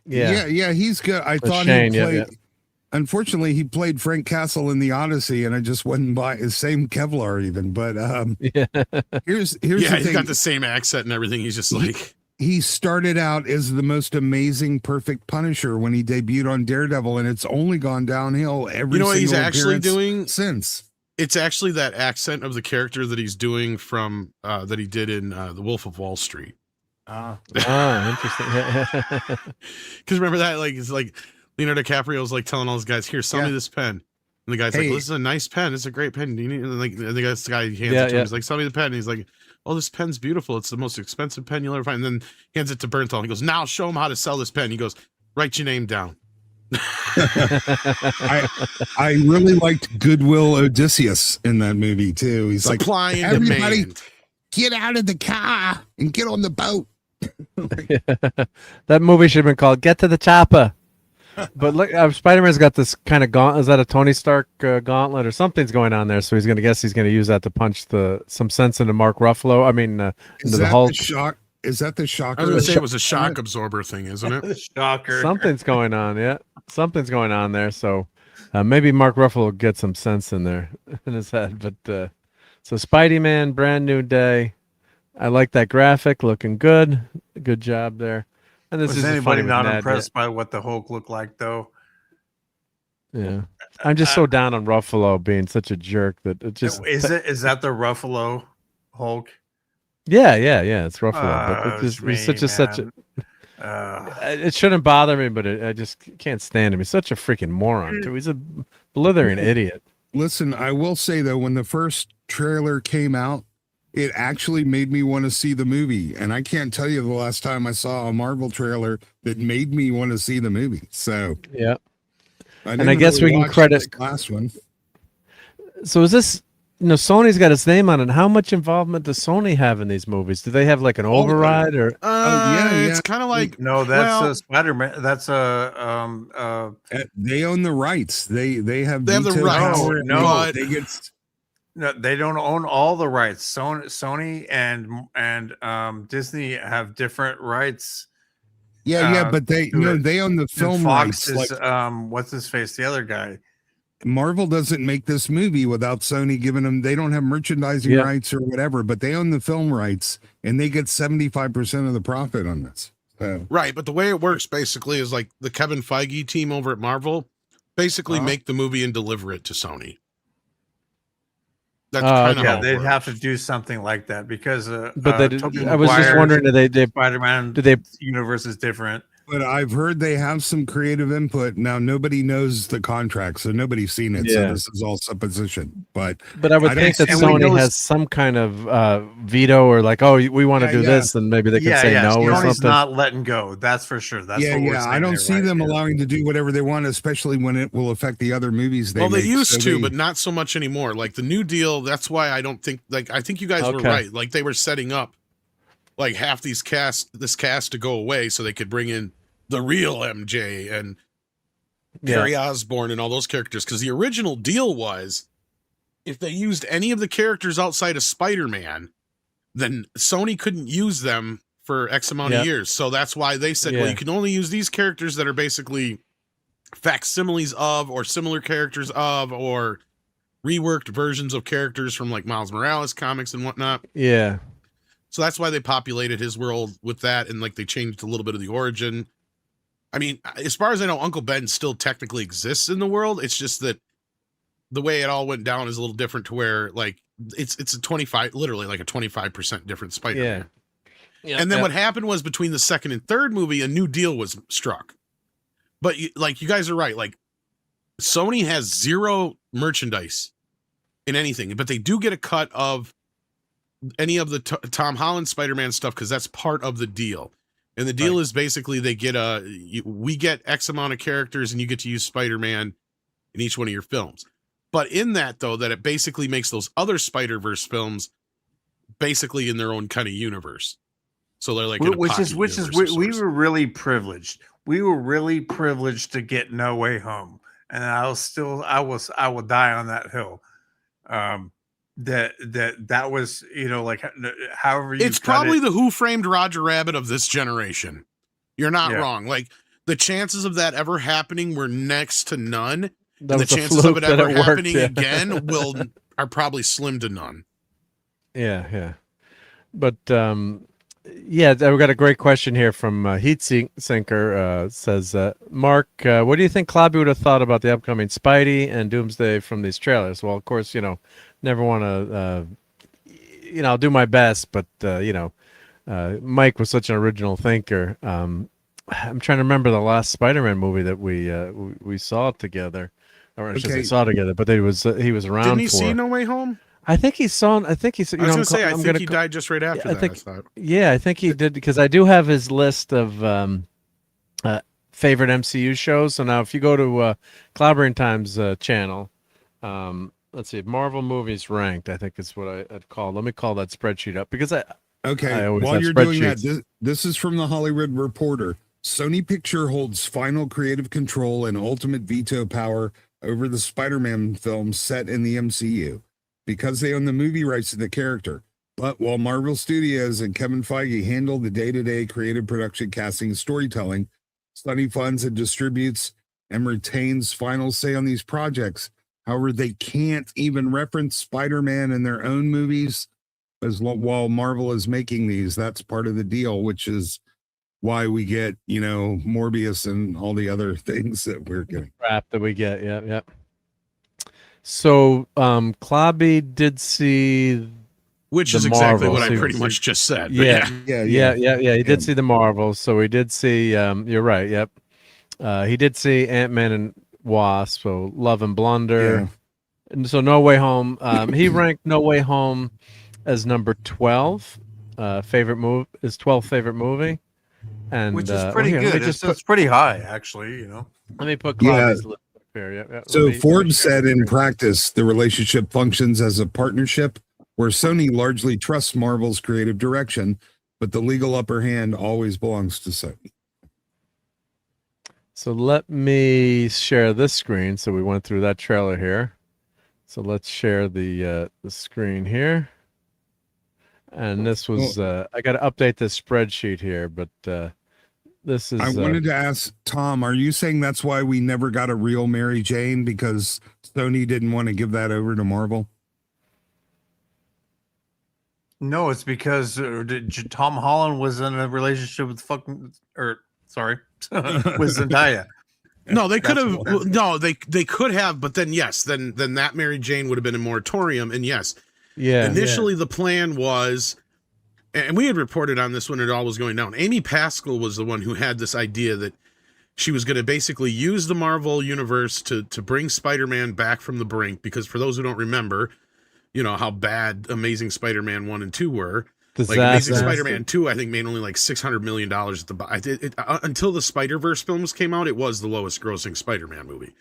Yeah. He's good. I thought he played. Unfortunately, he played Frank Castle in the Odyssey, and I just wouldn't buy his same Kevlar even. But here's the thing. He's got the same accent and everything. He's just like he started out as the most amazing, perfect Punisher when he debuted on Daredevil, and it's only gone downhill every. You know what he's actually doing since? It's actually that accent of the character that he's doing from that he did in The Wolf of Wall Street. Interesting. Because remember that, like, it's like Leonardo DiCaprio's like telling all his guys, "Here, sell me this pen." And the guy's like, well, "This is a nice pen. It's a great pen. Do you need?" And like the guy hands it to him. He's like, "Sell me the pen." And he's like, "Oh, this pen's beautiful. It's the most expensive pen you'll ever find." And then he hands it to Bernthal. He goes, "Now show him how to sell this pen." He goes, "Write your name down." I really liked Goodwill Odysseus in that movie too. He's Supply like, and "Everybody, demand. get out of the car and get on the boat." That movie should have been called "Get to the Chopper." But look, Spider-Man's got this kind of gauntlet. Is that a Tony Stark gauntlet or something's going on there? So he's going to use that to punch some sense into Mark Ruffalo. I mean, into the Hulk. Is that the shocker? I was going to say it was a shock absorber thing, isn't it? The shocker. Something's going on. Yeah, something's going on there. So maybe Mark Ruffalo will get some sense in there in his head. But so Spidey-Man, brand new day. I like that graphic, looking good. Good job there. And this was anybody not impressed by what the Hulk looked like, though? Yeah, I'm just so down on Ruffalo being such a jerk that it just is that the Ruffalo Hulk? Yeah, it's Ruffalo. But he's such a. It shouldn't bother me, but I just can't stand him. He's such a freaking moron too. He's a blithering idiot. Listen, I will say though, when the first trailer came out, it actually made me want to see the movie. And I can't tell you the last time I saw a Marvel trailer that made me want to see the movie. So yeah. and I guess we can credit this last one. So is this, Sony's got its name on it. How much involvement does Sony have in these movies? Do they have like an override or? It's kind of like no, that's Spider-Man. That's they own the rights. They have the rights. No, they get. No, they don't own all the rights. Sony and Disney have different rights. Yeah, but they they own the film Fox rights. Is, what's his face? The other guy. Marvel doesn't make this movie without Sony giving them. They don't have merchandising rights or whatever, but they own the film rights, and they get 75% of the profit on this. So. Right, but the way it works basically is like the Kevin Feige team over at Marvel basically make the movie and deliver it to Sony. That's kind of how they'd have to do something like that because. But I was just wondering, do they Spider-Man? Do they universe is different? But I've heard they have some creative input. Now nobody knows the contract, so nobody's seen it. So this is all supposition. But I would think that Sony has some kind of veto, or like, oh, we want to do this, and maybe they can say no or something. Sony's not letting go. That's for sure. That's what we're saying. I don't see them allowing to do whatever they want, especially when it will affect the other movies they make. They used to, but not so much anymore. Like the New Deal. That's why I don't think. Like I think you guys were right. Like they were setting up like half this cast to go away so they could bring in the real MJ and Harry Osborn and all those characters. Because the original deal was if they used any of the characters outside of Spider-Man, then Sony couldn't use them for X amount of years. So that's why they said, well, you can only use these characters that are basically facsimiles of or similar characters of or reworked versions of characters from like Miles Morales comics and whatnot. Yeah. So that's why they populated his world with that, and like they changed a little bit of the origin. I mean, as far as I know, Uncle Ben still technically exists in the world. It's just that the way it all went down is a little different to where like it's a 25, literally like a 25% different Spider-Man. Yeah. And then what happened was between the second and third movie, a new deal was struck. But you guys are right. Like Sony has zero merchandise in anything, but they do get a cut of any of the Tom Holland Spider-Man stuff because that's part of the deal. And the deal is basically they get we get X amount of characters and you get to use Spider-Man in each one of your films. But in that though, that it basically makes those other Spider-Verse films basically in their own kind of universe. So they're like, which is we were really privileged. We were really privileged to get No Way Home. And I will die on that hill. That was, like however you it's probably the Who Framed Roger Rabbit of this generation. You're not wrong. Like the chances of that ever happening were next to none. And the chances of it ever happening again are probably slim to none. Yeah. But we got a great question here from Heat Sinker. Says, Mark, what do you think Clobby would have thought about the upcoming Spidey and Doomsday from these trailers? Well, of course, never want to, I'll do my best, but, Mike was such an original thinker. I'm trying to remember the last Spider-Man movie that we saw together, or I should say saw together, but he was around. Didn't he see No Way Home? I think he saw. I think he died just right after that. I thought. Yeah, I think he did because I do have his list of favorite MCU shows. So now, if you go to Clobbering Time's channel, let's see, Marvel movies ranked. I think is what I'd call. Let me call that spreadsheet up because I while you're doing that, this is from the Hollywood Reporter. Sony Picture holds final creative control and ultimate veto power over the Spider-Man films set in the MCU. Because they own the movie rights to the character. But while Marvel Studios and Kevin Feige handle the day-to-day creative production, casting, and storytelling, Sony funds and distributes and retains final say on these projects. However, they can't even reference Spider-Man in their own movies while Marvel is making these. That's part of the deal, which is why we get, Morbius and all the other things that we're getting. Crap that we get, yeah. So, Clobby did see, which is exactly what I pretty much just said. Yeah. He did see the Marvels, so he did see. You're right. Yep. He did see Ant-Man and Wasp. So Love and Blunder. And so No Way Home, he ranked No Way Home as number 12. Favorite move is 12th favorite movie, and which is pretty good. It's pretty high, actually. You know. Let me put Claudia's list up here. Yeah. So Forbes said in practice, the relationship functions as a partnership where Sony largely trusts Marvel's creative direction, but the legal upper hand always belongs to Sony. So let me share this screen. So we went through that trailer here. So let's share the screen here. And this was I got to update this spreadsheet here, but this is. I wanted to ask Tom, are you saying that's why we never got a real Mary Jane, because Sony didn't want to give that over to Marvel? No, it's because Tom Holland was in a relationship with with Zendaya. No, they could have. No, they could have. But then, yes, then that Mary Jane would have been a moratorium. And yes, initially the plan was, and we had reported on this when it all was going down. Amy Pascal was the one who had this idea that she was going to basically use the Marvel universe to bring Spider-Man back from the brink. Because for those who don't remember, you know how bad Amazing Spider-Man 1 and 2 were. Like Amazing Spider-Man 2, I think made only like $600 million at the until the Spider-Verse films came out. It was the lowest grossing Spider-Man movie.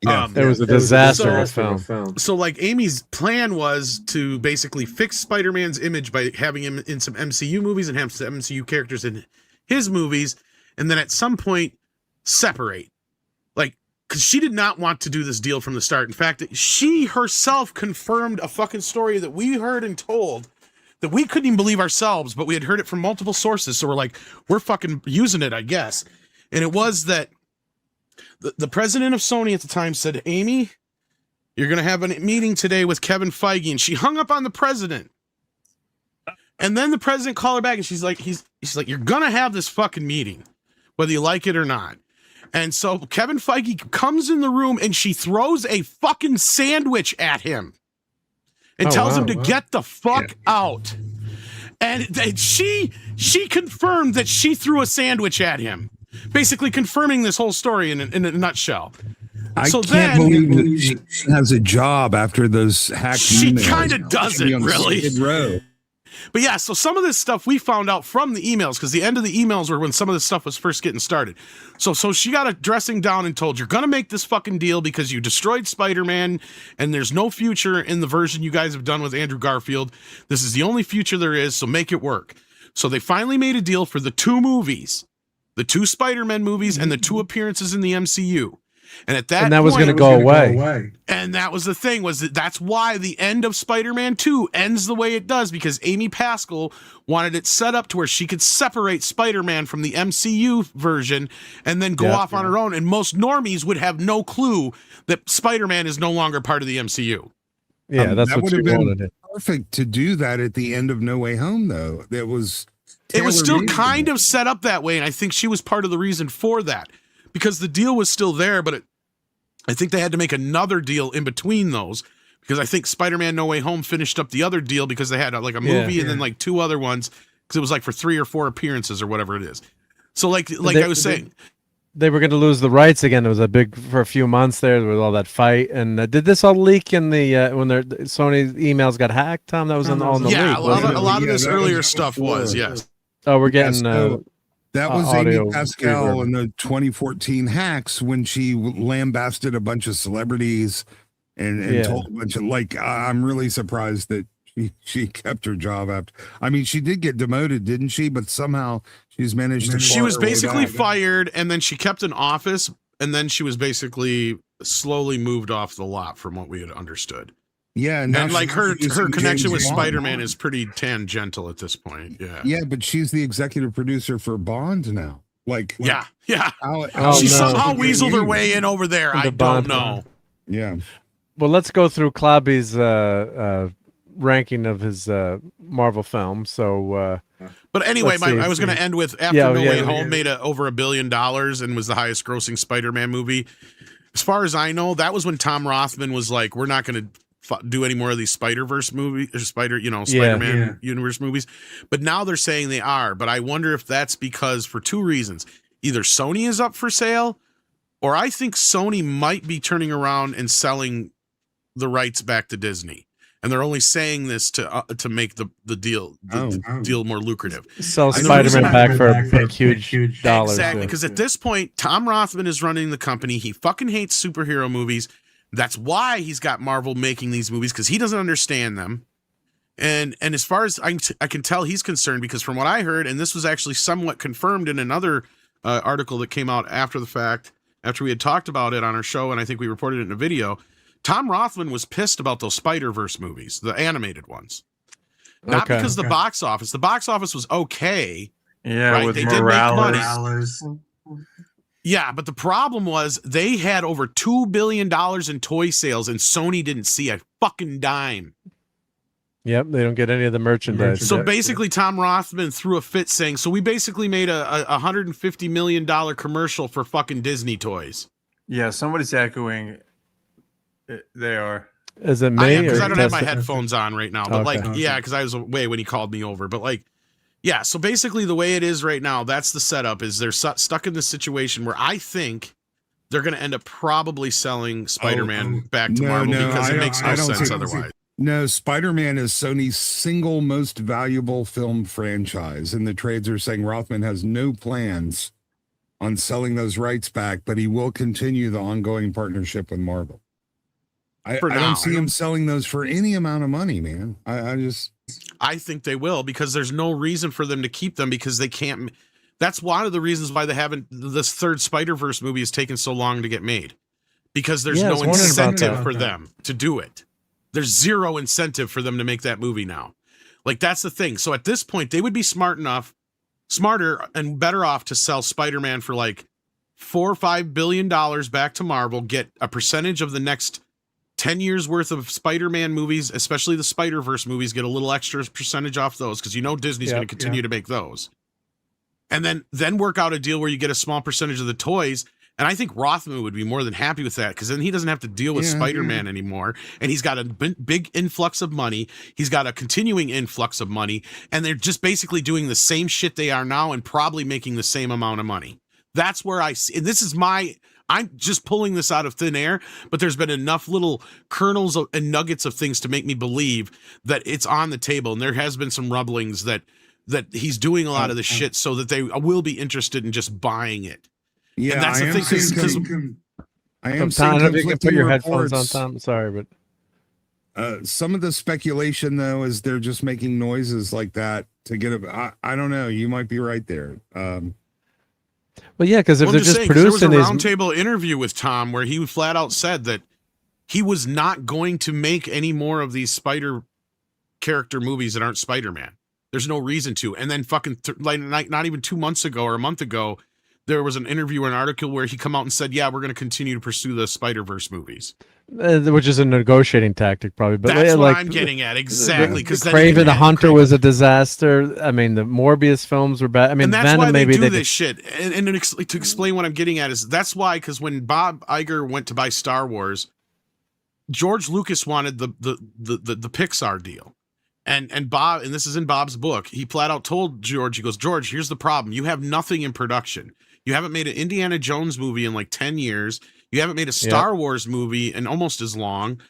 Yeah, it was a disaster film. So like Amy's plan was to basically fix Spider-Man's image by having him in some MCU movies and have some MCU characters in his movies, and then at some point separate. Like, because she did not want to do this deal from the start. In fact, she herself confirmed a fucking story that we heard and told that we couldn't even believe ourselves, but we had heard it from multiple sources. So we're like, we're fucking using it, I guess. And it was that the president of Sony at the time said, Amy, you're going to have a meeting today with Kevin Feige. And she hung up on the president. And then the president called her back and she's like, he's like, you're going to have this fucking meeting, whether you like it or not. And so Kevin Feige comes in the room and she throws a fucking sandwich at him. And tells him to get the fuck out. And she confirmed that she threw a sandwich at him, basically confirming this whole story in a nutshell. I can't believe that she has a job after those hacked emails. She kind of doesn't, really. But yeah, so some of this stuff we found out from the emails, because the end of the emails were when some of this stuff was first getting started. So she got a dressing down and told, you're going to make this fucking deal because you destroyed Spider-Man and there's no future in the version you guys have done with Andrew Garfield. This is the only future there is, so make it work. So they finally made a deal for the 2 movies, the 2 Spider-Man movies and the 2 appearances in the MCU. And at that and that point, was going to go away. And that was the thing, was that's why the end of Spider-Man 2 ends the way it does, because Amy Pascal wanted it set up to where she could separate Spider-Man from the MCU version and then go off on her own. And most normies would have no clue that Spider-Man is no longer part of the MCU. Yeah, that's that what would she have been wanted. perfect to do that at the end of No Way Home, though. It was still kind of set up that way, and I think she was part of the reason for that. Because the deal was still there, but I think they had to make another deal in between those, because I think Spider-Man No Way Home finished up the other deal because they had like a movie and then like 2 other ones, because it was like for 3 or 4 appearances or whatever it is. So like I was saying, they were going to lose the rights again. It was for a few months there with all that fight. And did this all leak in the when Sony's emails got hacked, Tom? That was on the leak. Yeah, a lot of this earlier stuff was, yes. Oh, we're getting that was Amy Pascal in the 2014 hacks when she lambasted a bunch of celebrities and told a bunch of, like, I'm really surprised that she kept her job after. I mean, she did get demoted, didn't she? But somehow she's managed to. She was basically fired, and then she kept an office, and then she was basically slowly moved off the lot, from what we had understood. Yeah, and like her connection with Spider-Man is pretty tangential at this point. Yeah, but she's the executive producer for Bond now. Like, yeah. She somehow weaseled her way in over there. I don't know. Yeah. Well, let's go through Klobby's ranking of his Marvel films. So, but anyway, I was going to end with No Way Home made over $1 billion and was the highest grossing Spider-Man movie. As far as I know, that was when Tom Rothman was like, we're not going to do any more of these Spider-Verse movies or Spider-Man universe movies. But now they're saying they are. But I wonder if that's because, for 2 reasons. Either Sony is up for sale, or I think Sony might be turning around and selling the rights back to Disney, and they're only saying this to make the deal deal more lucrative. Sell Spider-Man back for big, huge dollars. Exactly, because at this point, Tom Rothman is running the company. He fucking hates superhero movies. That's why he's got Marvel making these movies, because he doesn't understand them. And as far as I can tell, he's concerned, because from what I heard, and this was actually somewhat confirmed in another article that came out after the fact, after we had talked about it on our show, and I think we reported it in a video, Tom Rothman was pissed about those Spider-Verse movies, the animated ones. Not because the box office. The box office was okay. Yeah, right? with They Morales. did make money. Yeah, but the problem was they had over $2 billion in toy sales, and Sony didn't see a fucking dime. Yep, they don't get any of the merchandise. So basically, Tom Rothman threw a fit saying, so we basically made a $150 million commercial for fucking Disney toys. Yeah, somebody's echoing. They are. Is it me? Because I don't have my headphones on right now. But because I was away when he called me over. But yeah, so basically the way it is right now, that's the setup, is they're stuck in this situation where I think they're going to end up probably selling Spider-Man back to Marvel because it makes no sense otherwise. No, Spider-Man is Sony's single most valuable film franchise, and the trades are saying Rothman has no plans on selling those rights back, but he will continue the ongoing partnership with Marvel. I don't see him selling those for any amount of money, man. I think they will, because there's no reason for them to keep them, because they can't. That's one of the reasons why they haven't. This third Spider-Verse movie has taken so long to get made, because there's no incentive for them to do it. There's zero incentive for them to make that movie now. That's the thing. So at this point, they would be smarter and better off to sell Spider-Man for $4 or $5 billion back to Marvel, get a percentage of the next 10 years worth of Spider-Man movies, especially the Spider-Verse movies, get a little extra percentage off those, because Disney's going to continue to make those. And then work out a deal where you get a small percentage of the toys. And I think Rothman would be more than happy with that, because then he doesn't have to deal with Spider-Man anymore. And he's got a big influx of money. He's got a continuing influx of money. And they're just basically doing the same shit they are now and probably making the same amount of money. That's where I see. And this is I'm just pulling this out of thin air, but there's been enough little kernels and nuggets of things to make me believe that it's on the table. And there has been some rumblings that he's doing a lot of the shit so that they will be interested in just buying it. Yeah, and that's the thing. Because I am Tom, I don't know if you can put your reports. headphones on, Tom. Sorry, but some of the speculation, though, is they're just making noises like that to get a. I don't know. You might be right there. Well, yeah, because if they're just producing there was a roundtable interview with Tom where he flat out said that he was not going to make any more of these Spider character movies that aren't Spider-Man. There's no reason to. And then fucking not even 2 months ago or a month ago, there was an interview or an article where he come out and said, yeah, we're going to continue to pursue the Spider-Verse movies. Which is a negotiating tactic, probably. But that's what I'm getting at, exactly. Because Kraven the Hunter was a disaster. I mean, the Morbius films were bad. I mean, and that's Venom, why maybe they do this shit. And to explain what I'm getting at is that's why, because when Bob Iger went to buy Star Wars, George Lucas wanted the Pixar deal. And Bob, and this is in Bob's book, he flat out told George, he goes, George, here's the problem. You have nothing in production. You haven't made an Indiana Jones movie in 10 years. You haven't made a Star Wars movie in almost as long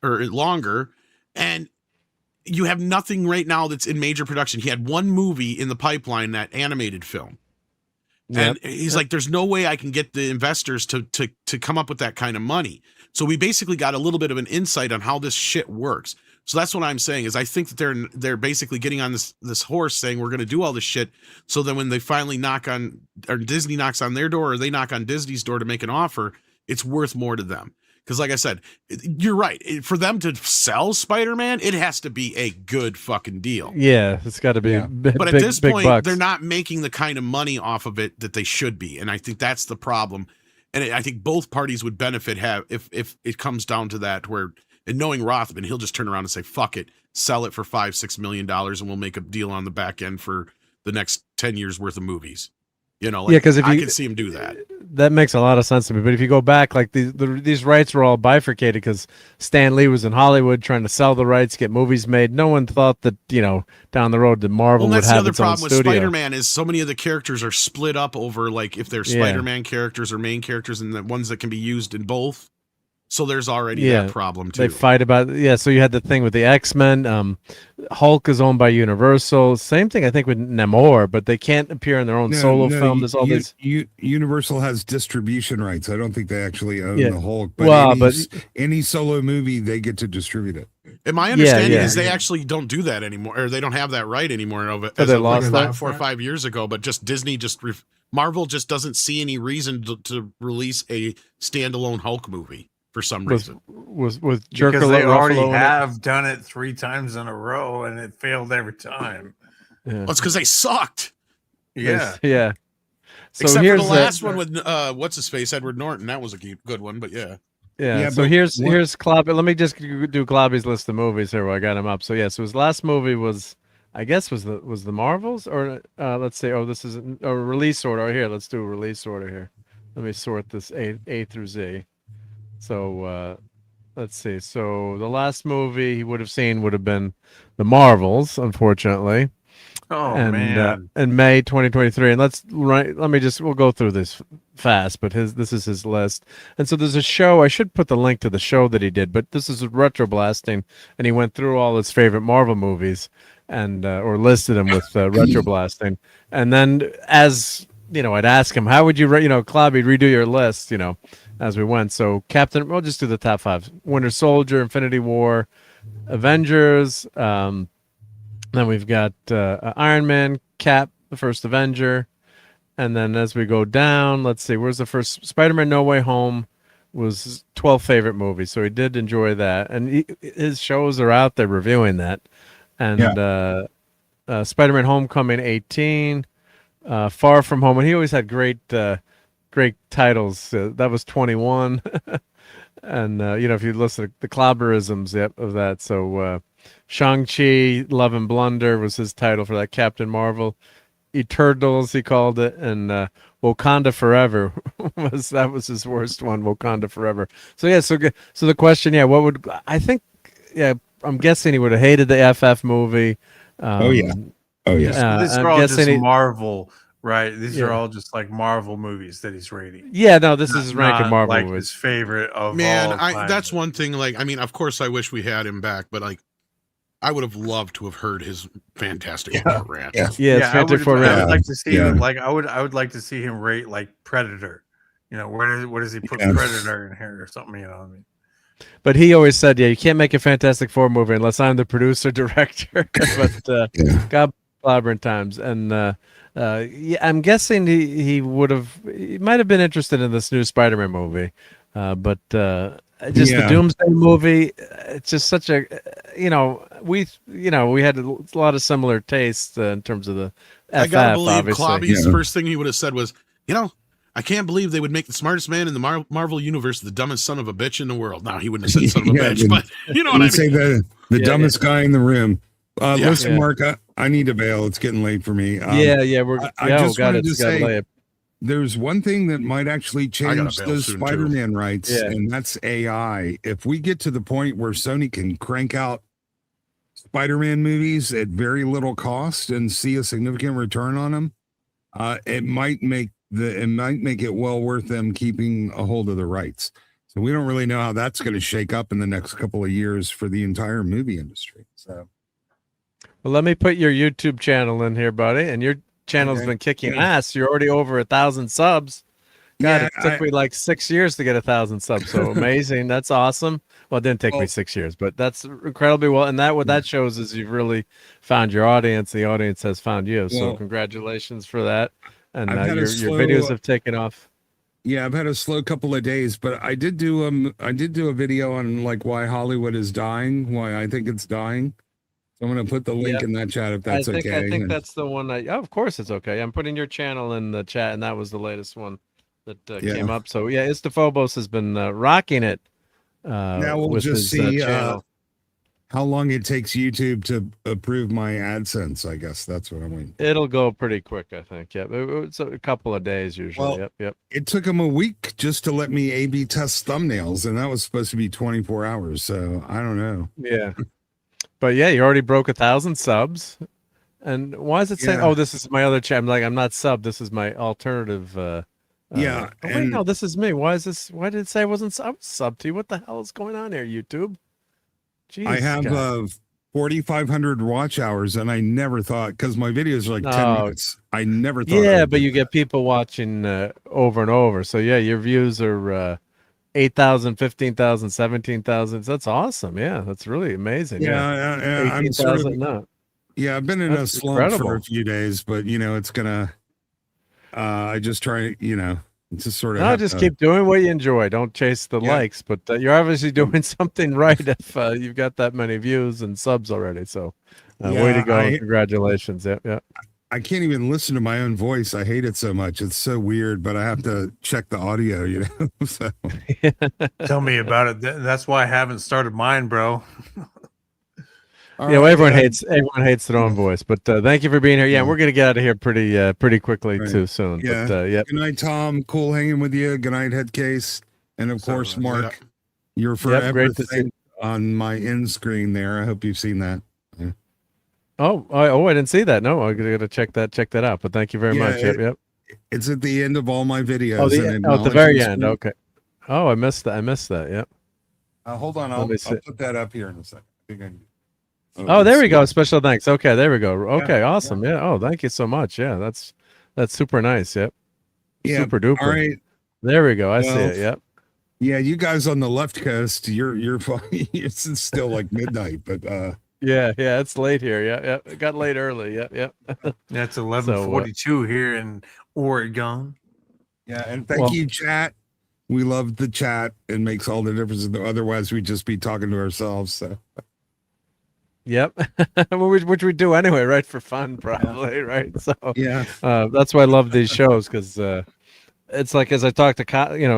or longer. And you have nothing right now that's in major production. He had one movie in the pipeline, that animated film. And he's like, there's no way I can get the investors to come up with that kind of money. So we basically got a little bit of an insight on how this shit works. So that's what I'm saying is I think that they're basically getting on this horse saying we're going to do all this shit. So then when they finally knock on, or Disney knocks on their door, or they knock on Disney's door to make an offer, it's worth more to them. Because like I said, you're right. For them to sell Spider-Man, it has to be a good fucking deal. Yeah, it's got to be. But at this point, they're not making the kind of money off of it that they should be. And I think that's the problem. And I think both parties would benefit if it comes down to that, where, and knowing Rothman, he'll just turn around and say, fuck it, sell it for $5-6 million and we'll make a deal on the back end for the next 10 years worth of movies. You know, because I can see him do that. That makes a lot of sense to me. But if you go back, these rights were all bifurcated because Stan Lee was in Hollywood trying to sell the rights, get movies made. No one thought that, down the road that Marvel would have its own studio. That's the other problem with Spider-Man is so many of the characters are split up over, if they're Spider-Man characters or main characters, and the ones that can be used in both. So there's already that problem too. They fight about so you had the thing with the X-Men. Hulk is owned by Universal. Same thing I think with Namor, but they can't appear in their own solo film. There's all this. Universal has distribution rights. I don't think they actually own the Hulk, but, any solo movie they get to distribute it. And my understanding is they actually don't do that anymore, or they don't have that right anymore of it. They lost like that 4 or 5 years ago, but just Disney Marvel just doesn't see any reason to release a standalone Hulk movie. For some reason, with because they already have done it 3 times in a row and it failed every time. Yeah. Well, it's because they sucked. Yeah. So except here's for the last one with what's his face, Edward Norton. That was a good one, but yeah. So here's Clobby. Let me just do Clobby's list of movies here. Where I got him up. So so his last movie was, I guess, was the Marvels, or let's say, this is a release order. Here, let's do a release order here. Let me sort this A through Z. So let's see. So the last movie he would have seen would have been the Marvels, unfortunately. Man! In May 2023, and we'll go through this fast. But this is his list, and so there's a show. I should put the link to the show that he did, but this is retro blasting, and he went through all his favorite Marvel movies, and or listed them with retro blasting, and then as I'd ask him, how would you Clobby, redo your list, as we went. So we'll just do the top 5. Winter Soldier, Infinity War, Avengers. Then we've got Iron Man, Cap, the first Avenger. And then as we go down, let's see, where's the first? Spider-Man No Way Home was his 12th favorite movie. So he did enjoy that. And his shows are out there reviewing that. And Spider-Man Homecoming, 18. Far From Home. And he always had great titles. That was 21. And if you listen to the clobberisms of that, so Shang-Chi Love and Blunder was his title for that. Captain Marvel, Eternals he called it, and Wakanda Forever was his worst one. Wakanda Forever. So so the question, what would I think? I'm guessing he would have hated the FF movie. This are all just Marvel. Right, these are all just like Marvel movies that he's rating. Yeah, no, this is ranking Marvel like movies. His favorite of man, all time. That's one thing. Like, I mean, of course, I wish we had him back, but like, I would have loved to have heard his Fantastic Four rant. I would like to see him. Like, I would like to see him rate like Predator. Where does he put Predator in here or something? I mean. But he always said, you can't make a Fantastic Four movie unless I'm the producer director. But God, clobbering times and. I'm guessing he might have been interested in this new Spider-Man movie, but the Doomsday movie. It's just such a, we had a lot of similar tastes in terms of the. I gotta believe obviously. Clobby's first thing he would have said was, I can't believe they would make the smartest man in the Marvel universe the dumbest son of a bitch in the world. Now he wouldn't have said son of a bitch, but you know what I mean. Say the dumbest guy in the room. Listen, Mark, I need to bail. It's getting late for me. I just wanted to say there's one thing that might actually change those Spider-Man rights, and that's AI. If we get to the point where Sony can crank out Spider-Man movies at very little cost and see a significant return on them, it might make it well worth them keeping a hold of the rights. So we don't really know how that's going to shake up in the next couple of years for the entire movie industry. So. Well, let me put your YouTube channel in here, buddy. And your channel's been kicking ass. You're already over 1,000 subs. God, it took me like 6 years to get 1,000 subs. So amazing. That's awesome. Well, it didn't take me 6 years, but that's incredibly well. And what that shows is you've really found your audience. The audience has found you. So congratulations for that. And your videos have taken off. Yeah, I've had a slow couple of days, but I did do a video on like why Hollywood is dying, why I think it's dying. I'm going to put the link in that chat if that's okay. I think that's the one. Of course it's okay. I'm putting your channel in the chat, and that was the latest one that came up. So, Istophobos has been rocking it. Now we'll just see how long it takes YouTube to approve my AdSense. I guess that's what I'm waiting for. It'll go pretty quick, I think. Yeah, it's a couple of days usually. Well, It took them a week just to let me A/B test thumbnails, and that was supposed to be 24 hours. So I don't know. Yeah. But you already broke 1,000 subs. And why is it saying, this is my other channel? I'm not sub. This is my alternative Yeah. Oh, wait, no, this is me. Why is this? Why did it say I was sub to you? What the hell is going on here, YouTube? Jeez, I have 4,500 watch hours, and I never thought, because my videos are like 10 minutes. I never thought. Yeah, but you get people watching over and over. So yeah, your views are 8,000, 15,000, 17,000. That's awesome. Yeah, that's really amazing. Yeah, I'm sort of. No. Yeah, I've been in a slump for a few days, but it's gonna. I just try, just sort of. No, just keep doing what you enjoy. Don't chase the likes, but you're obviously doing something right if you've got that many views and subs already. So, way to go! Congratulations. Yeah. I can't even listen to my own voice. I hate it so much. It's so weird, but I have to check the audio. So. Tell me about it. That's why I haven't started mine, bro. Well, everyone hates their own voice, but thank you for being here. Yeah, we're gonna get out of here pretty quickly too soon. Yeah. But, Good night, Tom. Cool hanging with you. Good night, Headcase, and of course, Mark. You're forever great to see on my end screen there. I hope you've seen that. Yeah. Oh, I didn't see that. No, I'm gonna check that out. But thank you very much. Yep. It's at the end of all my videos. At the very end. Okay. Oh, I missed that. Yep. Hold on. I'll put that up here in a second. I think I can. Oh, there we go. Special thanks. Okay, there we go. Okay, awesome. Yeah. Oh, thank you so much. Yeah, that's super nice. Yep. Yeah. Super duper. All right. There we go. I see it. Yep. Yeah, you guys on the left coast, you're fine. It's still like midnight, but yeah, it's late here. Yeah. It got late early. Yep. That's 11:42 here in Oregon. Yeah, and thank you, chat. We love the chat. It makes all the difference. Otherwise, we'd just be talking to ourselves. So. Yep, which we do anyway, right? For fun, probably, right? So yeah, that's why I love these shows because it's like as I talked to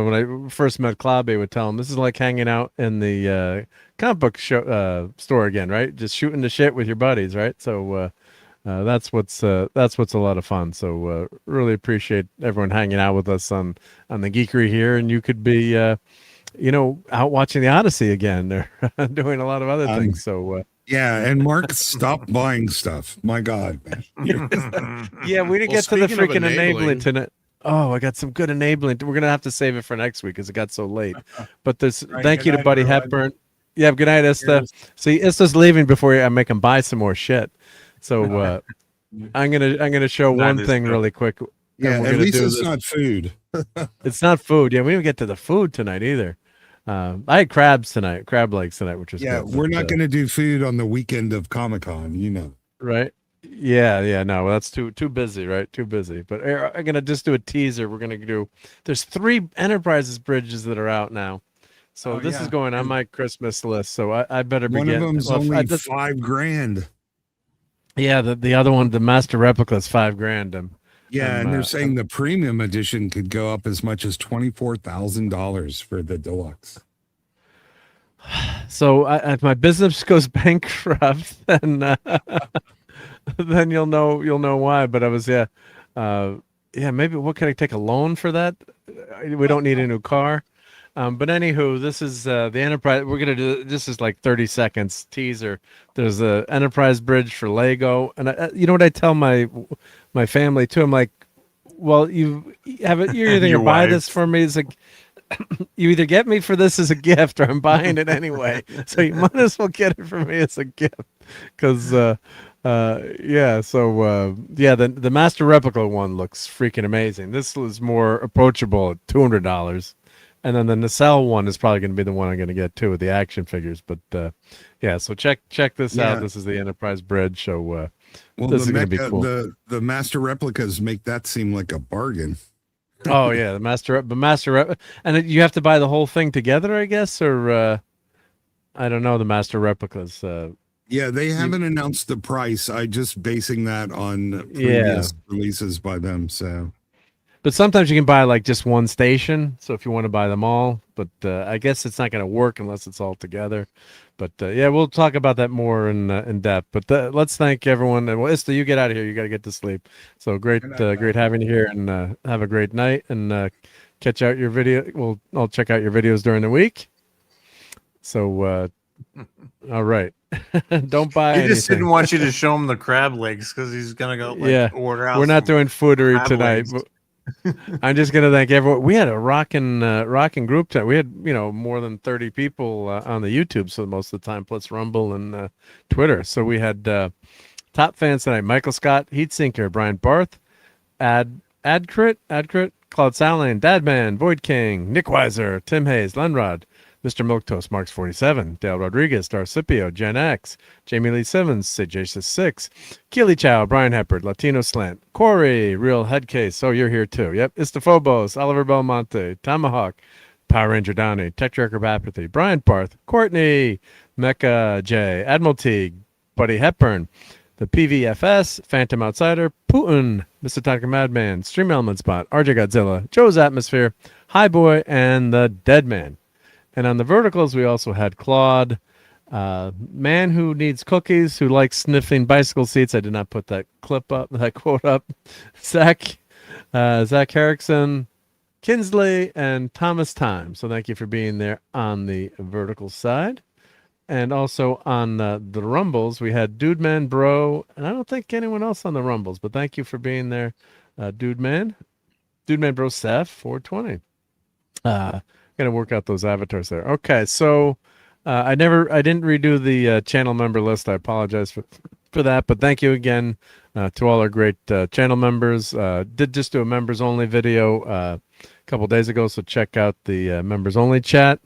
when I first met Clabe, I would tell him this is like hanging out in the comic book store again, right? Just shooting the shit with your buddies, right? So that's what's a lot of fun. So really appreciate everyone hanging out with us on the Geekery here, and you could be out watching the Odyssey again. They're doing a lot of other things. So. Yeah, and Mark, stop buying stuff. My God, man. Yeah, we didn't get to the freaking enabling tonight. Oh, I got some good enabling. We're gonna have to save it for next week because it got so late. But there's thank you to Buddy Hepburn. Yeah, good night, Ista. See, Ista's leaving before I make him buy some more shit. So I'm gonna show one thing really quick. Yeah, at least it's not food. It's not food. Yeah, we didn't get to the food tonight either. I had crab legs tonight, which was good. We're not going to do food on the weekend of Comic-Con, right? Yeah. No, that's too busy, right? Too busy. But I'm gonna just do a teaser. We're gonna do. There's 3 Enterprises bridges that are out now, so this is going on my Christmas list. So I better be one of them's only $5,000. Yeah, the other one, the Master Replica, is $5,000. And they're saying the premium edition could go up as much as $24,000 for the deluxe. So if my business goes bankrupt, then then you'll know why. But I was maybe what can I take a loan for that? We don't need a new car. But anywho, this is the Enterprise. We're gonna do this is like 30 seconds teaser. There's a Enterprise bridge for Lego, and you know what I tell my family too. I'm like, well, you're either gonna buy this for me as a, you either get me for this as a gift or I'm buying it anyway. So you might as well get it for me as a gift, because the Master Replica one looks freaking amazing. This was more approachable at $200. And then the nacelle one is probably going to be the one I'm going to get too with the action figures. But so check this out. This is the Enterprise bridge. So this is going to be cool. The Master Replicas make that seem like a bargain. Oh yeah, the Master, and you have to buy the whole thing together, I guess, or I don't know. The Master Replicas. They haven't announced the price. I just basing that on previous releases by them. So. But sometimes you can buy like just one station. So if you want to buy them all, but I guess it's not going to work unless it's all together. But we'll talk about that more in depth. But let's thank everyone. Well, Ista, you get out of here. You got to get to sleep. So great having you here, and have a great night. And catch out your video. I'll check out your videos during the week. So all right. Don't buy anything. He just didn't want you to show him the crab legs because he's gonna go order out. We're not doing foodery tonight. I'm just gonna thank everyone. We had a rocking group chat. We had more than 30 people on the YouTube, so most of the time, plus Rumble and Twitter. So we had top fans tonight: Michael Scott, Heatsinker, Brian Barth, Adcrit, Claude Salane, Dadman, Void King, Nick Weiser, Tim Hayes, Lenrod, Mr. Milktoast, Marks 47, Dale Rodriguez, Darcipio, Gen X, Jamie Lee Simmons, Sajasis 6, Keely Chow, Brian Hepburn, Latino Slant, Corey, Real Headcase. Oh, you're here too. Yep. Istaphobos, Oliver Belmonte, Tomahawk, Power Ranger Downey, Tech Tracker Apathy, Brian Barth, Courtney, Mecca J, Admiral Teague, Buddy Hepburn, the PVFS, Phantom Outsider, Putin, Mr. Taka Madman, Stream Element Spot, RJ Godzilla, Joe's Atmosphere, High Boy, and the Dead Man. And on the verticals, we also had Claude, Man Who Needs Cookies, who likes sniffing bicycle seats. I did not put that quote up. Zach Herrickson, Kinsley, and Thomas Time. So thank you for being there on the vertical side. And also on the Rumbles, we had Dude Man Bro, and I don't think anyone else on the Rumbles, but thank you for being there, Dude Man Bro Seth 420. Gonna work out those avatars there. Okay, so I didn't redo the channel member list. I apologize for that, but thank you again to all our great channel members. Did just do a members only video a couple days ago, so check out the members only chat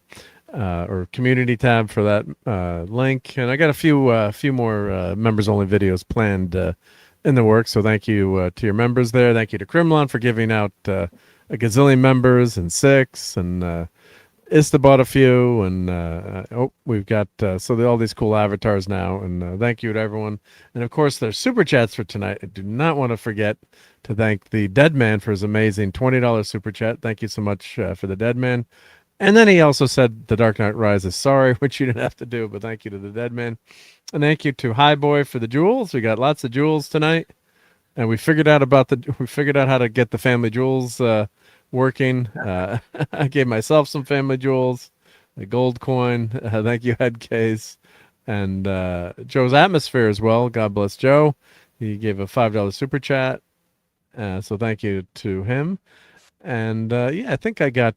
or community tab for that link. And I got a few more members only videos planned in the works. So thank you to your members there. Thank you to Crimlon for giving out a gazillion members and 6 and. Ista bought a few, and we've got all these cool avatars now, and thank you to everyone. And of course, there's super chats for tonight. I do not want to forget to thank the Dead Man for his amazing $20 super chat. Thank you so much for the Dead Man. And then he also said The Dark Knight Rises sorry, which you didn't have to do, but thank you to the Dead Man. And thank you to High Boy for the jewels. We got lots of jewels tonight, and we figured out how to get the family jewels working. I gave myself some family jewels, a gold coin. Thank you, Headcase, and Joe's Atmosphere as well. God bless Joe. He gave a $5 super chat, so thank you to him. And I think I got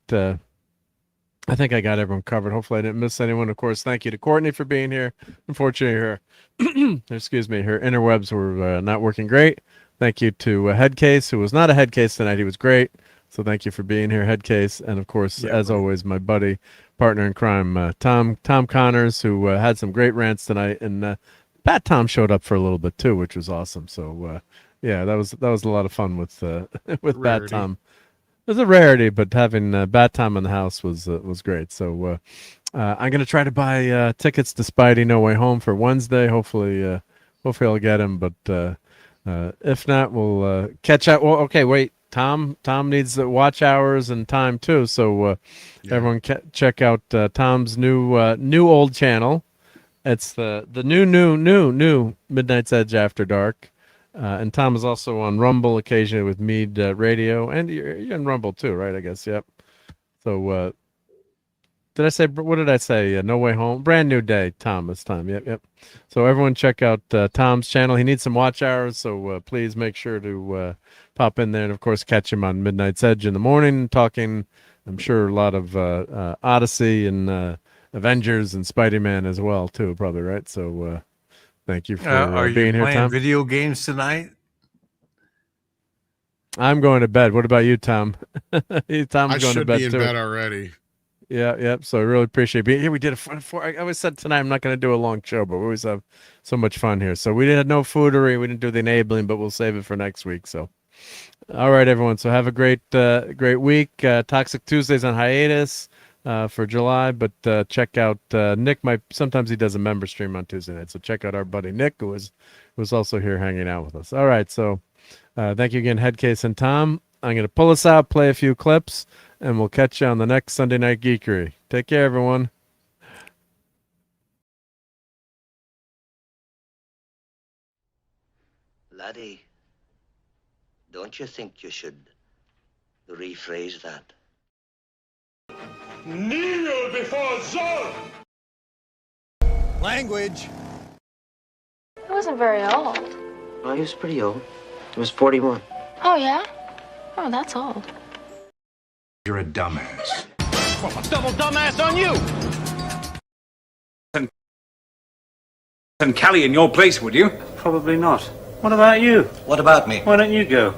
everyone covered. Hopefully, I didn't miss anyone. Of course, thank you to Courtney for being here. Unfortunately, her interwebs were not working great. Thank you to Headcase, who was not a Headcase tonight. He was great. So thank you for being here, Headcase. And of course, as always, my buddy, partner in crime, Tom Connors, who had some great rants tonight. And Bat Tom showed up for a little bit too, which was awesome. So that was a lot of fun with Bat Tom. It was a rarity, but having Bat Tom in the house was great. So I'm gonna try to buy tickets to Spidey No Way Home for Wednesday. Hopefully I'll get him. But if not, we'll catch up. Well, okay, wait. Tom needs the watch hours and time too, so everyone check out Tom's new old channel. It's the new Midnight's Edge After Dark, and Tom is also on Rumble occasionally with Mead Radio, and you're on Rumble too, right? I guess, yep. So what did I say? No Way Home, brand new day, Tom. This time, yep. So everyone check out Tom's channel. He needs some watch hours, so please make sure to pop in there, and of course catch him on Midnight's Edge in the morning, talking, I'm sure, a lot of Odyssey and Avengers and Spider-Man as well too, probably, right? So thank you for being here, Tom. Are you playing video games tonight? I'm going to bed. What about you, Tom? Tom's going to bed too. I should be in bed already. Yeah. So I really appreciate being here. We did I always said tonight I'm not going to do a long show, but we always have so much fun here. So we had no foodery. We didn't do the enabling, but we'll save it for next week. So, all right, everyone. So have a great week. Toxic Tuesdays on hiatus for July, but check out Nick. Sometimes he does a member stream on Tuesday night. So check out our buddy Nick, who was also here hanging out with us. All right. So thank you again, Headcase and Tom. I'm going to pull us out, play a few clips, and we'll catch you on the next Sunday Night Geekery. Take care, everyone. Laddie, don't you think you should rephrase that? Kneel before Zod! Language. He wasn't very old. Well, he was pretty old. He was 41. Oh, yeah? Oh, that's all. You're a dumbass. Well, a double dumbass on you! And Callie in your place, would you? Probably not. What about you? What about me? Why don't you go?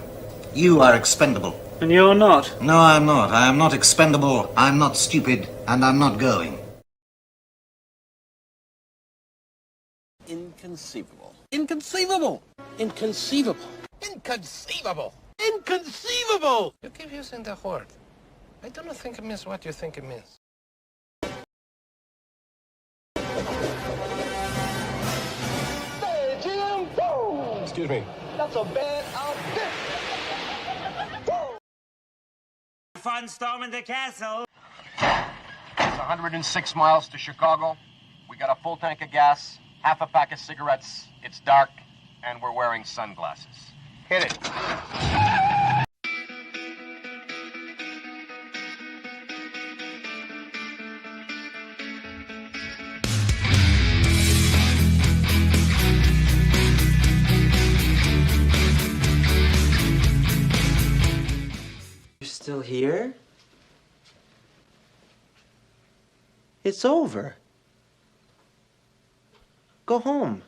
You are expendable. And you're not. No, I'm not. I am not expendable. I'm not stupid, and I'm not going. Inconceivable. Inconceivable! Inconceivable! Inconceivable! Inconceivable! You keep using the word. I do not think it means what you think it means. Hey, Jim! Excuse me. That's a bad outfit! Fun storming the castle. It's 106 miles to Chicago. We got a full tank of gas, half a pack of cigarettes. It's dark, and we're wearing sunglasses. Hit it. You're still here? It's over. Go home.